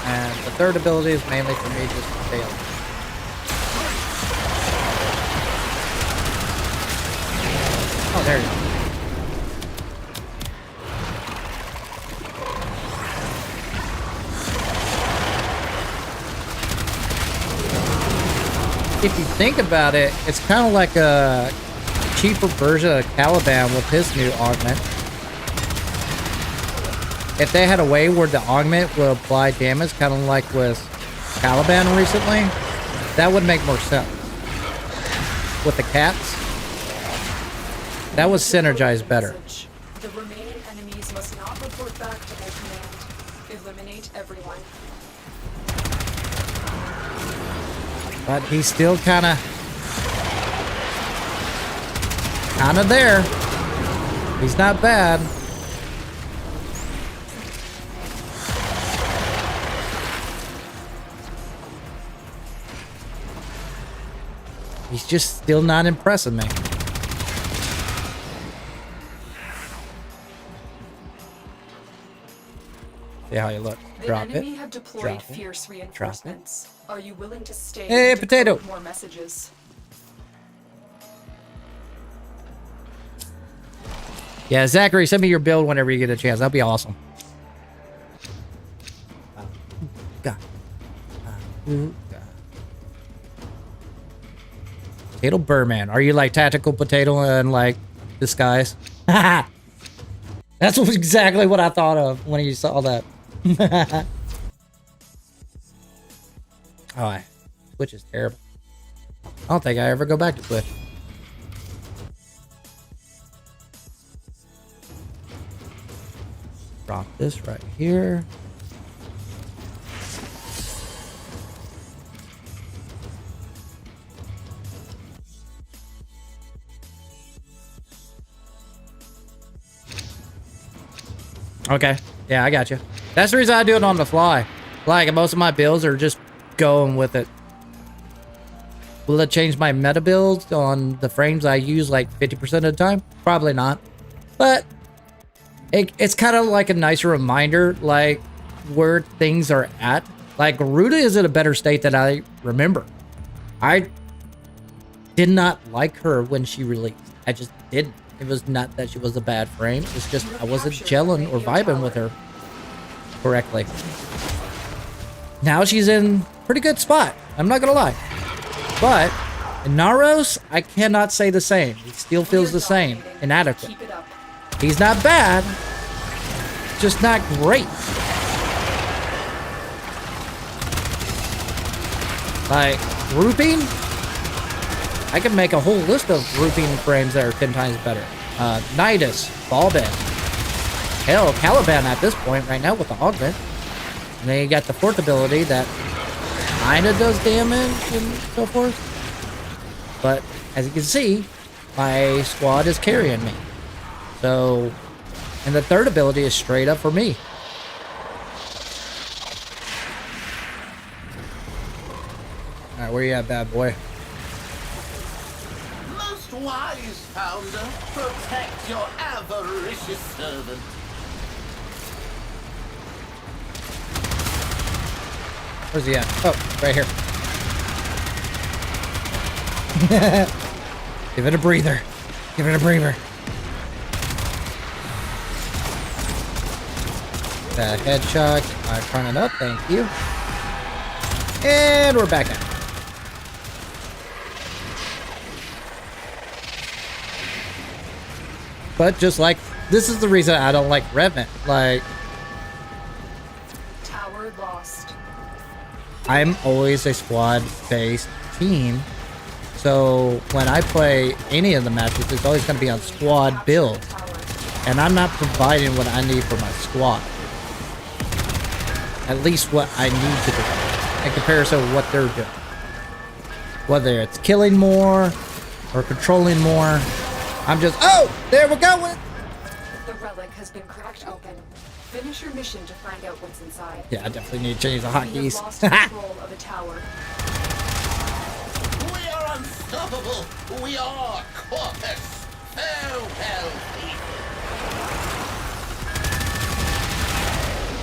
And the third ability is mainly for me just to fail. Oh, there you go. If you think about it, it's kind of like a cheaper version of Caliban with his new augment. If they had a way where the augment would apply damage, kind of like with Caliban recently, that would make more sense. With the cats, that would synergize better. The remaining enemies must not report back to their command. Eliminate everyone. But he's still kind of there. He's not bad. He's just still not impressing me. See how you look. Drop it. The enemy have deployed Drop it. fierce Drop it. reinforcements. Are you willing to stay? Hey, to potato. code more messages? Yeah, Zachary, send me your build whenever you get a chance. That'd be awesome. God. Potato Burman. Are you like tactical potato and like disguise? That's exactly what I thought of when you saw that. Oh, Twitch is terrible. I don't think I ever go back to Twitch. Drop this right here. Okay. Yeah, I got you. That's the reason I do it on the fly. Like, most of my builds are just going with it. Will it change my meta builds on the frames I use like 50% of the time? Probably not. But it's kind of like a nicer reminder, like, where things are at. Like, Garuda is in a better state than I remember. I did not like her when she released. I just didn't. It was not that she was a bad frame. It's just I wasn't gelling or vibing with her correctly. Now she's in pretty good spot. I'm not gonna lie. But in Naros, I cannot say the same. He still feels the same. Inadequate. He's not bad. Just not great. Like, grouping? I can make a whole list of grouping frames that are 10 times better. Nidus, Ballbend. Hell, Caliban at this point right now with the augment. And then you got the fourth ability that kinda does damage and so forth. But as you can see, my squad is carrying me. So, and the third ability is straight up for me. Alright, where you at, bad boy? Most wise founder, protect your avaricious servant. Where's he at? Oh, right here. Give it a breather. Give it a breather. That headshot. I'm turning up. Thank you. And we're back at it. But just like, this is the reason I don't like Revenant. Like, Tower lost. I'm always a squad-based team. So when I play any of the matches, it's always going to be on squad build. And I'm not providing what I need for my squad. At least what I need to do in comparison to what they're doing. Whether it's killing more or controlling more. I'm just, oh, there we go. The relic has been cracked open. Finish your mission to find out what's inside. Yeah, I definitely need to change the We have hotkeys. lost control of a tower. We are unstoppable. We are Corpus. Farewell.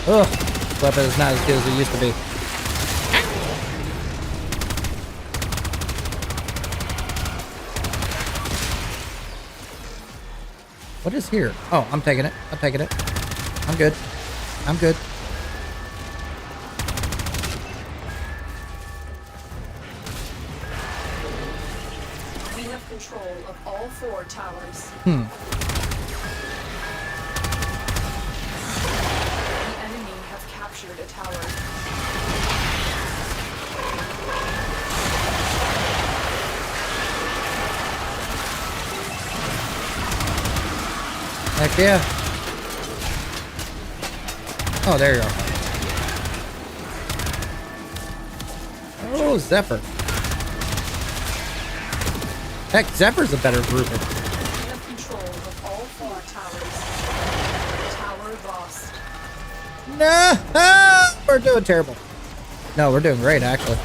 Ugh, this weapon is not as good as it used to be. What is here? Oh, I'm taking it. I'm taking it. I'm good. I'm good. We have control of all 4 towers. Hmm. The enemy have captured a tower. Heck yeah. Oh, there you are. Oh, Zephyr. Heck, Zephyr's a better group. We have control of all 4 towers. Tower lost. No, we're doing terrible. No, we're doing great, actually.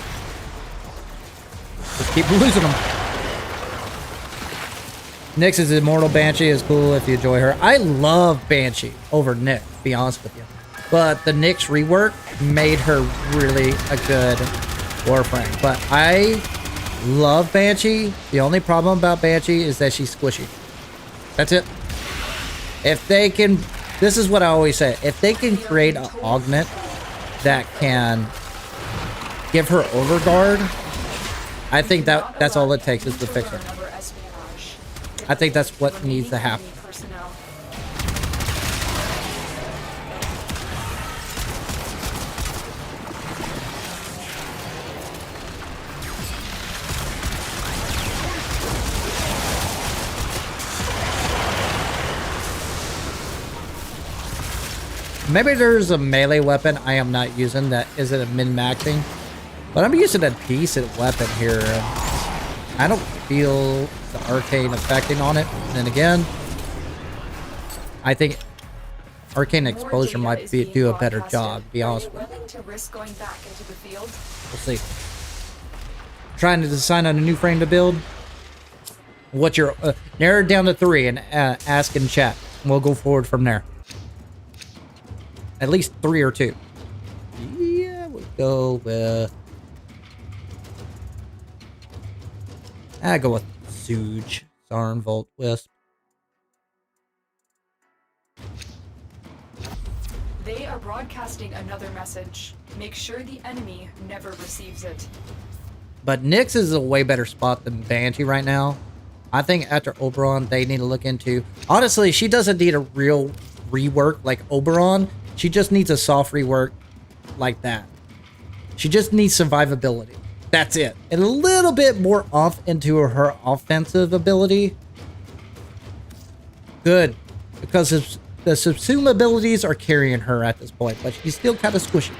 Just keep losing them. Nyx's Immortal Banshee is cool if you enjoy her. I love Banshee over Nyx, to be honest with you. But the Nyx rework made her really a good Warframe. But I love Banshee. The only problem about Banshee is that she's squishy. That's it. If they can, this is what I always say. If they can create an augment that can give her overguard, I think that's all it takes is to fix her. I think that's what needs to happen. Maybe there's a melee weapon I am not using that isn't a min-maxing. But I'm using a decent weapon here. I don't feel the arcane affecting on it. And then again, I think arcane exposure might do a better job, to be honest with you. We'll see. Trying to decide on a new frame to build. What's your narrow it down to 3 and ask in chat. We'll go forward from there. At least 3 or 2. Yeah, we'll go with. I go with Zooge, Zarn, Volt, Wisp. They are broadcasting another message. Make sure the enemy never receives it. But Nyx is a way better spot than Banshee right now. I think after Oberon, they need to look into... Honestly, she doesn't need a real rework like Oberon. She just needs a soft rework like that. She just needs survivability. That's it. And a little bit more off into her offensive ability. Good. Because the subsume abilities are carrying her at this point. But she's still kind of squishy.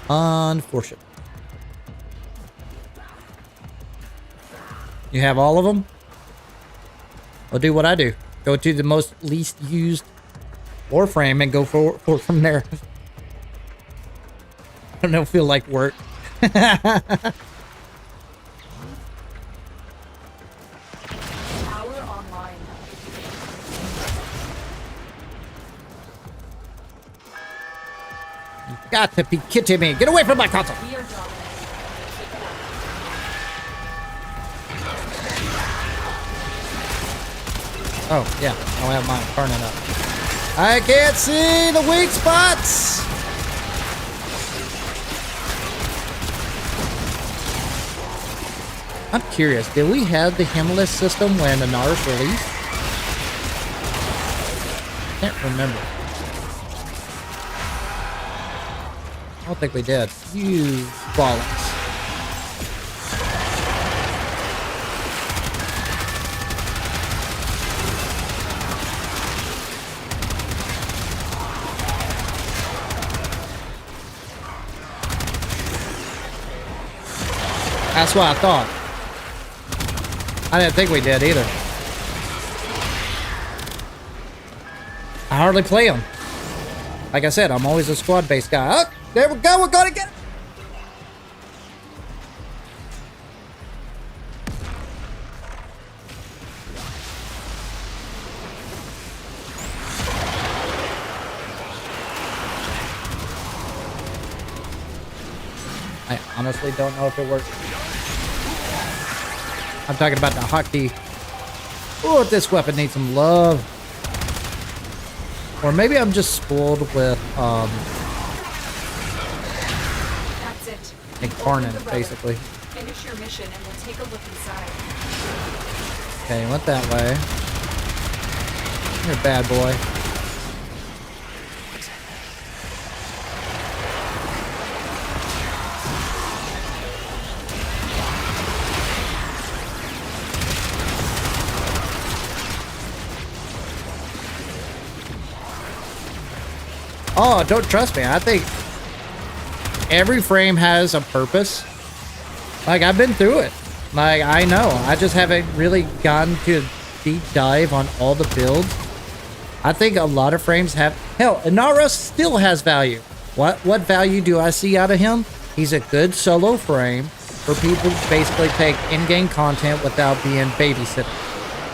Unfortunate. You have all of them? I'll do what I do. Go to the most least used Warframe and go for from there. I don't feel like work. Power online. You got to be kidding me. Get away from my console. We are dominant. Oh, yeah. I'll have mine turning up. I can't see the weak spots. I'm curious. Did we have the Himless system when Anaris released? Can't remember. I don't think we did. You bollocks. That's what I thought. I didn't think we did either. I hardly play them. Like I said, I'm always a squad-based guy. Oh, there we go. We're gonna get it. I honestly don't know if it works. I'm talking about the hotkey. Oh, this weapon needs some love. Or maybe I'm just spoiled with That's it. Incarnate, basically. Finish your mission and we'll take a look inside. Okay, went that way. You're a bad boy. Oh, don't trust me. I think every frame has a purpose. Like, I've been through it. Like, I know. I just haven't really gotten to a deep dive on all the builds. I think a lot of frames have... Hell, Inaros still has value. What value do I see out of him? He's a good solo frame for people to basically take in-game content without being babysitted.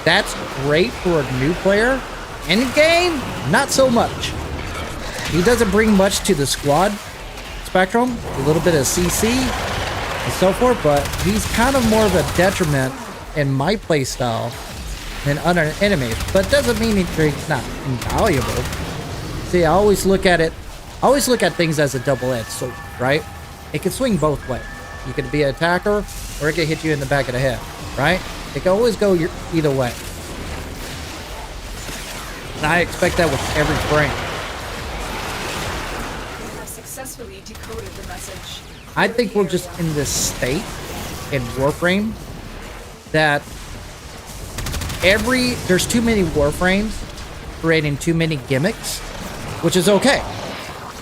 That's great for a new player. In-game, not so much. He doesn't bring much to the squad spectrum, a little bit of CC and so forth, but he's kind of more of a detriment in my playstyle than other enemies. But it doesn't mean he's not invaluable. See, I always look at things as a double-edged sword, right? It can swing both ways. You could be an attacker, or it can hit you in the back of the head, right? It can always go either way. And I expect that with every frame. Successfully decoded the message. I think we're just in this state in Warframe that there's too many Warframes creating too many gimmicks, which is okay.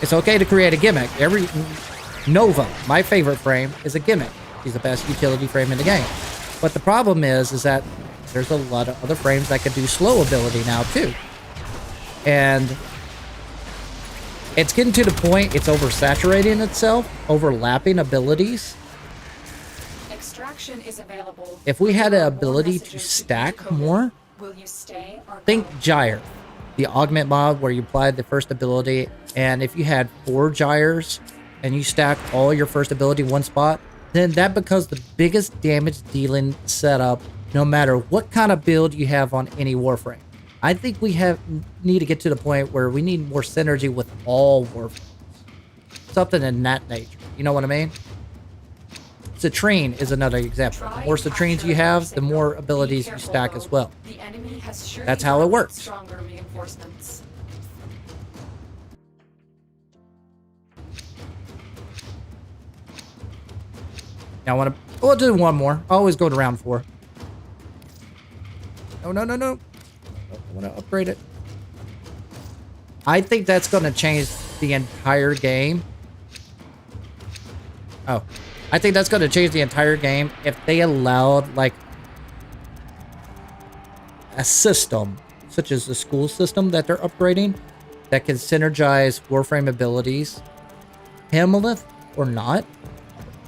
It's okay to create a gimmick. Every Nova, my favorite frame, is a gimmick. She's the best utility frame in the game. But the problem is that there's a lot of other frames that can do slow ability now too. And it's getting to the point it's oversaturating itself, overlapping abilities. Extraction is available. If we had an ability to stack more, will you stay or think Gyre, the augment mod where you applied the first ability, and if you had 4 Gyres and you stack all your first ability in one spot, then that becomes the biggest damage dealing setup no matter what kind of build you have on any Warframe. I think we need to get to the point where we need more synergy with all Warframes. Something in that nature. You know what I mean? Citrine is another example. The more Citrines you have, the more abilities you stack as well. That's how it works. Stronger reinforcements. Now I want to... We'll do one more. I always go to round 4. No, no, no, no. I want to upgrade it. I think that's going to change the entire game. Oh. I think that's going to change the entire game if they allowed, like, a system, such as the school system that they're upgrading, that can synergize Warframe abilities. Hamlet or not,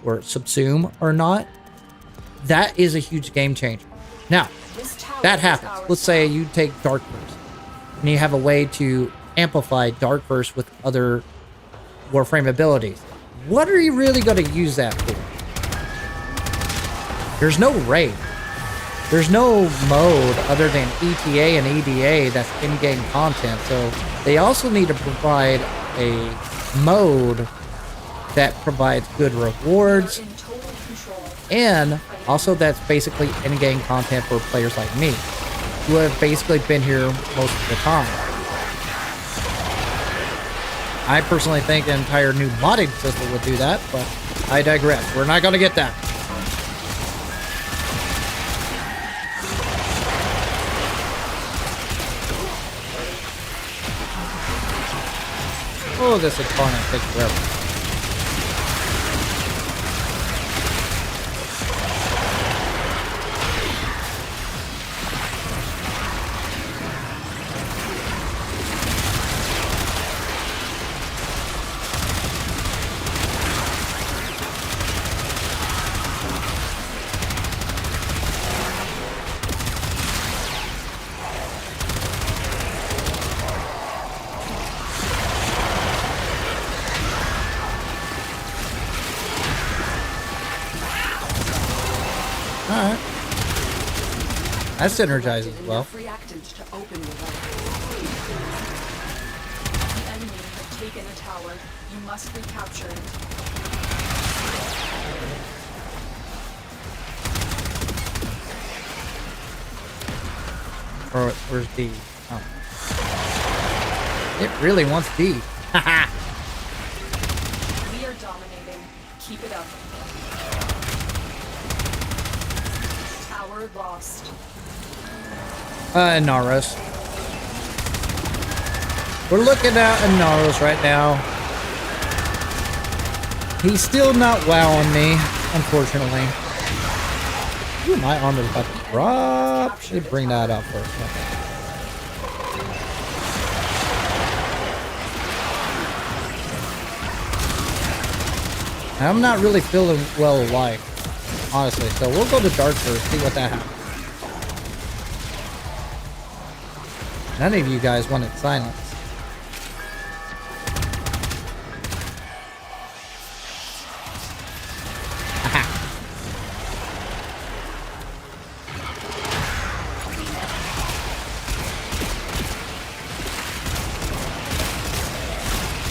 or Subsume or not. That is a huge game changer. Now, that happens. Let's say you take Dark Burst, and you have a way to amplify Dark Burst with other Warframe abilities. What are you really going to use that for? There's no raid. There's no mode other than ETA and EDA that's in-game content. So they also need to provide a mode that provides good rewards, and also that's basically in-game content for players like me, who have basically been here most of the time. I personally think an entire new modding system would do that, but I digress. We're not going to get that. Oh, this opponent takes forever. Alright. That synergizes well. Reactant to open the enemy has taken a tower. You must recapture it. Or where's D? Oh. It really wants D. Haha. We are dominating. Keep it up. Tower lost. Naros. We're looking at Naros right now. He's still not wowing me, unfortunately. Ooh, my armor's about to drop. Let me bring that up for a second. I'm not really feeling well alive, honestly. So we'll go to Dark first, see what that happens. None of you guys wanted silence.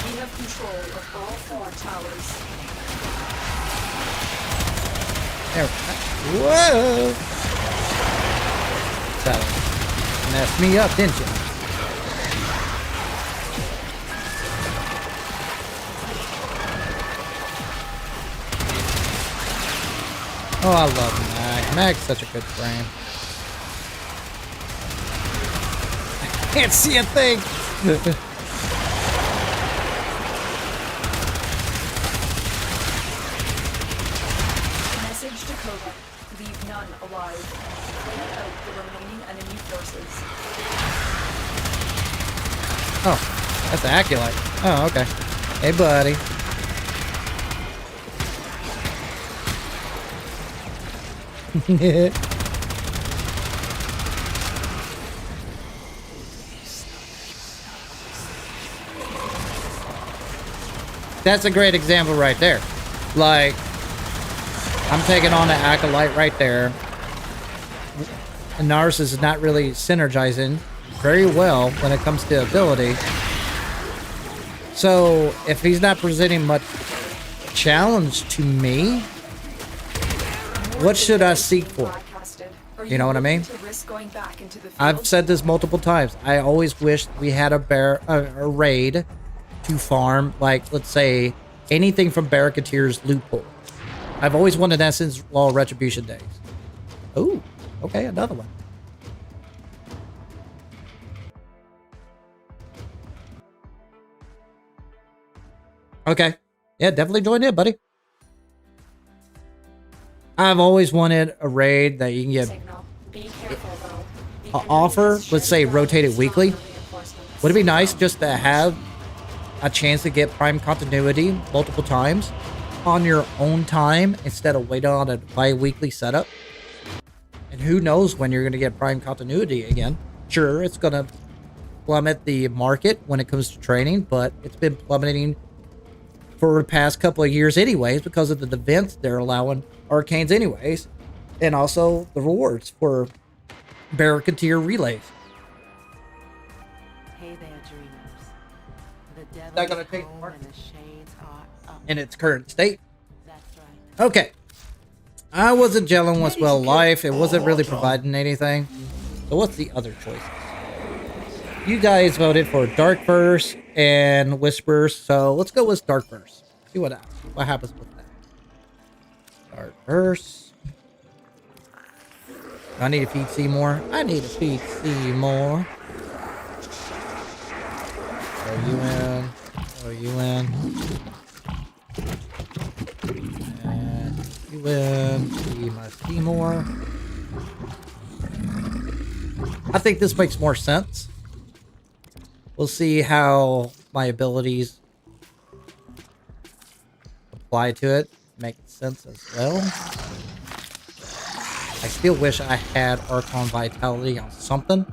We have control of all 4 towers. There we go. Whoa! That messed me up, didn't you? Oh, I love Mag. Mag's such a good frame. can't see a thing. Message to Cobra. Leave none alive. Clear out the remaining enemy forces. Oh, that's the Acolyte. Oh, okay. Hey, buddy. That's a great example right there. Like, I'm taking on an Acolyte right there. And Narcissus is not really synergizing very well when it comes to ability. So, if he's not presenting much challenge to me, what should I seek for? You know what I mean? I've said this multiple times. I always wish we had a raid to farm, like, let's say, anything from Barricatier's loot pool. I've always wanted that since Law of Retribution days. Ooh, okay, another one. Okay. Yeah, definitely join in, buddy. I've always wanted a raid that you can get an offer, let's say rotated weekly. Would it be nice just to have a chance to get Prime continuity multiple times on your own time instead of waiting on a bi-weekly setup? And who knows when you're going to get Prime continuity again. Sure, it's going to plummet the market when it comes to training, but it's been plummeting for the past couple of years anyways because of the events they're allowing arcanes anyways, and also the rewards for Barricatier relays. Hey there, dreamers. The devil Not gonna is take home part and the shades are up. in its current state. That's right. Okay. I wasn't gelling with well life. It wasn't really providing anything. So what's the other choices? You guys voted for Dark Verse and Whispers, so let's go with Dark Verse. See what happens with that. Dark Verse. I need to feed Seymour. I need to feed Seymour. Throw you in. Throw you in. And you in. Feed my Seymour. I think this makes more sense. We'll see how my abilities apply to it. Make sense as well. I still wish I had Archon Vitality on something.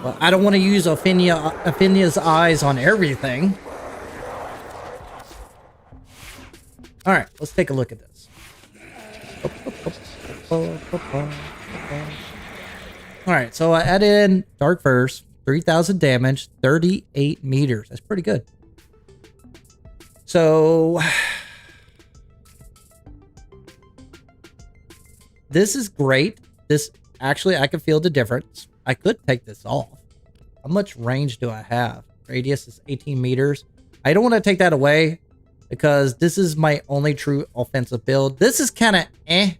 But I don't want to use Ophinia's eyes on everything. Alright, let's take a look at this. Alright, so I added in Dark Verse. 3,000 damage, 38 meters. That's pretty good. So this is great. This actually, I can feel the difference. I could take this off. How much range do I have? Radius is 18 meters. I don't want to take that away because this is my only true offensive build. This is kind of eh.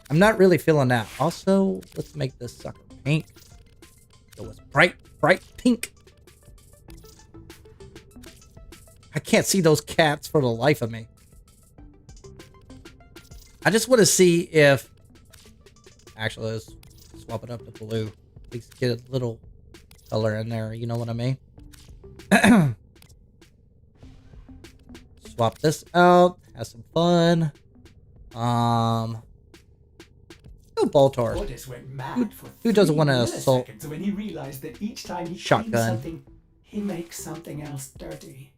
I'm not really feeling that. Also, let's make this sucker pink. It was bright pink. I can't see those cats for the life of me. I just want to see if... Actually, let's swap it up to blue. At least get a little color in there. You know what I mean? Swap this out. Have some fun. Oh, Baltar. Who doesn't want to assault? When he realized that each time he Shotgun. something, he makes something else dirty.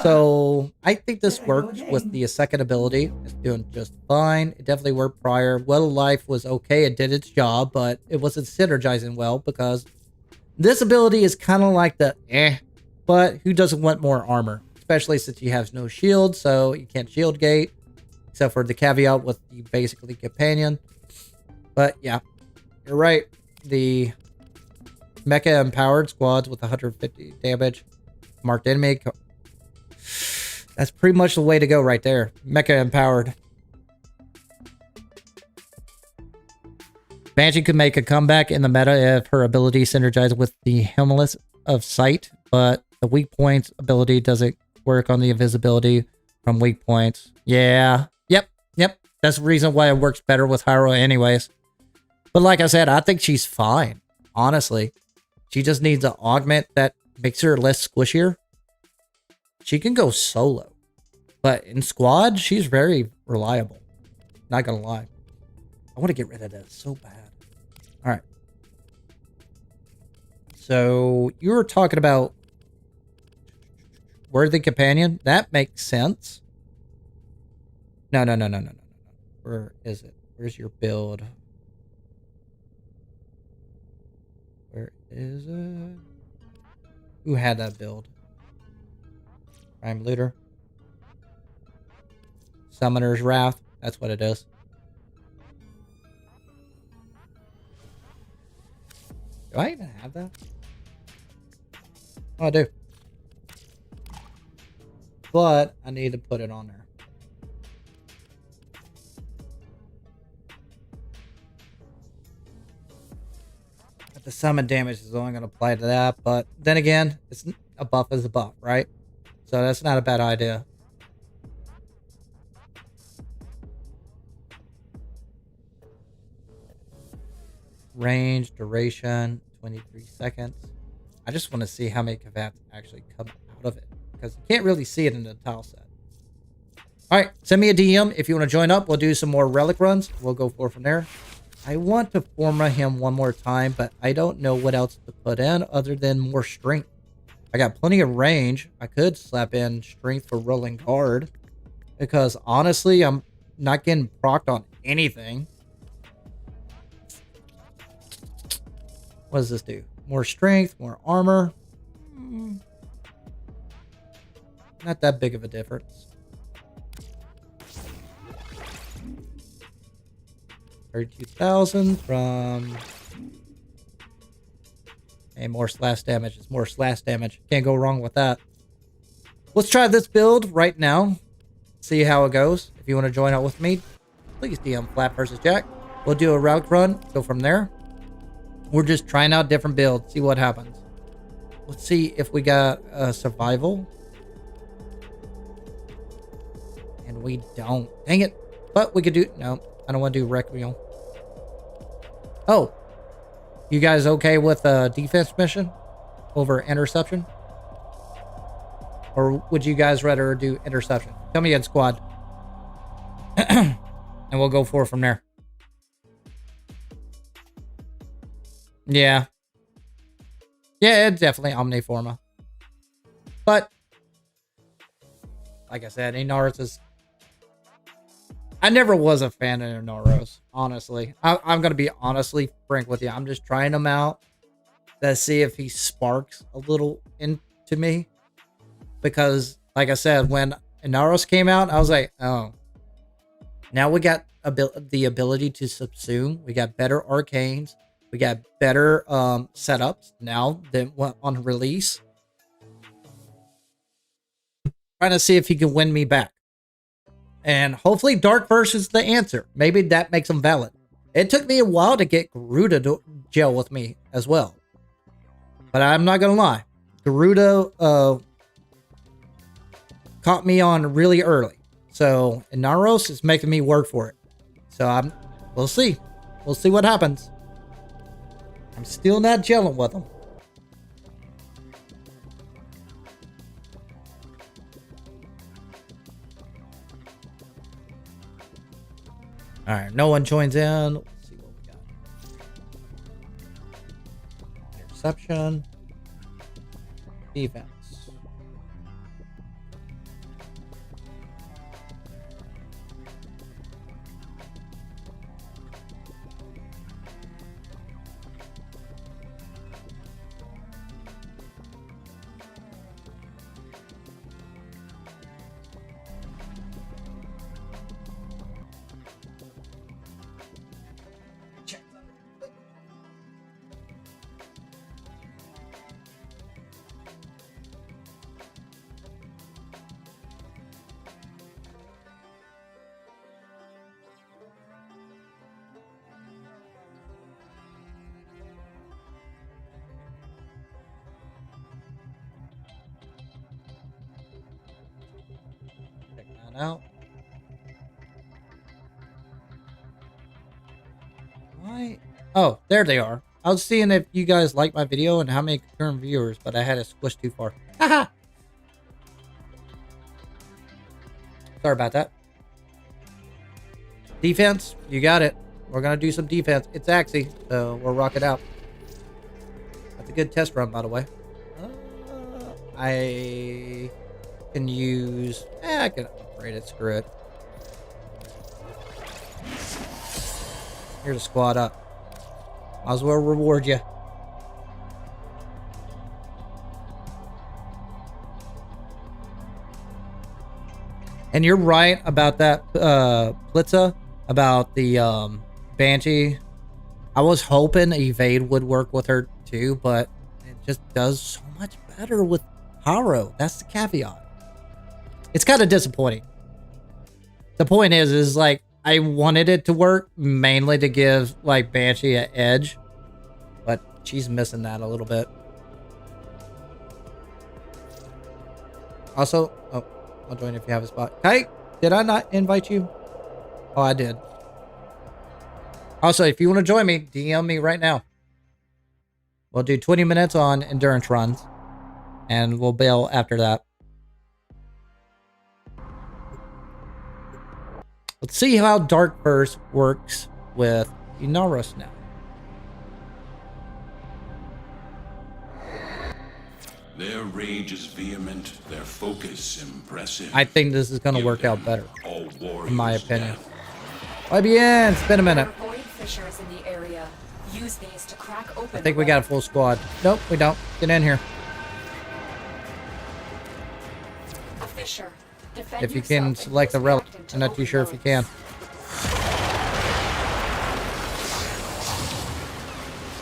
So I think this works with the second ability. It's doing just fine. It definitely worked prior. Well of Life was okay. It did its job, but it wasn't synergizing well because this ability is kind of like the eh. But who doesn't want more armor? Especially since you have no shield, so you can't shield gate. Except for the caveat with the basically companion. But yeah, you're right. The mecha empowered squads with 150 damage. Marked enemy. That's pretty much the way to go right there. Mecha empowered. Banshee could make a comeback in the meta if her ability synergized with the Helmless of Sight, but the weak points ability doesn't work on the invisibility from weak points. Yeah. Yep. That's the reason why it works better with Harrow anyways. But like I said, I think she's fine. Honestly. She just needs an augment that makes her less squishier. She can go solo. But in squad, she's very reliable. Not gonna lie. I want to get rid of that so bad. Alright. So, you were talking about Worthy Companion. That makes sense. No. Where is it? Where's your build? Where is it? Who had that build? Prime Looter. Summoner's Wrath. That's what it is. Do I even have that? Oh, I do. But I need to put it on there. But the summon damage is only going to apply to that. But then again, it's a buff is a buff, right? So that's not a bad idea. Range, duration, 23 seconds. I just want to see how many Kavats actually come out of it. Because you can't really see it in the tile set. Alright, send me a DM if you want to join up. We'll do some more relic runs. We'll go forward from there. I want to Forma him one more time, but I don't know what else to put in other than more strength. I got plenty of range. I could slap in strength for rolling guard. Because honestly, I'm not getting procced on anything. What does this do? More strength, more armor. Not that big of a difference. 32,000 from... And more slash damage. It's more slash damage. Can't go wrong with that. Let's try this build right now. See how it goes. If you want to join up with me, please DM flapvsjack. We'll do a route run. Go from there. We're just trying out different builds. See what happens. Let's see if we got survival. And we don't. Dang it. But we could do... No, I don't want to do Requiem. Oh. You guys okay with a defense mission over interception? Or would you guys rather do interception? Tell me in squad. And we'll go forward from there. Yeah. Yeah, it's definitely Omniforma. But, like I said, Inaros is... I never was a fan of Inaros, honestly. I'm going to be honestly frank with you. I'm just trying him out to see if he sparks a little into me. Because, like I said, when Inaros came out, I was like, oh. Now we got the ability to subsume. We got better arcanes. We got better setups now than what on release. Trying to see if he can win me back. And hopefully Dark Verse is the answer. Maybe that makes him valid. It took me a while to get Garuda to gel with me as well. But I'm not going to lie. Garuda caught me on really early. So Inaros is making me work for it. So we'll see. We'll see what happens. I'm still not gelling with him. All right, no one joins in. Let's see what we got. Interception. Defense. out. Why? Oh, there they are. I was seeing if you guys like my video and how many current viewers, but I had it squished too far. Haha! Sorry about that. Defense, you got it. We're gonna do some defense. It's Axie, so we'll rock it out. That's a good test run, by the way. I can use... I can upgrade it. Screw it. Here's a squad up. Might as well reward you. And you're right about that, Blitza, about the Banshee. I was hoping Evade would work with her too, but it just does so much better with Harrow. That's the caveat. It's kind of disappointing. The point is like, I wanted it to work mainly to give like Banshee an edge, but she's missing that a little bit. Also, oh, I'll join if you have a spot. Kite, did I not invite you? Oh, I did. Also, if you want to join me, DM me right now. We'll do 20 minutes on endurance runs, and we'll bail after that. Let's see how Dark Burst works with Inaros now. Their rage is vehement, their focus impressive. I think this is going to work out better, in my opinion. Death. YBN, it's been a minute. Void fissures in the area. Use these to crack open. I think we got a full squad. Nope, we don't. Get in here. A fissure. Defend If you can yourself select the relic. reactant to I'm not too sure if you can.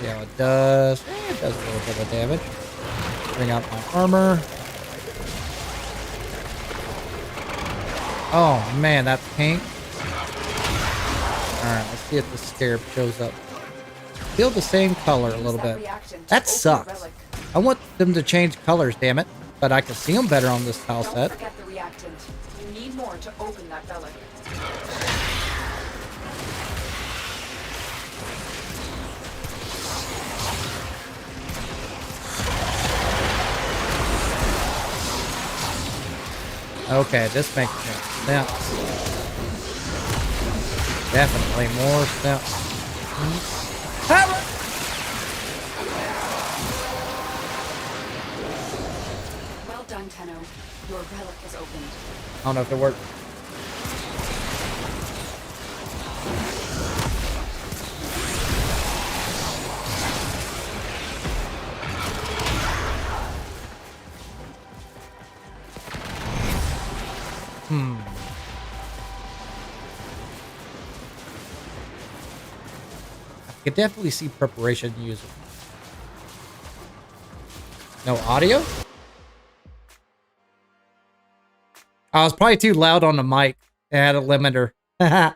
See how it does. It does a little bit of damage. Bring out my armor. Oh man, that's pink. Alright, let's see if the scarab shows up. Feel the same color a little bit. That sucks. I want them to change colors, damn it. But I can see them better on this tile set. Don't forget the reactant. You need more to open that relic. Okay, this makes more sense. Definitely more sense. Well done, Tenno. Your relic is opened. I don't know if it worked. I could definitely see preparation used. No audio? I was probably too loud on the mic. It had a limiter. Oh,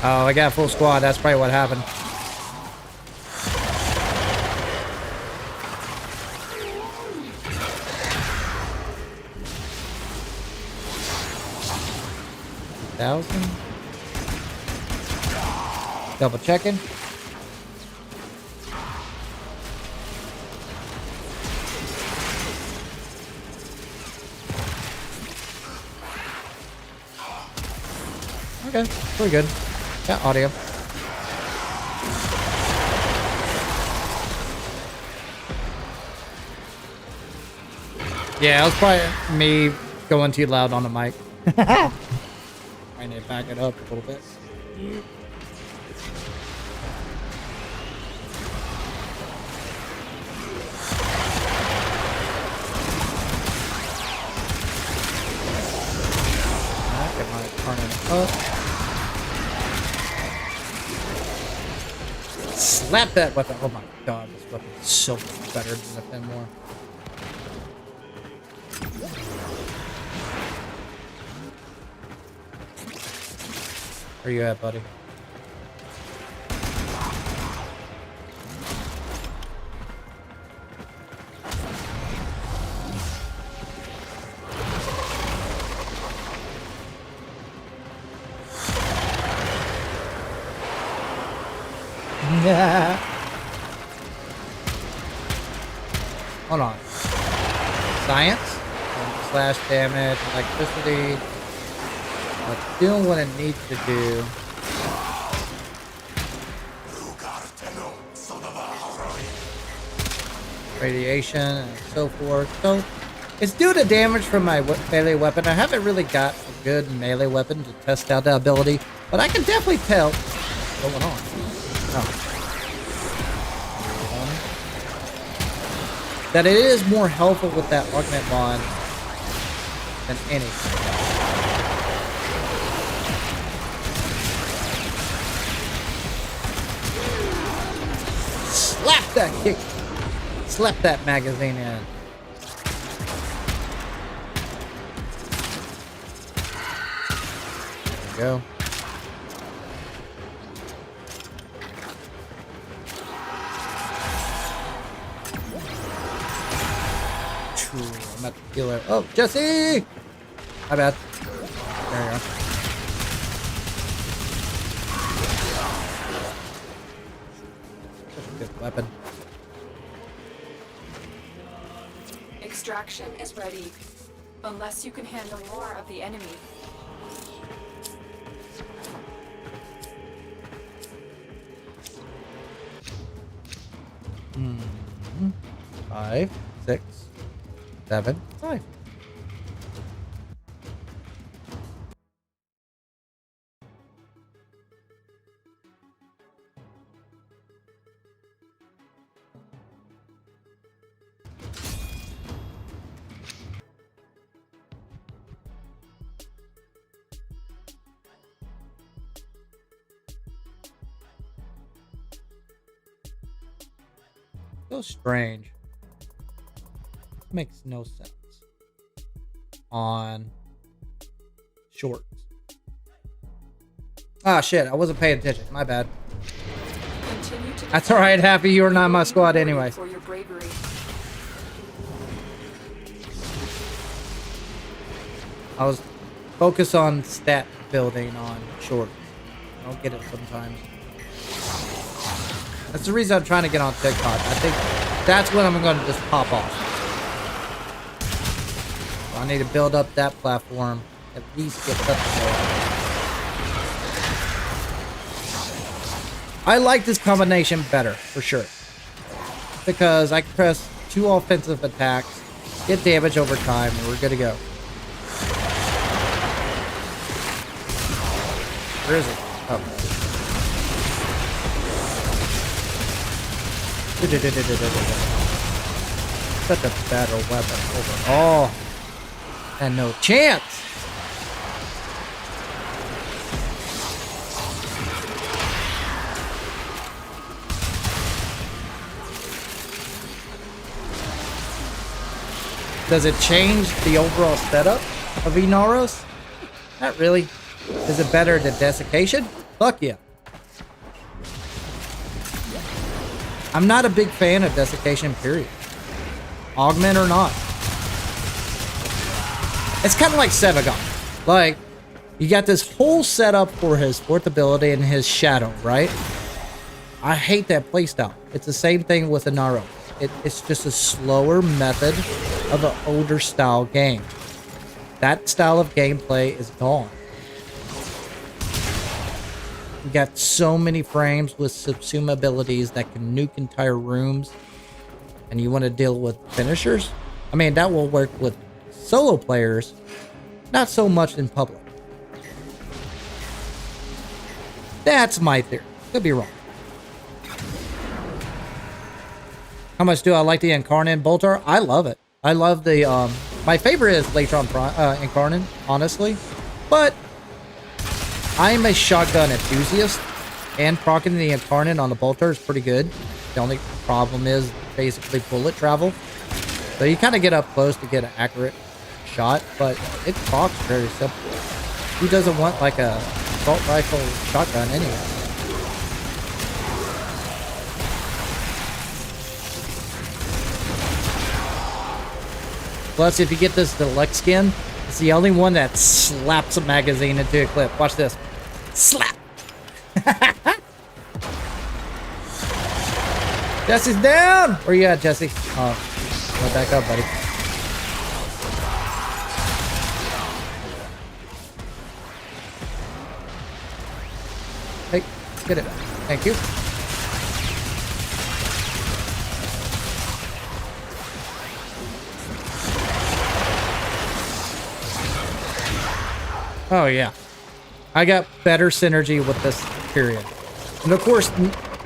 I got a full squad. That's probably what happened. $1,000. Double checking. Okay, pretty good. Got audio. Yeah, it was probably me going too loud on the mic. I need to back it up a little bit. Get my turn up. Slap that weapon. Oh my god, this weapon is so much better than the Fenmore. Where you at, buddy? Hold on. Science. Slash damage. Electricity. It's doing what it needs to do. Radiation and so forth. So it's due to damage from my melee weapon. I haven't really got a good melee weapon to test out the ability, but I can definitely tell what's going on. Oh. That it is more helpful with that augment mod than anything. Slap that kick. Slap that magazine in. There we go. I'm about to kill her. Oh, Jesse! My bad. There you go. Such a good weapon. Extraction is ready. Unless you can handle more of the enemy. Mm-hmm. 5, 6, 7, 5. So strange. Makes no sense. On shorts. Ah, shit. I wasn't paying attention. My bad. That's alright, Happy. You're not my squad anyway. For your bravery. I was focused on stat building on shorts. I don't get it sometimes. That's the reason I'm trying to get on TikTok. I think that's when I'm going to just pop off. So I need to build up that platform. At least get something going. I like this combination better, for sure. Because I can press 2 offensive attacks, get damage over time, and we're good to go. Where is it? Oh. Such a better weapon overall. And no chance. Does it change the overall setup of Inaros? Not really. Is it better than Desiccation? Fuck yeah. I'm not a big fan of Desiccation, period. Augment or not. It's kind of like Sevagon. Like, you got this whole setup for his fourth ability and his shadow, right? I hate that playstyle. It's the same thing with Inaro. It's just a slower method of an older style game. That style of gameplay is gone. You got so many frames with subsume abilities that can nuke entire rooms, and you want to deal with finishers? I mean, that will work with solo players, not so much in public. That's my theory. Could be wrong. How much do I like the Incarnate Bolter? I love it. I love the, my favorite is Latron Incarnate, honestly. But I'm a shotgun enthusiast, and proccing the Incarnate on the Bolter is pretty good. The only problem is basically bullet travel. So you kind of get up close to get an accurate shot, but it procs very simple. Who doesn't want like a assault rifle shotgun anyway? Plus, if you get this deluxe skin, it's the only one that slaps a magazine into a clip. Watch this. Slap! Jesse's down! Where you at, Jesse? Oh, go back up, buddy. Hey, get it. Thank you. Oh, yeah. I got better synergy with this period. And of course,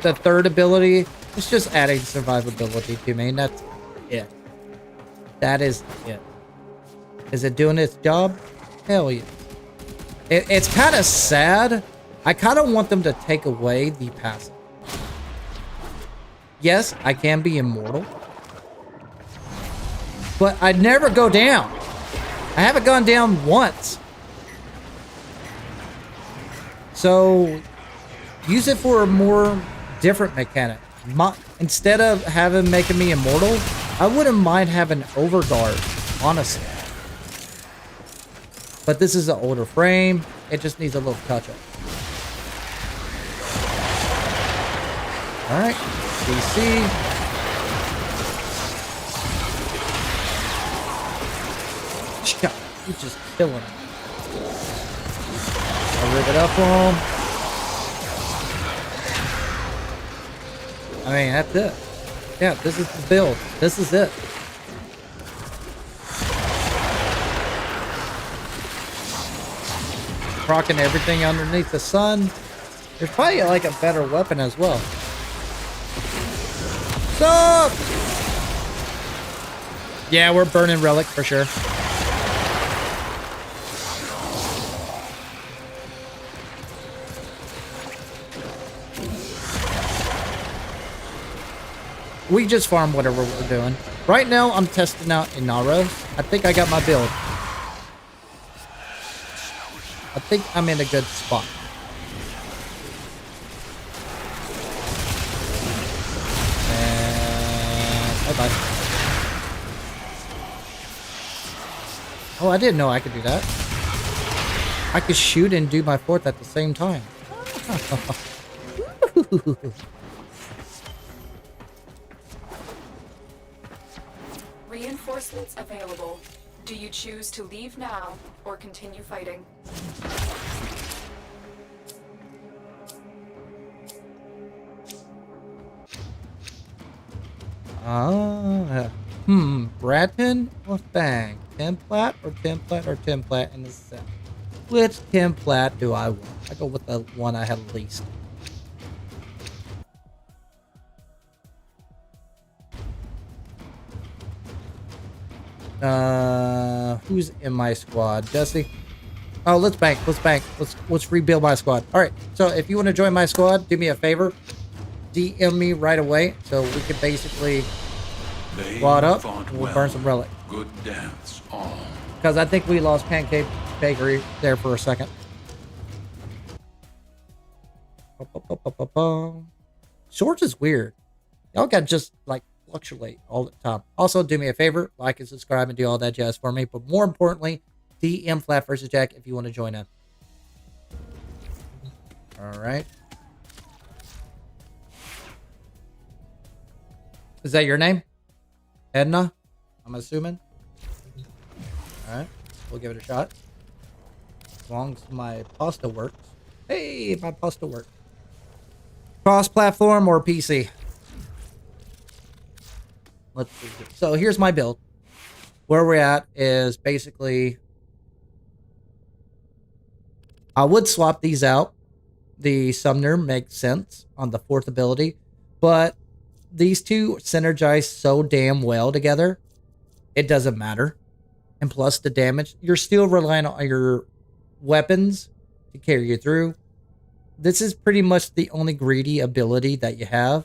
the third ability is just adding survivability to me, and that's it. That is it. Is it doing its job? Hell yeah. It's kind of sad. I kind of want them to take away the passive. Yes, I can be immortal. But I'd never go down. I haven't gone down once. So, use it for a more different mechanic. Instead of making me immortal, I wouldn't mind having overguard, honestly. But this is an older frame. It just needs a little touch-up. Alright, DC. He's just killing him. I'll rip it up on him. I mean, that's it. Yeah, this is the build. This is it. Procking everything underneath the sun. There's probably like a better weapon as well. Stop! Yeah, we're burning relic for sure. We just farm whatever we're doing. Right now, I'm testing out Inara. I think I got my build. I think I'm in a good spot. And bye-bye. Oh, I didn't know I could do that. I could shoot and do my fourth at the same time. Reinforcements available. Do you choose to leave now or continue fighting? Bradton or Fang? Templat or Templat or Templat in the set? Which Templat do I want? I go with the one I have least. Who's in my squad? Jesse? Oh, let's bank. Let's rebuild my squad. All right. So if you want to join my squad, do me a favor. DM me right away so we can basically squad up and we'll burn some relic. Good dance, all. Because I think we lost Pancake Bakery there for a second. Swords is weird. Y'all got just like fluctuate all the time. Also, do me a favor, like and subscribe and do all that jazz for me. But more importantly, DM flapvsjack if you want to join in. All right. Is that your name? Edna? I'm assuming. All right. We'll give it a shot. As long as my pasta works. Hey, my pasta works. Cross-platform or PC? Let's see. So here's my build. Where we're at is basically... I would swap these out. The Sumner makes sense on the fourth ability. But these two synergize so damn well together. It doesn't matter. And plus the damage. You're still relying on your weapons to carry you through. This is pretty much the only greedy ability that you have.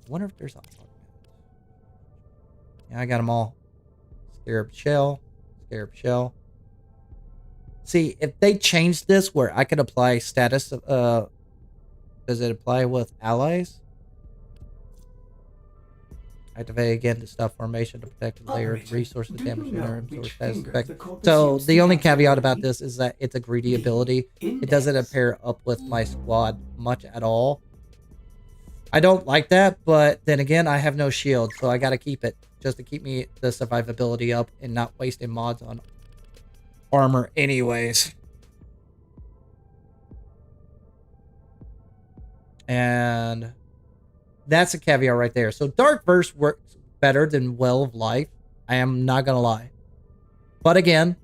I wonder if there's a... Yeah, I got them all. Scarab Shell. Scarab Shell. See, if they changed this where I could apply status, does it apply with allies? Activate again to stop formation to protect the layer of resources damage status effect. So the only caveat about this is that it's a greedy ability. It doesn't pair up with my squad much at all. I don't like that, but then again, I have no shield, so I gotta keep it just to keep me the survivability up and not wasting mods on armor anyways. And that's a caveat right there. So Dark Verse works better than Well of Life. I am not gonna lie. But again,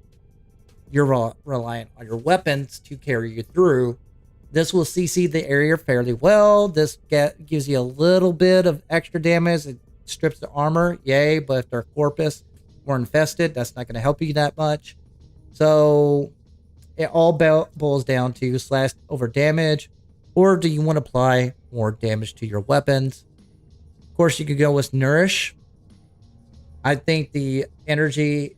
you're reliant on your weapons to carry you through. This will CC the area fairly well. This gives you a little bit of extra damage. It strips the armor, yay. But if they're corpus or infested, that's not going to help you that much. So it all boils down to slash over damage, or do you want to apply more damage to your weapons? Of course, you could go with Nourish. I think the energy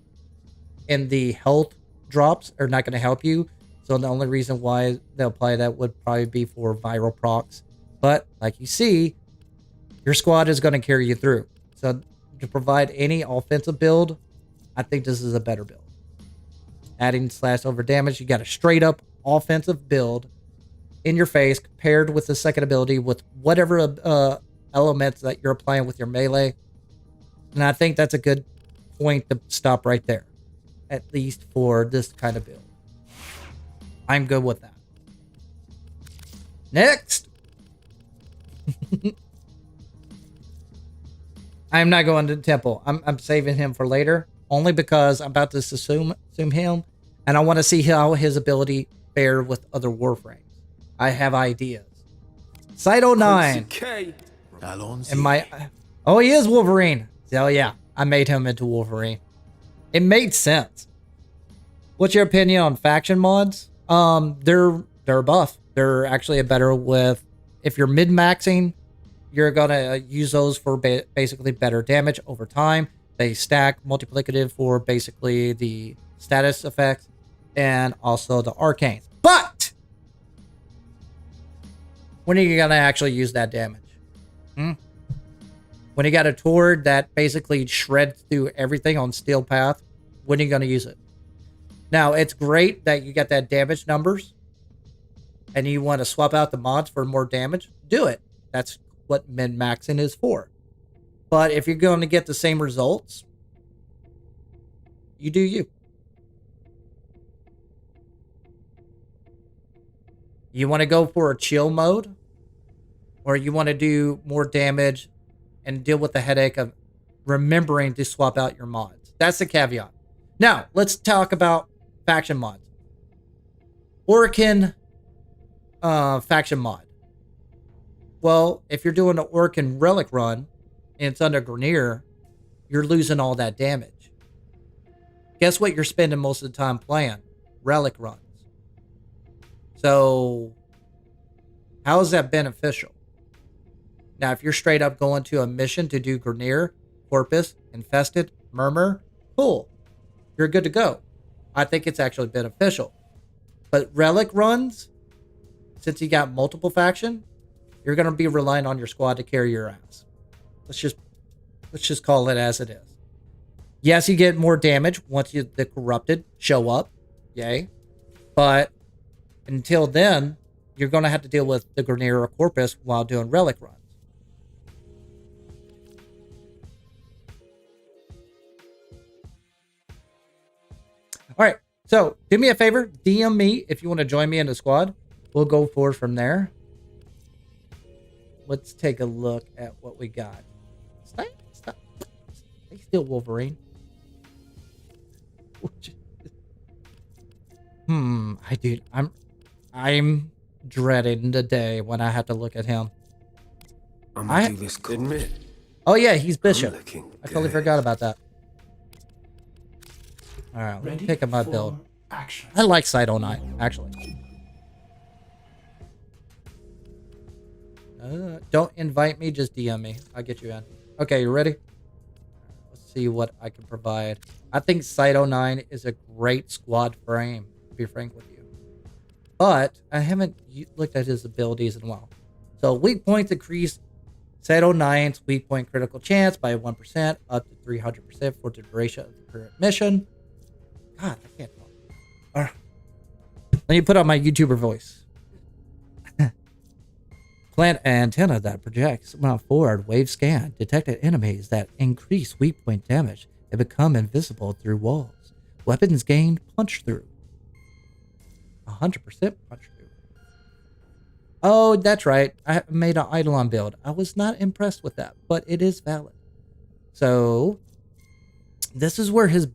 and the health drops are not going to help you. So the only reason why they'll apply that would probably be for viral procs. But like you see, your squad is going to carry you through. So to provide any offensive build, I think this is a better build. Adding slash over damage, you got a straight up offensive build in your face paired with the second ability with whatever elements that you're applying with your melee. And I think that's a good point to stop right there, at least for this kind of build. I'm good with that. Next. I'm not going to the temple. I'm saving him for later, only because I'm about to assume him, and I want to see how his ability fare with other Warframes. I have ideas. Cyto 9. And oh, he is Wolverine. Oh yeah, I made him into Wolverine. It made sense. What's your opinion on faction mods? They're buff. They're actually a better with, if you're mid-maxing, you're gonna use those for basically better damage over time. They stack multiplicative for basically the status effects and also the arcanes. But when are you gonna actually use that damage? When you got a Tord that basically shreds through everything on Steel Path, when are you gonna use it? Now, it's great that you got that damage numbers and you want to swap out the mods for more damage. Do it. That's what min-maxing is for. But if you're going to get the same results, you do you. You want to go for a chill mode, or you want to do more damage and deal with the headache of remembering to swap out your mods. That's the caveat. Now, let's talk about faction mods. Orkin faction mod. Well, if you're doing an Orkin relic run and it's under Grenier, you're losing all that damage. Guess what you're spending most of the time playing? Relic runs. So how is that beneficial? Now, if you're straight up going to a mission to do Grenier, Corpus, Infested, Murmur, cool. You're good to go. I think it's actually beneficial. But relic runs, since you got multiple faction, you're going to be relying on your squad to carry your ass. Let's just call it as it is. Yes, you get more damage once the corrupted show up. Yay. But until then, you're going to have to deal with the Grenier or Corpus while doing relic runs. All right, so do me a favor, DM me if you want to join me in the squad. We'll go forward from there. Let's take a look at what we got. Stay still, Wolverine. I'm dreading the day when I have to look at him. I'm gonna do this. Admit. Oh yeah, he's Bishop. I totally forgot about that. All right, let me pick up my build. Action. I like Cyto 9, actually. Don't invite me, just DM me. I'll get you in. Okay, you ready? Let's see what I can provide. I think Cyto 9 is a great squad frame, to be frank with you. But I haven't looked at his abilities in a while. So weak points increase Cyto 9's weak point critical chance by 1% up to 300% for the duration of the current mission. God, I can't talk. All right. Let me put on my YouTuber voice. Plant an antenna that projects forward. Wave scan. Detected enemies that increase weak point damage and become invisible through walls. Weapons gained punch through. 100% punch through. Oh, that's right. I made an Eidolon build. I was not impressed with that, but it is valid. So, this is where his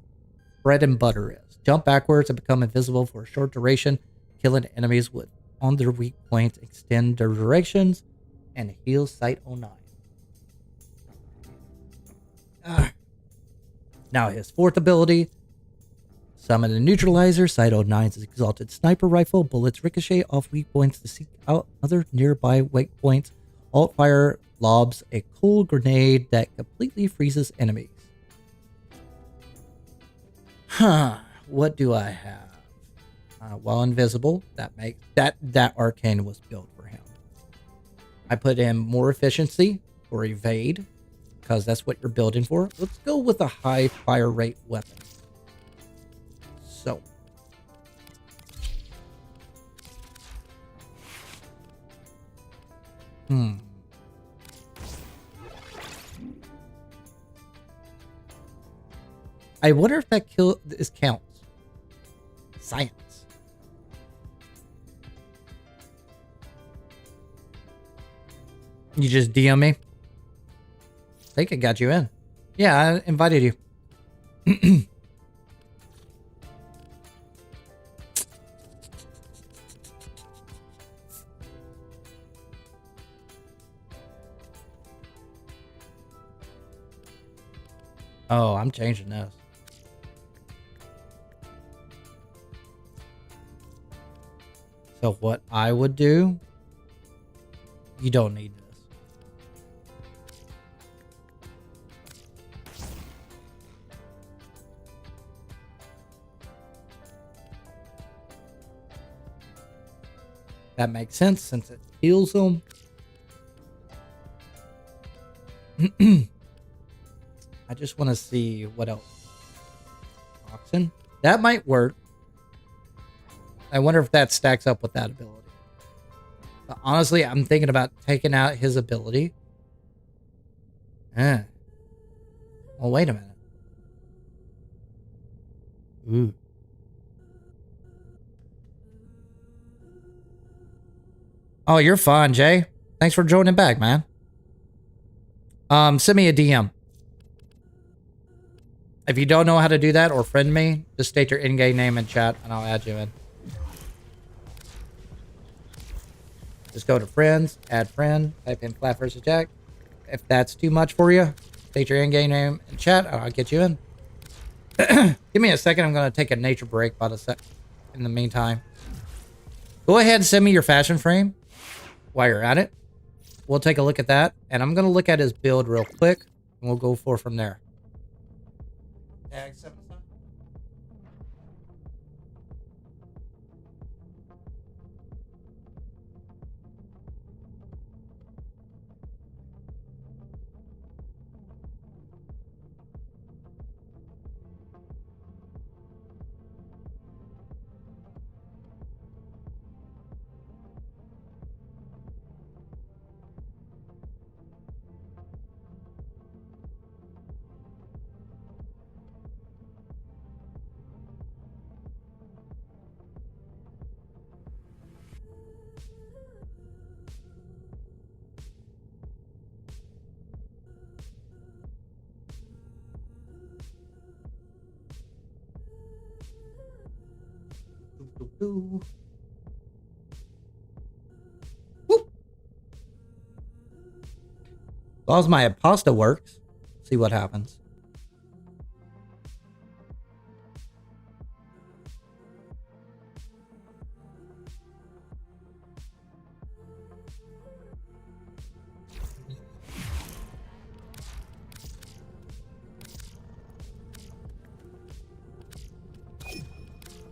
bread and butter is. Jump backwards and become invisible for a short duration, killing enemies with on their weak points, extend their durations, and heal Site 09. Now his fourth ability, summon a neutralizer. Site 09's exalted sniper rifle. Bullets ricochet off weak points to seek out other nearby weak points. Alt fire lobs a cold grenade that completely freezes enemies. What do I have? While invisible, that arcane was built for him. I put in more efficiency for evade, because that's what you're building for. Let's go with a high fire rate weapon. So. I wonder if that this counts. Science. You just DM me? I think I got you in. Yeah, I invited you. Oh, I'm changing this. So what I would do, you don't need this. That makes sense since it heals them. I just want to see what else. Oxen. That might work. I wonder if that stacks up with that ability. But honestly, I'm thinking about taking out his ability. Well, wait a minute. Ooh. Oh, you're fine, Jay. Thanks for joining back, man. Send me a DM. If you don't know how to do that or friend me, just state your in-game name in chat and I'll add you in. Just go to friends, add friend, type in flapvsjack. If that's too much for you, state your in-game name in chat and I'll get you in. Give me a second. I'm going to take a nature break in the meantime. Go ahead and send me your fashion frame while you're at it. We'll take a look at that. And I'm going to look at his build real quick. And we'll go from there. Tag 7. Woo. As long as my pasta works, see what happens.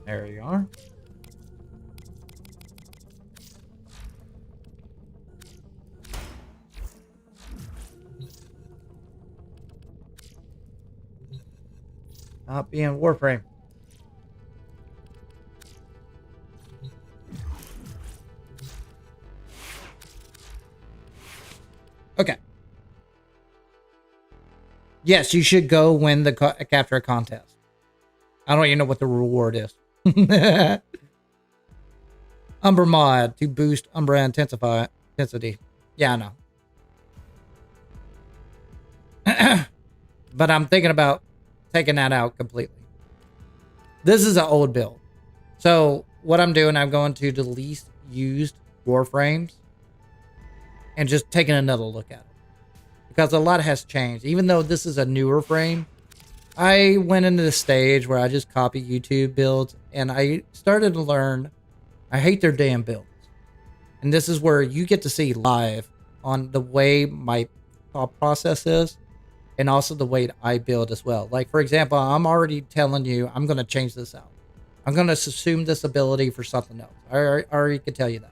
There you are. Not being Warframe. Yes, you should go win the capture contest. I don't even know what the reward is. Umbra mod to boost Umbra intensity. Yeah, I know. But I'm thinking about taking that out completely. This is an old build. So what I'm doing, I'm going to the least used Warframes and just taking another look at it. Because a lot has changed. Even though this is a newer frame, I went into the stage where I just copy YouTube builds and I started to learn I hate their damn builds. And this is where you get to see live on the way my thought process is and also the way I build as well. Like, for example, I'm already telling you I'm going to change this out. I'm going to assume this ability for something else. I already can tell you that.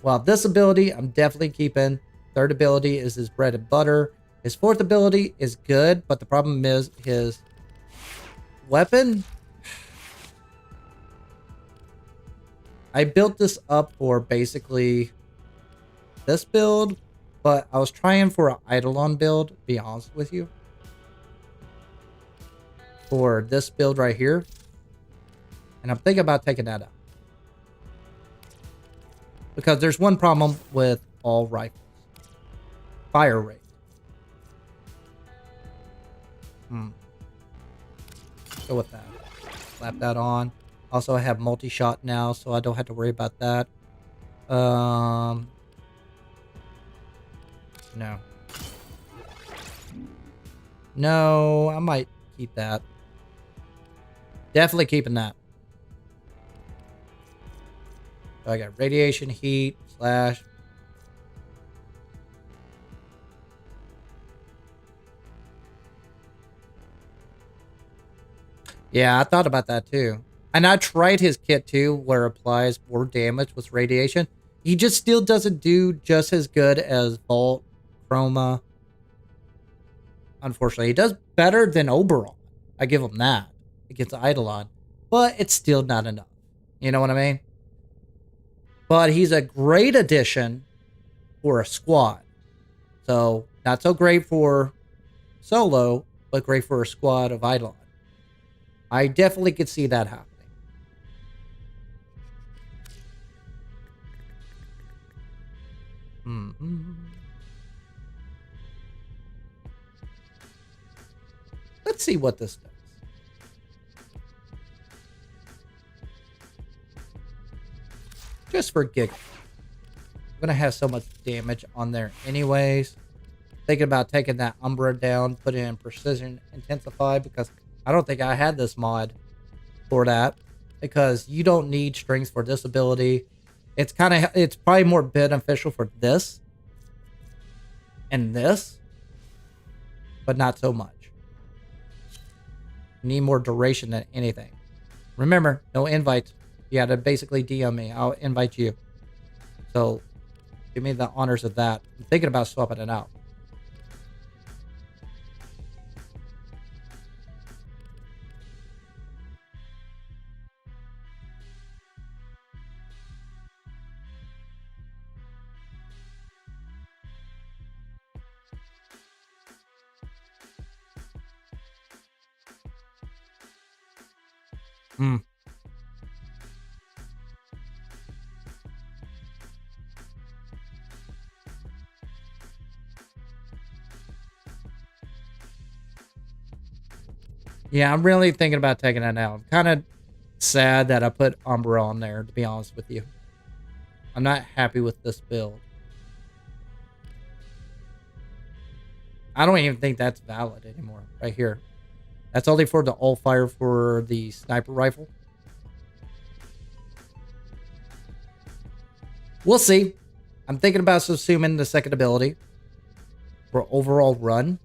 Well, this ability I'm definitely keeping. Third ability is his bread and butter. His fourth ability is good, but the problem is his weapon. I built this up for basically this build, but I was trying for an Eidolon build, to be honest with you. For this build right here. And I'm thinking about taking that out. Because there's one problem with all rifles. Fire rate. Go with that. Slap that on. Also, I have multi-shot now, so I don't have to worry about that. No. No, I might keep that. Definitely keeping that. So I got radiation, heat, slash. Yeah, I thought about that too. And I tried his kit too, where it applies more damage with radiation. He just still doesn't do just as good as Vault, Chroma. Unfortunately, he does better than Oberon. I give him that against Eidolon. But it's still not enough. You know what I mean? But he's a great addition for a squad. So, not so great for solo, but great for a squad of Eidolon. I definitely could see that happening. Let's see what this does. Just for giggles. I'm going to have so much damage on there anyways. Thinking about taking that Umbra down, put it in Precision Intensify, because I don't think I had this mod for that. Because you don't need strings for this ability. It's probably more beneficial for this. And this. But not so much. You need more duration than anything. Remember, no invites. You had to basically DM me. I'll invite you. So, give me the honors of that. I'm thinking about swapping it out. Yeah, I'm really thinking about taking that out. I'm kind of sad that I put Umbra on there, to be honest with you. I'm not happy with this build. I don't even think that's valid anymore. Right here. That's only for the all fire for the sniper rifle. We'll see. I'm thinking about subsuming the second ability for overall run.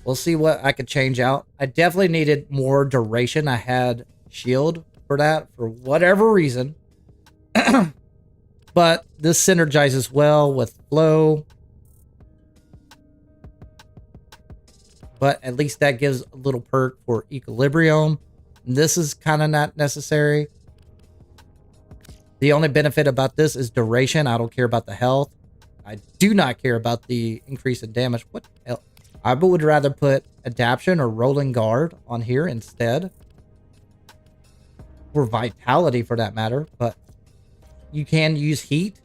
We'll see what I could change out. I definitely needed more duration. I had shield for that for whatever reason. But this synergizes well with flow. But at least that gives a little perk for equilibrium. This is kind of not necessary. The only benefit about this is duration. I don't care about the health. I do not care about the increase in damage. What the hell? I would rather put adaption or rolling guard on here instead. Or vitality for that matter, but you can use heat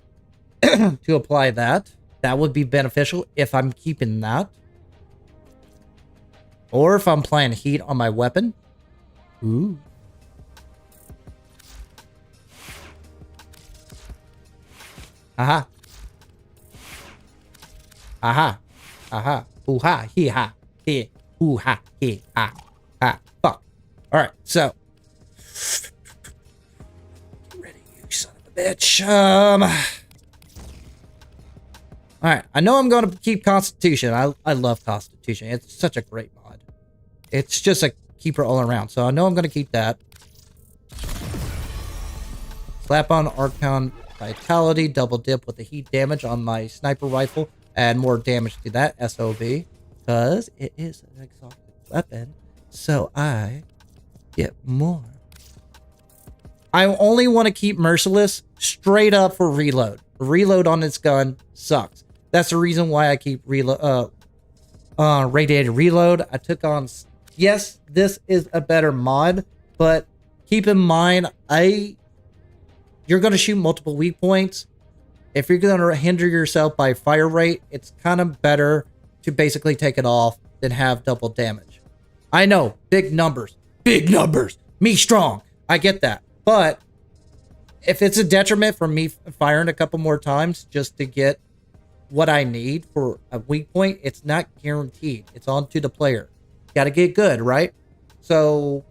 to apply that. That would be beneficial if I'm keeping that. Or if I'm playing heat on my weapon. Ooh. Aha. Aha. Aha. Ooh ha. Hee ha. Hee. Ooh ha. Hee ha. Ha. Fuck. Alright, so. Ready, you son of a bitch. Alright, I know I'm going to keep Constitution. I love Constitution. It's such a great mod. It's just a keeper all around. So I know I'm going to keep that. Slap on Archon Vitality. Double dip with the heat damage on my sniper rifle. Add more damage to that SOB. Because it is an exotic weapon. So I get more. I only want to keep Merciless straight up for reload. Reload on its gun sucks. That's the reason why I keep radiated reload. I took on, yes, this is a better mod, but keep in mind, you're going to shoot multiple weak points. If you're going to hinder yourself by fire rate, it's kind of better to basically take it off than have double damage. I know, big numbers, me strong. I get that, but if it's a detriment for me firing a couple more times just to get what I need for a weak point, it's not guaranteed. It's on to the player. Got to get good, right? So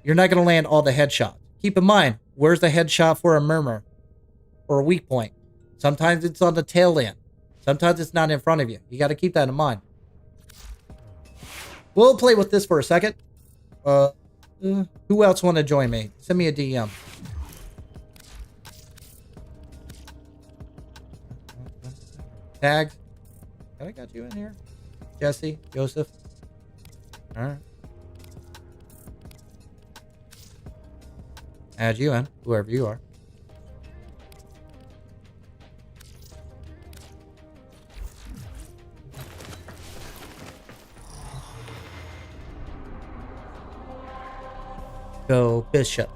you're not going to land all the headshots. Keep in mind, where's the headshot for a murmur or a weak point? Sometimes it's on the tail end. Sometimes it's not in front of you. You got to keep that in mind. We'll play with this for a second. Who else want to join me? Send me a DM. Tags. I got you in here. Jesse, Joseph. All right. Add you in, whoever you are. Go Bishop.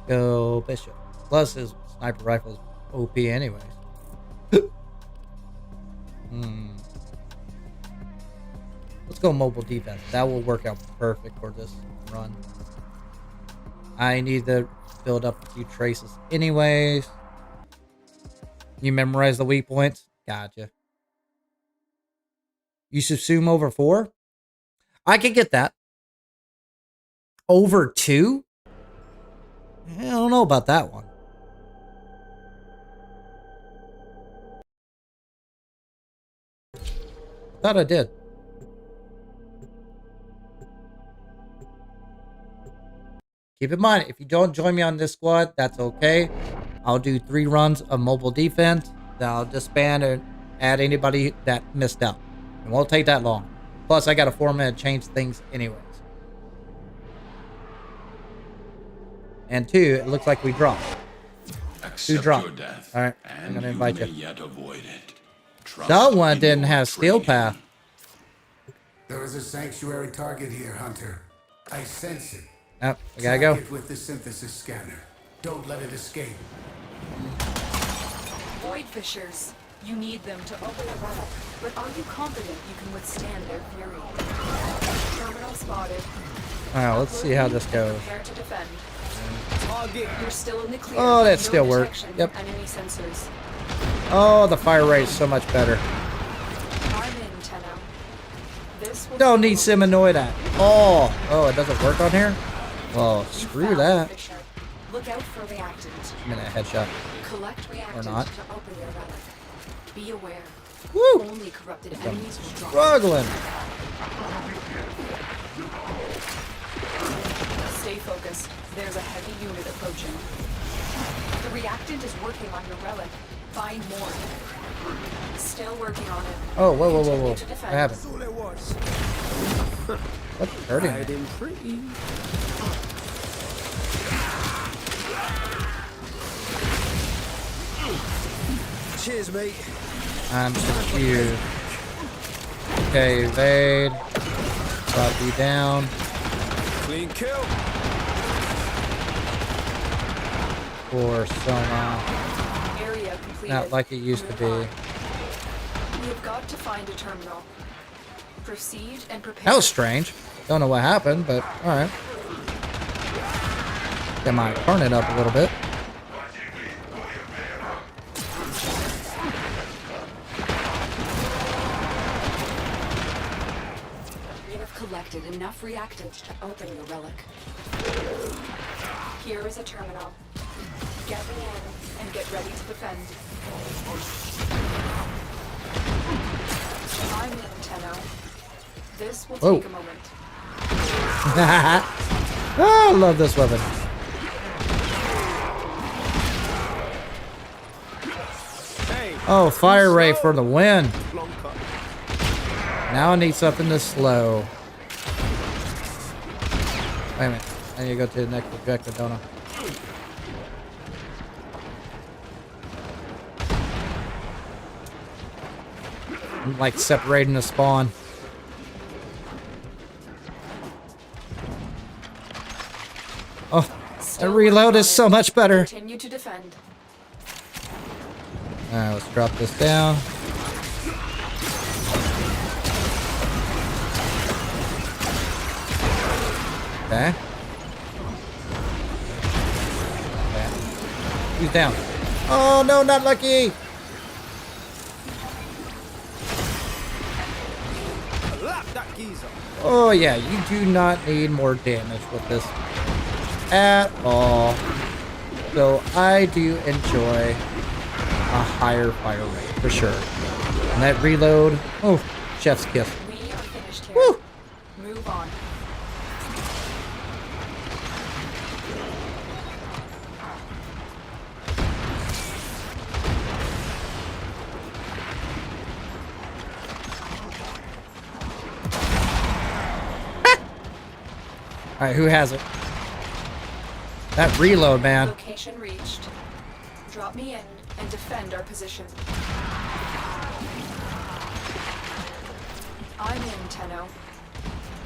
Go Bishop. Plus his sniper rifle is OP anyways. Let's go mobile defense. That will work out perfect for this run. I need to build up a few traces anyways. You memorize the weak points? Gotcha. You subsume over 4? I could get that. Over 2? I don't know about that one. Thought I did. Keep in mind, if you don't join me on this squad, that's okay. I'll do 3 runs of mobile defense. Then I'll disband and add anybody that missed out. It won't take that long. Plus, I got a 4-minute change things anyways. And 2, it looks like we dropped. 2 dropped. All right, I'm gonna invite you. That one didn't have steel path. There is a sanctuary target here, Hunter. I sense it. Yep, we gotta go. Track it with the synthesis scanner. Don't let it escape. Void fissures. You need them to open a relic, but are you confident you can withstand their fury? Terminal spotted. Alright, let's see how this goes. Prepare to defend. You're still in the clear. Oh, that still works. Yep. Enemy sensors. Oh, the fire rate is so much better. I'm in, Tenno. This will Don't need Seminoid at. Oh, it doesn't work on here? Well, screw that. Look out for reactant. I'm in a headshot. Collect reactant Or not. to open your relic. Be aware. Woo! Only corrupted enemies will drop. Struggling. Stay focused. There's a heavy unit approaching. The reactant is working on your relic. Find more. Still working on it. Oh, whoa. Continue What to defend. happened? That's all it was. What's hurting me? Hiding pretty. Cheers, mate. I'm confused. Okay, evade. Drop you down. Clean kill. For Soma. Area completed. Not like it used to be. We've got to find a terminal. Proceed and prepare. That was strange. Don't know what happened, but alright. That might turn it up a little bit. We have collected enough reactants to open your relic. Here is a terminal. Get me in and get ready to defend. I'm in, Tenno. This will take a moment. Oh, I love this weapon. Oh, fire ray for the win. Now I need something to slow. Wait a minute. I need to go to the next objective, don't I? I'm like separating the spawn. Oh, the reload is so much better. Continue to defend. Alright, let's drop this down. Okay. He's down. Oh no, not lucky! Oh yeah, you do not need more damage with this at all. So I do enjoy a higher fire rate for sure. And that reload, oh, chef's kiss. We are finished here. Woo! Move on. Alright, who has it? That reload, man. Location reached. Drop me in and defend our position. I'm in, Tenno.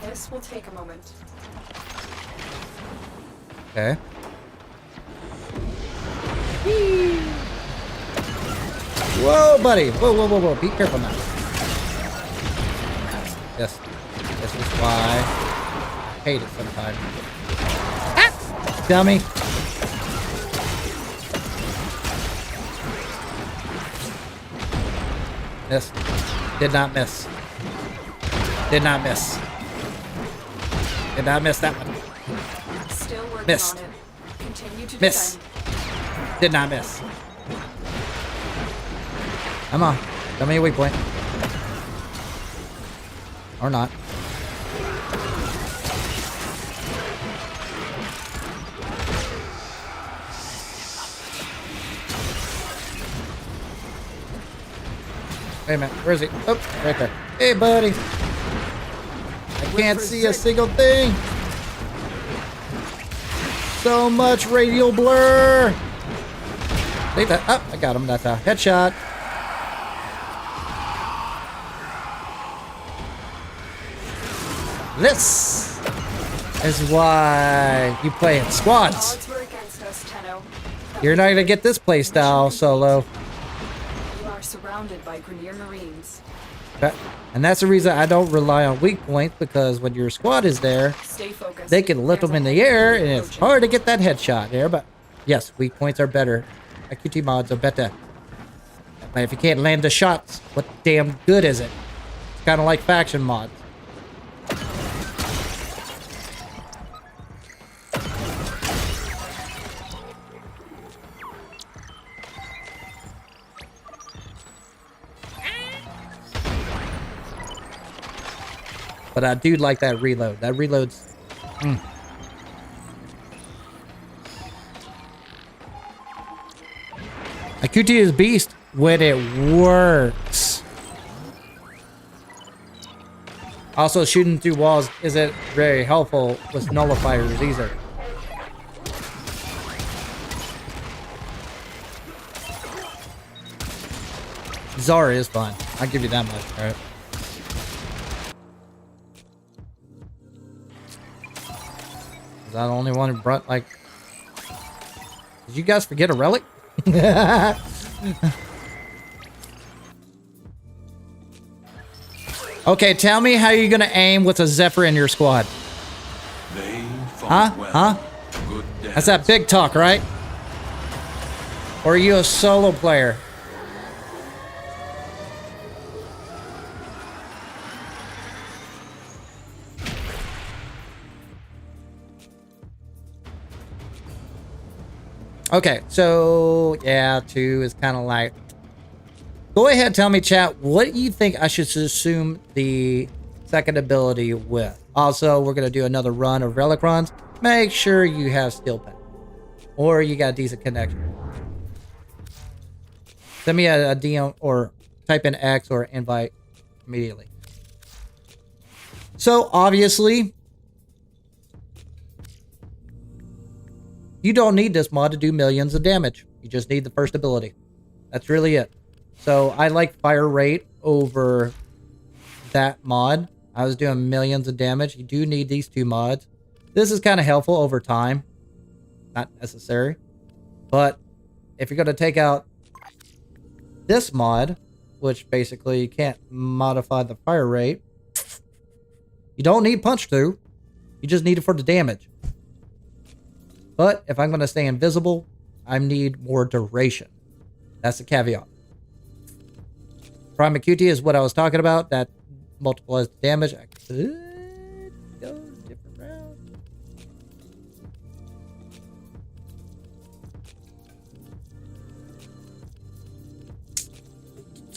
This will take a moment. Okay. Whoa, buddy. Whoa, whoa, whoa, whoa. Be careful now. Yes. This is why I hate it sometimes. Ah! Dummy. Miss. Did not miss. Did not miss. Did not miss that one. Still working Missed. on it. Continue to Miss. defend. Did not miss. Come on. Tell me a weak point. Or not. Wait a minute. Where is he? Oh, right there. Hey, buddy. I can't see a single thing. So much radial blur. Leave that. Oh, I got him. That's a headshot. This is why you play in squads. Odds were against us, Tenno. You're not gonna get this play style solo. You are surrounded by Grineer Marines. And that's the reason I don't rely on weak points, because when your squad is there, Stay focused. they can lift them in the air, and it's hard to get that headshot there. But yes, weak points are better. IQT mods are better. But if you can't land the shots, what damn good is it? It's kind of like faction mods. But I do like that reload. That reload's... IQT is beast when it works. Also, shooting through walls isn't very helpful with nullifiers either. Zara is fun. I'll give you that much, alright? Was I the only one who brought, like... Did you guys forget a relic? Okay, tell me how you're gonna aim with a Zephyr in your squad. They fought well. Huh? Good That's that big talk, right? Or are you a solo player? Okay, so yeah, 2 is kind of like... Go ahead, tell me, chat, what do you think I should assume the second ability with? Also, we're going to do another run of relic runs. Make sure you have steel pen. Or you got a decent connection. Send me a DM or type in X or invite immediately. So, obviously, you don't need this mod to do millions of damage. You just need the first ability. That's really it. So I like fire rate over that mod. I was doing millions of damage. You do need these 2 mods. This is kind of helpful over time. Not necessary. But if you're going to take out this mod, which basically you can't modify the fire rate, you don't need punch through. You just need it for the damage. But if I'm going to stay invisible, I need more duration. That's the caveat. Prime Acuity is what I was talking about. That multiplies the damage. I could go a different route.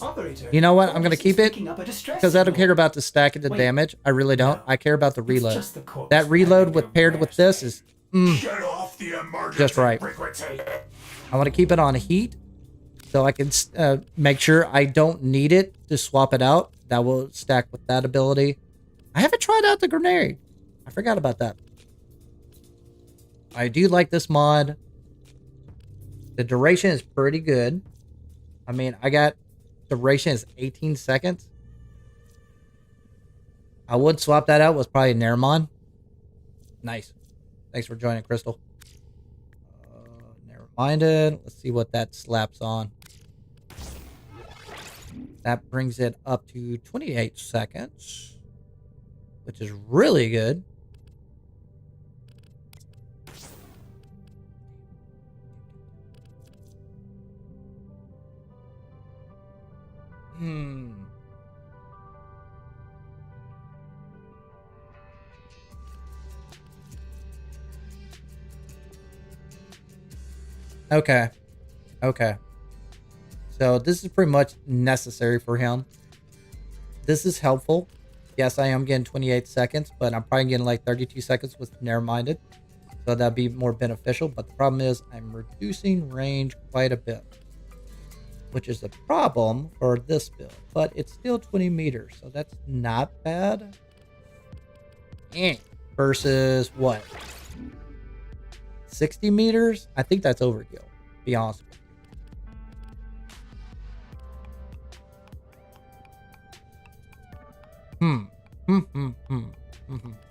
Operator, you know what? I'm going to keep it because I don't care about the stack of the Wait, damage. I really don't. no. I care about the reload. just the corpse That reload with paired with this is Shut off the emergency just right. frequency. I want to keep it on heat so I can make sure I don't need it to swap it out. That will stack with that ability. I haven't tried out the grenade. I forgot about that. I do like this mod. The duration is pretty good. I mean, I got duration is 18 seconds. I would swap that out with probably Nerimon. Nice. Thanks for joining, Crystal. Never minded. Let's see what that slaps on. That brings it up to 28 seconds, which is really good. Okay. Okay. So this is pretty much necessary for him. This is helpful. Yes, I am getting 28 seconds, but I'm probably getting like 32 seconds with narrow-minded. So that'd be more beneficial. But the problem is I'm reducing range quite a bit, which is a problem for this build. But it's still 20 meters, so that's not bad. Versus what? 60 meters? I think that's overkill, to be honest with you.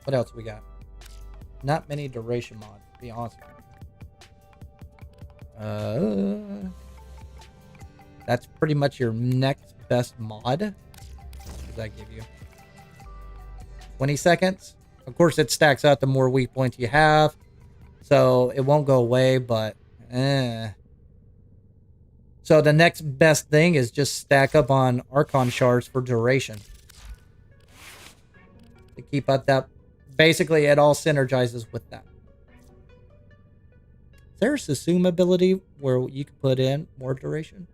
What else we got? Not many duration mods, to be honest with you. That's pretty much your next best mod. What does that give you? 20 seconds? Of course, it stacks out the more weak points you have. So it won't go away, but So the next best thing is just stack up on Archon shards for duration. To keep up that. Basically, it all synergizes with that. Is there a Susume ability where you can put in more duration?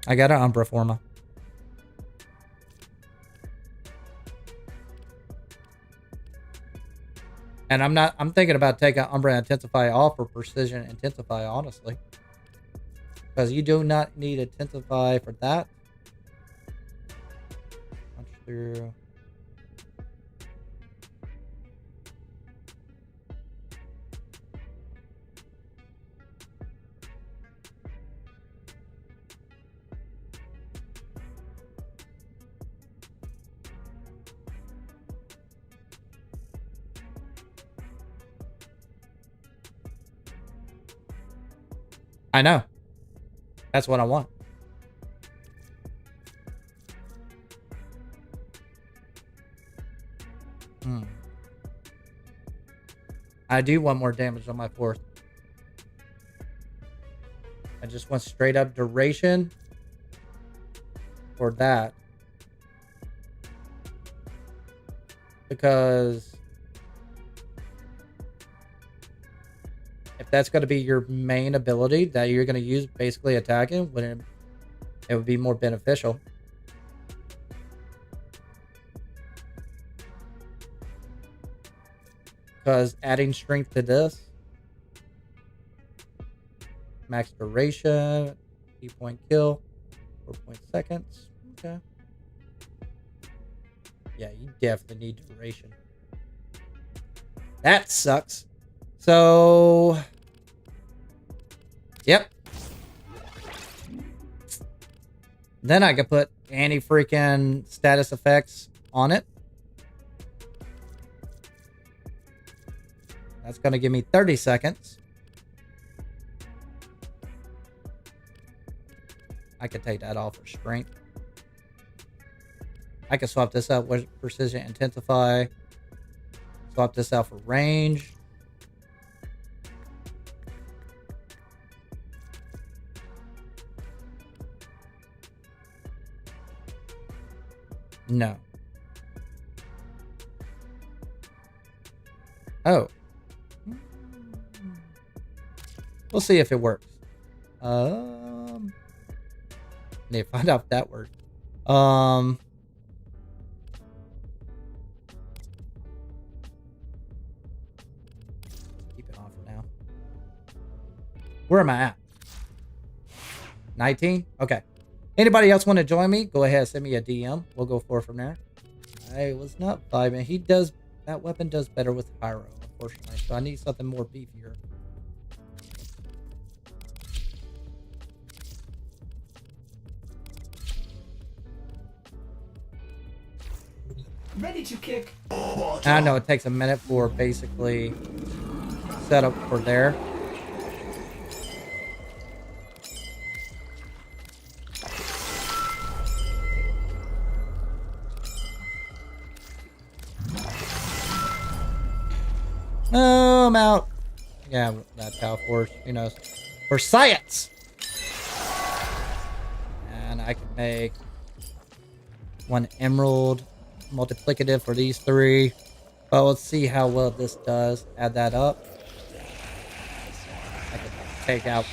I got an Umbra Forma. And I'm thinking about taking Umbra Intensify off for Precision Intensify, honestly. Because you do not need Intensify for that. Punch through. I know. That's what I want. I do want more damage on my 4th. I just want straight up duration for that. Because if that's going to be your main ability that you're going to use basically attacking, when it would be more beneficial. Because adding strength to this, max duration, 3-point kill, 4 seconds. Okay. Yeah, you definitely need duration. That sucks. So, yep. Then I could put any freaking status effects on it. That's going to give me 30 seconds. I could take that off for strength. I could swap this out with precision intensify. Swap this out for range. No. Oh. We'll see if it works. Need to find out if that works. Keep it on for now. Where am I at? 19? Okay. Anybody else want to join me? Go ahead, send me a DM. We'll go forward from there. I was not vibing. He does, that weapon does better with Harrow, unfortunately. So I need something more beefier. Ready to kick. I know it takes a minute for basically setup for there. Oh, I'm out. Yeah, that Power Force, who knows? For science! And I can make 1 emerald multiplicative for these 3. But let's see how well this does. Add that up. I can take out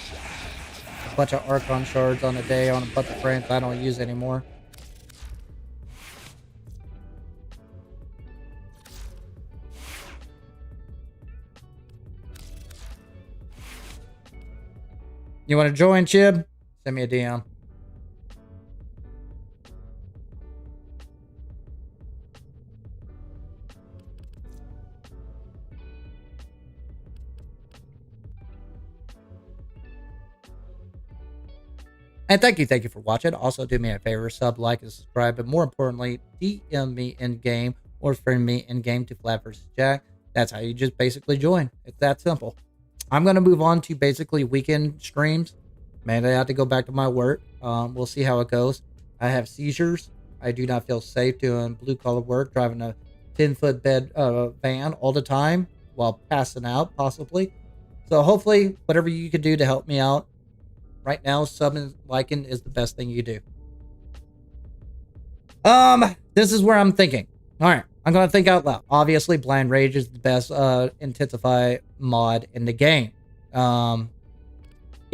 a bunch of Archon shards on a day on a bunch of frames I don't use anymore. You want to join, Chib? Send me a DM. And thank you for watching. Also, do me a favor, sub, like, and subscribe. But more importantly, DM me in-game or friend me in-game to flapvsjack. That's how you just basically join. It's that simple. I'm going to move on to basically weekend streams. Maybe I have to go back to my work. We'll see how it goes. I have seizures. I do not feel safe doing blue-collar work, driving a 10-foot bed van all the time while passing out, possibly. So hopefully, whatever you can do to help me out. Right now, sub and liking is the best thing you do. This is where I'm thinking. All right, I'm going to think out loud. Obviously, Blind Rage is the best intensify mod in the game.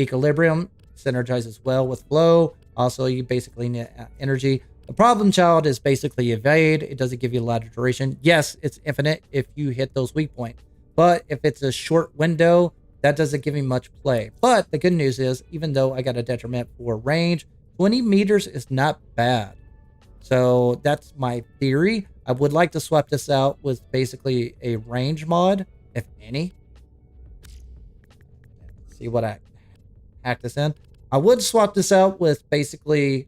Equilibrium synergizes well with flow. Also, you basically need energy. The problem child is basically evade. It doesn't give you a lot of duration. Yes, it's infinite if you hit those weak points. But if it's a short window, that doesn't give me much play. But the good news is, even though I got a detriment for range, 20 meters is not bad. So that's my theory. I would like to swap this out with basically a range mod, if any. See what I hack this in. I would swap this out with basically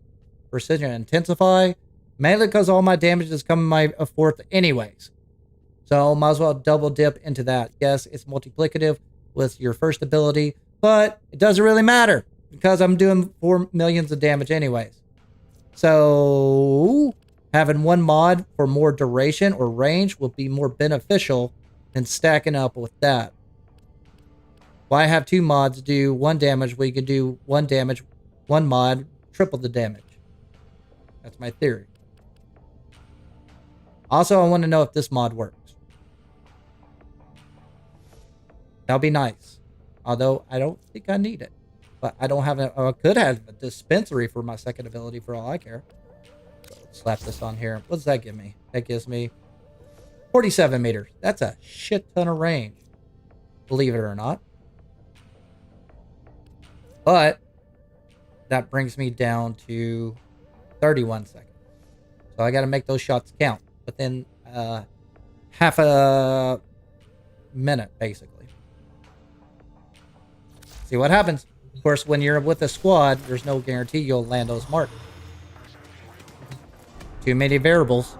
precision intensify, mainly because all my damage is coming my 4th anyways. So might as well double dip into that. Yes, it's multiplicative with your first ability, but it doesn't really matter because I'm doing 4 millions of damage anyways. So having one mod for more duration or range will be more beneficial than stacking up with that. Why have 2 mods do 1 damage when you can do 1 damage, 1 mod, triple the damage? That's my theory. Also, I want to know if this mod works. That'll be nice. Although, I don't think I need it. But I don't have I could have a dispensary for my second ability for all I care. So let's slap this on here. What does that give me? That gives me 47 meters. That's a shit ton of range. Believe it or not. But that brings me down to 31 seconds. So I got to make those shots count within half a minute, basically. See what happens. Of course, when you're with a squad, there's no guarantee you'll land those marks. Too many variables.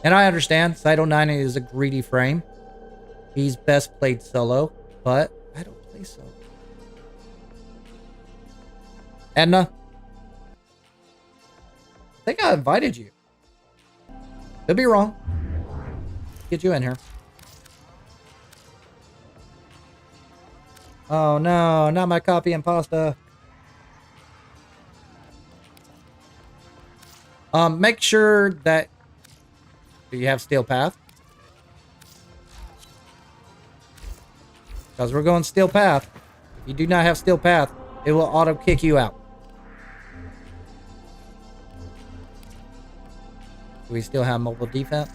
And I understand, Cyto9 is a greedy frame. He's best played solo, but I don't play solo. Edna? I think I invited you. Could be wrong. Get you in here. Oh no, not my copy and pasta. Make sure that... Do you have Steel Path? Because we're going Steel Path. If you do not have Steel Path, it will auto kick you out. Do we still have mobile defense?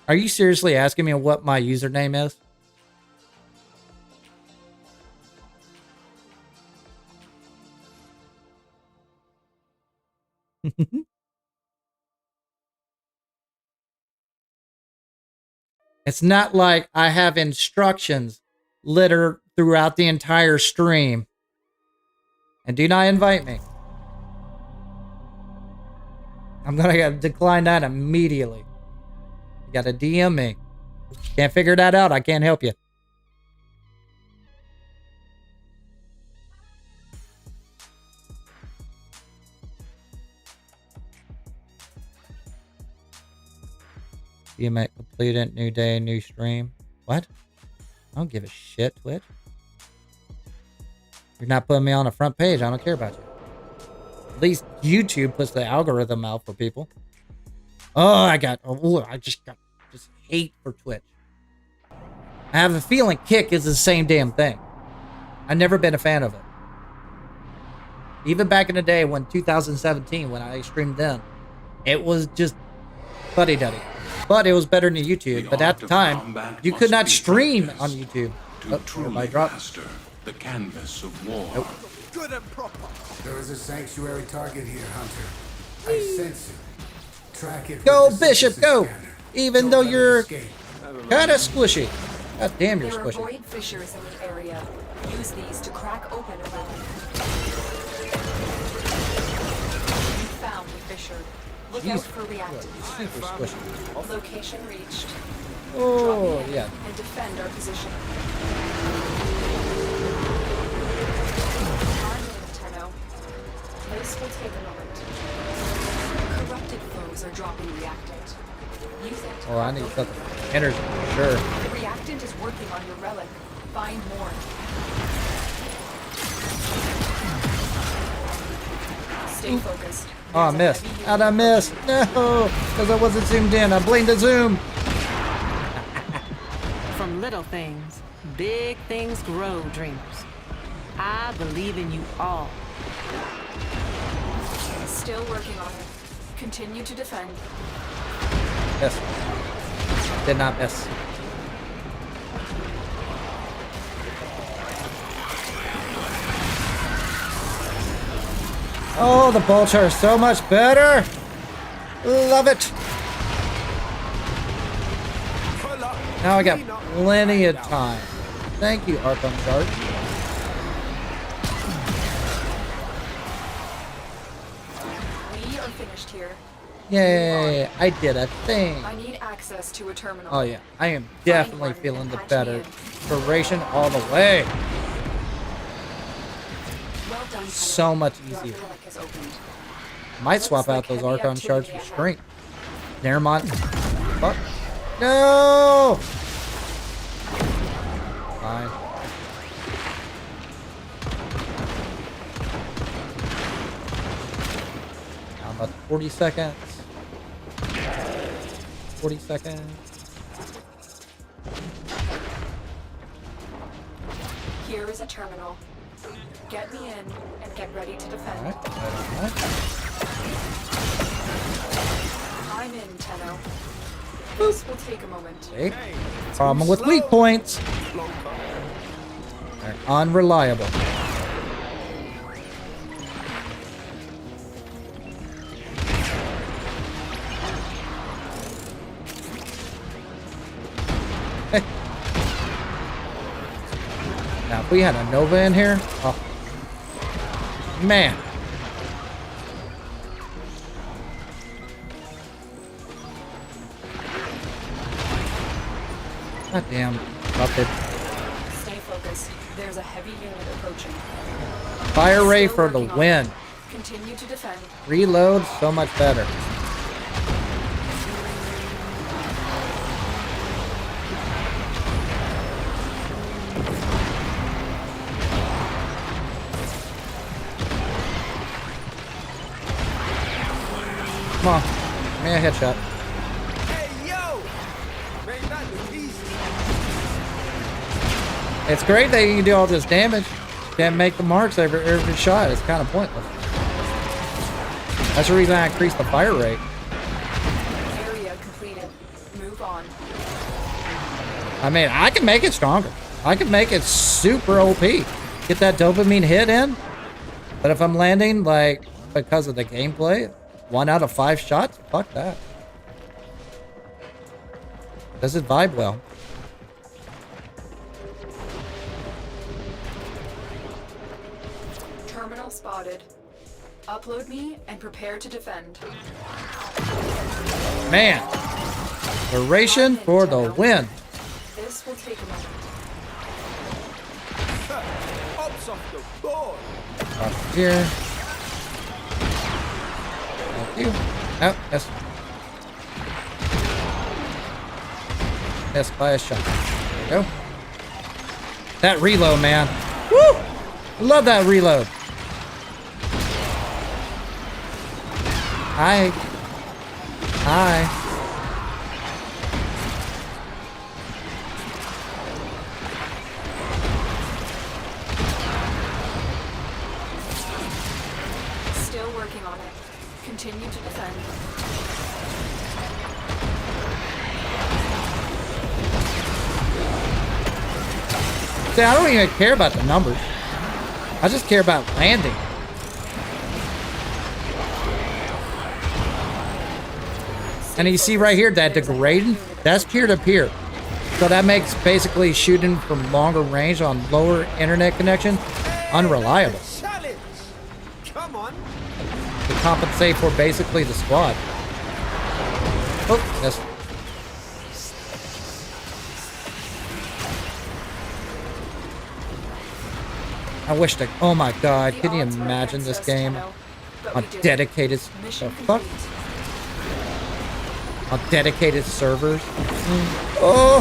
Are you seriously asking me what my username is? It's not like I have instructions littered throughout the entire stream. And do not invite me. I'm gonna decline that immediately. You gotta DM me. Can't figure that out, I can't help you. Teammate completed, new day, new stream. What? I don't give a shit, Twitch. You're not putting me on the front page, I don't care about you. At least YouTube puts the algorithm out for people. Oh, I just got hate for Twitch. I have a feeling Kick is the same damn thing. I've never been a fan of it. Even back in the day when 2017, when I streamed then, it was just fuddy-duddy. But it was better than YouTube. But at the time, you could not stream on YouTube. Truly master the canvas of war. Nope. Good and proper. There is a sanctuary target here, Hunter. I sense it. Track it. Go, Bishop, go! Even though you're kind of squishy. God damn, you're squishy. There are void fissures in the area. Use these to crack open a room. You found the fissure. Look out for reactants. Super squishy. Location reached. Oh, yeah. And defend our position. This will take a moment. Corrupted foes are dropping reactant. Use it. Oh, I need something. Energy, sure. The reactant is working on your relic. Find more. Stay focused. Oh, I missed. How'd I miss? No, because I wasn't zoomed in. I blamed the zoom. From little things, big things grow, dreamers. I believe in you all. Still working on it. Continue to defend. Yes. Did not miss. Oh, the bolts are so much better. Love it. Now I got plenty of time. Thank you, Arkham Shark. Yay! I did a thing. I need access to a terminal. Oh yeah, I am definitely feeling the better. Duration all the way. Well done, So much easier. Might swap out those Archon shards for strength. Never mind. Fuck. No! Fine. Now about 40 seconds. 40 seconds. Here is a terminal. Get me in and get ready to defend. Alright. I'm in, Tenno. This will take a moment. Okay. Problem with weak points. They're unreliable. Now, if we had a Nova in here, oh man. God damn, busted. Stay focused. There's a heavy unit approaching. Fire ray for the win. Continue to defend. Reload, so much better. Come on, give me a headshot. Hey, yo! Man, not the easy. It's great that you can do all this damage. Can't make the marks every shot. It's kind of pointless. That's the reason I increased the fire rate. Area completed. Move on. I mean, I can make it stronger. I can make it super OP. Get that dopamine hit in. But if I'm landing, like, because of the gameplay, 1 out of 5 shots, fuck that. Does it vibe well? Terminal spotted. Upload me and prepare to defend. Man. Duration for the win. This will take a moment. Ups off the board. Up here. Thank you. Oh, yes. Yes, by a shot. There we go. That reload, man. Woo! Love that reload. Hi. Hi. Still working on it. Continue to defend. See, I don't even care about the numbers. I just care about landing. And you see right here, that degrading, that's peer-to-peer. So that makes basically shooting from longer range on lower internet connection unreliable. Challenge! Come on. To compensate for basically the squad. Oh, yes. I wish to. Oh my god, can you imagine this game on dedicated. The fuck? On dedicated servers? Oh!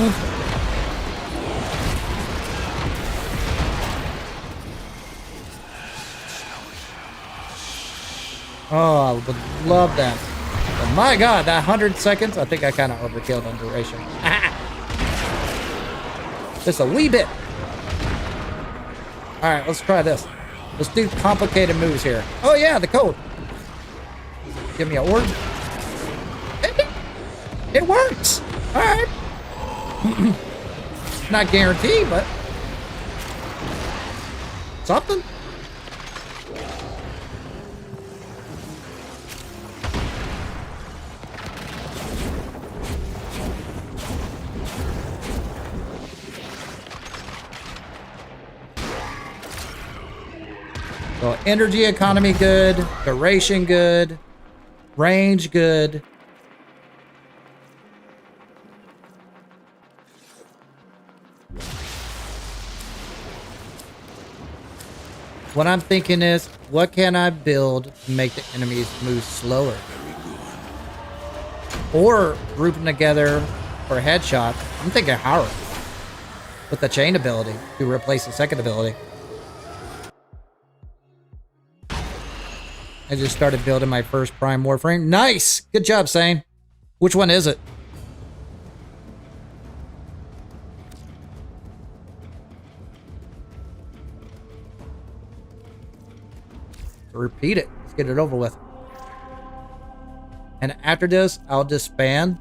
Oh, I would love that. But my god, that 100 seconds, I think I kind of overkilled on duration. Just a wee bit. Alright, let's try this. Let's do complicated moves here. Oh yeah, the code. Give me a orb. It works. Alright. Not guaranteed, but something. So energy economy good, duration good. Range, good. What I'm thinking is, what can I build to make the enemies move slower? Or group them together for a headshot. I'm thinking Harrow with the chain ability to replace the second ability. I just started building my first Prime Warframe. Nice! Good job, Sane. Which one is it? Repeat it. Let's get it over with. And after this, I'll disband.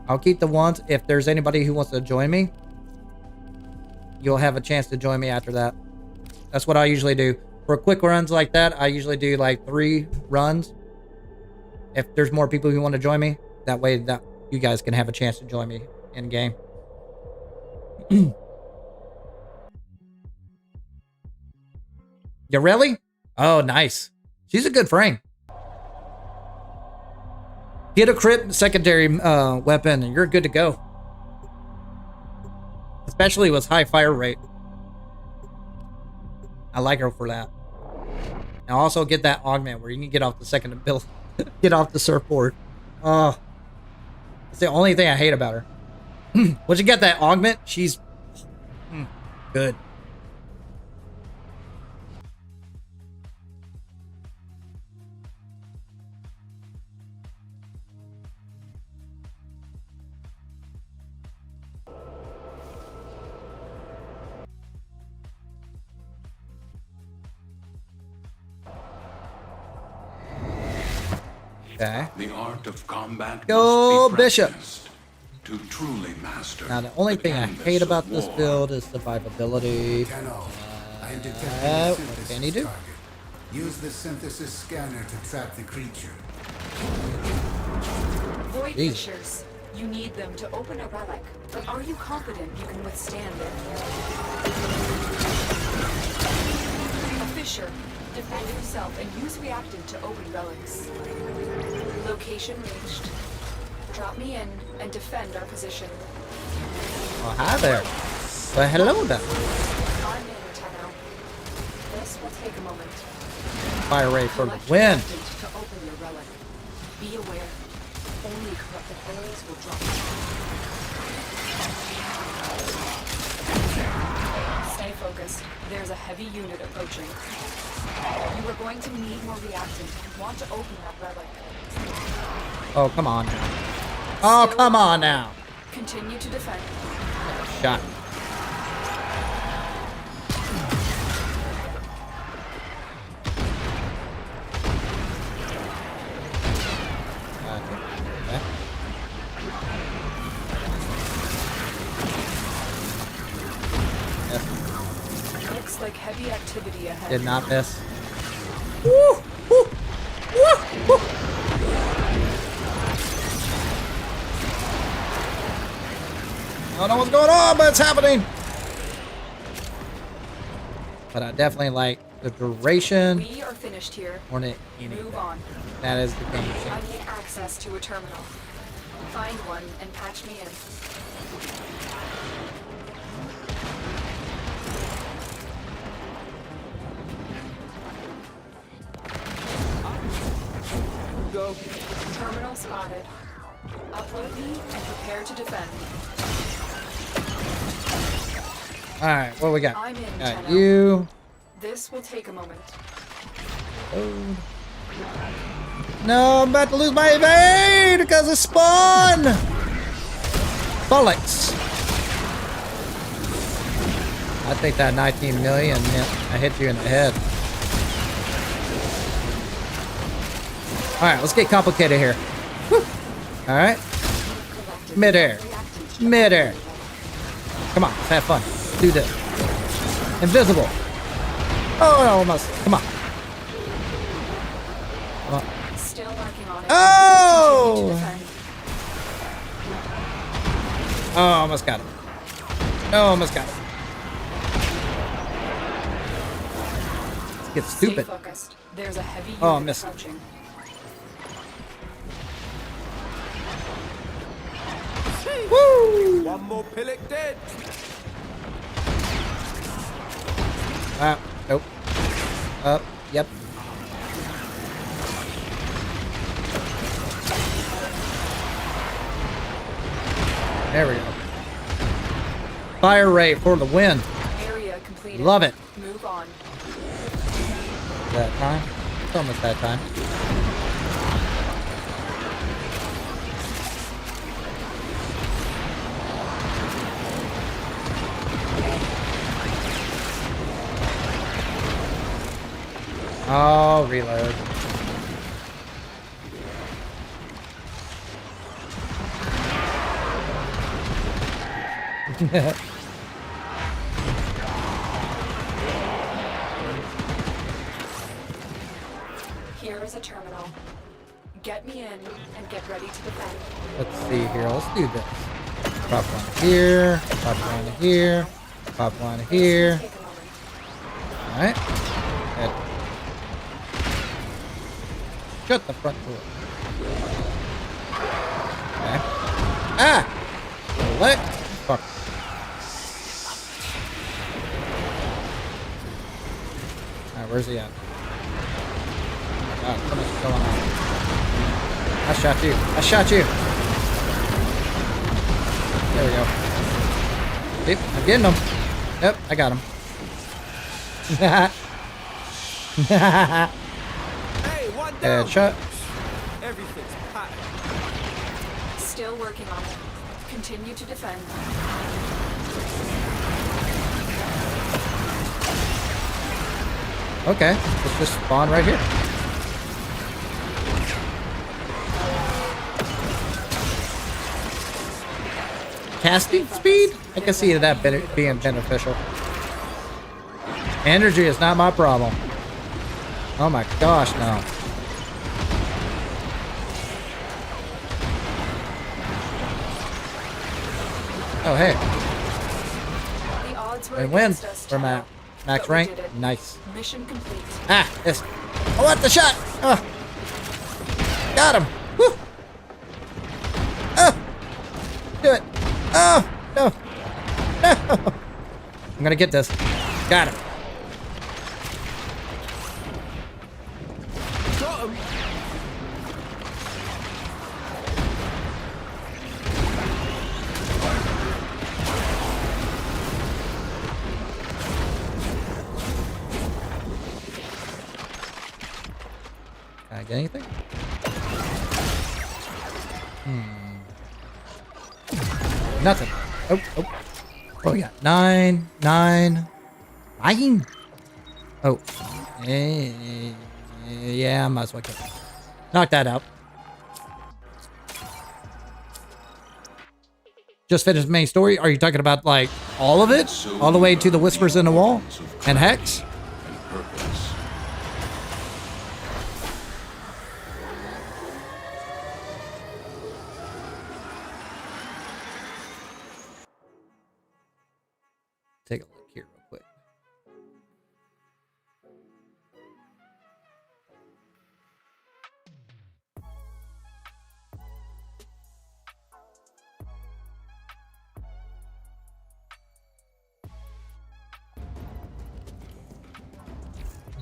I'll keep the ones. If there's anybody who wants to join me, you'll have a chance to join me after that. That's what I usually do. For quick runs like that, I usually do like 3 runs. If there's more people who want to join me, that way that you guys can have a chance to join me in game. You really? Oh, nice. She's a good frame. Get a crit secondary weapon and you're good to go. Especially with high fire rate. I like her for that. And also get that augment where you can get off the second build. Get off the surfboard. Oh. It's the only thing I hate about her. Once you get that augment, she's good. Okay. The art of combat Go, must be Bishop. practiced to truly master. Now, the only thing I hate about this build is survivability. What can you do? Use the synthesis scanner to trap the creature. Void fissures. You need them to open a relic, but are you confident you can withstand it? A fissure. Defend yourself and use reactant to open relics. Location reached. Drop me in and defend our position. Oh, hi there. Well, hello there. I'm in, Tenno. This will take a moment. Fire rate for the win. To open your relic. Be aware. Only corrupted enemies will drop. Stay focused. There's a heavy unit approaching. You are going to need more reactant and want to open that relic. Oh, come on now. Oh, come on now. Continue to defend. Shot. Looks like heavy activity ahead. Did not miss. Woo! Woo! Woo! Woo! I don't know what's going on, but it's happening. But I definitely like the duration. We are finished here. More than anything. Move on. That is the game. I need access to a terminal. Find one and patch me in. Go. Terminal spotted. Upload me and prepare to defend. Alright, what do we got? I'm in, Got Tenno. you. This will take a moment. Oh. No, I'm about to lose my evade because of spawn. Bullets. I think that 19 million, yeah, I hit you in the head. Alright, let's get complicated here. Alright. Mid-air. Mid-air. Come on, let's have fun. Do this. Invisible. Oh, almost. Come on. Come on. Still working on it. Oh! Oh, almost got it. Oh, almost got it. Let's get stupid. Stay focused. There's a heavy Oh, unit missed. approaching. Woo! One more pillock dead. Ah, nope. Yep. There we go. Fire rate for the win. Area completed. Love it. Move on. That time? It's almost that time. Oh, reload. Here is a terminal. Get me in and get ready to defend. Let's see here. Let's do this. Pop one here. Pop one here. Pop one here. Take a moment. Alright. Good. Shut the front door. Okay. Ah! What? Fuck. Alright, where's he at? Oh my god, what is going on? I shot you. I shot you. There we go. Yep, I'm getting him. Yep, I got him. Hey, one down. Headshot. Everything's packed. Still working on it. Continue to defend. Okay, let's just spawn right here. Casting speed? I can see that being beneficial. Energy is not my problem. Oh my gosh, no. Oh, hey. The odds were We win. against us, We're Chad, max but we rank. did it. Nice. Mission complete. Ah, this. I want the shot. Oh. Got him. Woo. Oh. Do it. Oh, no. No. I'm gonna get this. Got him. Got him. Can I get anything? Nothing. Oh, oh. What we got? 9. Oh. Yeah, I might as well get that. Knock that out. Just finished the main story. Are you talking about, like, all of it? All the way to the Whispers in the Wall? And Hex? And purpose. Take a look here real quick.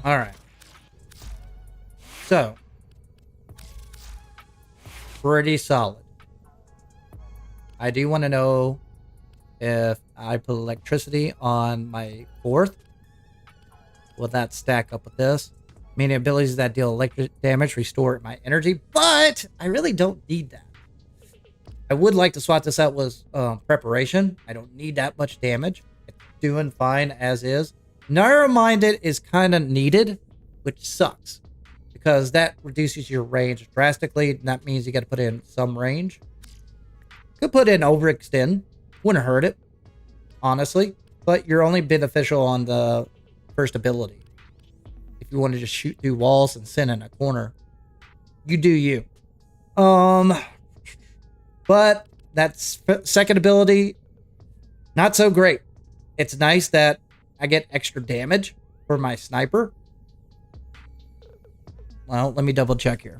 All right. So, pretty solid. I do want to know if I put electricity on my 4th. Will that stack up with this? Meaning abilities that deal electric damage restore my energy, but I really don't need that. I would like to swap this out with preparation. I don't need that much damage. It's doing fine as is. Narrow-minded is kind of needed, which sucks because that reduces your range drastically. And that means you got to put in some range. Could put in overextend. Wouldn't hurt it, honestly. But you're only beneficial on the first ability. If you want to just shoot through walls and sit in a corner, you do you. But that second ability, not so great. It's nice that I get extra damage for my sniper. Well, let me double check here.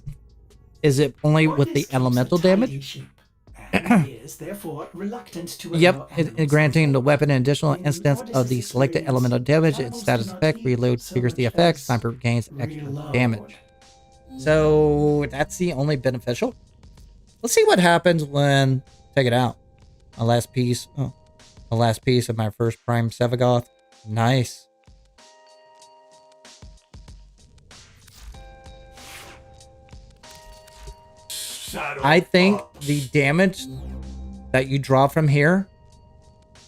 Is it only with the elemental damage? is therefore reluctant to Yep, allow granting the weapon an additional instance of the selected elemental damage. Its status effect, reload triggers the effect, sniper gains extra damage. So that's the only beneficial. Let's see what happens when take it out. My last piece. Oh, the last piece of my first Prime Sevagoth. Nice. I think the damage that you draw from here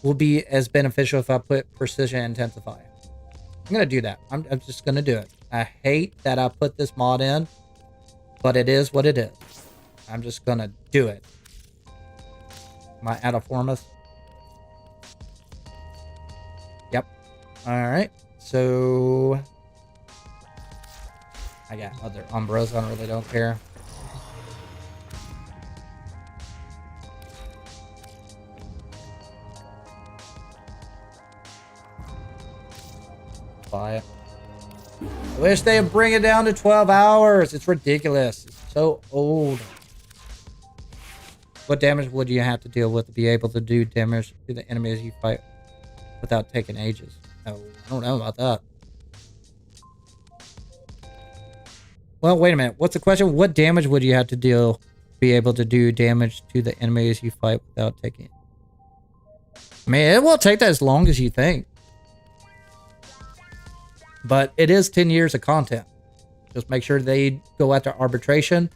will be as beneficial if I put Precision Intensify. I'm going to do that. I'm just going to do it. I hate that I put this mod in, but it is what it is. I'm just going to do it. Am I out of Formus? Yep. Alright. So I got other Umbros. I really don't care. Buy it. I wish they'd bring it down to 12 hours. It's ridiculous. It's so old. What damage would you have to deal with to be able to do damage to the enemies you fight without taking ages? Oh, I don't know about that. Well, wait a minute. What's the question? What damage would you have to deal to be able to do damage to the enemies you fight without taking? I mean, it will take that as long as you think. But it is 10 years of content. Just make sure they go after arbitration.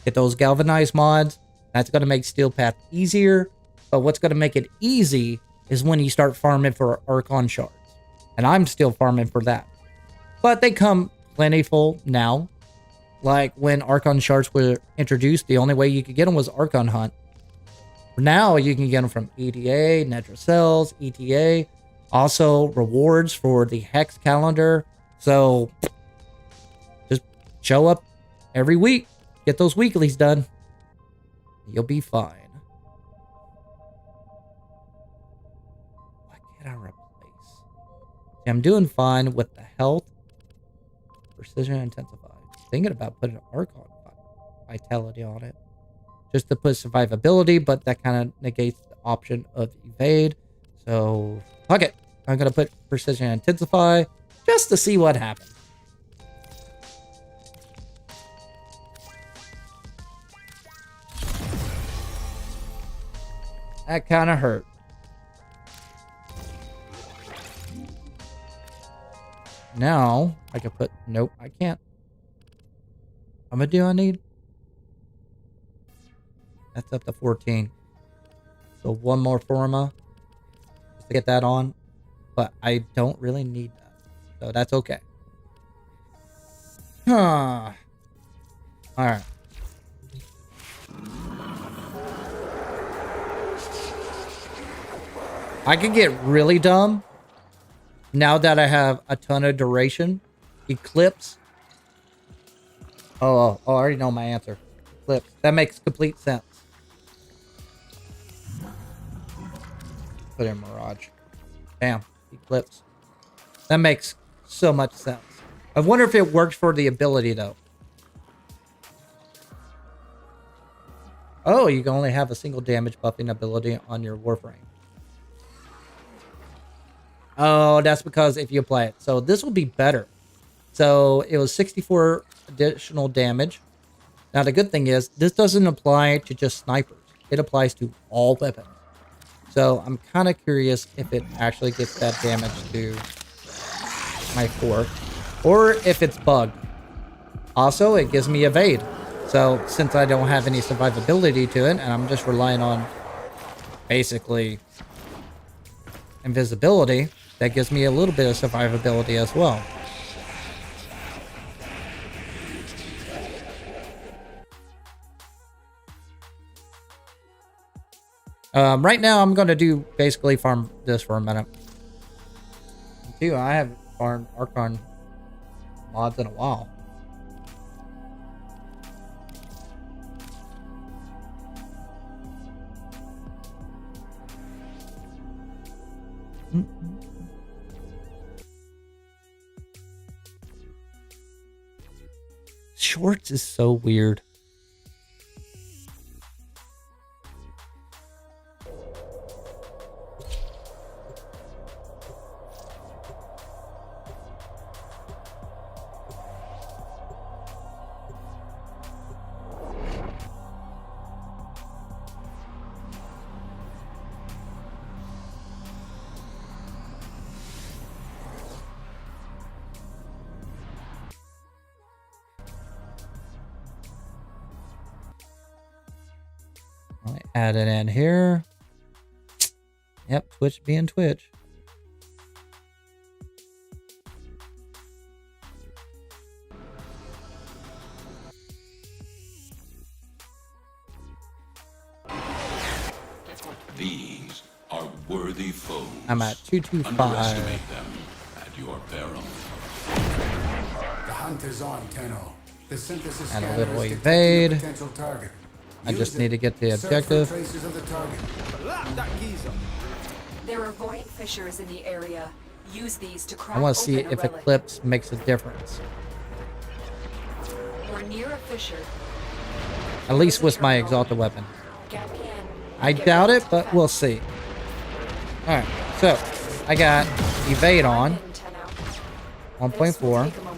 Get those galvanized mods. That's going to make Steel Path easier. But what's going to make it easy is when you start farming for Archon shards. And I'm still farming for that. But they come plentiful now. Like when Archon shards were introduced, the only way you could get them was Archon Hunt. Now you can get them from EDA, Netra Cells, ETA. Also, rewards for the Hex calendar. So, just show up every week. Get those weeklies done. You'll be fine. What can I replace? See, I'm doing fine with the health. Precision Intensify. Thinking about putting Archon Vitality on it. Just to put survivability, but that kind of negates the option of evade. So, fuck it. I'm going to put Precision Intensify just to see what happens. That kind of hurt. Now, I can put... Nope, I can't. How much do I need? That's up to 14. So one more Forma. To get that on, but I don't really need that, so that's okay. All right. I could get really dumb now that I have a ton of duration. Eclipse. Oh, I already know my answer. Eclipse. That makes complete sense. Put in Mirage. Damn. Eclipse. That makes so much sense. I wonder if it works for the ability, though. Oh, you can only have a single damage buffing ability on your Warframe. Oh, that's because if you apply it. So this will be better. So it was 64 additional damage. Now, the good thing is, this doesn't apply to just snipers. It applies to all weapons. So I'm kind of curious if it actually gets that damage to my fork, or if it's bugged. Also, it gives me evade. So since I don't have any survivability to it, and I'm just relying on basically invisibility, that gives me a little bit of survivability as well. Right now, I'm going to do basically farm this for a minute. Too, I haven't farmed Archon mods in a while. Shorts is so weird. Add it in here. Yep, Twitch being Twitch. These are worthy foes. I'm at 225. Underestimate them at your peril. The hunt is on, Tenno. The synthesis And a scanner little is evade. detecting a potential target. I Use just it. need to get the Search for objective. traces of the target. There are void fissures in the area. Use these to crack I want to see open a if relic. Eclipse makes a difference. You're near a fissure. At least with my exalted weapon. Get in. I Get doubt ready it, to but defend. we'll see. Alright, so I got evade on. I'm in, Tenno. This will 1.4. take a moment.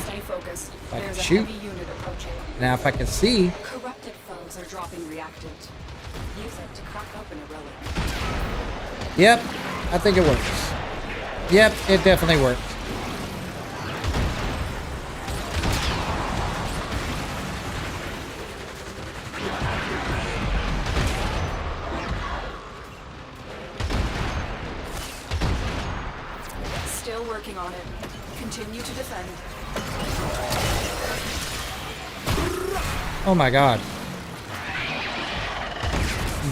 Stay focused. I There's can a shoot. heavy unit approaching. Now if I can see. Corrupted foes are dropping reactant. Use it to crack open a relic. Yep, I think it works. Yep, it definitely works. Still working on it. Continue to defend. Oh my god.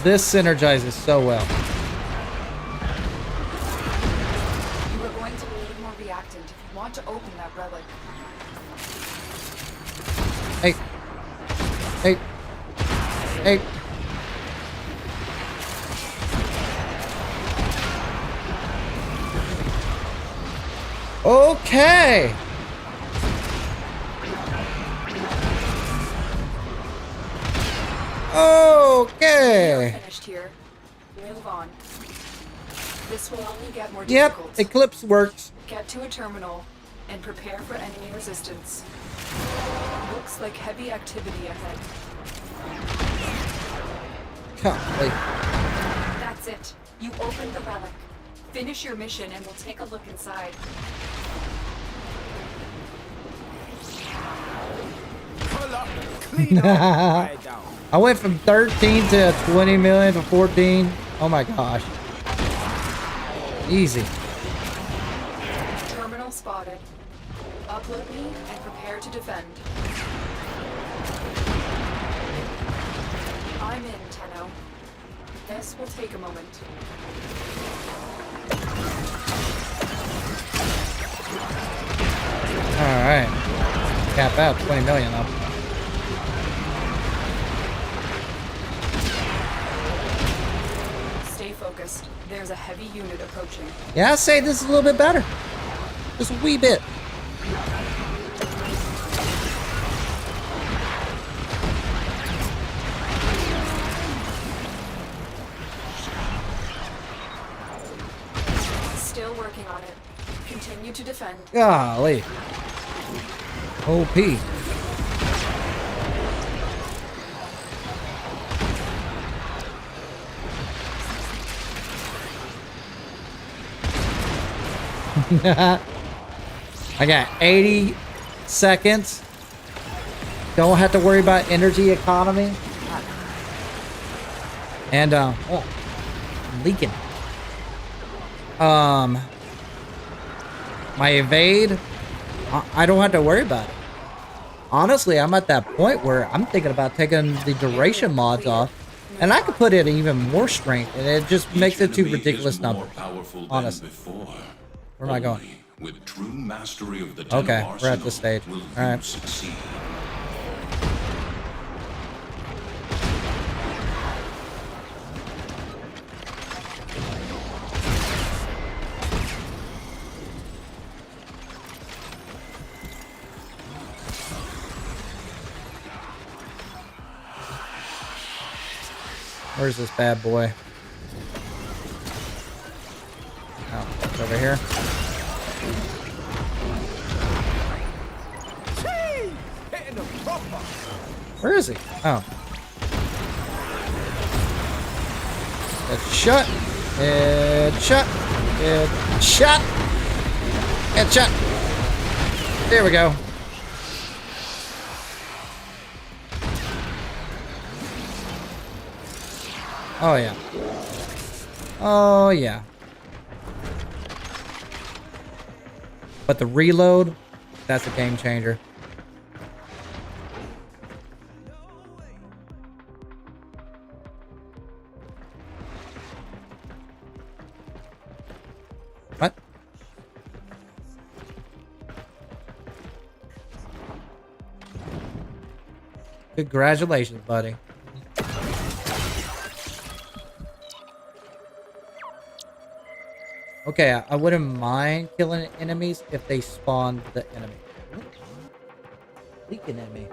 This synergizes so well. You are going to need more reactant if you want to open that relic. Hey. Hey. Hey. Okay. Okay. You're finished here. Move on. This will only get more Yep, difficult. Eclipse works. Get to a terminal and prepare for enemy resistance. Looks like heavy activity ahead. Golly. That's it. You opened the relic. Finish your mission and we'll take a look inside. I went from 13 to 20 million to 14. Oh my gosh. Easy. Terminal spotted. Upload me and prepare to defend. I'm in, Tenno. This will take a moment. Alright. Cap out 20 million though. Stay focused. There's a heavy unit approaching. Yeah, I'd say this is a little bit better. Just a wee bit. Still working on it. Continue to defend. Golly. OP. I got 80 seconds. Don't have to worry about energy economy. And oh, I'm leaking. My evade, I don't have to worry about it. Honestly, I'm at that point where I'm thinking about taking the duration mods off, and I could put it even more strength, and it just makes it too ridiculous numbers. Honestly. Where am I going? With true mastery of the Okay, we're at this stage. All right. Succeed. Where's this bad boy? Oh, it's over here. Where is he? Oh. It's shut. It's shut. It's shut. It's shut. There we go. Oh, yeah. Oh, yeah. But the reload, that's a game changer. What? Congratulations, buddy. Okay, I wouldn't mind killing enemies if they spawn the enemy. Leaking enemy.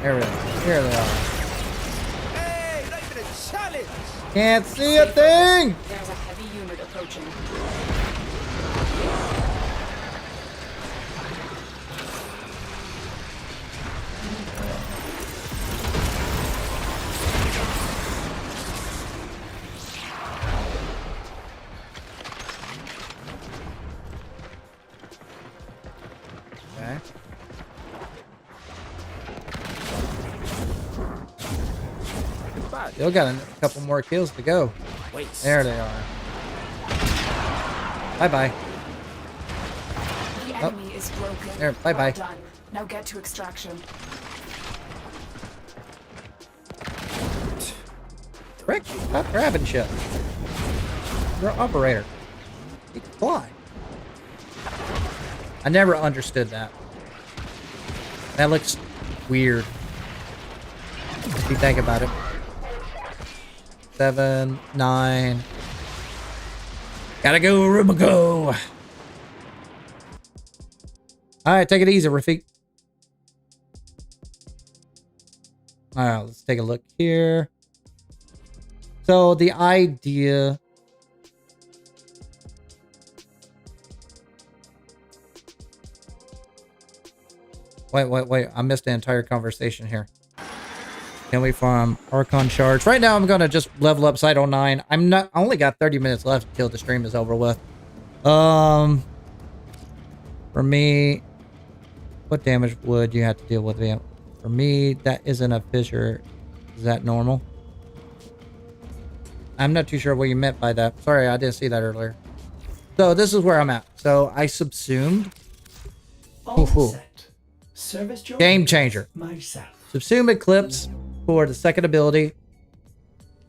There we go. Here they are. Hey, not even a challenge! Can't see a thing! There's a heavy unit approaching. Okay. Still got a couple more kills to go. There they are. Bye-bye. The enemy is broken. There, bye-bye. Well done. Now get to extraction. Frick, stop grabbing shit. You're an operator. You can fly. I never understood that. That looks weird. If you think about it. 7, 9. Gotta go, Ruba, go. Alright, take it easy, Rafik. Alright, let's take a look here. So the idea... Wait. I missed the entire conversation here. Can we farm Archon Charge? Right now, I'm going to just level up Cyto 9. I only got 30 minutes left until the stream is over with. For me, what damage would you have to deal with? For me, that isn't a fissure. Is that normal? I'm not too sure what you meant by that. Sorry, I didn't see that earlier. So this is where I'm at. So I subsumed. Service job. Game changer. Myself. Subsume Eclipse for the second ability.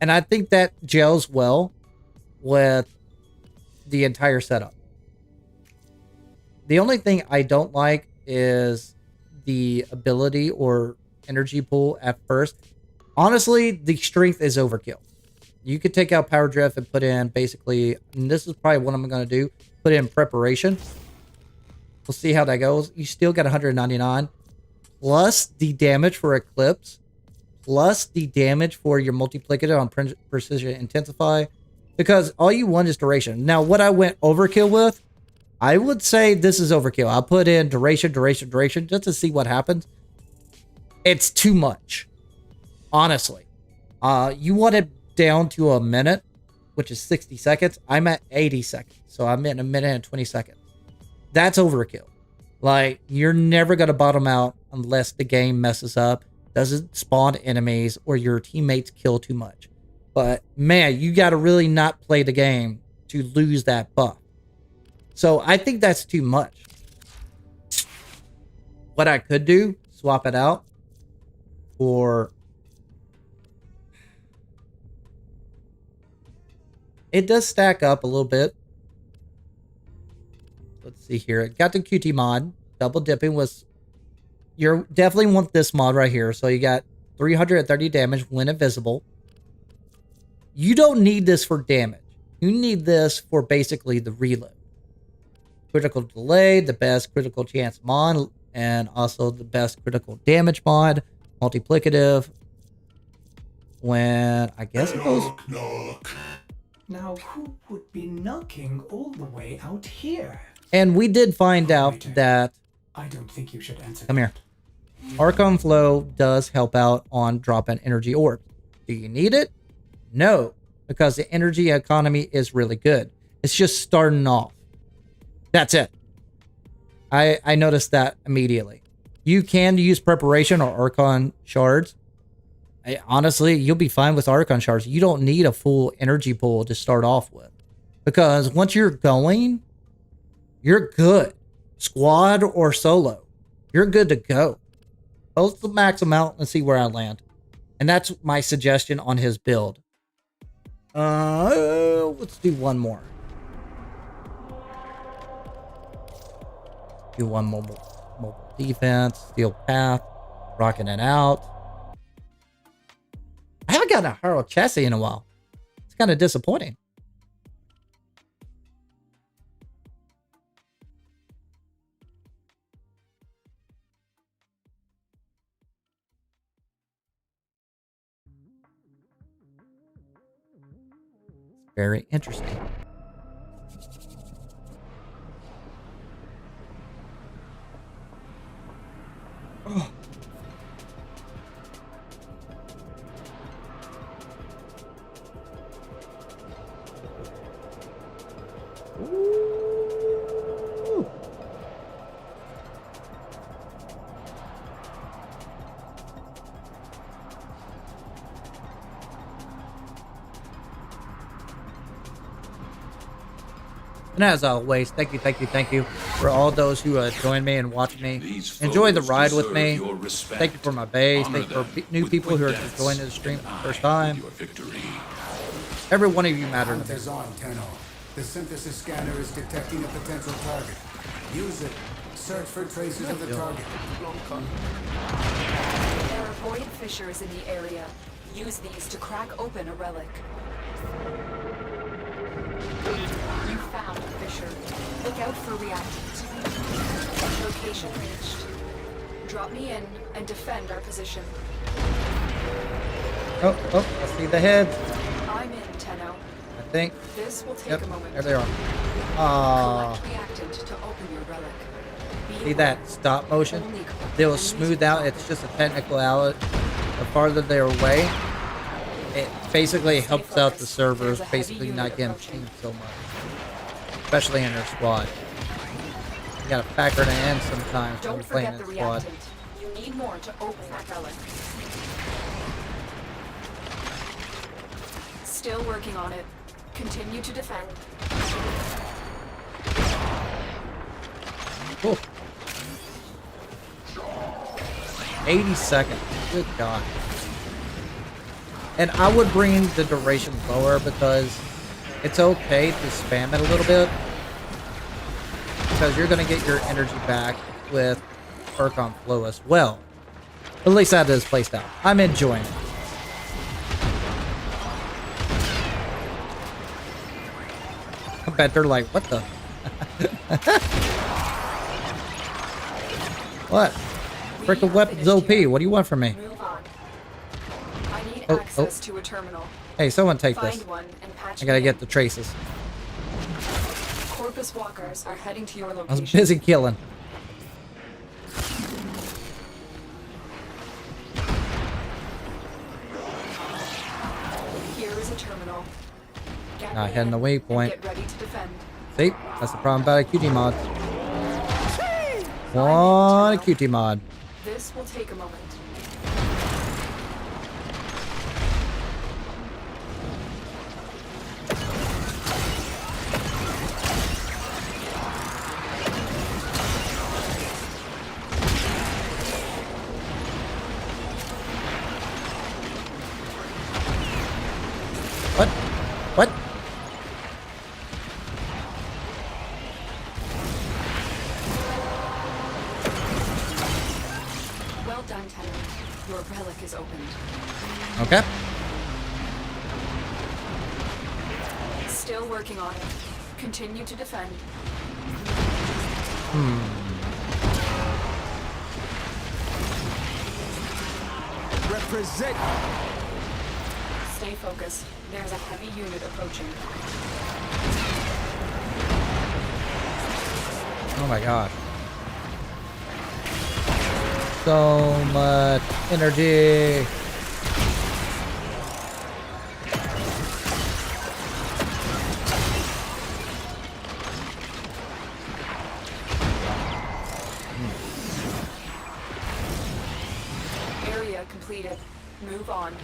And I think that gels well with the entire setup. The only thing I don't like is the ability or energy pool at first. Honestly, the strength is overkill. You could take out Power Drift and put in basically, and this is probably what I'm going to do, put in Preparation. We'll see how that goes. You still got 199. Plus the damage for Eclipse. Plus the damage for your multiplicator on Precision Intensify. Because all you want is duration. Now, what I went overkill with, I would say this is overkill. I'll put in duration, just to see what happens. It's too much. Honestly. You want it down to a minute, which is 60 seconds. I'm at 80 seconds. So I'm in a minute and 20 seconds. That's overkill. Like, you're never going to bottom out unless the game messes up, doesn't spawn enemies, or your teammates kill too much. But, man, you got to really not play the game to lose that buff. So, I think that's too much. What I could do, swap it out for... It does stack up a little bit. Let's see here. It got the QT mod. Double dipping was... You definitely want this mod right here. So you got 330 damage when invisible. You don't need this for damage. You need this for basically the reload. Critical delay, the best critical chance mod, and also the best critical damage mod. Multiplicative. When I guess it goes... Now, who would be knocking all the way out here? And we did find out that... I don't think you should answer. Come here. Archon Flow does help out on dropping energy orbs. Do you need it? No, because the energy economy is really good. It's just starting off. That's it. I noticed that immediately. You can use preparation or Archon shards. Honestly, you'll be fine with Archon shards. You don't need a full energy pool to start off with. Because once you're going, you're good. Squad or solo, you're good to go. Let's max them out and see where I land. And that's my suggestion on his build. Let's do one more. Do one mobile defense, steel path, rocking it out. I haven't gotten a Harrow Chassis in a while. It's kind of disappointing. Very interesting. Oh. Ooh. And as always, thank you for all those who join me and watch me. Enjoy the ride with me. Thank you for my base. Thank you for new people who are just joining the stream for the first time. Every one of you matter to me. Hunters on, Tenno. The synthesis scanner is detecting a potential target. Use it. Search for traces of the target. There are void fissures in the area. Use these to crack open a relic. You found a fissure. Look out for reactants. Location reached. Drop me in and defend our position. Oh, I see the head. I'm in, Tenno. I think. This will take a moment. There they are. Collect reactant to open your relic. See that stop motion? They will smooth out. It's just a technicality. The farther they're away, it basically helps out the servers, basically not getting pinged so much. Especially in their squad. You gotta factor it in sometimes when you're playing in squad. You need more to open that relic. Still working on it. Continue to defend. Cool. 80 seconds. Good God. And I would bring the duration lower because it's okay to spam it a little bit. Because you're going to get your energy back with Archon Flow as well. At least that is placed out. I'm enjoying it. I bet they're like, what the? What? Freaking weapons OP. What do you want from me? I need access to a terminal. Hey, someone take this. I gotta get the traces. Corpus walkers are heading to your location. I was busy killing. Here is a terminal. Not hitting the waypoint. Get ready to defend. See? That's the problem about a QT mod. One QT mod. This will take a moment. What? What? Well done, Tenno. Your relic is opened. Okay. Still working on it. Continue to defend. Represent. Stay focused. There's a heavy unit approaching. Oh my god. So much energy. respond.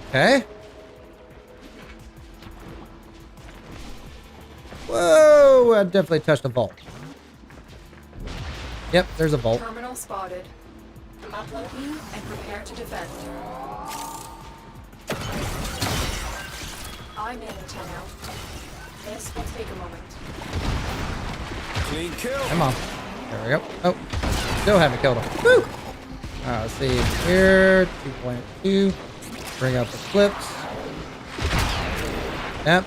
Okay. Whoa! I definitely touched a vault. Yep, there's a vault. Terminal spotted. Upload me and prepare to defend. I'm in, Tenno. This will take a moment. Clean kill. Come on. There we go. Oh, still haven't killed him. Woo! Alright, let's see here. 2.2. Bring up the clips. Yep.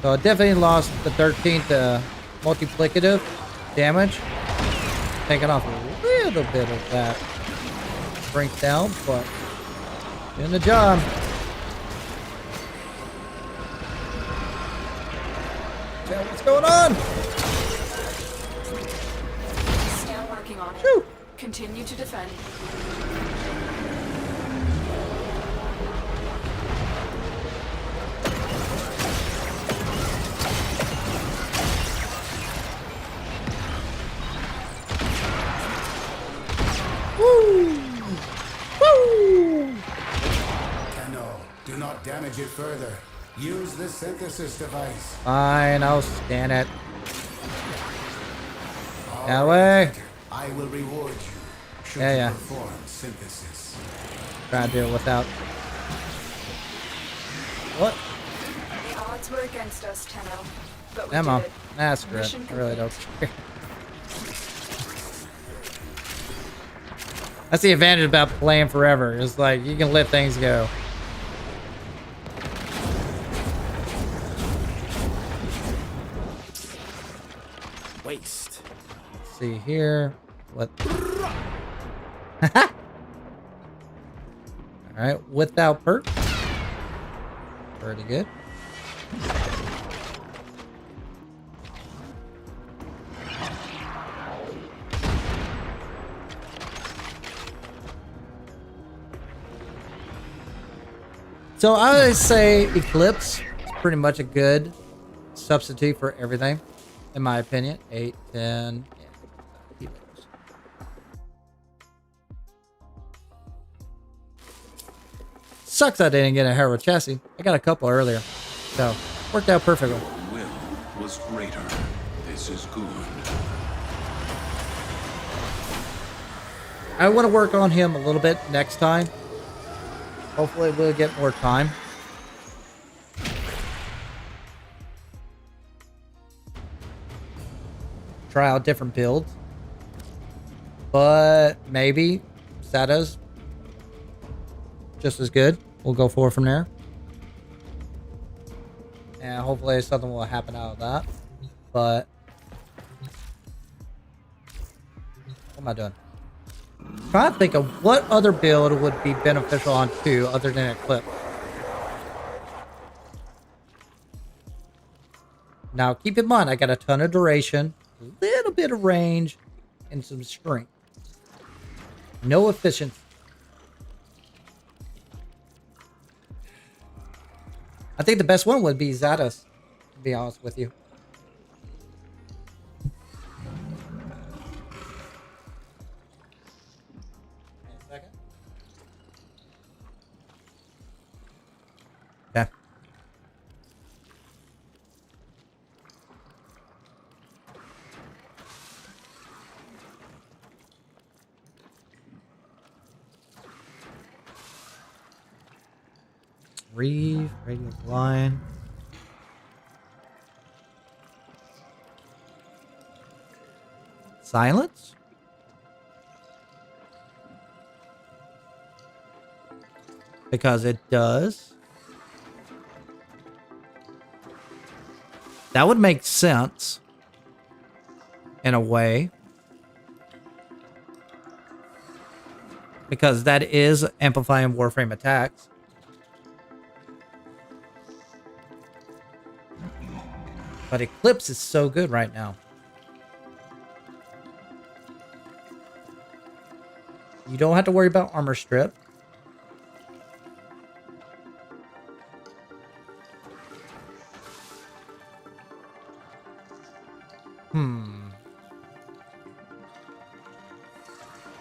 So I definitely lost the 13th multiplicative damage. Taking off a little bit of that breakdown, but doing the job. Yeah, what's going on? Still working on it. Shoo. Continue to defend. Woo! Woo! Tenno, do not damage it further. Use the synthesis device. Fine, I'll scan it. All That right, way. Hunter. I will reward you. Should Yeah. you perform synthesis. Try to do it without. What? The odds were against us, Tenno. But we Ammo. did it. Nah, screw it. Mission I really don't complete. care. That's the advantage about playing forever. It's like you can let things go. Waste. Let's see here. What? Alright, without perk. Pretty good. So I would say Eclipse is pretty much a good substitute for everything, in my opinion. 8, 10, yeah. Healers. Sucks I didn't get a Harrow Chassis. I got a couple earlier, so worked out perfectly. Will was greater. This is good. I want to work on him a little bit next time. Hopefully we'll get more time. Try out different builds. But maybe Sada's just as good. We'll go forward from there. And hopefully something will happen out of that. But what am I doing? Trying to think of what other build would be beneficial on 2 other than Eclipse. Now keep in mind I got a ton of duration, a little bit of range, and some strength. No efficiency. I think the best one would be Zadas, to be honest with you. Yeah. Reeve, radius line. Silence? Because it does. That would make sense. In a way. Because that is amplifying Warframe attacks. But Eclipse is so good right now. You don't have to worry about armor strip.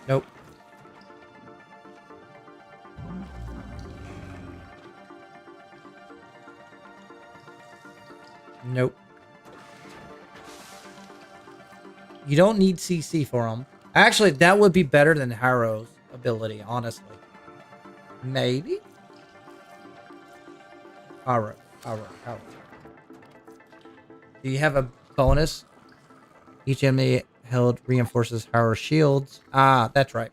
Nope. Nope. You don't need CC for them. Actually, that would be better than Harrow's ability, honestly. Maybe? Harrow. Do you have a bonus? Each enemy held reinforces Harrow shields. Ah, that's right.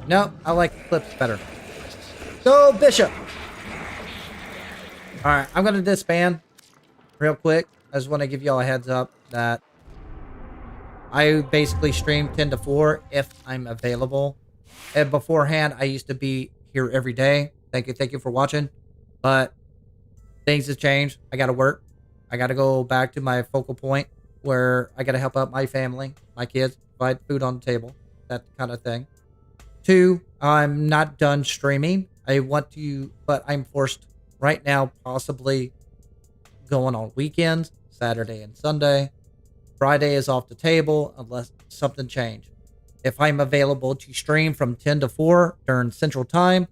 No, I like clips better. Go, Bishop! Alright, I'm going to disband real quick. I just want to give y'all a heads up that I basically stream 10 to 4 if I'm available. And beforehand, I used to be here every day. Thank you for watching. But things have changed. I got to work. I got to go back to my focal point where I got to help out my family, my kids, provide food on the table, that kind of thing. 2, I'm not done streaming. I want to, but I'm forced right now, possibly going on weekends, Saturday and Sunday. Friday is off the table unless something changed. If I'm available to stream from 10 to 4 during Central Time,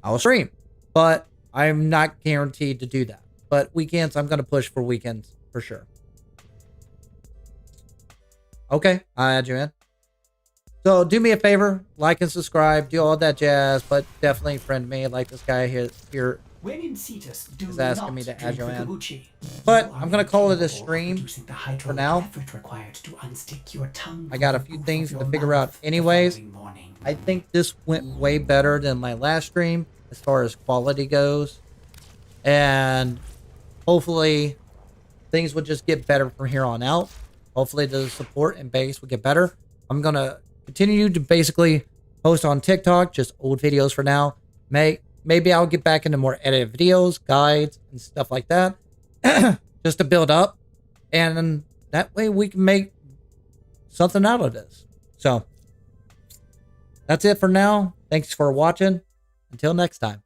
I'll stream. But I'm not guaranteed to do that. But weekends, I'm going to push for weekends for sure. Okay, I'll add you in. So do me a favor, like and subscribe, do all that jazz, but definitely friend me like this guy here When in Cetus, do is asking not me to drink add you the in. kombucha. But You are I'm going to call it a incapable of stream producing the for hydraulic now. effort required to unstick your tongue I got a from the few roof things of to your figure out mouth the anyways. following morning. I think this went way better than my last stream as far as quality goes. And hopefully things would just get better from here on out. Hopefully the support and base will get better. I'm going to continue to basically post on TikTok, just old videos for now. Maybe I'll get back into more edited videos, guides, and stuff like that. Just to build up. And that way we can make something out of this. So that's it for now. Thanks for watching. Until next time.